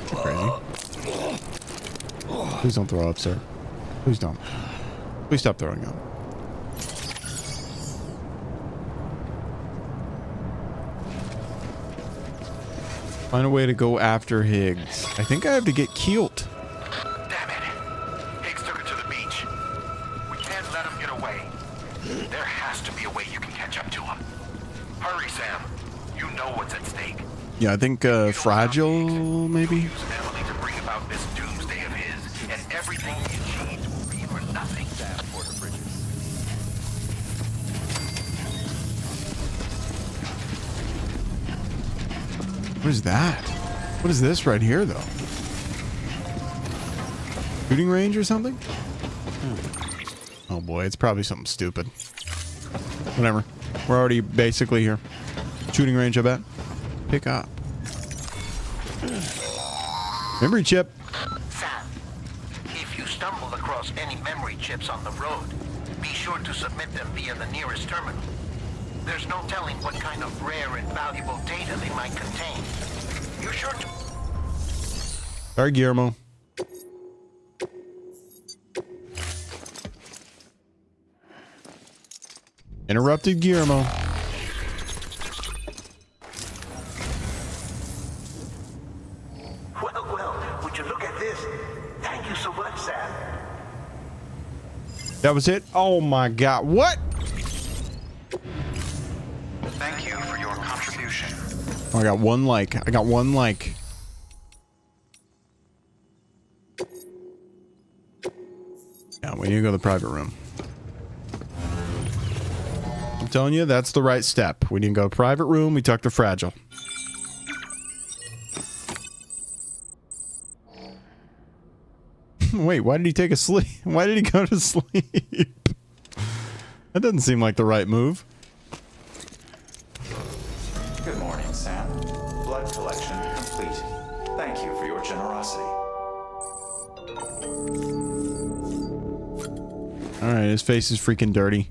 Crazy. Please don't throw up, sir. Please don't. Please stop throwing up. Find a way to go after Higgs. I think I have to get Keelt. Damn it. Higgs took it to the beach. We can't let him get away. There has to be a way you can catch up to him. Hurry, Sam. You know what's at stake. Yeah, I think Fragile, maybe? Use Emily to bring about this doomsday of his, and everything he achieves will be for nothing. Porter Bridges. What is that? What is this right here, though? Shooting range or something? Oh boy, it's probably something stupid. Whatever. We're already basically here. Shooting range, I bet. Pick up. Memory chip. Sam, if you stumble across any memory chips on the road, be sure to submit them via the nearest terminal. There's no telling what kind of rare and valuable data they might contain. You're sure to... Sorry, Guillermo. Interrupted Guillermo. Well, would you look at this? Thank you so much, Sam. That was it? Oh my god. What? Thank you for your contribution. Oh, I got one like. I got one like. Yeah, we need to go to the private room. I'm telling you, that's the right step. We need to go to private room. We talk to Fragile. Wait, why did he take a sleep? Why did he go to sleep? That doesn't seem like the right move. Good morning, Sam. Blood collection complete. Thank you for your generosity. Alright, his face is freaking dirty.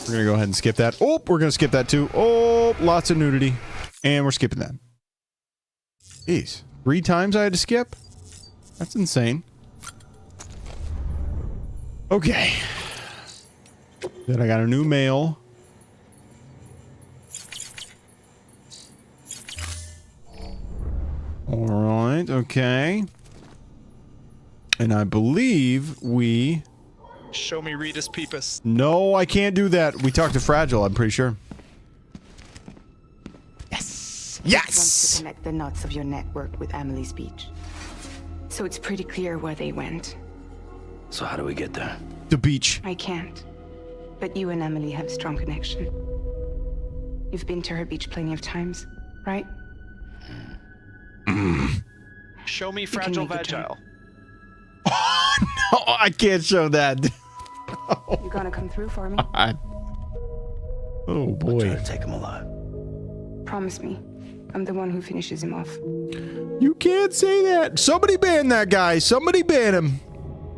We're gonna go ahead and skip that. Oh, we're gonna skip that too. Oh, lots of nudity. And we're skipping that. Jeez. 3 times I had to skip? That's insane. Okay. Then I got a new mail. Alright, okay. And I believe we... Show me Ritas Peepus. No, I can't do that. We talked to Fragile, I'm pretty sure. Yes! Yes! To connect the knots of your network with Emily's Beach. So it's pretty clear where they went. So how do we get there? The beach. I can't. But you and Emily have a strong connection. You've been to her beach plenty of times, right? Show me Fragile Vagile. No, I can't show that. You're gonna come through for me? Oh boy. Try to take him alive. Promise me. I'm the one who finishes him off. You can't say that. Somebody ban that guy. Somebody ban him.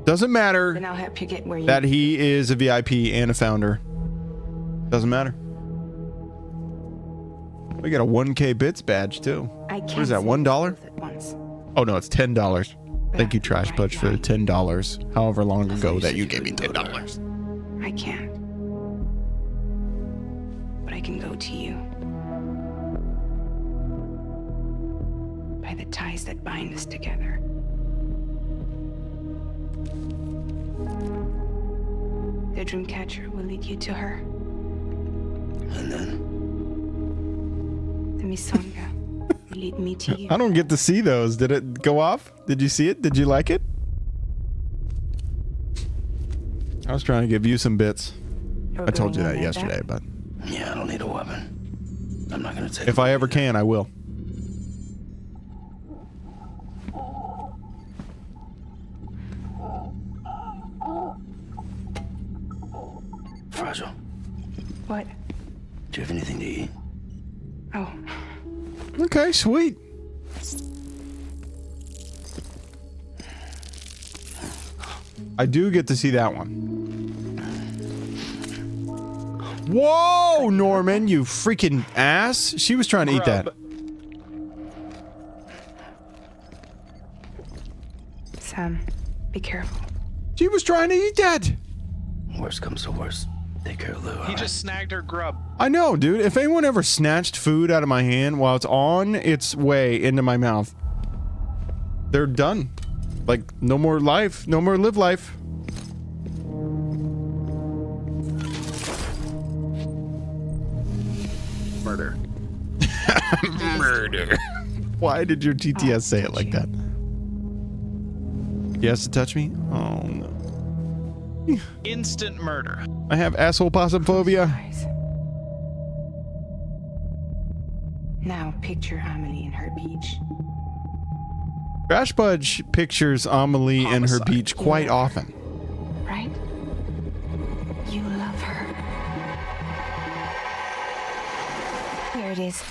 Doesn't matter Then I'll help you get where you... that he is a VIP and a founder. Doesn't matter. We got a 1K bits badge too. I What is that? $1? at once. Oh no, it's $10. Thank you, Trash Pudge, for the $10. However long ago that you gave me $10. I can't. But I can go to you. By the ties that bind us together. The Dreamcatcher will lead you to her. And then? The Misonga will lead me to you. I don't get to see those. Did it go off? Did you see it? Did you like it? I was trying to give you some bits. I told you that yesterday, but Yeah, I don't need a weapon. I'm not gonna take if I ever can, I will. Fragile. What? Do you have anything to eat? Oh. Okay, sweet. I do get to see that one. Whoa, Norman, you freaking ass. She was trying to eat that. Sam, be careful. She was trying to eat that. Worst comes to worst. Take care of Lou. He just snagged her grub. I know, dude. If anyone ever snatched food out of my hand while it's on its way into my mouth, they're done. Like, no more life. No more live life. Murder. Murder. Why did your TTS say it like that? He has to touch me? Oh, no. Instant murder. I have asshole possum phobia. Now picture Amelie in her beach. Trash Pudge pictures Amelie and her beach quite often. Right? You love her. Here it is.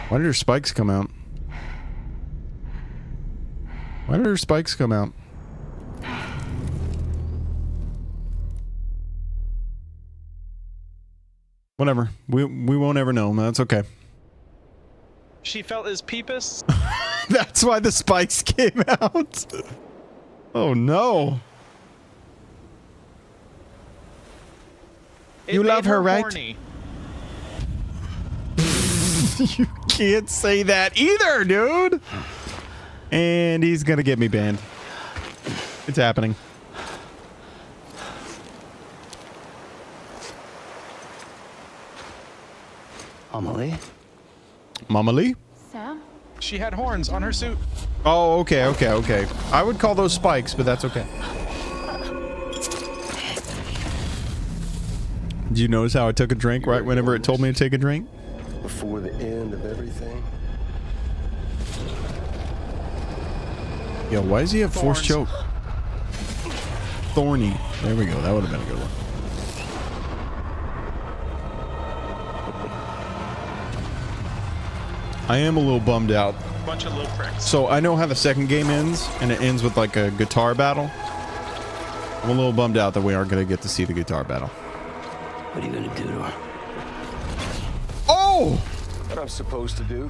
Why did her spikes come out? Why did her spikes come out? Whatever. We won't ever know. That's okay. She felt his peepus. That's why the spikes came out. Oh no. You love her, right? Horny. You can't say that either, dude. And he's gonna get me banned. It's happening. Amelie? Mama Lee? Sam? She had horns on her suit. Oh, okay. I would call those spikes, but that's okay. Did you notice how I took a drink right whenever it told me to take a drink? Before the end of everything. Yo, why does he have force choke? Thorny. There we go. That would have been a good one. I am a little bummed out. Bunch of little pricks. So I know how the second game ends, and it ends with like a guitar battle. I'm a little bummed out that we aren't going to get to see the guitar battle. What are you going to do to her? Oh! What I'm supposed to do?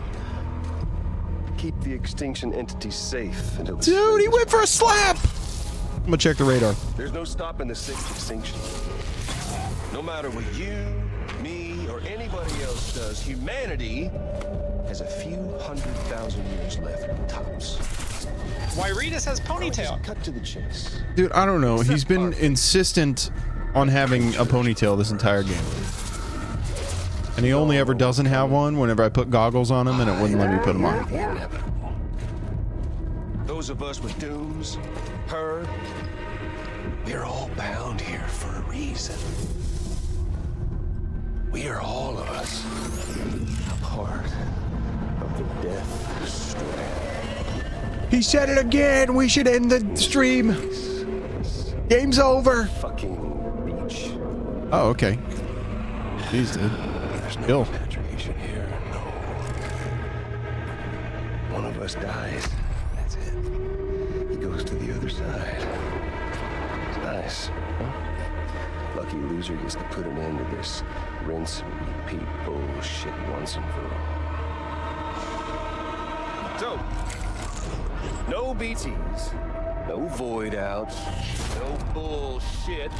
Keep the extinction entity safe until the Dude, he went for a slap! I'm gonna check the radar. There's no stopping the sixth extinction. No matter what you, me, or anybody else does, humanity has a few 100,000 years left, tops. Wyritas has ponytail. Cut to the chase. Dude, I don't know. He's been insistent on having a ponytail this entire game. And he only ever doesn't have one whenever I put goggles on him, and it wouldn't let me put them on. Those of us with dooms, her, we're all bound here for a reason. We are all of us a part of the death strand. He said it again. We should end the stream. Game's over. Fucking beach. Oh, okay. Jeez, dude. There's no Ill. repatriation here, no. One of us dies. That's it. He goes to the other side. It's nice, huh? Lucky loser gets to put an end to this rinse and repeat bullshit once and for all. So, no BTs, no void outs, no bullshit.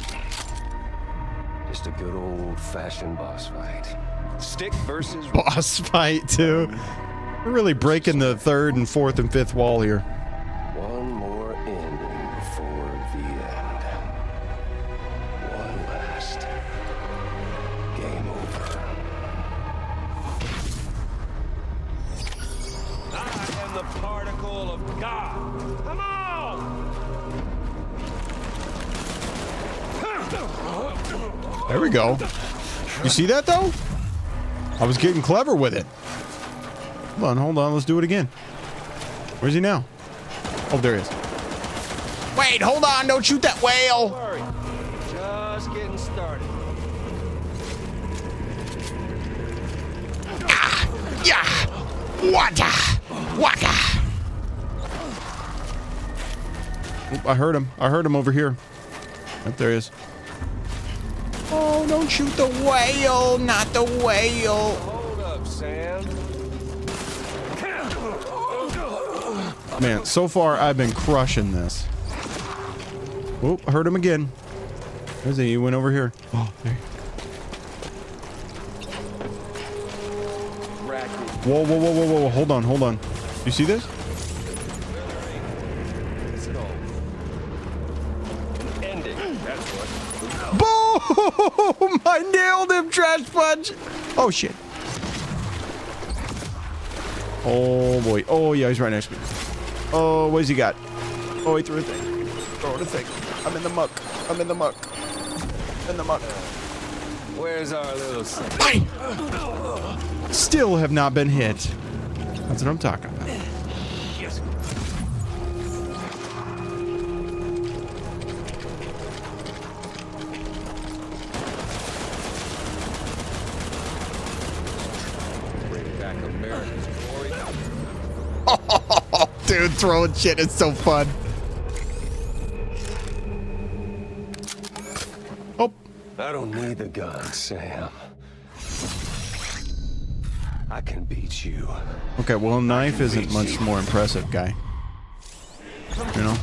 Just a good old-fashioned boss fight. Stick versus boss fight too. We're really breaking the third and fourth and fifth wall here. One more ending before the end. One last game over. I am the particle of God. Come on! There we go. You see that though? I was getting clever with it. Hold on, let's do it again. Where's he now? Oh, there he is. Wait, hold on, don't shoot that whale. Just getting started. Yeah. Waka. Waka. Oop, I heard him. I heard him over here. Yep, there he is. Oh, don't shoot the whale, not the whale. Hold up, Sam. Man, so far I've been crushing this. Oop, I heard him again. There's he? He went over here. Oh, there. Whoa, whoa, whoa, whoa, whoa! Hold on, hold on. You see this? Boom! I nailed him, Trash Fudge. Oh shit. Oh boy. Oh yeah, he's right next to me. Oh, what has he got? Oh, he threw a thing. Throw the thing. I'm in the muck. I'm in the muck. In the muck. Where's our little son? Still have not been hit. That's what I'm talking about. Dude, throwing shit is so fun. Oh. I don't need the gun, Sam. I can beat you. Okay, well, knife isn't much more impressive, guy. You know?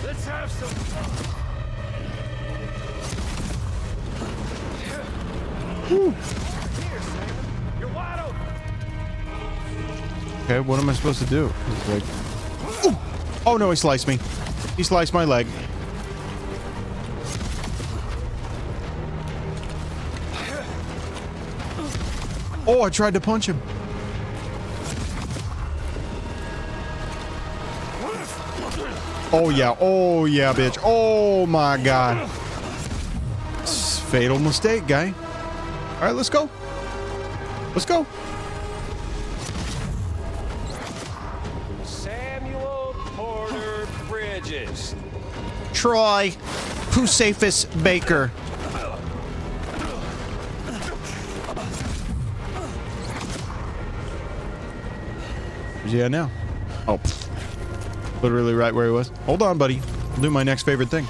Let's have some fun. Woo. Here, Sam. You're wide open. Okay, what am I supposed to do? It's like, ooh. Oh no, he sliced me. He sliced my leg. Oh, I tried to punch him. Oh yeah, bitch. Oh my god. Fatal mistake, guy. All right, let's go. Let's go. Samuel Porter Bridges. Troy Pusafis Baker. Where's he at now? Oh, pfft. Literally right where he was. Hold on, buddy. I'll do my next favorite thing.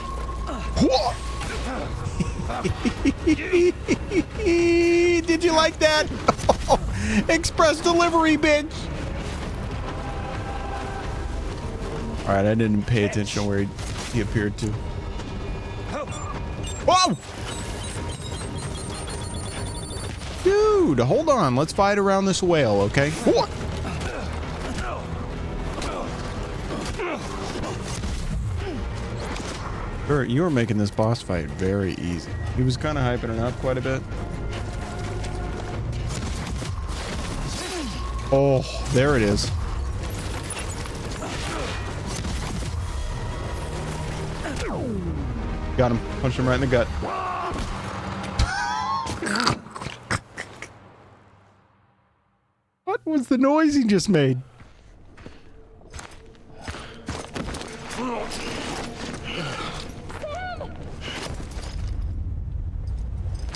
Did you like that? Express delivery, bitch. All right, I didn't pay attention where he appeared to. Whoa! Dude, hold on. Let's fight around this whale, okay? What? You were making this boss fight very easy. He was kind of hyping it up quite a bit. Oh, there it is. Got him. Punched him right in the gut. What was the noise he just made?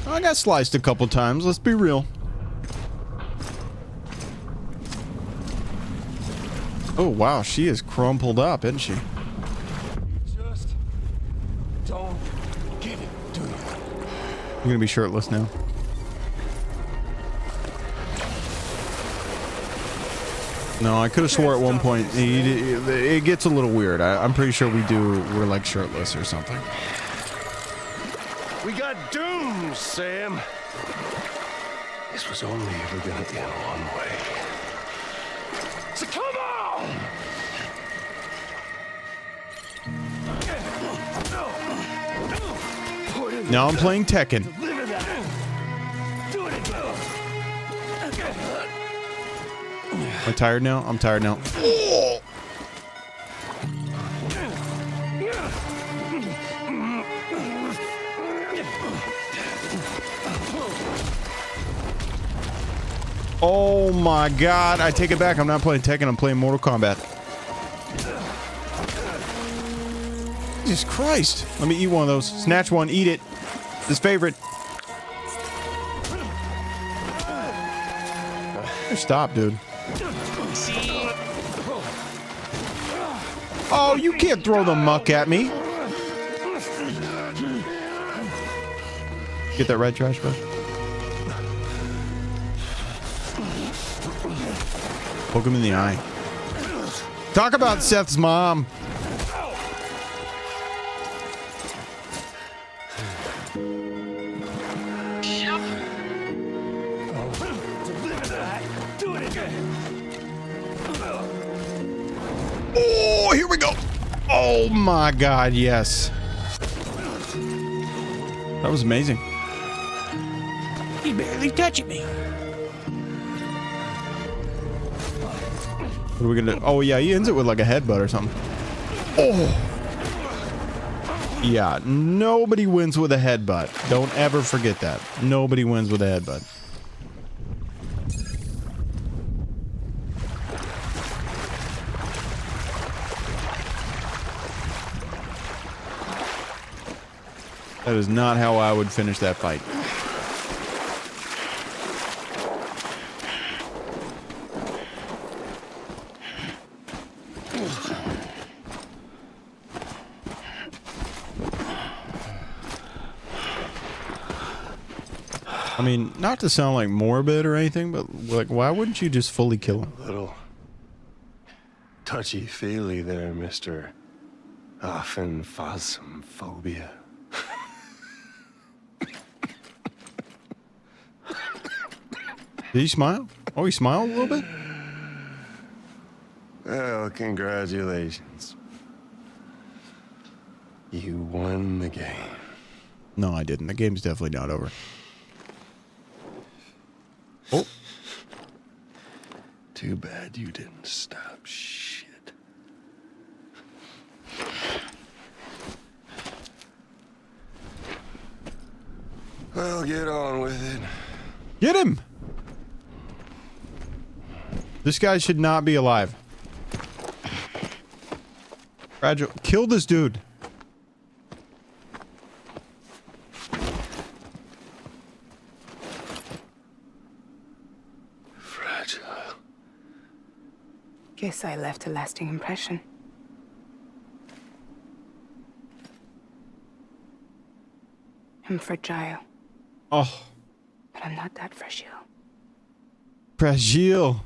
I got sliced a couple times, let's be real. Oh wow, she is crumpled up, isn't she? Just don't give it to You're gonna be shirtless now. No, I could have swore at one point it gets a little weird. I'm pretty sure we're like shirtless or something. We got doomed, Sam. This was only ever gonna end one way. So come on! Now I'm playing Tekken. Am I tired now? I'm tired now. Oh my god, I take it back. I'm not playing Tekken, I'm playing Mortal Kombat. Jesus Christ. Let me eat one of those. Snatch one, eat it. His favorite. Stop, dude. Oh, you can't throw the muck at me. Get that red trash, bud. Poke him in the eye. Talk about Seth's mom. Oh, here we go. Oh my god, yes. That was amazing. He barely touched me. What are we gonna do? Oh yeah, he ends it with like a headbutt or something. Oh. Yeah, nobody wins with a headbutt. Don't ever forget that. Nobody wins with a headbutt. That is not how I would finish that fight. I mean, not to sound like morbid or anything, but like, why wouldn't you just fully kill him? A little touchy-feely there, Mr. Phasmophobia. Did he smile? Oh, he smiled a little bit? Well, congratulations. You won the game. No, I didn't. The game's definitely not over. Oh. Too bad you didn't stop shit. Well, get on with it. Get him! This guy should not be alive. Fragile. Kill this dude. Fragile. Guess I left a lasting impression. I'm fragile. Oh. But I'm not that fragile. Fragile.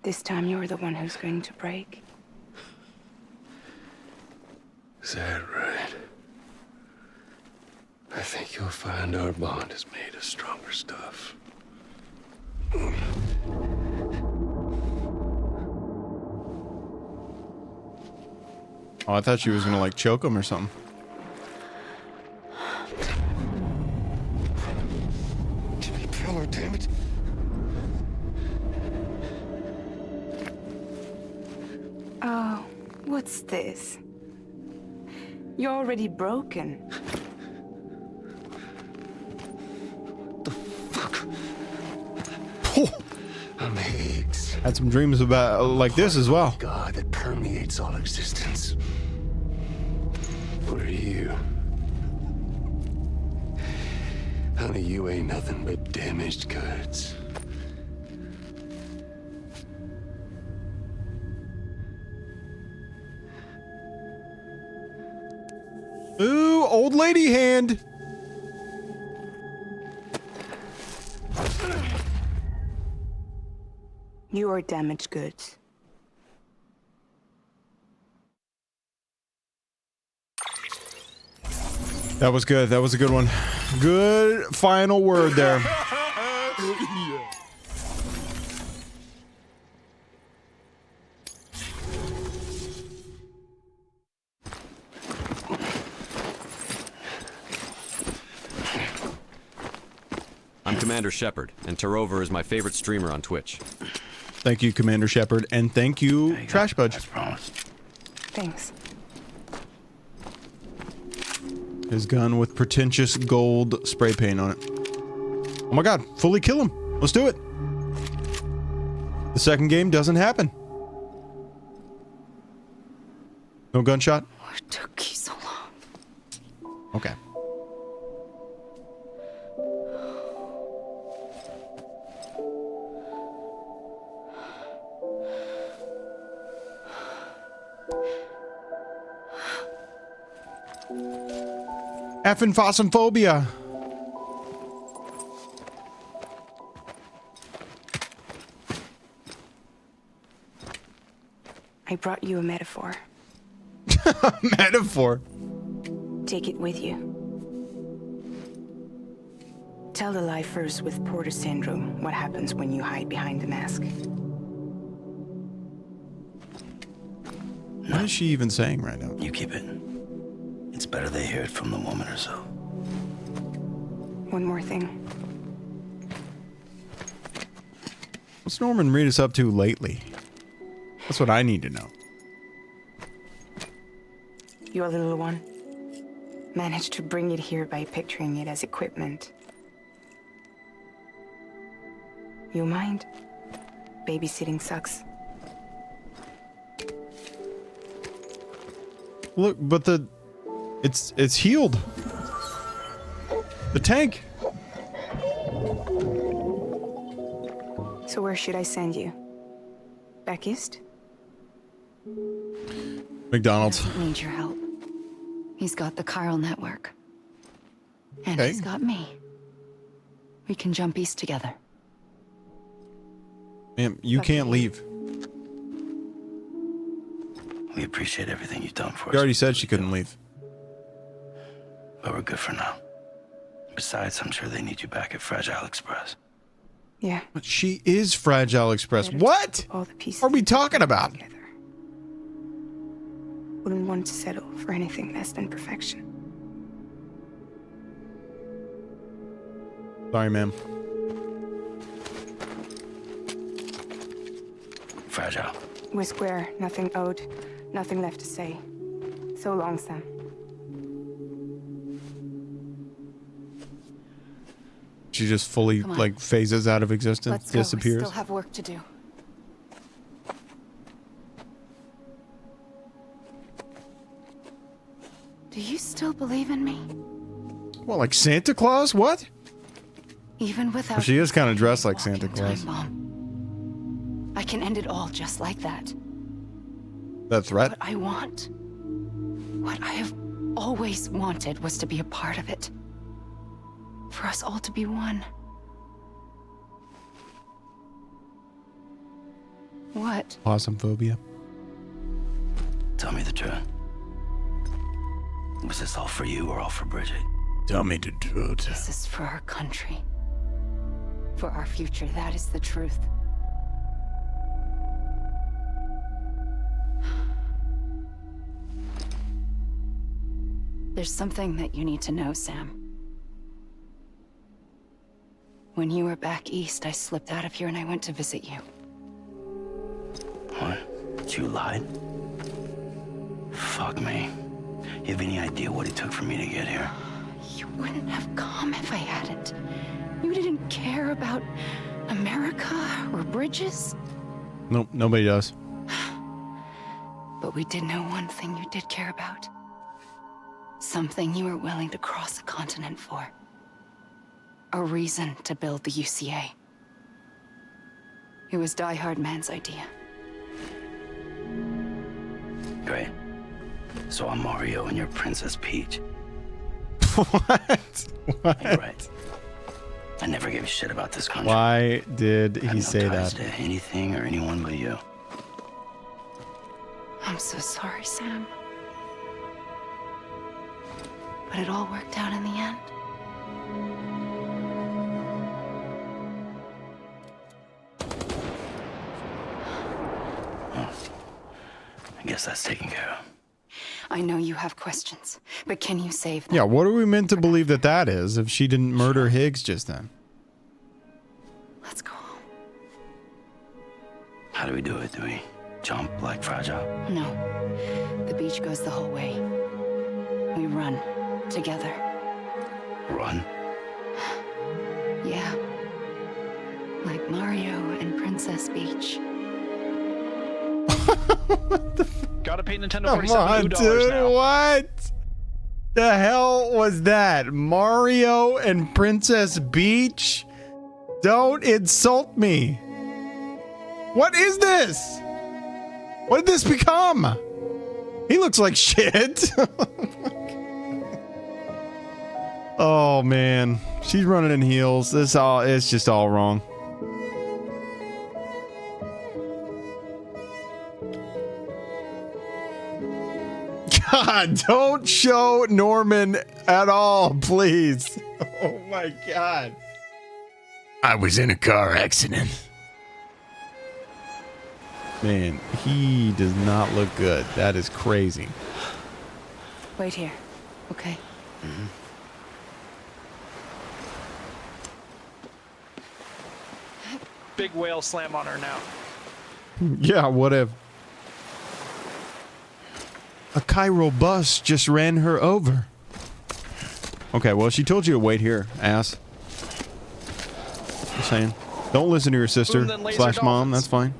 This time you're the one who's going to break. Is that right? I think you'll find our bond is made of stronger stuff. Oh, I thought she was gonna like choke him or something. Jimmy Peller, damn it. Oh, what's this? You're already broken. Higgs. Had some dreams about like this as well. God that permeates all existence. What are you? An one of you ain't nothing but damaged goods. Ooh, old lady hand. You are damaged goods. That was good. That was a good one. Good final word there. I'm Commander Shepard, and Tarover is my favorite streamer on Twitch. Thank you, Commander Shepard, and thank you, Trash Budge. Thanks. His gun with pretentious gold spray paint on it. Oh my god, fully kill him. Let's do it. The second game doesn't happen. No gunshot? What took you so long? Okay. Effing phosphorphobia. I brought you a metaphor. Metaphor. Take it with you. Tell the lifers with Porter syndrome what happens when you hide behind the mask. What is she even saying right now? You keep it. It's better they hear it from the woman herself. One more thing. What's Norman Reedus up to lately? That's what I need to know. Your little one managed to bring it here by picturing it as equipment. You mind? Babysitting sucks. Look, but it's healed. The tank. So where should I send you? Back east? McDonald's. He doesn't need your help. He's got the chiral network. And Okay. he's got me. We can jump east together. Ma'am, you can't leave. We appreciate everything you've done for us. She already said she couldn't leave. But we're good for now. Besides, I'm sure they need you back at Fragile Express. Yeah. But she is Fragile Express. What All the pieces are we talking about? Wouldn't want to settle for anything less than perfection. Sorry, ma'am. Fragile. We're square, nothing owed, nothing left to say. So long, Sam. She just fully Come on. like phases out of existence, Let's go. We disappears. still have work to do. Do you still believe in me? Well, like Santa Claus? What? Even without Well, she is kind of dressed like Santa Claus. I can end it all just like that. That threat? What I want, what I have always wanted, was to be a part of it. For us all to be one. What? Possum phobia. Tell me the truth. Was this all for you or all for Bridget? Tell me the truth. This is for our country. For our future, that is the truth. There's something that you need to know, Sam. When you were back east, I slipped out of here and I went to visit you. What? You lied? Fuck me. You have any idea what it took for me to get here? You wouldn't have come if I hadn't. You didn't care about America or bridges. Nope, nobody does. But we did know one thing you did care about. Something you were willing to cross a continent for. a reason to build the UCA. It was Die Hard Man's idea. Great. So I'm Mario and you're Princess Peach. What? What? You're right. I never gave a shit about this country. Why did he say ties that? to anything or anyone but you. I'm so sorry, Sam. But it all worked out in the end. I guess that's taken care of. I know you have questions, but can you save them? Yeah, what are we meant to believe that that is if she didn't murder Higgs just then? Let's go home. How do we do it? Do we jump like Fragile? No. The beach goes the whole way. We run together. Run? Yeah. Like Mario and Princess Peach. Gotta pay Nintendo Come $47 on, dude. now. What the hell was that? Mario and Princess Peach? Don't insult me. What is this? What did this become? He looks like shit. Oh man, she's running in heels. It's just all wrong. God, don't show Norman at all, please. Oh my God. I was in a car accident. Man, he does not look good. That is crazy. Wait here, okay? Mm-hmm. Big whale slam on her now. Yeah, what if? A Cairo bus just ran her over. Okay, well, she told you to wait here, ass. Just saying. Don't listen to your sister slash mom. That's fine.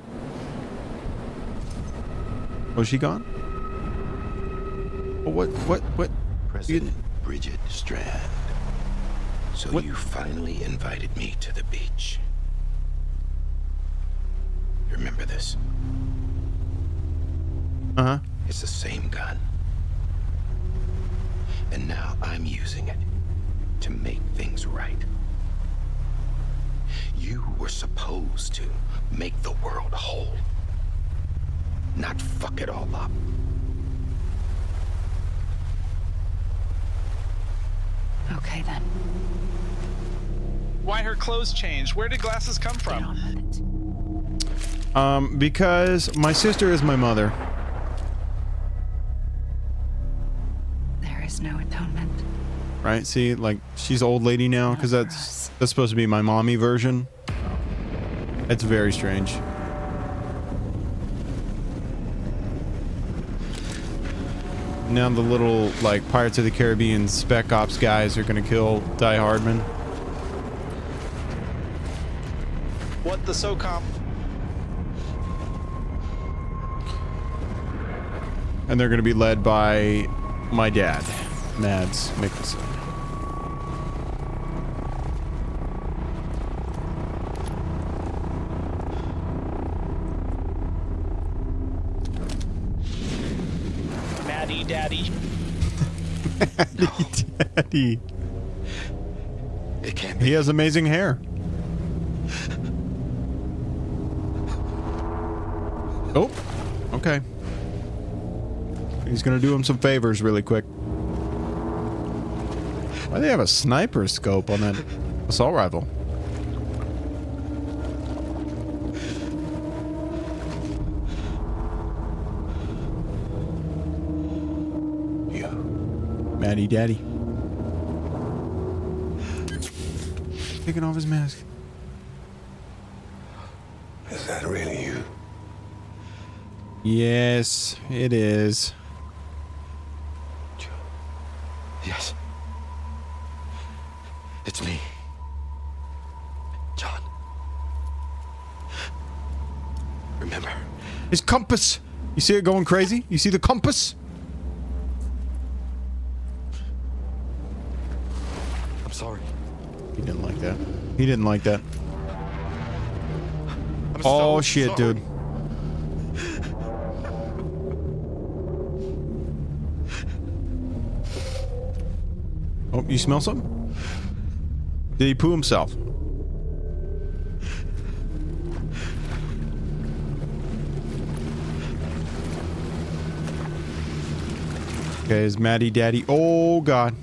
Was she gone? What? President Bridget Strand. So you finally invited me to the beach. Remember this? Uh-huh. It's the same gun. And now I'm using it to make things right. You were supposed to make the world whole, not fuck it all up. Okay then. Why her clothes changed? Where did glasses come from? Because my sister is my mother. There is no atonement. Right? See, like, she's old lady now, because that's supposed to be my mommy version. It's very strange. Now the little, like, Pirates of the Caribbean Spec Ops guys are gonna kill Die Hardman. What the SOCOM? And they're gonna be led by my dad, Mads Mikkelsen. Maddie Daddy. Daddy. It can't be. He has amazing hair. Oh, okay. He's gonna do him some favors really quick. Why do they have a sniper scope on that assault rifle? Maddie Daddy. Taking off his mask. Is that really you? Yes, it is. Yes. It's me. John. Remember? His compass. You see it going crazy? You see the compass? I'm sorry. He didn't like that. He didn't like that. Oh shit, dude. Oh, you smell something? Did he poo himself? Okay, is Maddie Daddy? Oh god.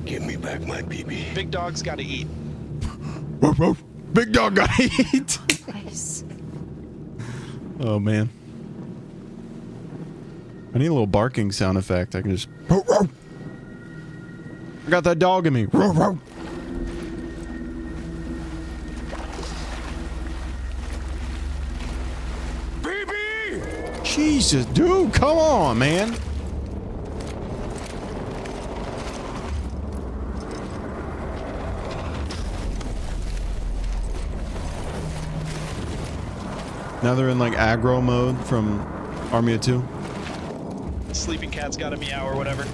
Give me back my BB. Big dog's gotta eat. Big dog gotta eat. Nice. Oh man. I need a little barking sound effect. I can just. I got that dog in me. BB! Jesus, dude, come on, man. Now they're in like aggro mode from Army of Two. Sleeping cat's got a meow or whatever.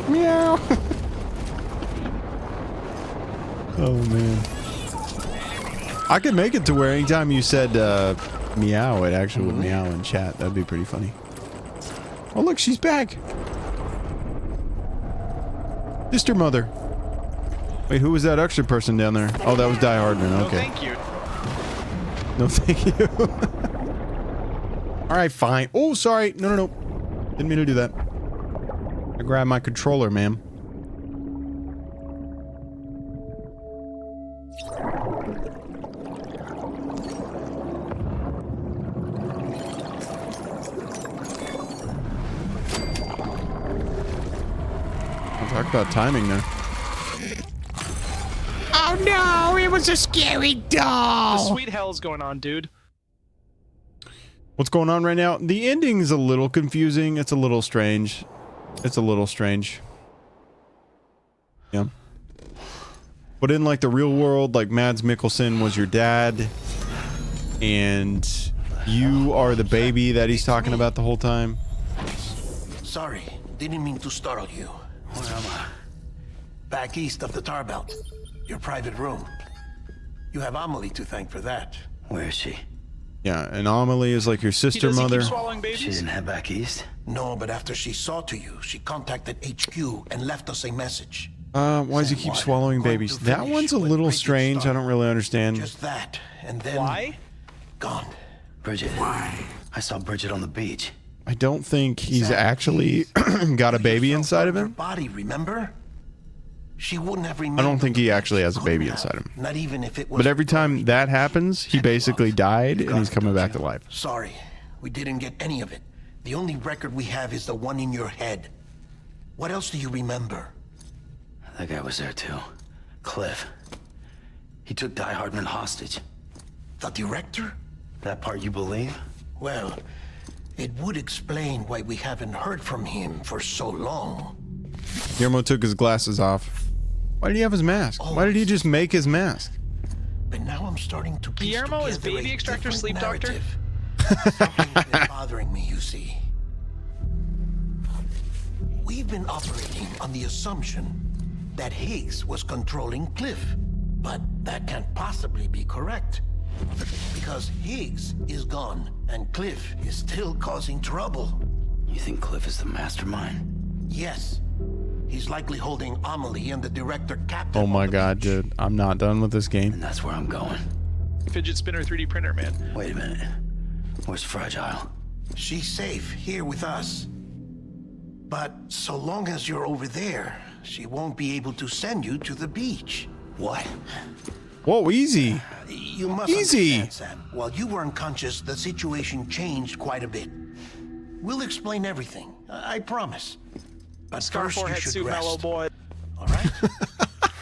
Meow. Oh man. I could make it to where anytime you said meow, it actually would meow in chat. That'd be pretty funny. Oh look, she's back. Sister Mother. Wait, who was that extra person down there? Oh, that was Die Hardman. Okay. No, thank you. No, thank you. All right, fine. Oh, sorry. No. Didn't mean to do that. I grabbed my controller, ma'am. Talk about timing there. Oh no, it was a scary doll. The sweet hell's going on, dude. What's going on right now? The ending's a little confusing. It's a little strange. It's a little strange. Yeah. But in like the real world, like Mads Mikkelsen was your dad, and you are the baby that he's talking about the whole time. Sorry, didn't mean to startle you. Where am I? Back east of the Tar Belt. Your private room. You have Amelie to thank for that. Where is she? Yeah, and Amelie is like your sister mother. She didn't head back east? No, but after she saw to you, she contacted HQ and left us a message. Why does he keep swallowing babies? That one's a little strange. I don't really understand. Just that, and then... Why? Gone. Bridget. Why? I saw Bridget on the beach. I don't think he's actually got a baby inside of him. Body, remember? She wouldn't have I remembered. don't think he actually has a baby inside him. Not even if it was. But every time that happens, he basically died and he's coming back to life. Sorry, we didn't get any of it. The only record we have is the one in your head. What else do you remember? That guy was there too. Cliff. He took Die Hardman hostage. The director? That part you believe? Well, it would explain why we haven't heard from him for so long. Guillermo took his glasses off. Why did he have his mask? Why did he just make his mask? But now I'm starting to piece Guillermo is together baby a extractor different sleep narrative. doctor? Something's been bothering me, you see. We've been operating on the assumption that Higgs was controlling Cliff. But that can't possibly be correct. Because Higgs is gone, and Cliff is still causing trouble. You think Cliff is the mastermind? Yes. He's likely holding Amelie and the director captive. Oh my god, dude. I'm not done with this game. And that's where I'm going. Fidget spinner 3D printer, man. Wait a minute. Where's Fragile? She's safe here with us. But so long as you're over there, she won't be able to send you to the beach. What? Whoa, easy. You must Easy. understand, Sam. While you were unconscious, the situation changed quite a bit. We'll explain everything. I promise. But Scar first you forehead should suit, mellow rest. boy. All right?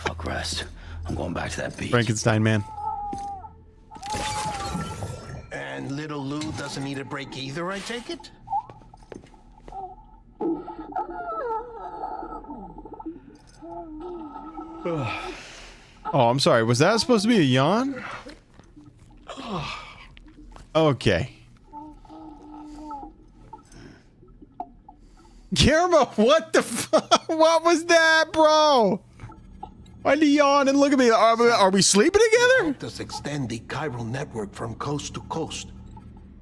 Fuck rest. I'm going back to that beach. Frankenstein man. And little Lou doesn't need a break either, I take it? Oh, I'm sorry. Was that supposed to be a yawn? Okay. Guillermo, what the fuck? What was that, bro? I yawn and look at me. Are we sleeping together? helped us extend the chiral network from coast to coast.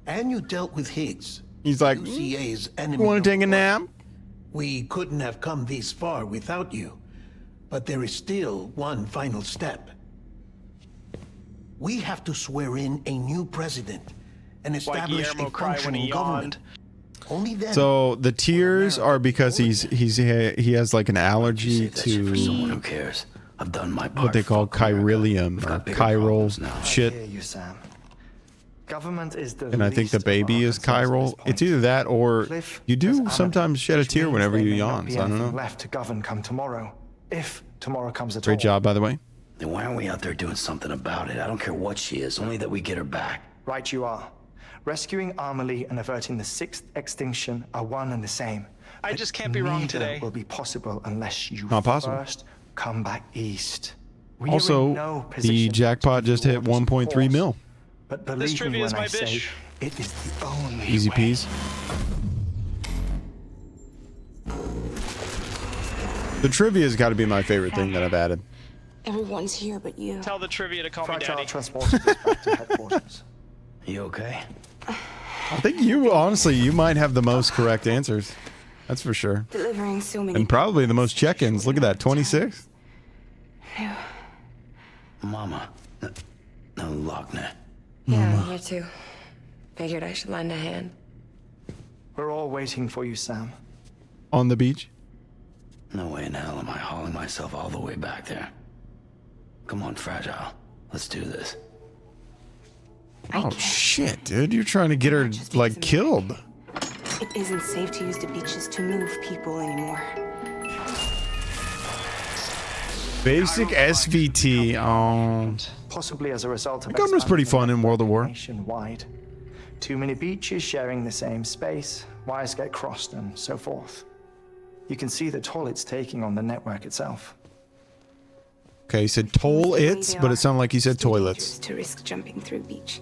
And you dealt with Higgs. He's like, UCA's you enemy. want to take a nap? We couldn't have come this far without you. But there is still one final step. We have to swear in a new president and establish a functioning government. Only then. So the tears are because he has like an allergy to Someone who cares. I've done my part. what they call chiralium or chiral shit. I hear you, Sam. Government is the And I think the least of our baby is concerns at this chiral. point. It's either that or Cliff you do has sometimes shed a which tear means whenever there you may not yawn. be So I don't anything know. left to govern come tomorrow, if tomorrow comes at Great all. job, by the way. Then why aren't we out there doing something about it? I don't care what she is, only that we get her back. Right you are. Rescuing Amelie and averting the 6th extinction are one and the same. I just can't be wrong Neither today. will be possible unless you Not possible. first come back east. We are Also, in no the position jackpot to just do hit orders, of 1.3 course, mil. But believe This me trivia is when I my say bitch. it is the only Easy way. peas. The trivia's got to be my favorite thing that I've added. Everyone's here but you. Tell the trivia to call me Fragile daddy. transported us back to headquarters. You okay? I think you, honestly, you might have the most correct answers. That's for sure. Delivering so many. And probably the most check-ins. Look at that, 26. Mama. No, Lochner. Yeah, I'm here too. Figured I should lend a hand. We're all waiting for you, Sam. On the beach. No way in hell am I hauling myself all the way back there. Come on, Fragile. Let's do this. Oh, shit, dude. You're trying to get her, like, killed. It isn't safe to use the beaches to move people anymore. Basic SVT. Possibly as a result of That gun was pretty fun in World of War. nationwide. Too many beaches sharing the same space, wires get crossed, and so forth. You can see the toll it's taking on the network itself. Okay, he said toll its, but it sounded like he said toilets. To risk jumping through a beach.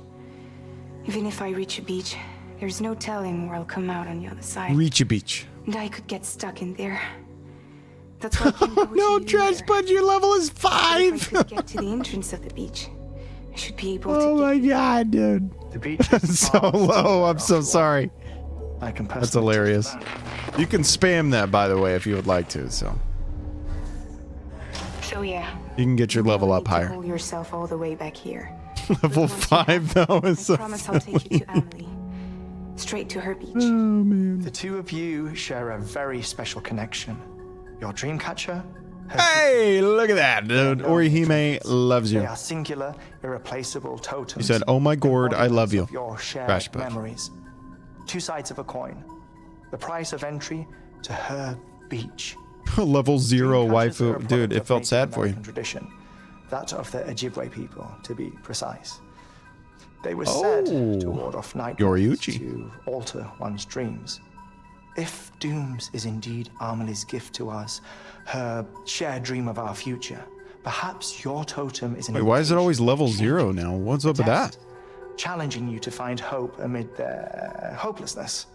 Even if I reach a beach, there's no telling where I'll come out on the other side. Reach a beach. And I could get stuck in there. That's why I came over No, to you Trash Bud, your level is 5. If I could get to the entrance of the beach, I should be able to. Oh my god, dude. The beach is so low. I'm so sorry. I can That's hilarious. You can spam that, by the way, if you would like to. So So yeah, you can get your level up higher. pull yourself all the way back here. Level 5 though is so Promise I'll take you to Amelie. Straight to her beach. Oh man. The two of you share a very special connection. Your dream catcher. Hey, look at that, dude. Orihime loves you. They are singular, irreplaceable totems. He said, "Oh my gourd, I love you." Of your shared Crash Bud. memories. Two sides of a coin. The price of entry to her beach. Level 0 Dream catchers are a waifu. product Dude, it of felt Native sad for you. American tradition. That of the Ojibwe people, to be precise. They were said to ward off nightmares, Yoriuchi. to alter one's dreams. If Dooms is indeed Amelie's gift to us, her shared dream of our future, perhaps your totem is an Wait, why is it always level 0 now? What's up with that? challenging you to find hope amid their hopelessness.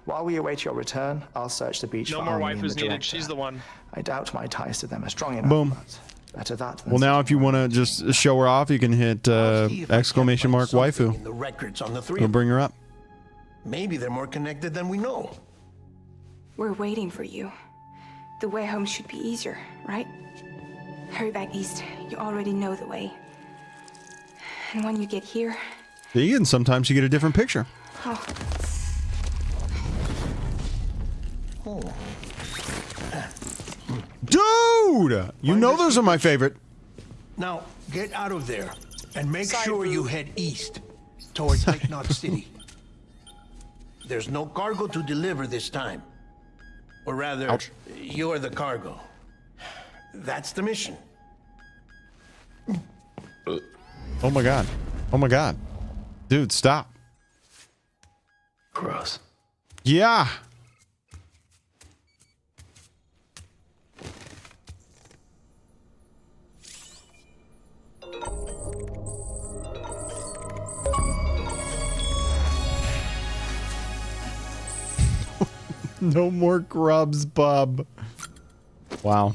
While we await your return, I'll search the beach No for more Amelie and waifus the needed. director. She's the one. I doubt my ties to them are strong enough. Boom. but Better that than Well, now if you want to just show her off, you can hit exclamation mark waifu. In the records on the three. It'll bring her up. Maybe they're more connected than we know. We're waiting for you. The way home should be easier, right? Hurry back east. You already know the way. And when you get here, See, and sometimes you get a different picture. oh, Dude! You know those are my favorite. Now, get out of there and make sure you head east towards Lake Knot City. There's no cargo to deliver this time. Or rather, you're the cargo. That's the mission. Oh my god. Oh my god. Dude, stop. Gross. Yeah. No more grubs, bub. Wow.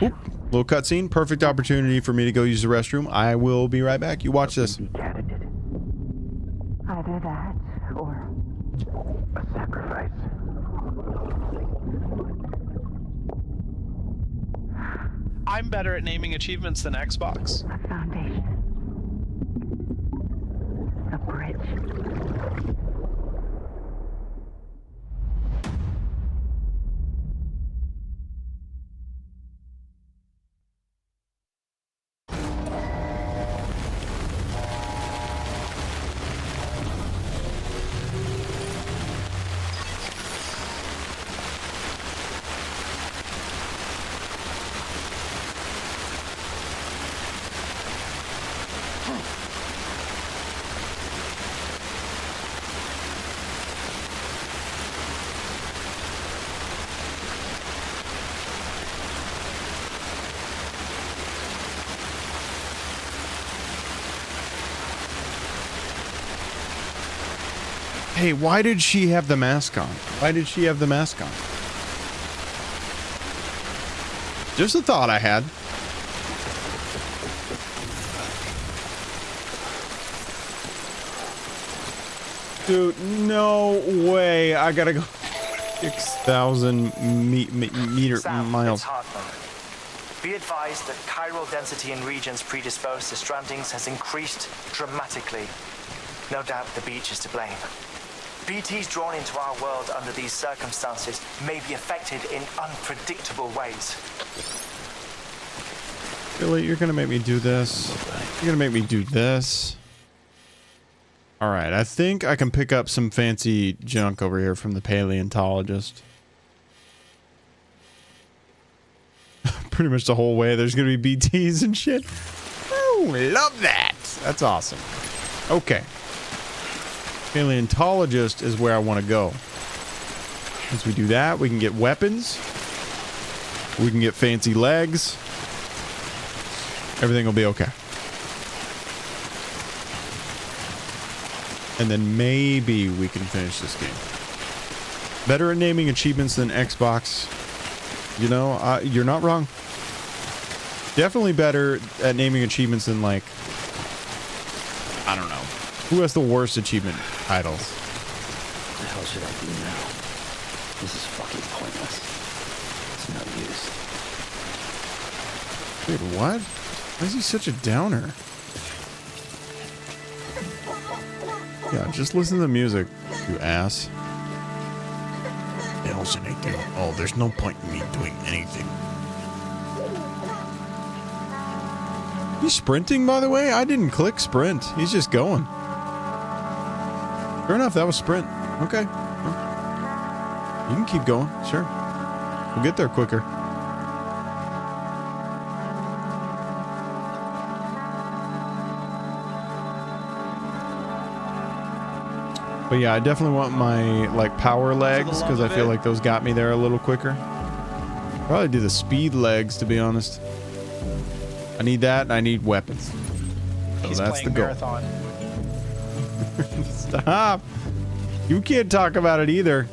Oop, little cutscene. Perfect opportunity for me to go use the restroom. I will be right back. You watch this. Either that or A sacrifice. I'm better at naming achievements than Xbox. a foundation. A bridge. Hey, why did she have the mask on? Why did she have the mask on? Just a thought I had. Dude, no way. I gotta go 6,000 meter Sam, miles. it's Hartman. Be advised that chiral density in regions predisposed to strandings has increased dramatically. No doubt the beach is to blame. BTs drawn into our world under these circumstances may be affected in unpredictable ways. Really? You're gonna make me do this? You're gonna make me do this? Alright, I think I can pick up some fancy junk over here from the paleontologist. Pretty much the whole way there's gonna be BTs and shit. Oh, love that! That's awesome. Okay. Paleontologist is where I want to go. Once we do that, we can get weapons. We can get fancy legs. Everything will be okay. And then maybe we can finish this game. Better at naming achievements than Xbox. You know, you're not wrong. Definitely better at naming achievements than, like, I don't know. Who has the worst achievement titles? What the hell should I do now? This is fucking pointless. It's no use. Wait, what? Why is he such a downer? Yeah, just listen to the music, you ass. The hell should I do? Oh, there's no point in me doing anything. He's sprinting, by the way? I didn't click sprint. He's just going. Fair enough, that was sprint. Okay. You can keep going, sure. We'll get there quicker. But yeah, I definitely want my, like, power legs, because I feel like those got me there a little quicker. Probably do the speed legs, to be honest. I need that, and I need weapons. So He's that's the playing goal. marathon. Stop. You can't talk about it either.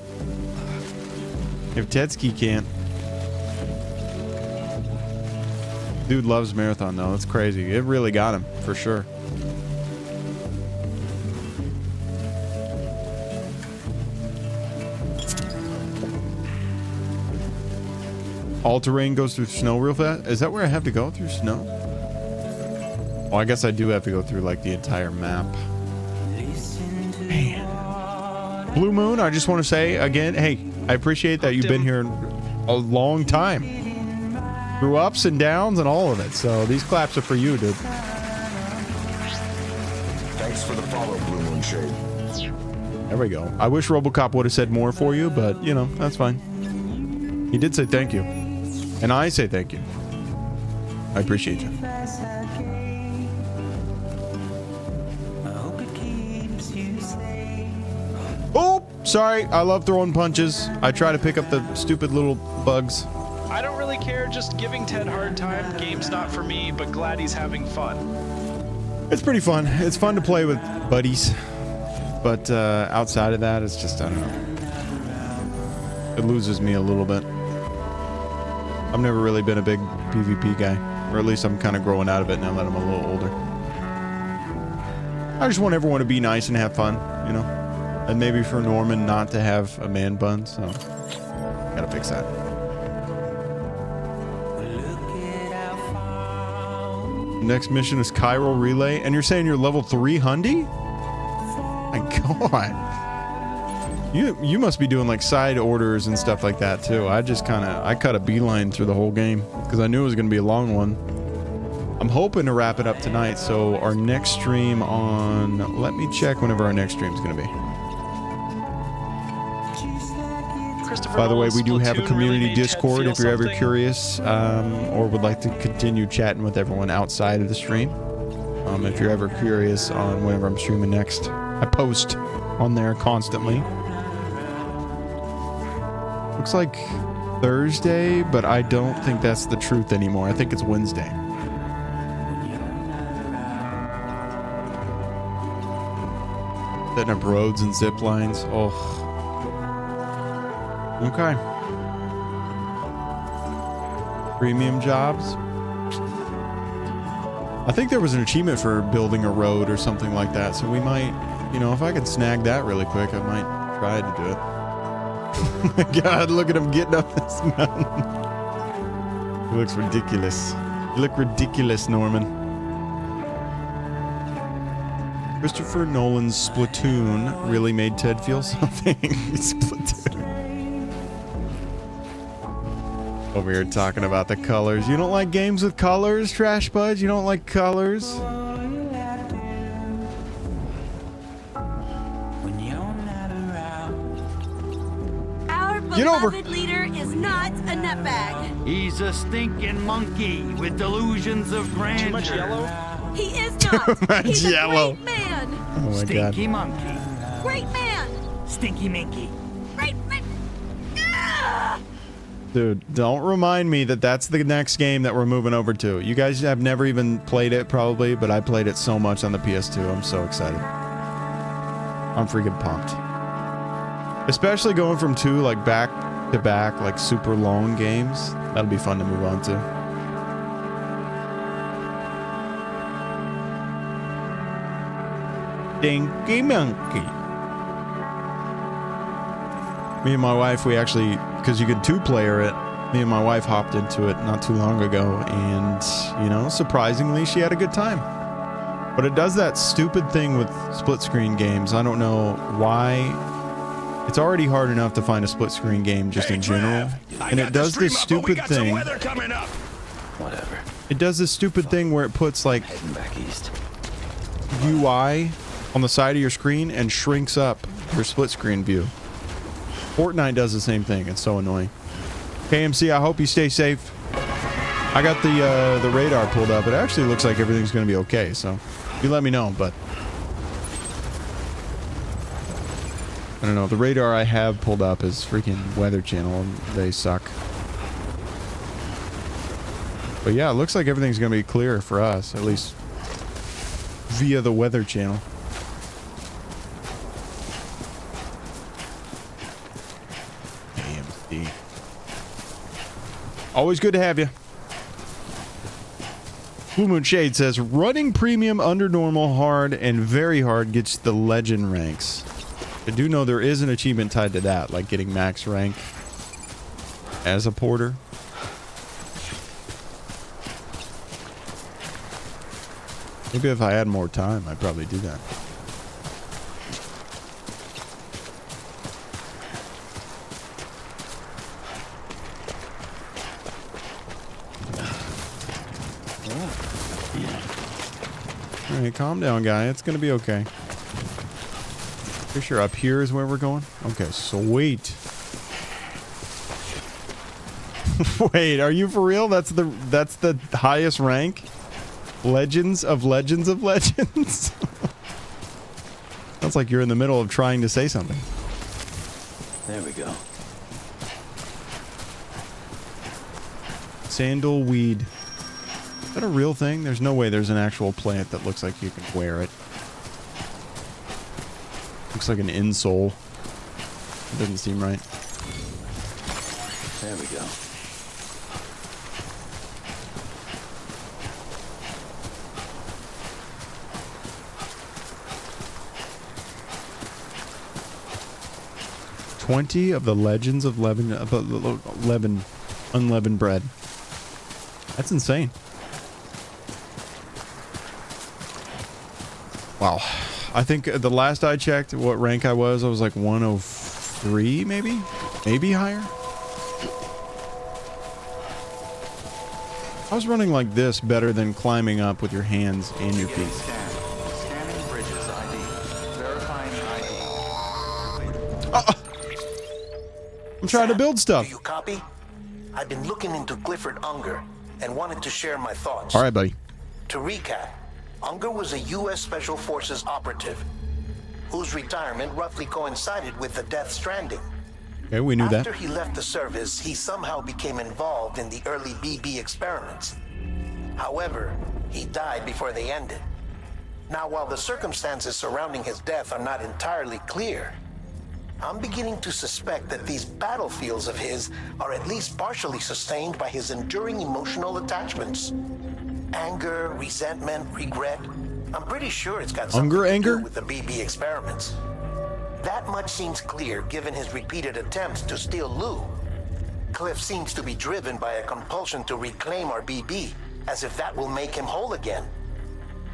If Tetsuki can't. Dude loves marathon, though. That's crazy. It really got him, for sure. All terrain goes through snow real fast? Is that where I have to go? Through snow? Well, I guess I do have to go through, like, the entire map. Man. Blue Moon, I just want to say again, hey, I appreciate that you've been here a long time. Through ups and downs and all of it. So these claps are for you, dude. Thanks for the follow, Blue Moon Shade. There we go. I wish RoboCop would have said more for you, but, you know, that's fine. He did say thank you. And I say thank you. I appreciate you. Oh, sorry. I love throwing punches. I try to pick up the stupid little bugs. I don't really care, just giving Ted a hard time. Game's not for me, but glad he's having fun. It's pretty fun. It's fun to play with buddies. But outside of that, it's just, I don't know. It loses me a little bit. I've never really been a big PvP guy. Or at least I'm kind of growing out of it now that I'm a little older. I just want everyone to be nice and have fun, you know? And maybe for Norman not to have a man bun, so gotta fix that. Next mission is Chiral Relay, and you're saying you're level 3 Hundy? My God. You must be doing like side orders and stuff like that too. I cut a beeline through the whole game because I knew it was going to be a long one. I'm hoping to wrap it up tonight, so our next stream on... Let me check whenever our next stream is going to be. By the way, we do have a community Discord if you're ever curious or would like to continue chatting with everyone outside of the stream. If you're ever curious on whenever I'm streaming next, I post on there constantly. Looks like Thursday, but I don't think that's the truth anymore. I think it's Wednesday. Setting up roads and zip lines. Oh. Okay. Premium jobs. I think there was an achievement for building a road or something like that, so we might, you know, if I could snag that really quick, I might try to do it. Oh my God, look at him getting up this mountain. He looks ridiculous. You look ridiculous, Norman. Christopher Nolan's Splatoon really made Ted feel something. Splatoon. Over here talking about the colors. You don't like games with colors, Trash Buds? You don't like colors? Get over. Leader is not a nutbag. He's a stinking monkey with delusions of grandeur. Too much yellow? He is not. He's yellow. a great man. Oh my Stinky God. monkey. Great man. Stinky minky. Great man. Ah! Dude, don't remind me that that's the next game that we're moving over to. You guys have never even played it probably, but I played it so much on the PS2. I'm so excited. I'm freaking pumped. Especially going from 2 like back to back, like super long games. That'll be fun to move on to. Stinky monkey. Me and my wife, we actually, because you could 2-player it, me and my wife hopped into it not too long ago, and, you know, surprisingly, she had a good time. But it does that stupid thing with split-screen games. I don't know why. It's already hard enough to find a split-screen game just in general, and it does this stupid thing. Whatever. It does this stupid thing where it puts, like, Back east. UI on the side of your screen and shrinks up your split-screen view. Fortnite does the same thing. It's so annoying. KMC, I hope you stay safe. I got the radar pulled up. It actually looks like everything's going to be okay, so you let me know, but I don't know. The radar I have pulled up is freaking Weather Channel, and they suck. But yeah, it looks like everything's going to be clear for us, at least via the Weather Channel. AMC. Always good to have you. Blue Moon Shade says, running premium under normal, hard, and very hard gets the legend ranks. I do know there is an achievement tied to that, like getting max rank as a porter. Maybe if I had more time, I'd probably do that. Alright, calm down, guy. It's gonna be okay. Pretty sure up here is where we're going? Okay, sweet. Wait, are you for real? That's the highest rank? Legends of Legends of Legends? Sounds like you're in the middle of trying to say something. There we go. Sandalweed. Is that a real thing? There's no way there's an actual plant that looks like you can wear it. Looks like an insole. It doesn't seem right. There we go. 20 of the legends of unleavened bread. That's insane. Wow. I think the last I checked what rank I was like 103 maybe? Maybe higher? I was running like this better than climbing up with your hands and your feet. Scanning Bridges ID. Verifying ID. I'm trying to build stuff. Do you copy? I've been looking into Clifford Unger and wanted to share my thoughts. All right, buddy. To recap, Unger was a U.S. Special Forces operative whose retirement roughly coincided with the Death Stranding. Okay, we knew that. After he left the service, he somehow became involved in the early BB experiments. However, he died before they ended. Now, while the circumstances surrounding his death are not entirely clear, I'm beginning to suspect that these battlefields of his are at least partially sustained by his enduring emotional attachments. Anger, resentment, regret. I'm pretty sure it's got something to do with the BB experiments. That much seems clear given his repeated attempts to steal Lou. Cliff seems to be driven by a compulsion to reclaim our BB, as if that will make him whole again.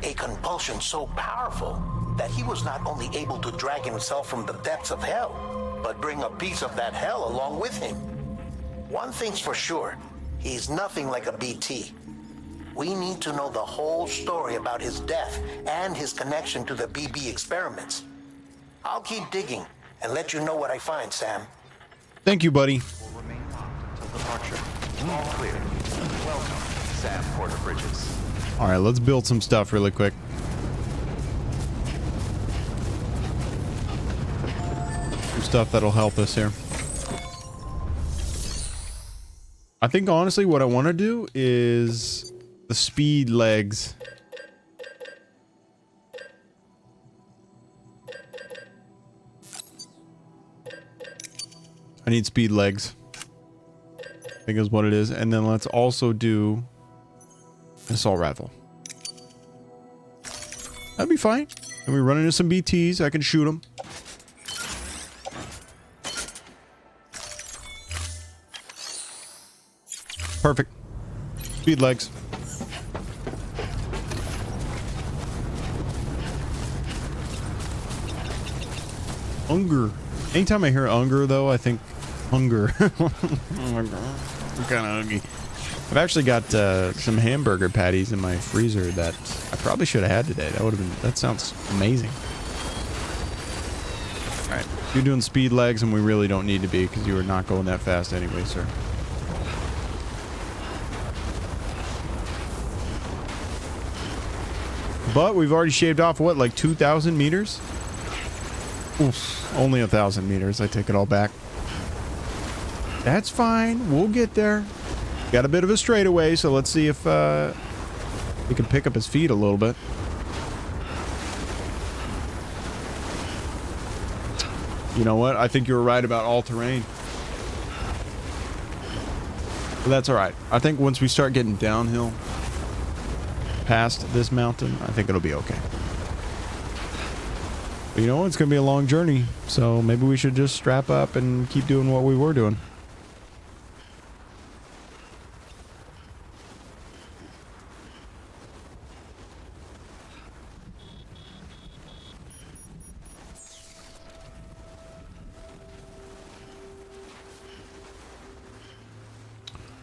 A compulsion so powerful that he was not only able to drag himself from the depths of hell, but bring a piece of that hell along with him. One thing's for sure, he's nothing like a BT. We need to know the whole story about his death and his connection to the BB experiments. I'll keep digging and let you know what I find, Sam. Thank you, buddy. Will remain locked until departure. All clear. Welcome, Sam Porter Bridges. All right, let's build some stuff really quick. Some stuff that'll help us here. I think honestly what I want to do is the speed legs. I need speed legs. I think is what it is. And then let's also do an assault rifle. That'd be fine. And we run into some BTs. I can shoot them. Perfect. Speed legs. Unger. Anytime I hear Unger, though, I think hunger. Oh my god. I'm kind of hungry. I've actually got some hamburger patties in my freezer that I probably should have had today. That would have been. That sounds amazing. All right, you're doing speed legs, and we really don't need to be because you are not going that fast anyway, sir. But we've already shaved off what, like 2,000 meters? Oof, only 1,000 meters. I take it all back. That's fine. We'll get there. Got a bit of a straightaway, so let's see if we can pick up his feet a little bit. You know what? I think you were right about all terrain. But that's all right. I think once we start getting downhill past this mountain, I think it'll be okay. But you know what? It's going to be a long journey, so maybe we should just strap up and keep doing what we were doing.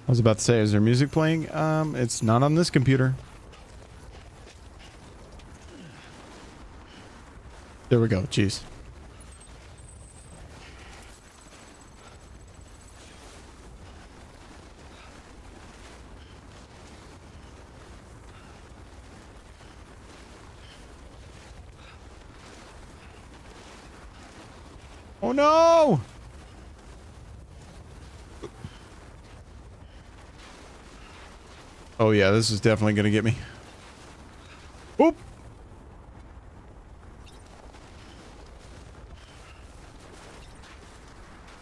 I was about to say, is there music playing? It's not on this computer. There we go. Jeez. Oh no! Oh yeah, this is definitely gonna get me. Oop!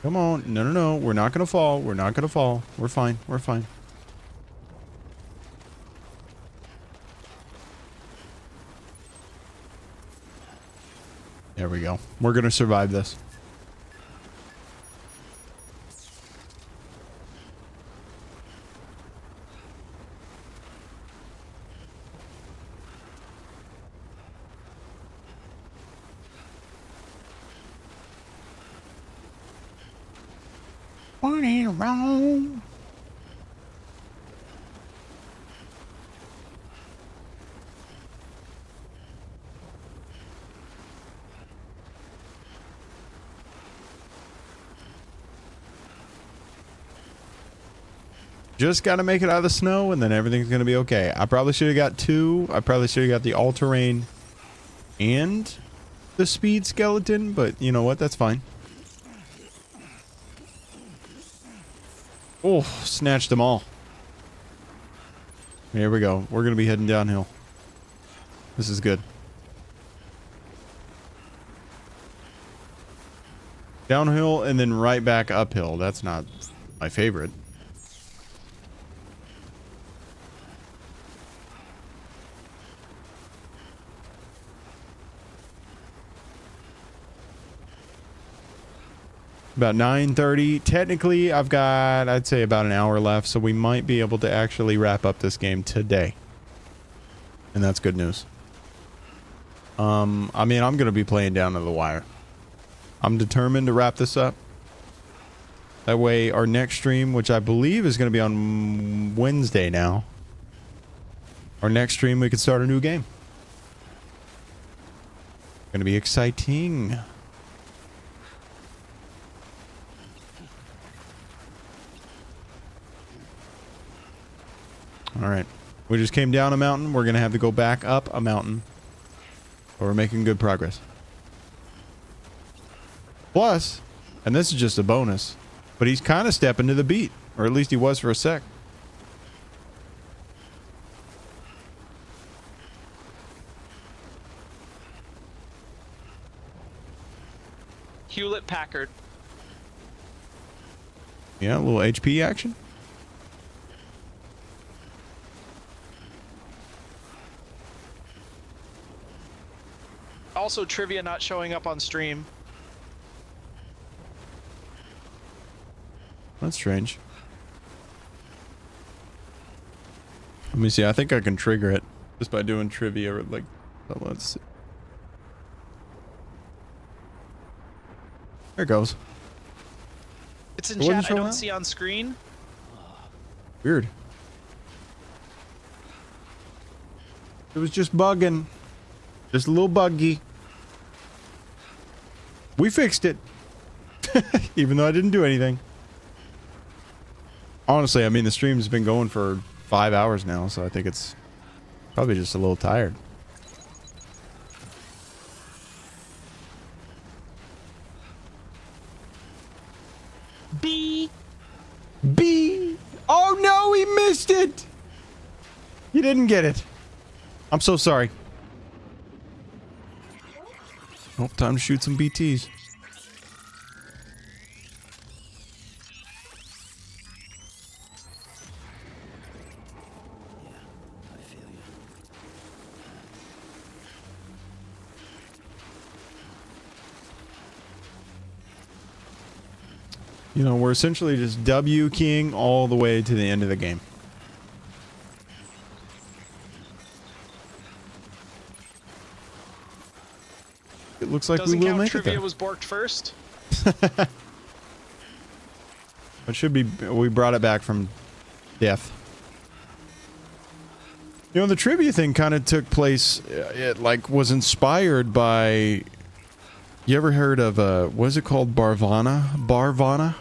Come on. No, no, no. We're not gonna fall. We're not gonna fall. We're fine. We're fine. There we go. We're gonna survive this. What is wrong? Just got to make it out of the snow, and then everything's going to be okay. I probably should have got 2. I probably should have got the all-terrain and the speed skeleton, but you know what? That's fine. Oh, snatched them all. Here we go. We're going to be heading downhill. This is good. Downhill and then right back uphill. That's not my favorite. About 9:30. Technically, I've got, I'd say, about an hour left, so we might be able to actually wrap up this game today. And that's good news. I mean, I'm going to be playing down to the wire. I'm determined to wrap this up. That way, our next stream, which I believe is going to be on Wednesday now, our next stream, we can start a new game. Going to be exciting. All right. We just came down a mountain. We're going to have to go back up a mountain. But we're making good progress. Plus, and this is just a bonus, but he's kind of stepping to the beat. Or at least he was for a sec. Hewlett Packard. Yeah, a little HP action. Also, trivia not showing up on stream. That's strange. Let me see. I think I can trigger it just by doing trivia. Like, let's see. There it goes. It's in It wasn't chat. I showing don't up? see on screen. Weird. It was just bugging. Just a little buggy. We fixed it. Even though I didn't do anything. Honestly, I mean, the stream's been going for 5 hours now, so I think it's probably just a little tired. B. B. Oh no, he missed it. He didn't get it. I'm so sorry. Oh, time to shoot some BTs. You know, we're essentially just W keying all the way to the end of the game. It looks like Doesn't we will count make it trivia there. was borked first. It should be. We brought it back from death. You know, the trivia thing kind of took place. It like was inspired by. You ever heard of what is it called? Barvana? Barvana?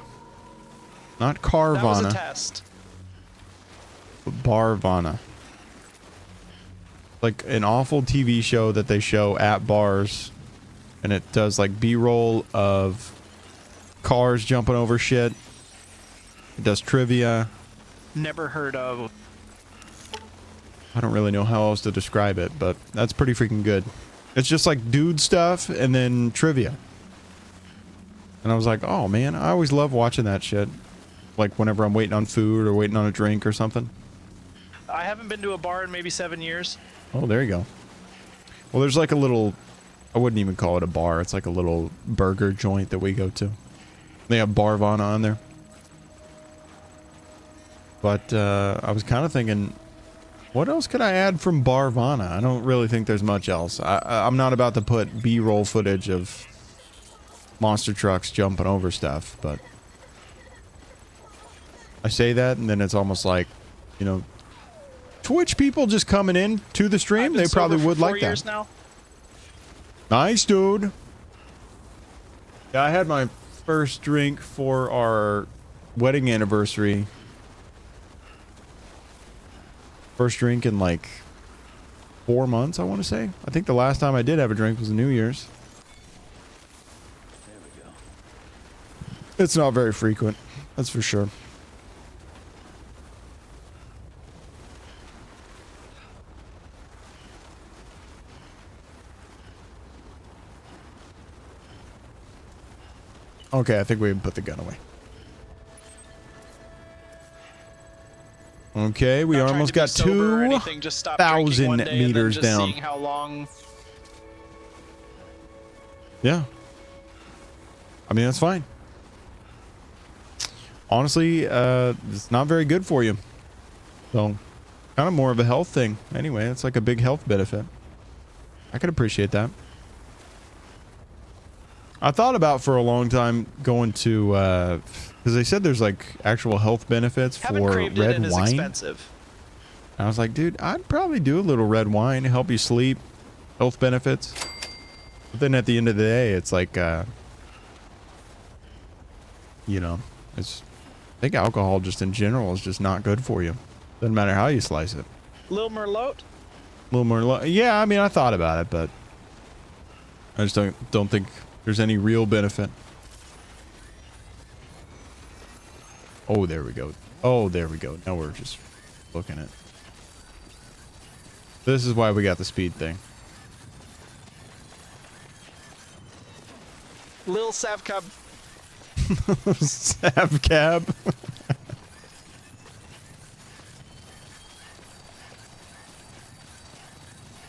Not Carvana. That was a test. Barvana. Like an awful TV show that they show at bars, and it does like B-roll of cars jumping over shit. It does trivia. Never heard of. I don't really know how else to describe it, but that's pretty freaking good. It's just like dude stuff and then trivia. And I was like, oh man, I always love watching that shit. Like whenever I'm waiting on food or waiting on a drink or something. I haven't been to a bar in maybe 7 years. Oh, there you go. Well, there's like a little, I wouldn't even call it a bar. It's like a little burger joint that we go to. They have Barvana on there. But I was kind of thinking, what else could I add from Barvana? I don't really think there's much else. I'm not about to put B-roll footage of monster trucks jumping over stuff, but I say that, and then it's almost like, you know, Twitch people just coming in to the stream. They probably would like that. Now. Nice, dude. Yeah, I had my first drink for our wedding anniversary. First drink in like 4 months, I want to say. I think the last time I did have a drink was New Year's. There we go. It's not very frequent, that's for sure. Okay, I think we can put the gun away. Okay, we almost got 2,000 meters down. Seeing how long. Yeah. I mean, that's fine. Honestly, it's not very good for you. So, kind of more of a health thing. Anyway, it's like a big health benefit. I could appreciate that. I thought about for a long time going to, because they said there's like actual health benefits for red wine. Expensive. I was like, dude, I'd probably do a little red wine to help you sleep, health benefits. But then at the end of the day, it's like, you know, I think alcohol just in general is just not good for you. Doesn't matter how you slice it. Lil Merlot? Lil Merlot. Yeah, I mean, I thought about it, but I just don't think there's any real benefit. Oh, there we go. Oh, there we go. Now we're just looking at. This is why we got the speed thing. Lil Savcab. Savcab.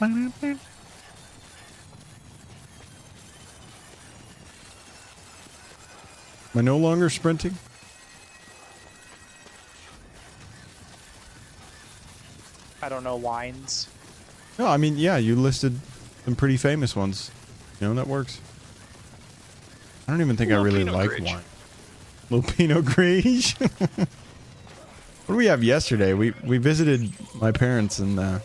Am I no longer sprinting? I don't know, wines. No, I mean, yeah, you listed some pretty famous ones. You know, that works. I don't even think I really like wine. Little Pinot Gris. What did we have yesterday? We visited my parents and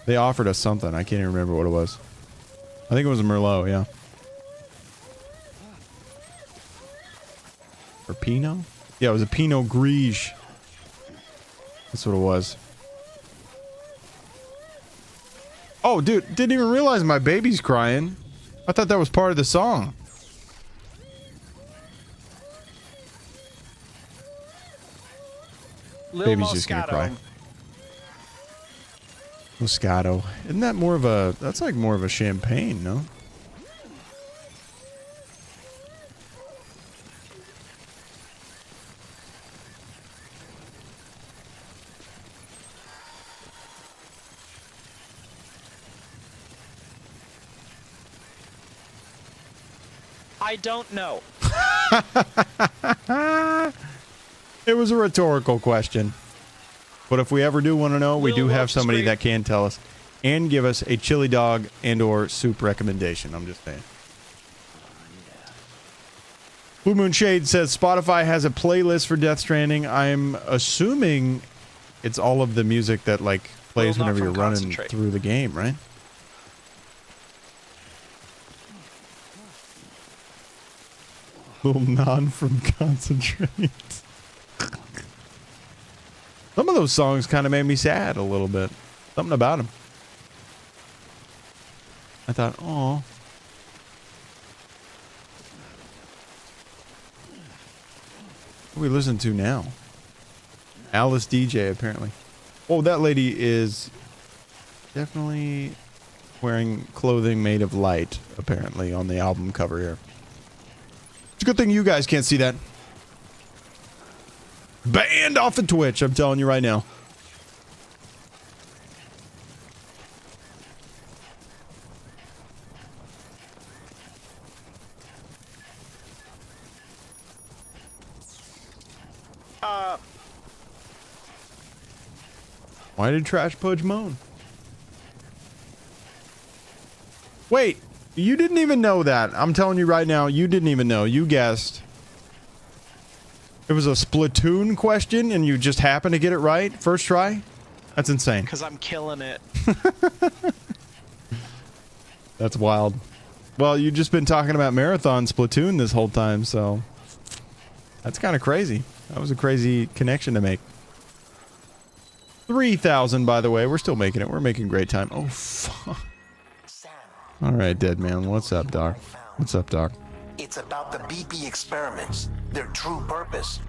they offered us something. I can't even remember what it was. I think it was a Merlot, yeah. Or Pinot? Yeah, it was a Pinot Gris. That's what it was. Oh, dude, didn't even realize my baby's crying. I thought that was part of the song. Baby's just gonna cry. Moscato. Isn't that more of a... That's like more of a champagne, no? I don't know. It was a rhetorical question. But if we ever do want to know, we do have somebody that can tell us and give us a chili dog and or soup recommendation. I'm just saying. Blue Moon Shade says Spotify has a playlist for Death Stranding. I'm assuming it's all of the music that like plays whenever you're running through the game, right? Little non from Concentrate. Some of those songs kind of made me sad a little bit. Something about them. I thought, oh. What are we listening to now? Alice DJ, apparently. Oh, that lady is definitely wearing clothing made of light, apparently, on the album cover here. It's a good thing you guys can't see that. Banned off of Twitch, I'm telling you right now. Why did Trash Pudge moan? Wait, you didn't even know that. I'm telling you right now, you didn't even know. You guessed. It was a Splatoon question and you just happened to get it right first try? That's insane. Because I'm killing it. That's wild. Well, you've just been talking about Marathon Splatoon this whole time, so that's kind of crazy. That was a crazy connection to make. 3,000, by the way. We're still making it. We're making great time. Oh, fuck. All right, dead man. What's up, Doc? What's up, Doc? It's about the BP experiments, their true purpose.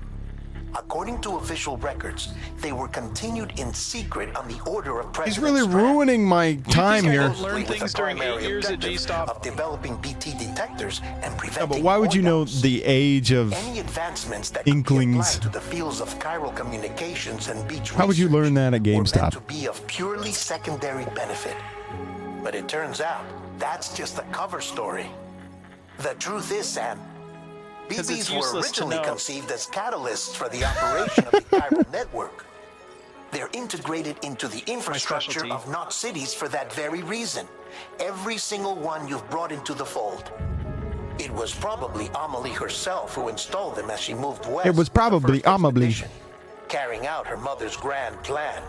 According to official records, they were continued in secret on the order of President He's really ruining my time here. Learn things during 8 years at G-Stop. Of developing BT detectors and preventing But why would you know the age of any advancements that Inklings? could be applied to the fields of chiral communications and beach How would you learn that at GameStop? to be of purely secondary benefit. But it turns out that's just a cover story. The truth is, Sam, BBs were originally conceived as catalysts for the operation of the chiral network. They're integrated into the infrastructure of Knot cities for that very reason. Every single one you've brought into the fold. It was probably Amelie herself who installed them as she moved west. It was probably Amelie. Carrying out her mother's grand plan.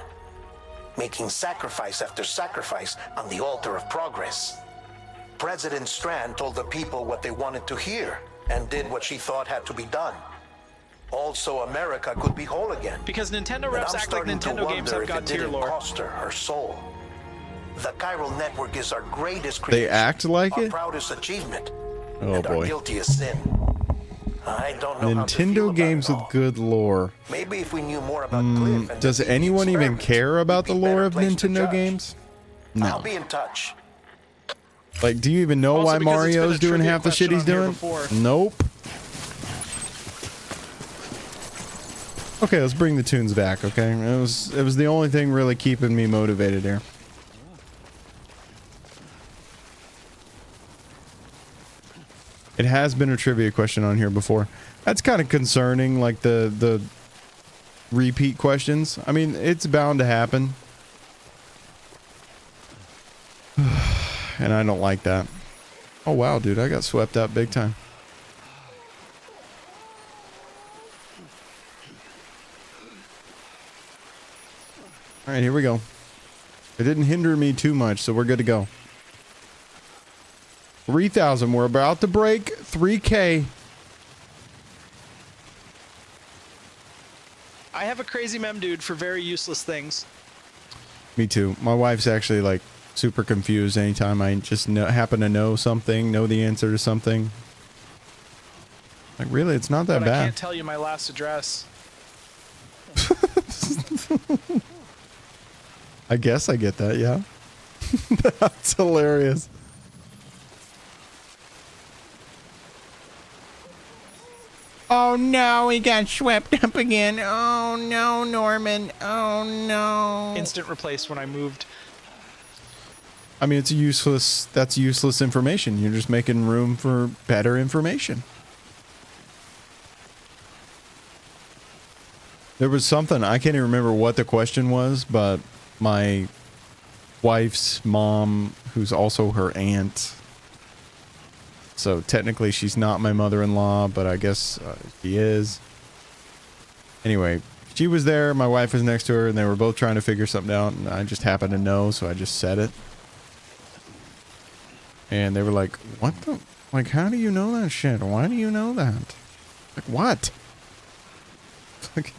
Making sacrifice after sacrifice on the altar of progress. President Strand told the people what they wanted to hear and did what she thought had to be done. Also, America could be whole again. Because Nintendo reps act like Nintendo games have got tier lore. Cost her soul. The chiral network is our greatest creation. They act like our it? proudest achievement. Oh and boy. Our guiltiest sin. I don't know Nintendo games with good lore. Maybe if we knew more about Cliff and Does anyone even care about the lore of Nintendo games? I'll No. be in touch. Like, do you even know why Mario's doing half the shit he's doing? Nope. Okay, let's bring the tunes back, okay? It was the only thing really keeping me motivated here. It has been a trivia question on here before. That's kind of concerning, like the repeat questions. I mean, it's bound to happen. And I don't like that. Oh wow, dude, I got swept up big time. All right, here we go. It didn't hinder me too much, so we're good to go. 3,000. We're about to break 3K. I have a crazy mem dude for very useless things. Me too. My wife's actually like super confused anytime I just happen to know something, know the answer to something. Like, really, it's not that But bad. I can't tell you my last address. I guess I get that, yeah. That's hilarious. Oh no, he got swept up again. Oh no, Norman. Oh no. Instant replaced when I moved. I mean, it's that's useless information. You're just making room for better information. There was something, I can't even remember what the question was, but my wife's mom, who's also her aunt, so technically she's not my mother-in-law, but I guess she is. Anyway, she was there, my wife was next to her, and they were both trying to figure something out, and I just happened to know, so I just said it. And they were like, what the? Like, how do you know that shit? Why do you know that? Like, what? Like,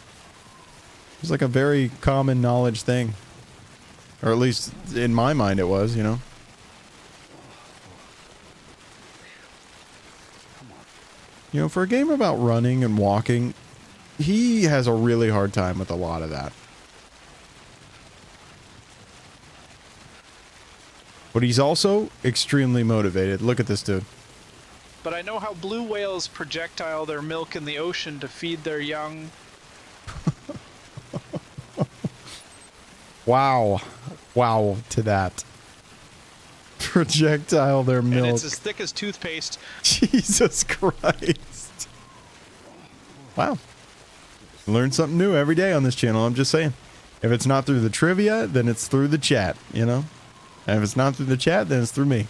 it's like a very common knowledge thing. Or at least in my mind it was, you know? You know, for a game about running and walking, he has a really hard time with a lot of that. But he's also extremely motivated. Look at this dude. But I know how blue whales projectile their milk in the ocean to feed their young. Wow. Wow to that. Projectile their milk. And it's as thick as toothpaste. Jesus Christ. Wow. Learn something new every day on this channel, I'm just saying. If it's not through the trivia, then it's through the chat, you know? And if it's not through the chat, then it's through me.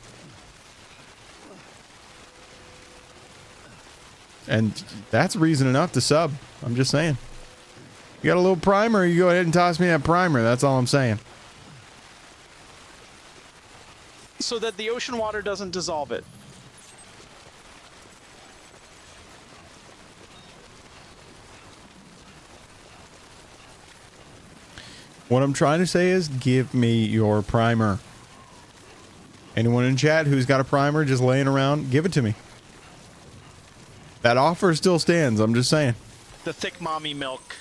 And that's reason enough to sub. I'm just saying. You got a little primer, you go ahead and toss me that primer. That's all I'm saying. So that the ocean water doesn't dissolve it. What I'm trying to say is give me your primer. Anyone in chat who's got a primer just laying around, give it to me. That offer still stands. I'm just saying. The thick mommy milk.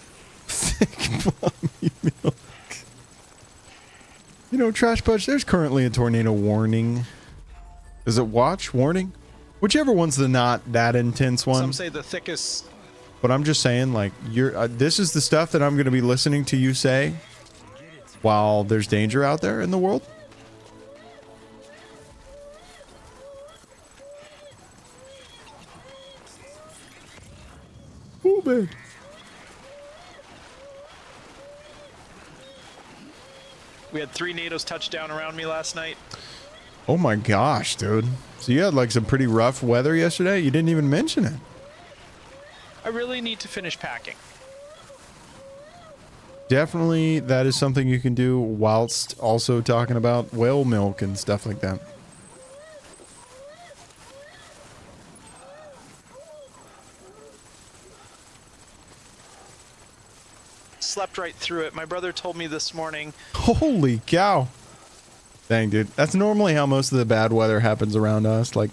Mommy milk. You know, Trash Punch, there's currently a tornado warning. Is it watch? Warning? Whichever one's the not that intense one. Some say the thickest. But I'm just saying, like, this is the stuff that I'm going to be listening to you say while there's danger out there in the world. Oh, man. We had 3 NATOs touch down around me last night. Oh my gosh, dude. So you had like some pretty rough weather yesterday? You didn't even mention it. I really need to finish packing. Definitely that is something you can do whilst also talking about whale milk and stuff like that. Slept right through it. My brother told me this morning. Holy cow. Dang, dude. That's normally how most of the bad weather happens around us. Like,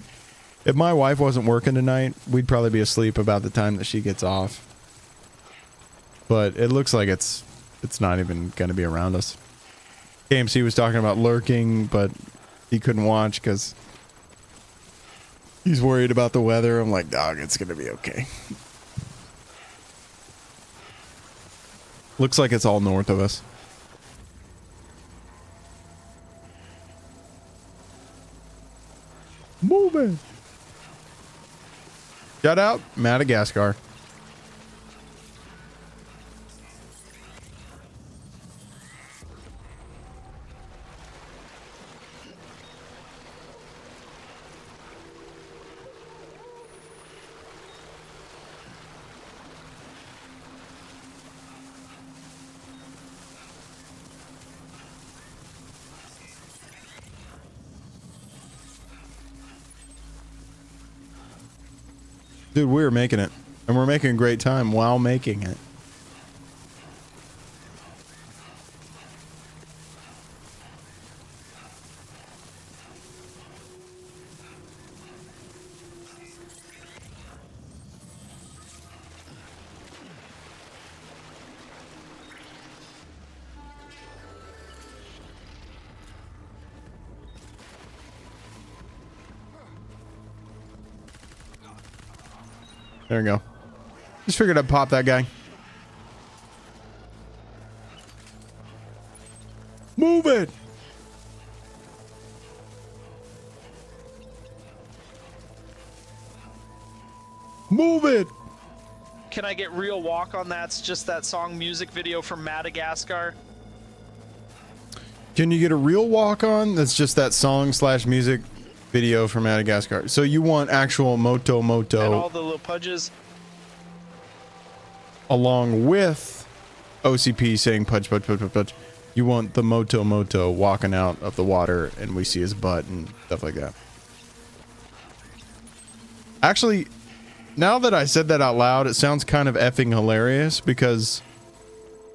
if my wife wasn't working tonight, we'd probably be asleep about the time that she gets off. But it looks like it's not even going to be around us. KMC was talking about lurking, but he couldn't watch because he's worried about the weather. I'm like, dog, it's going to be okay. Looks like it's all north of us. Moving. Shout out Madagascar. Dude, we're making it. And we're making a great time while making it. There we go. Just figured I'd pop that guy. Move it! Move it! Can I get real walk on that? It's just that song music video from Madagascar. Can you get a real walk on? That's just that song / music video from Madagascar. So you want actual Moto Moto And all the little pudges. along with OCP saying pudge, pudge, pudge, pudge, pudge. You want the Moto Moto walking out of the water and we see his butt and stuff like that. Actually, now that I said that out loud, it sounds kind of effing hilarious because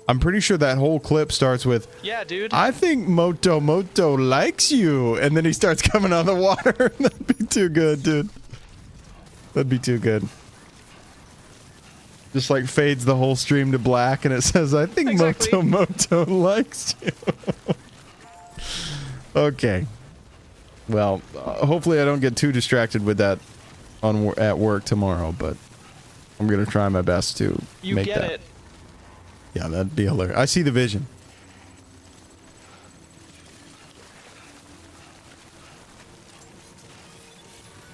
I'm pretty sure that whole clip starts with, yeah, dude. I think Moto Moto likes you. And then he starts coming out of the water. That'd be too good, dude. That'd be too good. Just like fades the whole stream to black and it says, I think exactly. Moto Moto likes you. Okay. Well, hopefully I don't get too distracted with that at work tomorrow, but I'm going to try my best to make that. You get it. Yeah, that'd be hilarious. I see the vision.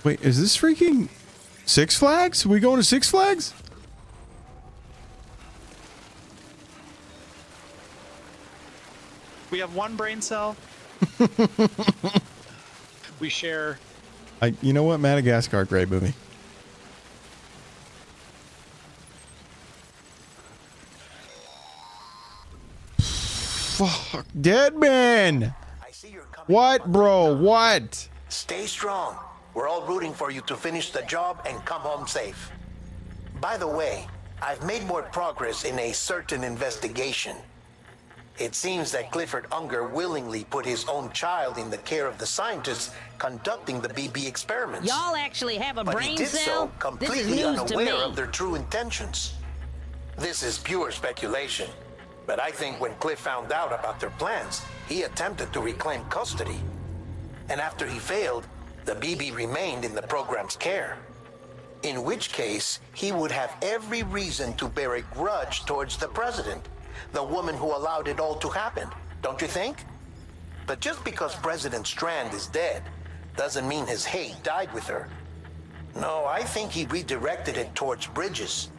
Wait, is this freaking Six Flags? Are we going to Six Flags? We have one brain cell. We share. You know what? Madagascar, great movie. fuck. Deadman! What, bro? What? Stay strong. We're all rooting for you to finish the job and come home safe. By the way, I've made more progress in a certain investigation. It seems that Clifford Unger willingly put his own child in the care of the scientists conducting the BB experiments. Y'all actually have a But brain he did cell? so completely This is news to unaware me. of their true intentions. This is pure speculation, but I think when Cliff found out about their plans, he attempted to reclaim custody. And after he failed, the BB remained in the program's care. In which case, he would have every reason to bear a grudge towards the president, the woman who allowed it all to happen, don't you think? But just because President Strand is dead, doesn't mean his hate died with her. No, I think he redirected it towards Bridges,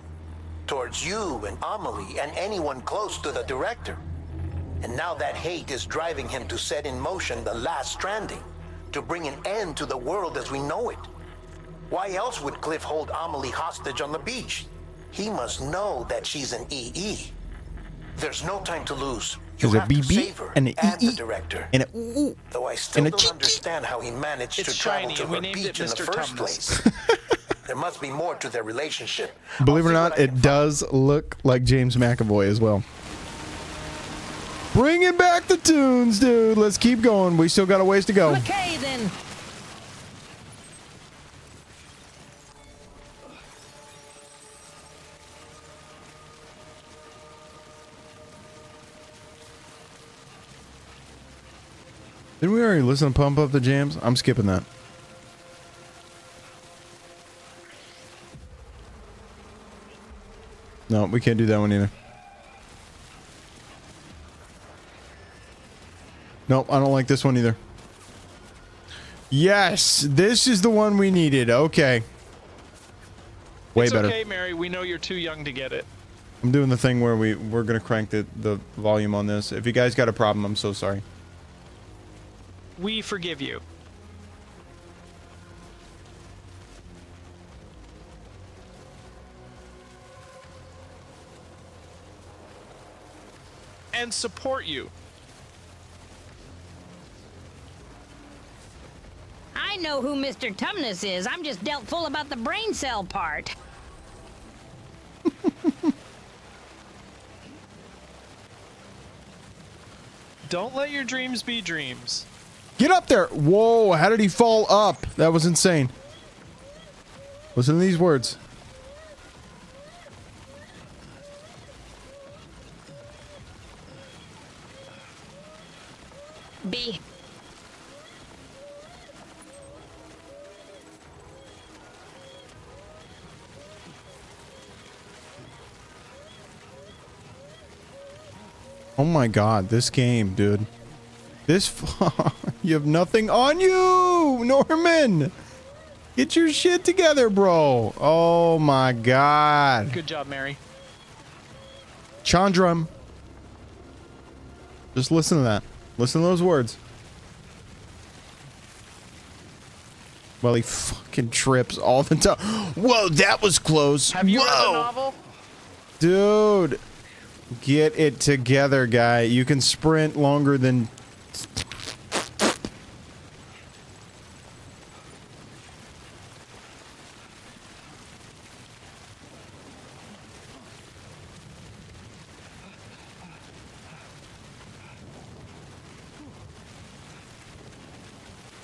towards you and Amelie and anyone close to the director. And now that hate is driving him to set in motion the last stranding, to bring an end to the world as we know it. Why else would Cliff hold Amelie hostage on the beach? He must know that she's an EE. There's no time to lose. You There's a have to BB save her and an and EE the director. and a ooh, Though I still and a don't chick. understand how he managed It's to travel shiny, to and we her named it beach in the Mr. first Tumnus. place. There must be more to their relationship. Believe it or not, it does look like James McAvoy as well. Bringing back the tunes, dude. Let's keep going. We still got a ways to go. Okay, then. Didn't we already listen to Pump Up the Jams? I'm skipping that. No, we can't do that one either. Nope, I don't like this one either. Yes, this is the one we needed. Okay. Way It's better. okay, Mary. We know you're too young to get it. I'm doing the thing where we're gonna crank the volume on this. If you guys got a problem, I'm so sorry. We forgive you. And support you. I know who Mr. Tumnus is. I'm just dealt full about the brain cell part. Don't let your dreams be dreams. Get up there! Whoa, how did he fall up? That was insane. Listen to these words. B. Oh my god, this game, dude. This you have nothing on you, Norman. Get your shit together, bro. Oh my god. Good job, Mary. Chandram. Just listen to that. Listen to those words. Well, he fucking trips all the time. Whoa, that was close. Have you read the Whoa. novel? Dude. Get it together, guy. You can sprint longer than...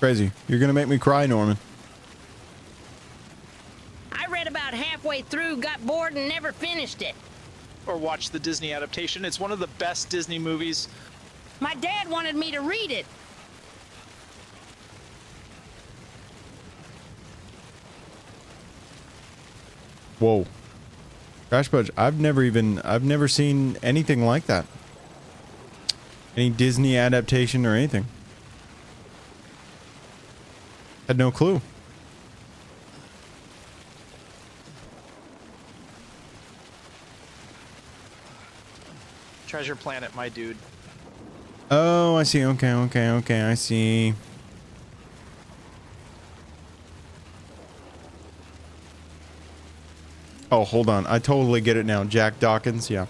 Crazy. You're gonna make me cry, Norman. I read about halfway through, got bored, and never finished it. Or watch the Disney adaptation. It's one of the best Disney movies. My dad wanted me to read it. Whoa. Crash Budge, I've never seen anything like that. Any Disney adaptation or anything. Had no clue. Treasure Planet, my dude. Oh, I see. Okay, I see. Oh, hold on. I totally get it now. Jack Dawkins, yeah.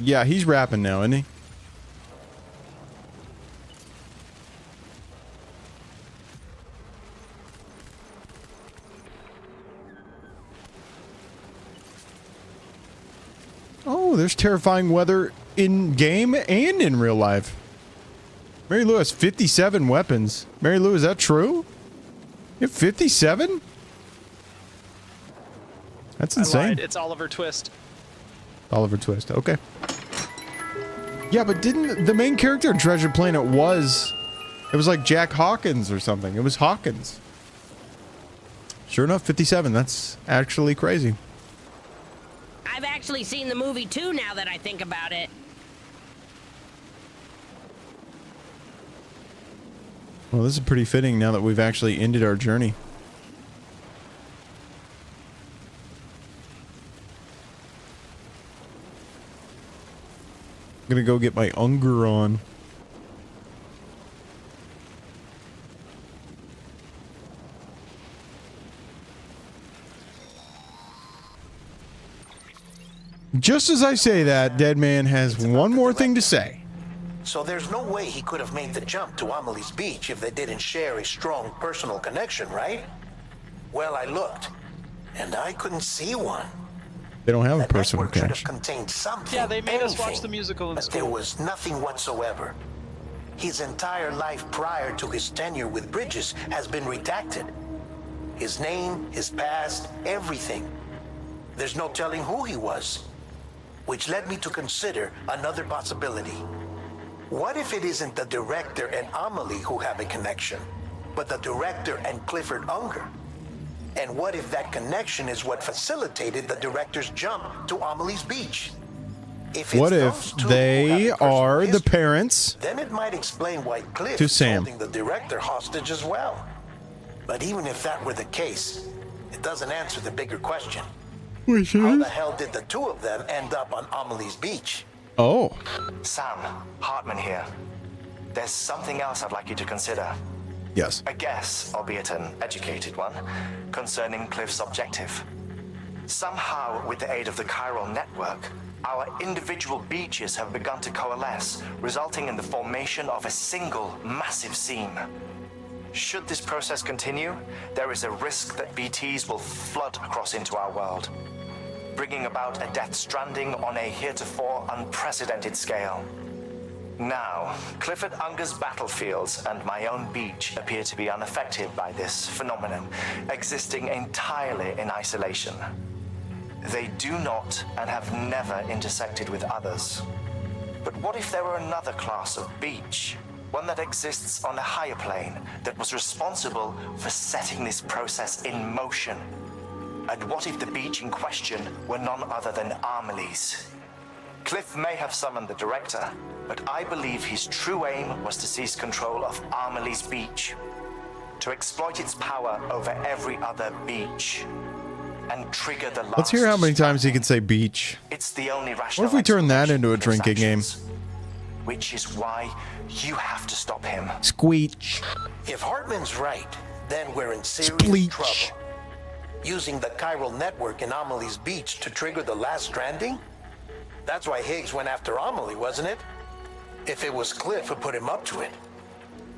Yeah, he's rapping now, isn't he? Oh, there's terrifying weather in game and in real life. Mary Lou has 57 weapons. Mary Lou, is that true? You have 57? That's insane. I lied. It's Oliver Twist. Oliver Twist. Okay. Yeah, but didn't the main character in Treasure Planet it was like Jack Hawkins or something. It was Hawkins. Sure enough, 57. That's actually crazy. I've actually seen the movie too now that I think about it. Well, this is pretty fitting now that we've actually ended our journey. I'm gonna go get my Unger on. Just as I say that, Dead Man has one more thing to say. So there's no way he could have made the jump to Amelie's Beach if they didn't share a strong personal connection, right? Well, I looked, and I couldn't see one. They don't have a That personal network should have connection. contained something. Yeah, they made us anything, watch the musical in but school. there was nothing whatsoever. His entire life prior to his tenure with Bridges has been redacted. His name, his past, everything. There's no telling who he was. Which led me to consider another possibility. What if it isn't the director and Amelie who have a connection, but the director and Clifford Unger? And what if that connection is what facilitated the director's jump to Amelie's Beach? If it's What those if two who they have a personal are the history, parents then it might explain why Cliff to is Sam? holding the director hostage as well. But even if that were the case, it doesn't answer the bigger question. How the hell did the two of them end up on Amelie's Beach? Oh. Sam, Hartman here. There's something else I'd like you to consider. Yes. A guess, albeit an educated one, concerning Cliff's objective. Somehow, with the aid of the chiral network, our individual beaches have begun to coalesce, resulting in the formation of a single massive seam. Should this process continue, there is a risk that BTs will flood across into our world, bringing about a Death Stranding on a heretofore unprecedented scale. Now, Clifford Unger's battlefields and my own beach appear to be unaffected by this phenomenon, existing entirely in isolation. They do not and have never intersected with others. But what if there were another class of beach? One that exists on a higher plane that was responsible for setting this process in motion? And what if the beach in question were none other than Amelie's? Cliff may have summoned the director, but I believe his true aim was to seize control of Amelie's Beach, to exploit its power over every other beach, and trigger the last. Let's hear how many times he can say beach. It's the only rational. What if we turn that into a drinking game? Which is why you have to stop him. Squeech. If Hartman's right, then we're in serious trouble. Using the chiral network in Amelie's Beach to trigger the last stranding? That's why Higgs went after Amelie, wasn't it? If it was Cliff who put him up to it.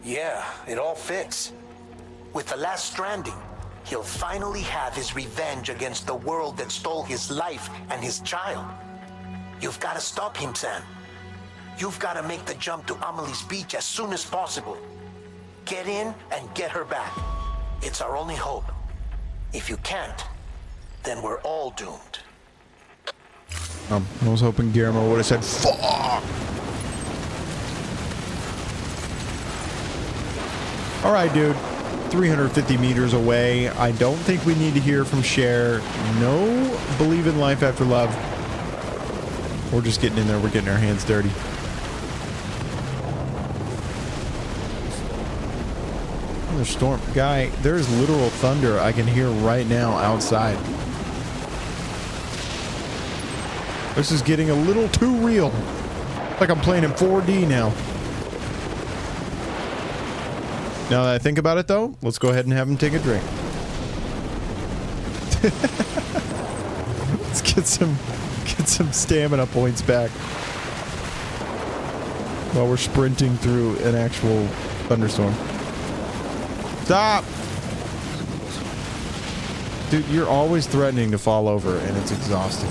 Yeah, it all fits. With the last stranding, he'll finally have his revenge against the world that stole his life and his child. You've got to stop him, Sam. You've got to make the jump to Amelie's Beach as soon as possible. Get in and get her back. It's our only hope. If you can't, then we're all doomed. I was hoping Guillermo would have said, fuck! Alright, dude. 350 meters away. I don't think we need to hear from Cher. No believe in life after love. We're just getting in there. We're getting our hands dirty. Another storm. Guy, there's literal thunder I can hear right now outside. This is getting a little too real. Like I'm playing in 4D now. Now that I think about it, though, let's go ahead and have him take a drink. Let's get some stamina points back. while we're sprinting through an actual thunderstorm. Stop! Dude, you're always threatening to fall over, and it's exhausting.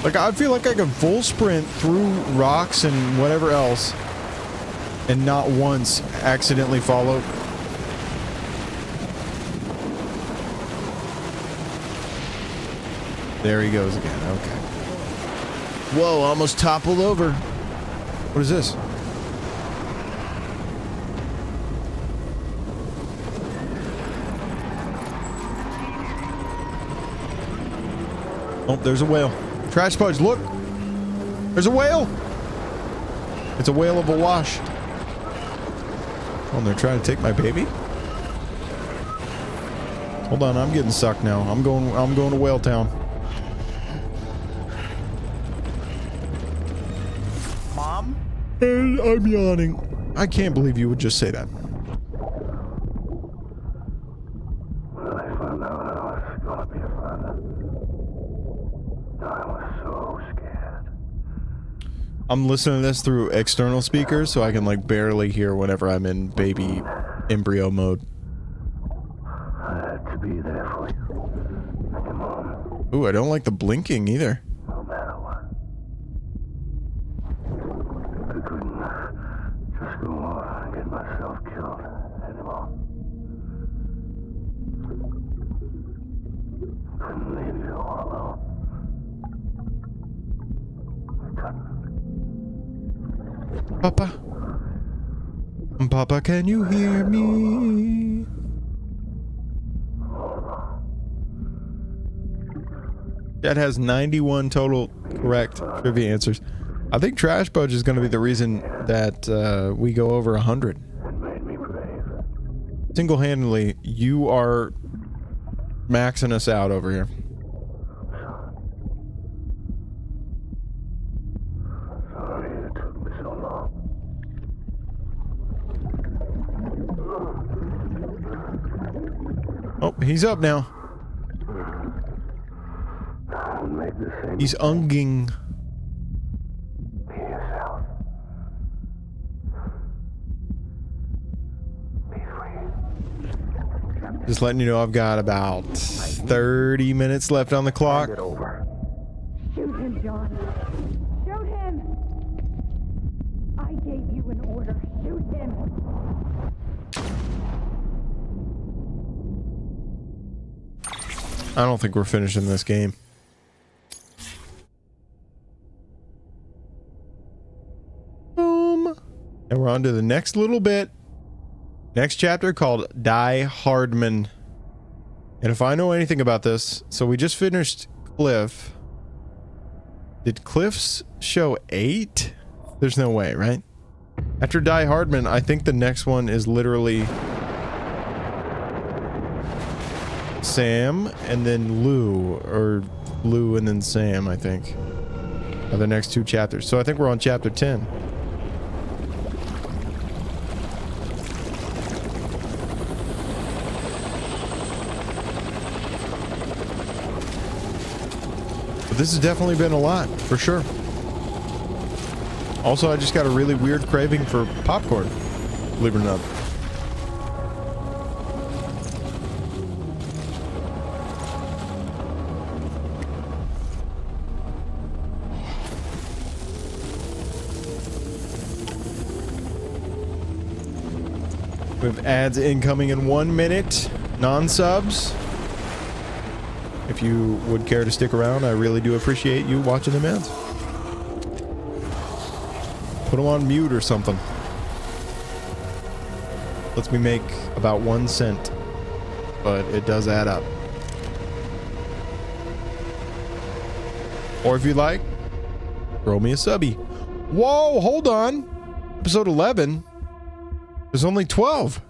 Like, I feel like I can full sprint through rocks and whatever else and not once accidentally fall over. There he goes again. Okay. Whoa, almost toppled over. What is this? Oh, there's a whale. Trash Pudge, look! There's a whale! It's a whale of a wash. Oh, and they're trying to take my baby? Hold on, I'm getting sucked now. I'm going to Whale Town. Mom? I'm yawning. I can't believe you would just say that. I'm listening to this through external speakers, so I can like barely hear whenever I'm in baby embryo mode. I had to be there for you. Come on. Ooh, I don't like the blinking either. No matter what. I couldn't just go on and get myself killed anymore. Couldn't leave you all alone. I couldn't. Papa. Papa, can you hear me? That has 91 total correct trivia answers. I think Trash Pudge is going to be the reason that we go over 100. Single-handedly, you are maxing us out over here. Oh, he's up now. He's unging. Just letting you know I've got about 30 minutes left on the clock. Shoot him, John. Shoot him! I gave you an order. Shoot him! I don't think we're finishing this game. Boom. And we're on to the next little bit. Next chapter called Die Hardman. And if I know anything about this, so we just finished Cliff. Did Cliff's show 8? There's no way, right? After Die Hardman, I think the next one is literally Sam and then Lou, or Lou and then Sam, I think, are the next 2 chapters. So I think we're on chapter 10. But this has definitely been a lot, for sure. Also, I just got a really weird craving for popcorn, believe it or not. We have ads incoming in 1 minute. Non-subs. If you would care to stick around, I really do appreciate you watching them ads. Put them on mute or something. Lets me make about 1 cent. But it does add up. Or if you like, throw me a subby. Whoa, hold on. Episode 11. There's only 12.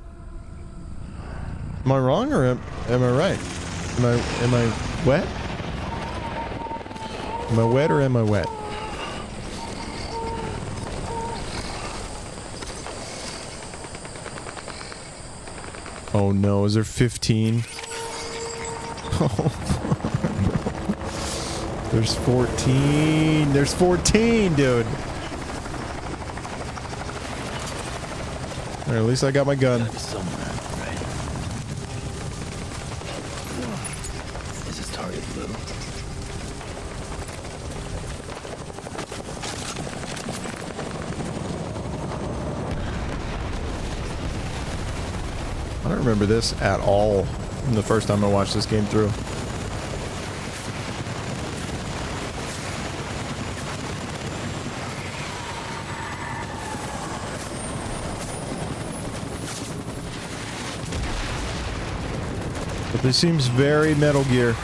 Am I wrong or am I right? Am I wet? Am I wet or am I wet? Oh no, is there 15? There's 14. There's 14, dude. Or at least I got my gun. Somewhere, right? Is this target blue? I don't remember this at all from the first time I watched this game through. But this seems very Metal Gear.